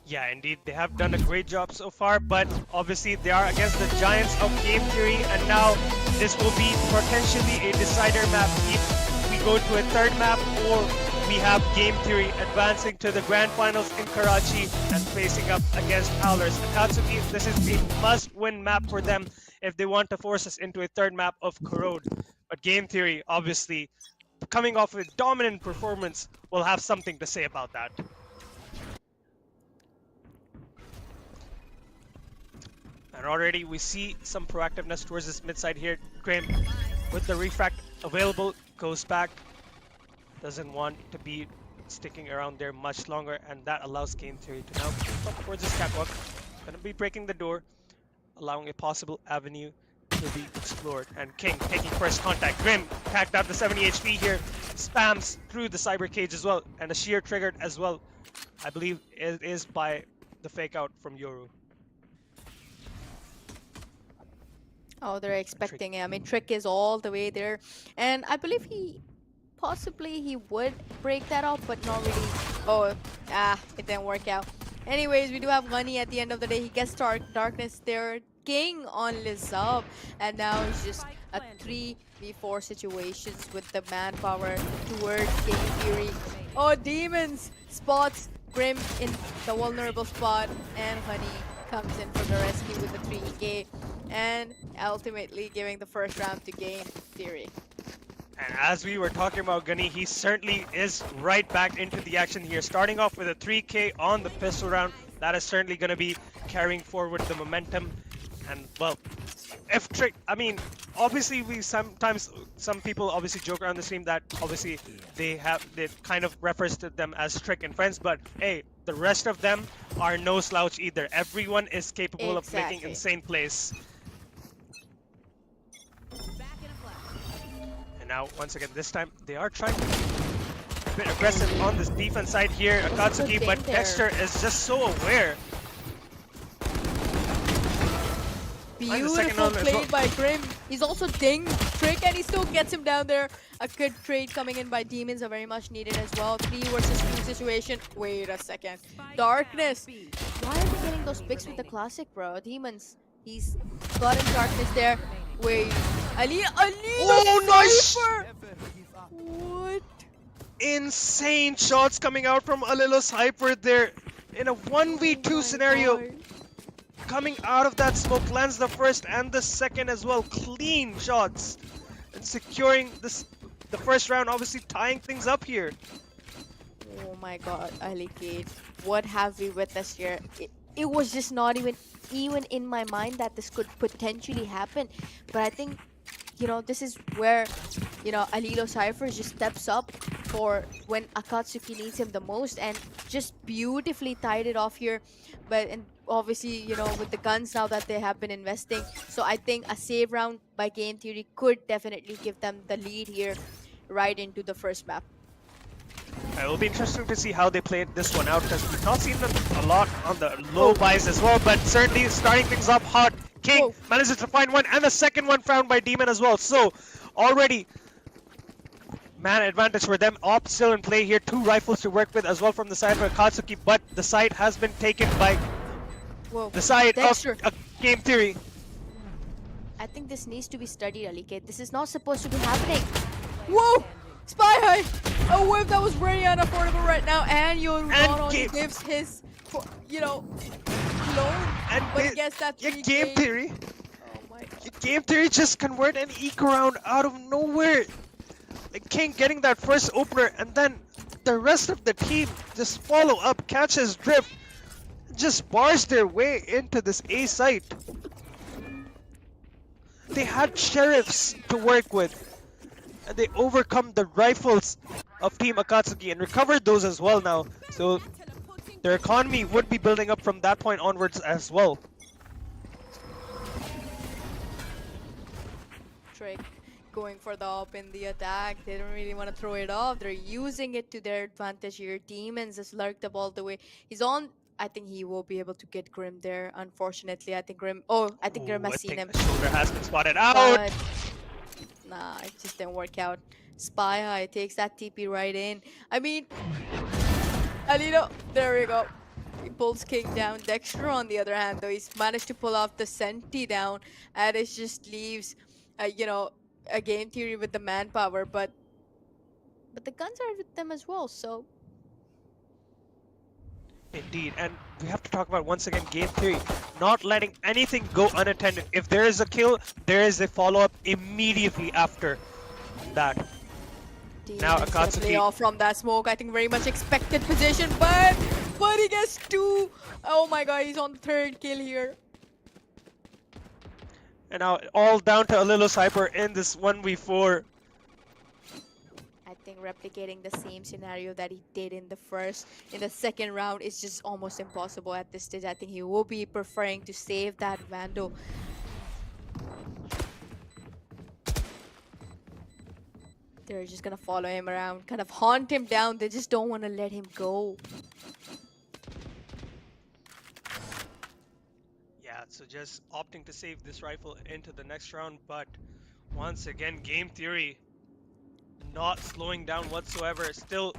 Yeah, indeed, they have done a great job so far, but obviously they are against the giants of game theory, and now this will be potentially a decider map if we go to a third map, or we have game theory advancing to the grand finals in Karachi and facing up against Howlers. Akatsuki, this is a must-win map for them if they want to force us into a third map of Corrode. But game theory, obviously, coming off a dominant performance, will have something to say about that. And already we see some proactiveness towards this mid side here. Grim, with the refract available, goes back. Doesn't want to be sticking around there much longer, and that allows Game Theory to now move up towards this catwalk. Gonna be breaking the door, allowing a possible avenue to be explored. And King taking first contact. Grim packed out the 70 HP here, spams through the cyber cage as well, and a shear triggered as well. I believe it is by the fake out from Yoru. Oh, they're expecting it. I mean, Trick is all the way there, and I believe he would break that off, but not really. Oh, it didn't work out. Anyways, we do have money at the end of the day. He gets darkness there. King on Lizab, and now it's just a 3v4 situations with the manpower towards Game Fury. Oh, Demons spots Grim in the vulnerable spot, and Honey comes in for the rescue with the 3k, and ultimately giving the first round to Game Theory. And as we were talking about Gunny, he certainly is right back into the action here, starting off with a 3k on the pistol round. That is certainly going to be carrying forward the momentum. And well, if Trick, I mean, obviously some people obviously joke around the stream that obviously they kind of refers to them as Trick and friends, but hey, the rest of them are no slouch either. Everyone is capable of making insane plays. And now once again, this time they are trying to be a bit aggressive on this defense side here, Akatsuki, but Dexter is just so aware. Beautiful play by Grim. He's also dinged Trick, and he still gets him down there. A good trade coming in by Demons are very much needed as well. 3 versus 2 situation. Wait a second. Darkness. Why are they getting those picks with the classic, bro? Demons. He's got in Darkness there. Wait. Ali. Oh, nice! What? Insane shots coming out from Alilo's Hyper there in a 1v2 scenario. God. Coming out of that smoke, lands the first and the second as well. Clean shots and securing the first round, obviously tying things up here. Oh my god, Ali Kate. What have we witnessed here? It was just not even in my mind that this could potentially happen. But I think, you know, this is where, you know, Alilo Cypher just steps up for when Akatsuki needs him the most, and just beautifully tied it off here. But and obviously, you know, with the guns now that they have been investing, so I think a save round by Game Theory could definitely give them the lead here right into the first map. It will be interesting to see how they played this one out, because we've not seen them a lot on the low buys as well, but certainly starting things off hot. King manages to find one, and the second one found by Demon as well. So already man advantage for them. Op still in play here. 2 rifles to work with as well from the side of Akatsuki, but the site has been taken by the side Dexter. of Game Theory. I think this needs to be studied, Alikate. This is not supposed to be happening. Whoa! Spy High! A whip that was very unaffordable right now, and Yoru not only gives his, you know, loan, but he gets that 3K. Game Theory. Oh my god. Game Theory just convert an eco round out of nowhere. Like King getting that first opener, and then the rest of the team just follow up, catch his drift, just bars their way into this A site. They had sheriffs to work with, and they overcome the rifles of Team Akatsuki and recovered those as well now. So their economy would be building up from that point onwards as well. Trick going for the up in the attack. They don't really want to throw it off. They're using it to their advantage here. Demons has lurked up all the way. He's on. I think he will be able to get Grim there. Unfortunately, I think Grim. Oh, I think Grim has seen him. The shoulder has been spotted out. But, nah, it just didn't work out. Spy High takes that TP right in. I mean, Alino, there we go. He pulls King down. Dexter, on the other hand, though, he's managed to pull off the Senti down, and it just leaves, you know, a Game Theory with the manpower, but the guns are with them as well, so. Indeed, and we have to talk about once again Game Theory not letting anything go unattended. If there is a kill, there is a follow-up immediately after that. Now Akatsuki off from that smoke. I think very much expected position, but he gets 2. Oh my god, he's on the 3rd kill here. And now all down to a little Cyber in this 1v4. I think replicating the same scenario that he did in the second round is just almost impossible at this stage. I think he will be preferring to save that Vandal. They're just gonna follow him around, kind of haunt him down. They just don't want to let him go. Yeah, so just opting to save this rifle into the next round, but once again, Game Theory not slowing down whatsoever, still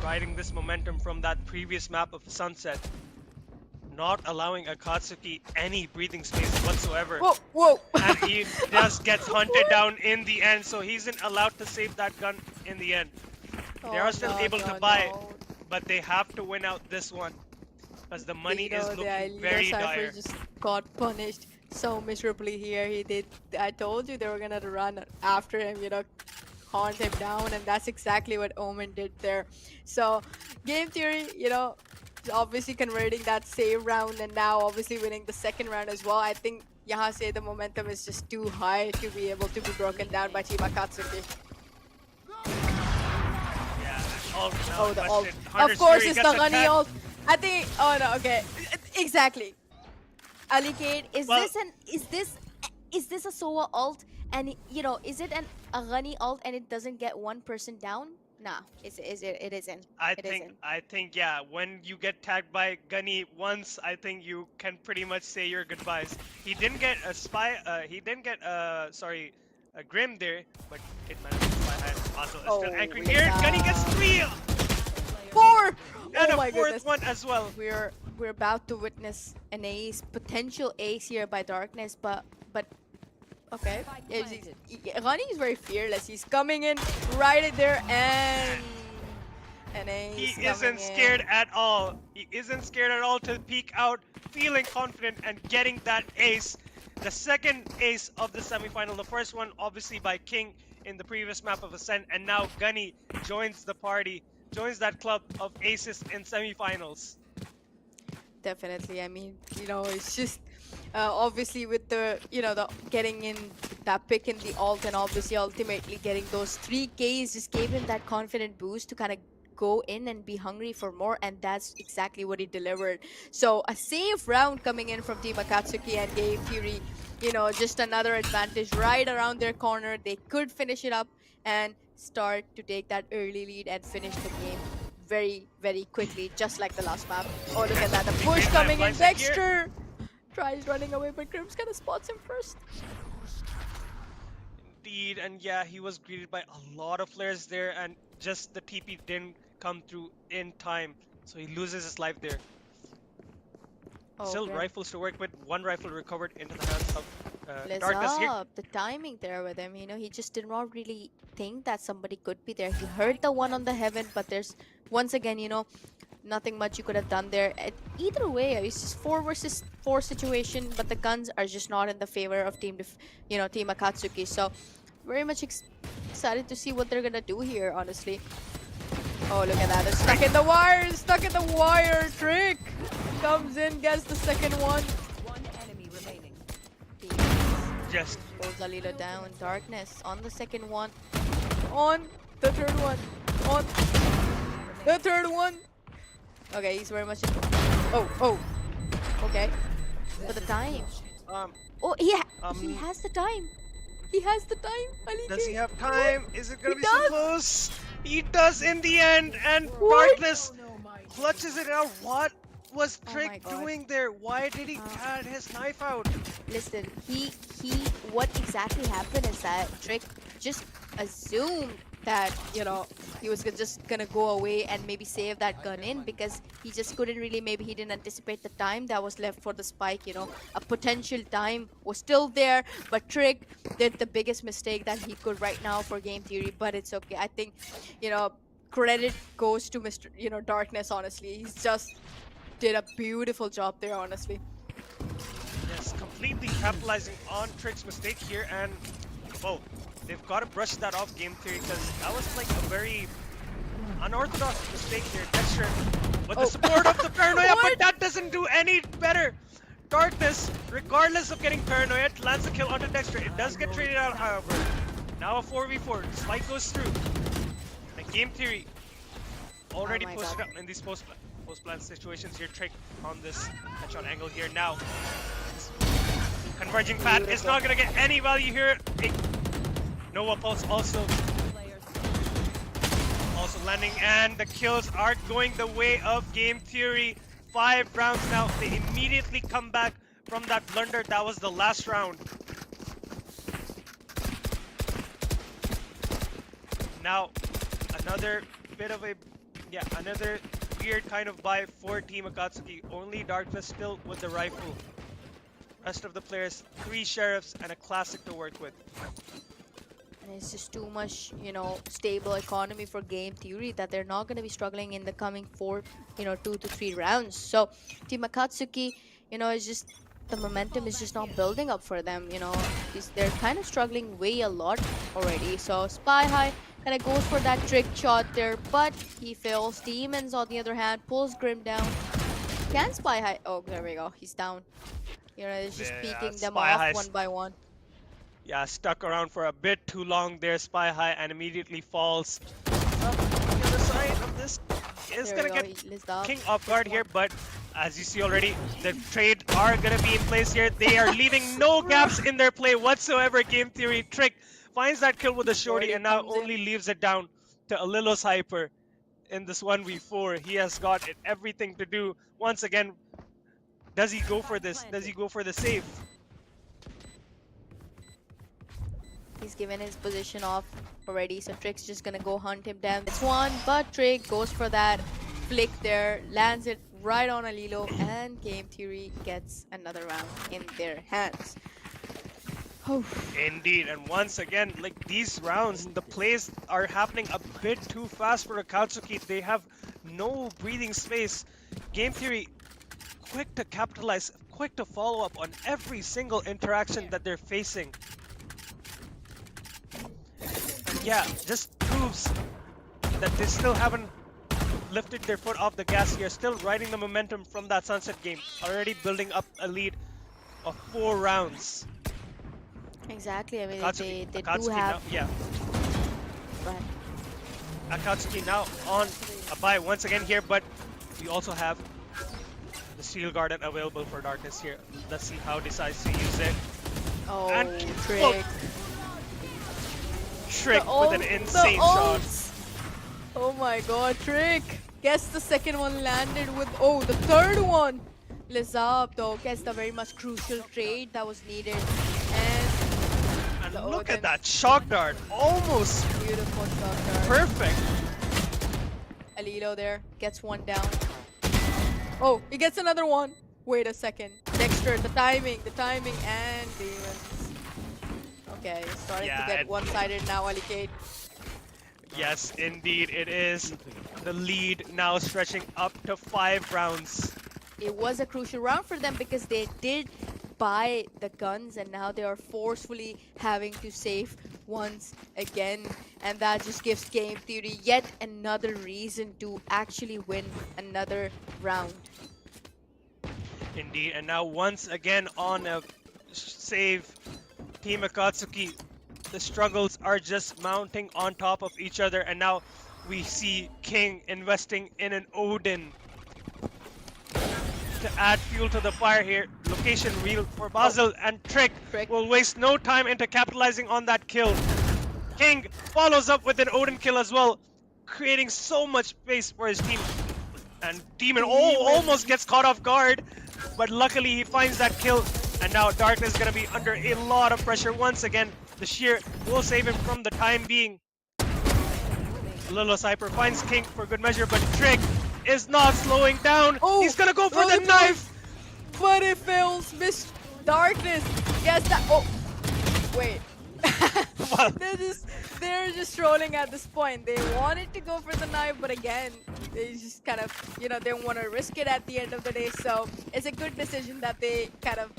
riding this momentum from that previous map of Sunset, not allowing Akatsuki any breathing space whatsoever. Whoa, whoa! And he just gets hunted down in the end, so he isn't allowed to save that gun in the end. They are still able to buy it, but they have to win out this one, because the money is looking very dire. Just got punished so miserably here. He did. I told you they were gonna run after him, haunt him down, and that's exactly what Omen did there. So, Game Theory, obviously converting that save round and now obviously winning the second round as well. I think yahan se the momentum is just too high to be able to be broken down by Team Akatsuki. Yeah, ult now, Oh, the ult. Hunter's Of course, Fury it's gets the Gunny attacked. ult. I think. Oh no. Okay. Exactly. Alicade, is this a Soa ult? And is it a Gunny ult and it doesn't get one person down? Nah, it isn't. I think yeah, when you get tagged by Gunny once, I think you can pretty much say your goodbyes. He didn't get a spy, he didn't get sorry, a Grim there, but it managed to spy hand. Also still anchoring here. Gunny gets 3! 4! And Oh a my fourth goodness. one as well. We're about to witness an ace, potential ace here by Darkness, but okay. Ronnie is very fearless. He's coming in right there and an ace. He isn't scared at all. He isn't scared at all to peek out, feeling confident and getting that ace. The second ace of the semifinal. The first one obviously by King in the previous map of Ascent, and now Gunny joins the party, joins that club of aces in semifinals. Definitely. I mean, it's just obviously with the getting in that pick in the ult and obviously ultimately getting those 3Ks just gave him that confident boost to kind of go in and be hungry for more, and that's exactly what he delivered. So a safe round coming in from Team Akatsuki and Game Fury. Just another advantage right around their corner. They could finish it up and start to take that early lead and finish the game very, very quickly, just like the last map. Oh, look at that. The push coming in. Dexter tries running away, but Grim's kind of spots him first. Indeed, and yeah, he was greeted by a lot of flares there, and just the TP didn't come through in time, so he loses his life there. Still rifles to work with. One rifle recovered into the hands of Darkness here. The timing there with him, he just did not really think that somebody could be there. He heard the one on the heaven, but there's once again, nothing much you could have done there. Either way, it's just 4 versus 4 situation, but the guns are just not in the favor of Team Akatsuki. So very much excited to see what they're gonna do here, honestly. Oh, look at that. They're stuck in the wire. Stuck in the wire. Trick comes in, gets the second one. One enemy remaining. Just pulls Alila down. Darkness on the second one. On the third one. On the third one. Okay, he's very much. Oh. Okay. For the time. Oh, he has the time. He has the time. Ali does he have time? Is it gonna be so close? He does in the end, and Darkness clutches it out. What was Trick doing there? Why did he cut his knife out? Listen, what exactly happened is that Trick just assumed that, he was just gonna go away and maybe save that gun in, because he just couldn't really, maybe he didn't anticipate the time that was left for the spike, a potential time was still there, but Trick did the biggest mistake that he could right now for Game Theory, but it's okay. I think, credit goes to Mr. Darkness, honestly. He's just did a beautiful job there, honestly. Yes, completely capitalizing on Trick's mistake here, and they've got to brush that off, Game Theory, because that was like a very unorthodox mistake here. Dexter with the support of the paranoia, but that doesn't do any better. Darkness, regardless of getting paranoid, lands the kill onto Dexter. It does get traded out, however. Now a 4v4. Spike goes through. And Game Theory already Oh my posted God. up in these post-plant situations here. Trick on this headshot angle here now. Converging path is not going to get any value here. Nova Pulse also landing, and the kills are going the way of Game Theory. 5 rounds now. They immediately come back from that blunder. That was the last round. Now, another bit of another weird kind of buy for Team Akatsuki. Only Darkness still with the rifle. Rest of the players, 3 sheriffs and a classic to work with. And it's just too much, stable economy for Game Theory that they're not going to be struggling in the coming 2 to 3 rounds. So Team Akatsuki, it's just the momentum is just not building up for them. They're kind of struggling way a lot already. So Spy High kind of goes for that trick shot there, but he fails. Demons, on the other hand, pulls Grim down. Can Spy High? Oh, there we go. He's down. It's just Yeah, beating them Spy off High one by one. Yeah, stuck around for a bit too long there, Spy High, and immediately falls. The other side of this is There gonna we go, get he lives up. King off guard here, but as you see already, the trade are gonna be in place here. They are leaving no gaps in their play whatsoever. Game Theory Trick finds that kill with a shorty and now Comes in. only leaves it down to Alilos Hyper in this 1v4. He has got everything to do. Once again, does he go for this? Does he go for the save? He's given his position off already, so Trick's just gonna go hunt him down. This one, but Trick goes for that flick there, lands it right on Alilo, and Game Theory gets another round in their hands. Indeed, and once again, like these rounds, the plays are happening a bit too fast for Akatsuki. They have no breathing space. Game Theory, quick to capitalize, quick to follow up on every single interaction that they're facing. Yeah, just proves that they still haven't lifted their foot off the gas here. Still riding the momentum from that Sunset game. Already building up a lead of 4 rounds. Exactly, I mean, Akatsuki, they Akatsuki do have... now, yeah. Go ahead. Akatsuki now on a buy once again here, but we also have the Steel Garden available for Darkness here. Let's see how he decides to use it. Oh, And Trick. Trick with an insane shot. Oh my god, Trick! Guess the second one landed with... Oh, the third one! Lizab though gets the very much crucial trade that was needed. And Look at that shock dart. Almost beautiful shot dart. perfect. Alilo there gets one down. Oh, he gets another one. Wait a second. Dexter, the timing, and Demons. Okay, starting to get one-sided now, Alicate. Yes, indeed it is. The lead now stretching up to 5 rounds. It was a crucial round for them because they did buy the guns and now they are forcefully having to save once again, and that just gives Game Theory yet another reason to actually win another round. Indeed, and now once again on a save, Team Akatsuki, the struggles are just mounting on top of each other, and now we see King investing in an Odin to add fuel to the fire here. Location real for Basil, and Trick will waste no time into capitalizing on that kill. King follows up with an Odin kill as well, creating so much space for his team. And Demon almost gets caught off guard, but luckily he finds that kill. And now Darkness is going to be under a lot of pressure once again. The shear will save him from the time being. Lilo Cyper finds King for good measure, but Trick is not slowing down. Oh, he's gonna go for the knife! But it fails. Miss Darkness gets that. Oh, wait. They're just trolling at this point. They wanted to go for the knife, but again, they just kind of, they don't want to risk it at the end of the day. So it's a good decision that they kind of,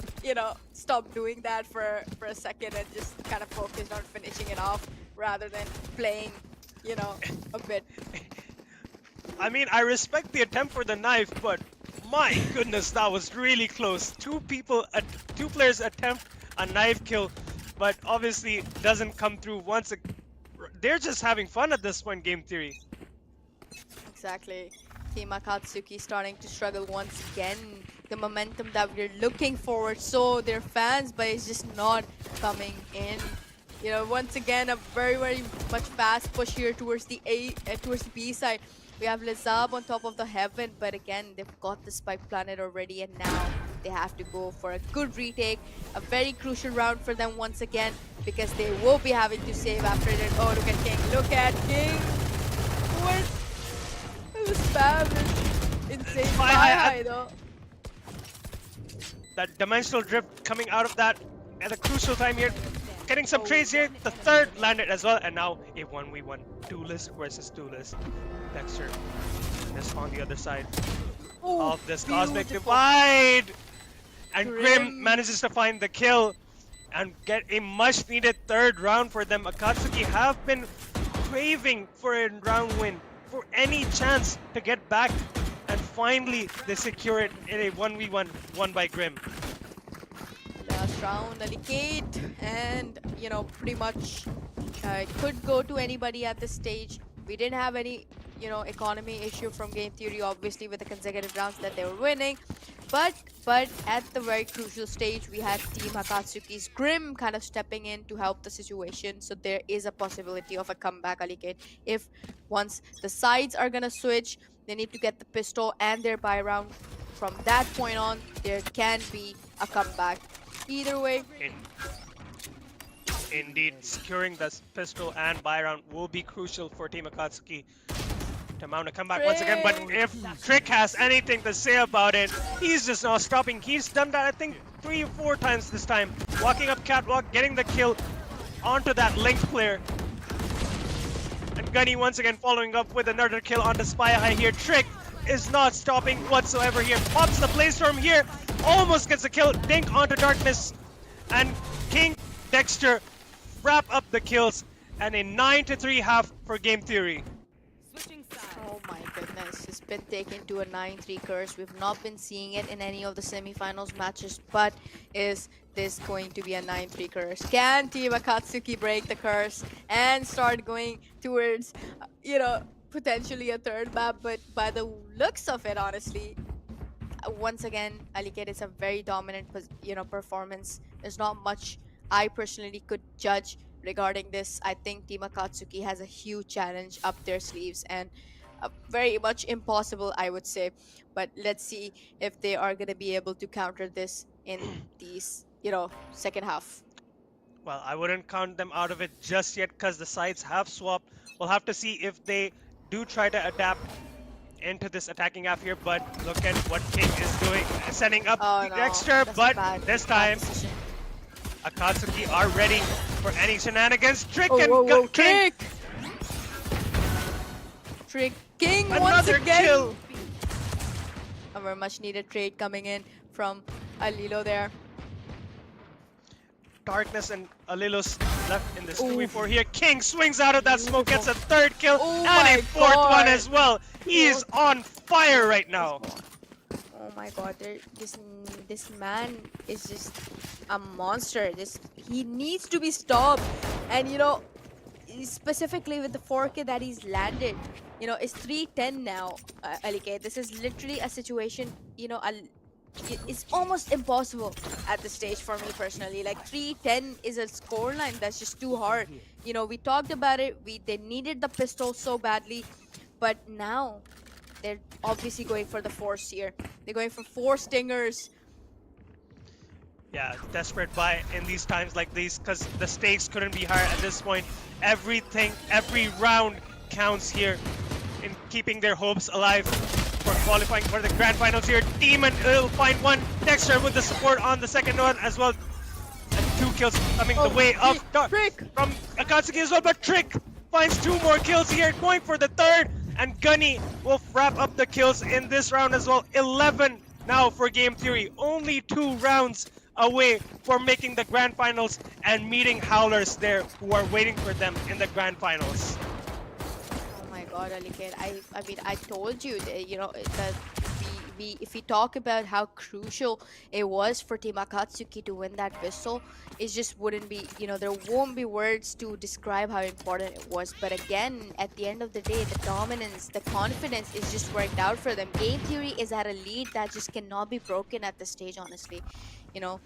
stopped doing that for a second and just kind of focused on finishing it off rather than playing, a bit. I mean, I respect the attempt for the knife, but My goodness, that was really close. Two players attempt a knife kill, but obviously doesn't come through once. They're just having fun at this point, Game Theory. Exactly. Team Akatsuki starting to struggle once again. The momentum that we're looking forward, so their fans, but it's just not coming in. You know, once again, a very much fast push here towards the towards the B side. We have Lizab on top of the heaven, but again, they've got the spike planet already, and now they have to go for a good retake. A very crucial round for them once again, because they will be having to save after it. Oh, look at King! Look at King! What? The spam is insane. High though. That dimensional drift coming out of that at a crucial time here. Getting some trades here. The third landed as well, and now a 1v1 duelist versus duelist. Dexter is on the other side of this cosmic divide, and Grim manages to find the kill and get a much needed third round for them. Akatsuki have been craving for a round win, for any chance to get back, and finally they secure it in a 1v1 won by Grim. Last round, Alicate, and you know, pretty much it could go to anybody at this stage. We didn't have any, you know, economy issue from Game Theory, obviously, with the consecutive rounds that they were winning. But at the very crucial stage, we had Team Akatsuki's Grim kind of stepping in to help the situation. So there is a possibility of a comeback, Alicate. If once the sides are gonna switch, they need to get the pistol and their buy round. From that point on, there can be a comeback. Either way, Indeed, securing the pistol and buy round will be crucial for Team Akatsuki to mount a comeback once again. But if Trick has anything to say about it, he's just not stopping. He's done that, I think, 3 or 4 times this time. Walking up catwalk, getting the kill onto that Link player. And Gunny once again following up with another kill onto Spy High here. Trick is not stopping whatsoever here. Pops the Blaze-Storm here, almost gets a kill. Dink onto Darkness, and King, Dexter wrap up the kills, and a 9-3 half for Game Theory. Switching sides. oh my goodness, it's been taken to a 9-3 curse. We've not been seeing it in any of the semifinals matches, but is this going to be a 9-3 curse? Can Team Akatsuki break the curse and start going towards, you know, potentially a third map? But by the looks of it, honestly, once again, Alicate is a very dominant, you know, performance. There's not much I personally could judge regarding this. I think Team Akatsuki has a huge challenge up their sleeves, and very much impossible, I would say. But let's see if they are going to be able to counter this in these, you know, second half. Well, I wouldn't count them out of it just yet because the sides have swapped. We'll have to see if they do try to adapt into this attacking half here, but look at what King is doing, sending up Oh no, Dexter, that's but bad, this bad time decision. Akatsuki are ready for any shenanigans. Trick Oh, and whoa, King, Trick King once another again. kill. A very much needed trade coming in from Alilo there. Darkness and Alilos left in this Oof. 2v4 here. King swings out of that smoke, gets a third kill, Oh and my a fourth one God. as well. He is on fire right now. Oh my God, this man is just a monster. He needs to be stopped. And you know, specifically with the 4K that he's landed, you know, it's 310 now, Alike. This is literally a situation, you know, it's almost impossible at this stage for me personally. Like 310 is a scoreline that's just too hard. You know, we talked about it. They needed the pistol so badly, but now they're obviously going for the force here. They're going for 4 stingers. Yeah, desperate buy in these times like these because the stakes couldn't be higher at this point. Everything, every round counts here in keeping their hopes alive for qualifying for the grand finals here. Demon will find one. Dexter with the support on the second one as well. And 2 kills coming the way of Trick. from Akatsuki as well, but Trick finds 2 more kills here, going for the third, and Gunny will wrap up the kills in this round as well. 11 now for Game Theory. Only 2 rounds away from making the grand finals and meeting Howlers there who are waiting for them in the grand finals. Oh my God, Aliket. I mean, I told you that, you know, that if we talk about how crucial it was for Team Akatsuki to win that whistle, it just wouldn't be, there won't be words to describe how important it was. But again, at the end of the day, the dominance, the confidence is just worked out for them. Game theory is at a lead that just cannot be broken at this stage, honestly. You know,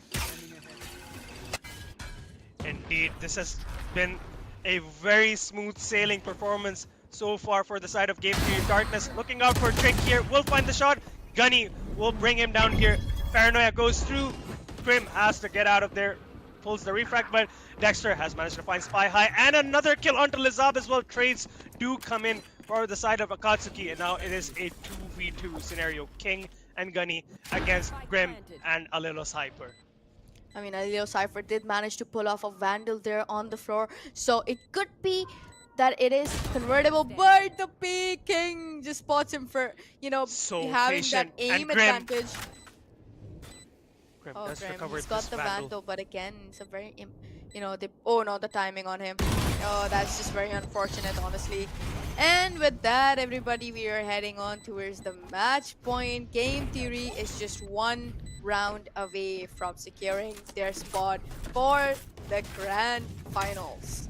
Indeed, this has been a very smooth sailing performance so far for the side of Game Theory. Darkness looking out for Trick here. Will find the shot. Gunny will bring him down here. Paranoia goes through. Grim has to get out of there. Pulls the refract, but Dexter has managed to find Spy High. And another kill onto Lizab as well. Trades do come in for the side of Akatsuki. And now it is a 2v2 scenario. King and Gunny against Grim and Alilos Hyper. I mean, Alio Cypher did manage to pull off a Vandal there on the floor, so it could be that it is convertible, but the Peking just spots him for, So having patient. that aim And Grim. advantage. Grim Oh, does Grim, recover he's got this the Vandal. Vandal, but again, it's a very, oh no, the timing on him. Oh, that's just very unfortunate, honestly. And with that, everybody, we are heading on towards the match point. Game Theory is just one round away from securing their spot for the grand finals.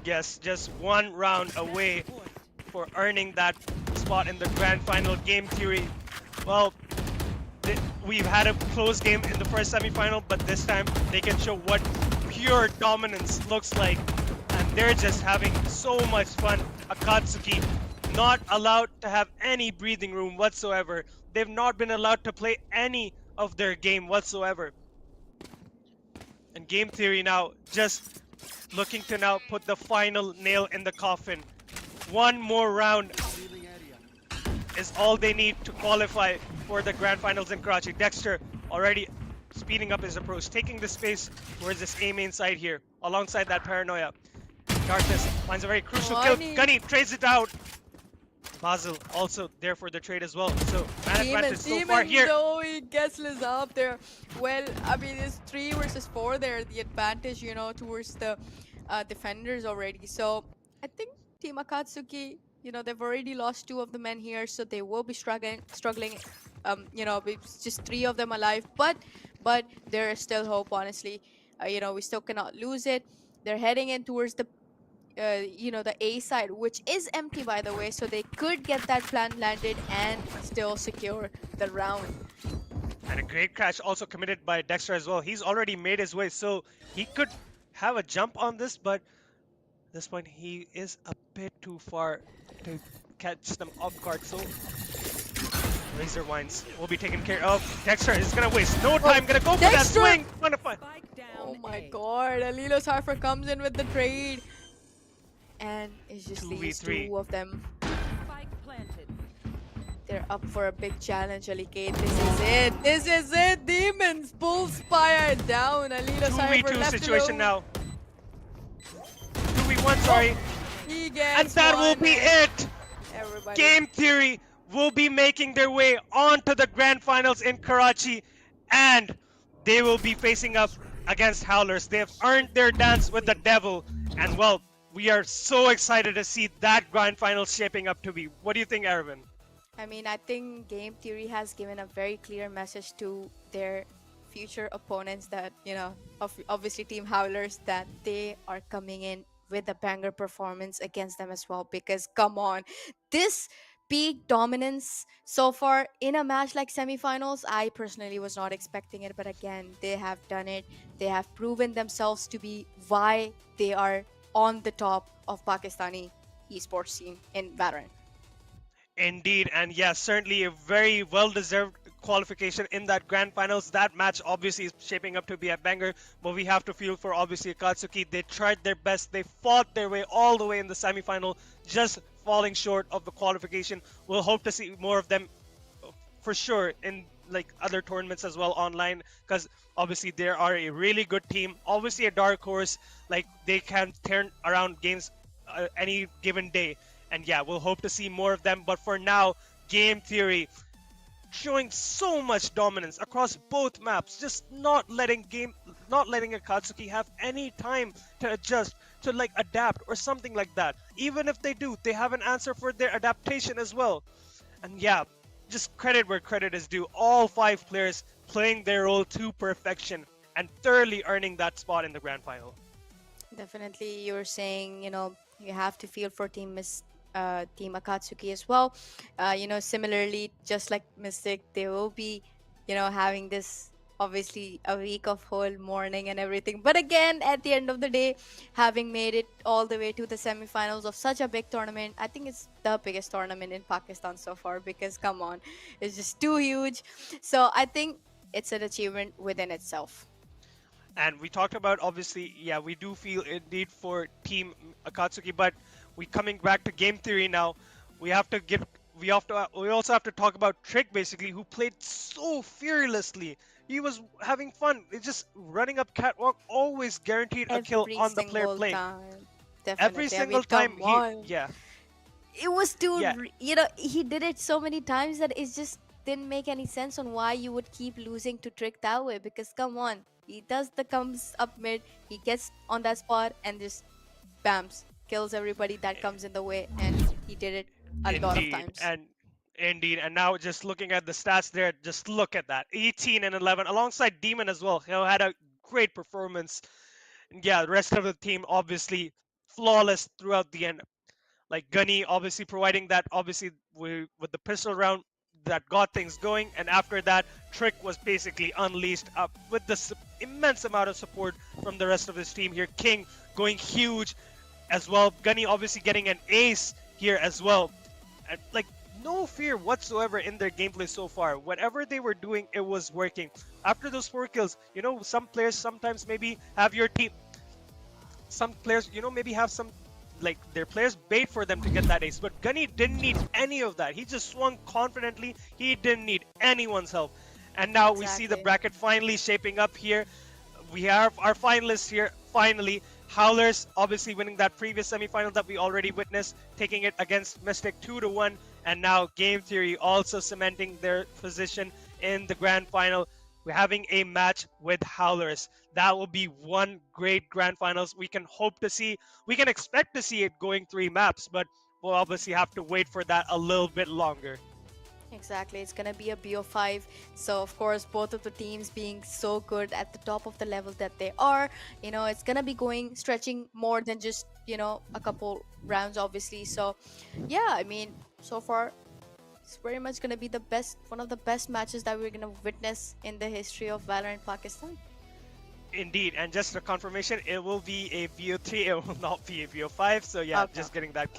Yes, just one round away for earning that spot in the grand final. Game Theory, well, we've had a close game in the first semifinal, but this time they can show what pure dominance looks like. And they're just having so much fun. Akatsuki not allowed to have any breathing room whatsoever. They've not been allowed to play any of their game whatsoever. And Game Theory now just looking to now put the final nail in the coffin. One more round is all they need to qualify for the grand finals in Karachi. Dexter already speeding up his approach, taking the space towards this A main side here, alongside that Paranoia. Darkness finds a very crucial kill. Gunny trades it out. Basil also there for the trade as well. So man advantage so far here. Though he gets Liz up there. Well, I mean, it's 3 versus 4 there. The advantage, towards the defenders already. So I think Team Akatsuki, they've already lost 2 of the men here, so they will be struggling. It's just 3 of them alive, but there is still hope. Honestly, we still cannot lose it. They're heading in towards the the A side, which is empty, by the way, so they could get that plan landed and still secure the round. And a great crash also committed by Dexter as well. He's already made his way, so he could have a jump on this, but at this point he is a bit too far to catch them off guard. So Razor Wines will be taken care of. Dexter is gonna waste no time, gonna go for that swing. Gonna find. Oh my god, Alilo Cypher comes in with the trade. And it's just these 2 of them. They're up for a big challenge, Alicate. This is it. This is it. Demons pull Spire down. Alilo Cypher 2v2 left situation alone. now. 2v1, sorry. He gets And that will be it. Everybody. Game Theory will be making their way onto the grand finals in Karachi, and they will be facing up against Howlers. They have earned their dance with the devil, and well, we are so excited to see that grand final shaping up to be. What do you think, Arvin? I mean, I think Game Theory has given a very clear message to their future opponents that, obviously Team Howlers, that they are coming in with a banger performance against them as well. Because, come on, this peak dominance so far in a match like semifinals, I personally was not expecting it. But again, they have done it. They have proven themselves to be why they are on the top of Pakistani esports scene in Valorant. Indeed, and yes, certainly a very well-deserved qualification in that grand finals. That match obviously is shaping up to be a banger, but we have to feel for obviously Akatsuki. They tried their best. They fought their way all the way in the semifinal, just falling short of the qualification. We'll hope to see more of them for sure in like other tournaments as well online, because obviously they are a really good team, obviously a dark horse. Like, they can turn around games any given day, and yeah, we'll hope to see more of them. But for now, Game Theory showing so much dominance across both maps, just not letting Akatsuki have any time to adjust, to like adapt or something like that. Even if they do, they have an answer for their adaptation as well. And yeah, just credit where credit is due. All 5 players playing their role to perfection and thoroughly earning that spot in the grand final. Definitely, you're saying, you have to feel for Team Akatsuki as well. Similarly, just like Mystic, they will be, having this obviously a week of whole mourning and everything. But again, at the end of the day, having made it all the way to the semifinals of such a big tournament, I think it's the biggest tournament in Pakistan so far because come on, it's just too huge. So I think it's an achievement within itself. And we talked about, obviously, yeah, we do feel indeed for Team Akatsuki, but we coming back to game theory now. We have to give. We also have to talk about Trick, basically, who played so fearlessly. He was having fun. It's just running up catwalk, always guaranteed a kill Every on the player single playing. time. Every Definitely. I mean, single time come he, on. yeah, It was too, yeah, he did it so many times that it just didn't make any sense on why you would keep losing to Trick that way. Because come on, he does the comes up mid, he gets on that spot and just bams, kills everybody that comes in the way, and he did it a lot of indeed, times. and indeed, and now just looking at the stats there, just look at that, 18 and 11, alongside Demon as well, who had a great performance. And yeah, the rest of the team obviously flawless throughout the end. Like Gunny obviously providing that, obviously with the pistol round that got things going, and after that Trick was basically unleashed up with the immense amount of support from the rest of his team here. King going huge as well. Gunny obviously getting an ace here as well. And like no fear whatsoever in their gameplay so far. Whatever they were doing, it was working. After those 4 kills, some players sometimes maybe have your team, some players, maybe have some, like their players bait for them to get that ace. But Gunny didn't need any of that. He just swung confidently. He didn't need anyone's help. And now we see the Exactly. bracket finally shaping up here. We have our finalists here finally. Howlers obviously winning that previous semifinal that we already witnessed, taking it against Mystic 2-1, and now Game Theory also cementing their position in the grand final. We're having a match with Howlers. That will be one great grand finals. We can hope to see, we can expect to see it going 3 maps, but we'll obviously have to wait for that a little bit longer. Exactly, it's gonna be a BO5. So of course, both of the teams being so good at the top of the level that they are, it's gonna be going stretching more than just a couple rounds, obviously. So yeah, I mean, so far it's very much gonna be the best, one of the best matches that we're gonna witness in the history of Valorant Pakistan. Indeed, and just a confirmation, it will be a VO3, it will not be a VO5. So yeah, Okay. just getting that,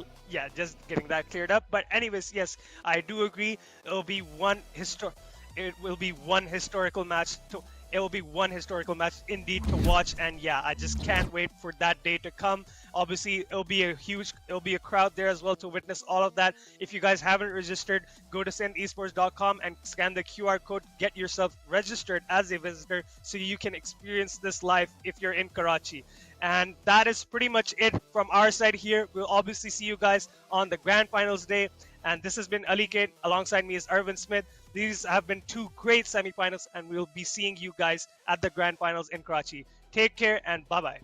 just getting that cleared up. But anyways, yes, I do agree. It will be one historical match to. It will be one historical match indeed to watch, and yeah, I just can't wait for that day to come. Obviously, it'll be a crowd there as well to witness all of that. If you guys haven't registered, go to sindesports.com and scan the QR code. Get yourself registered as a visitor so you can experience this live if you're in Karachi. And that is pretty much it from our side here. We'll obviously see you guys on the grand finals day. And this has been Ali Kate. Alongside me is Arvin Smith. These have been 2 great semifinals, and we'll be seeing you guys at the grand finals in Karachi. Take care and bye bye.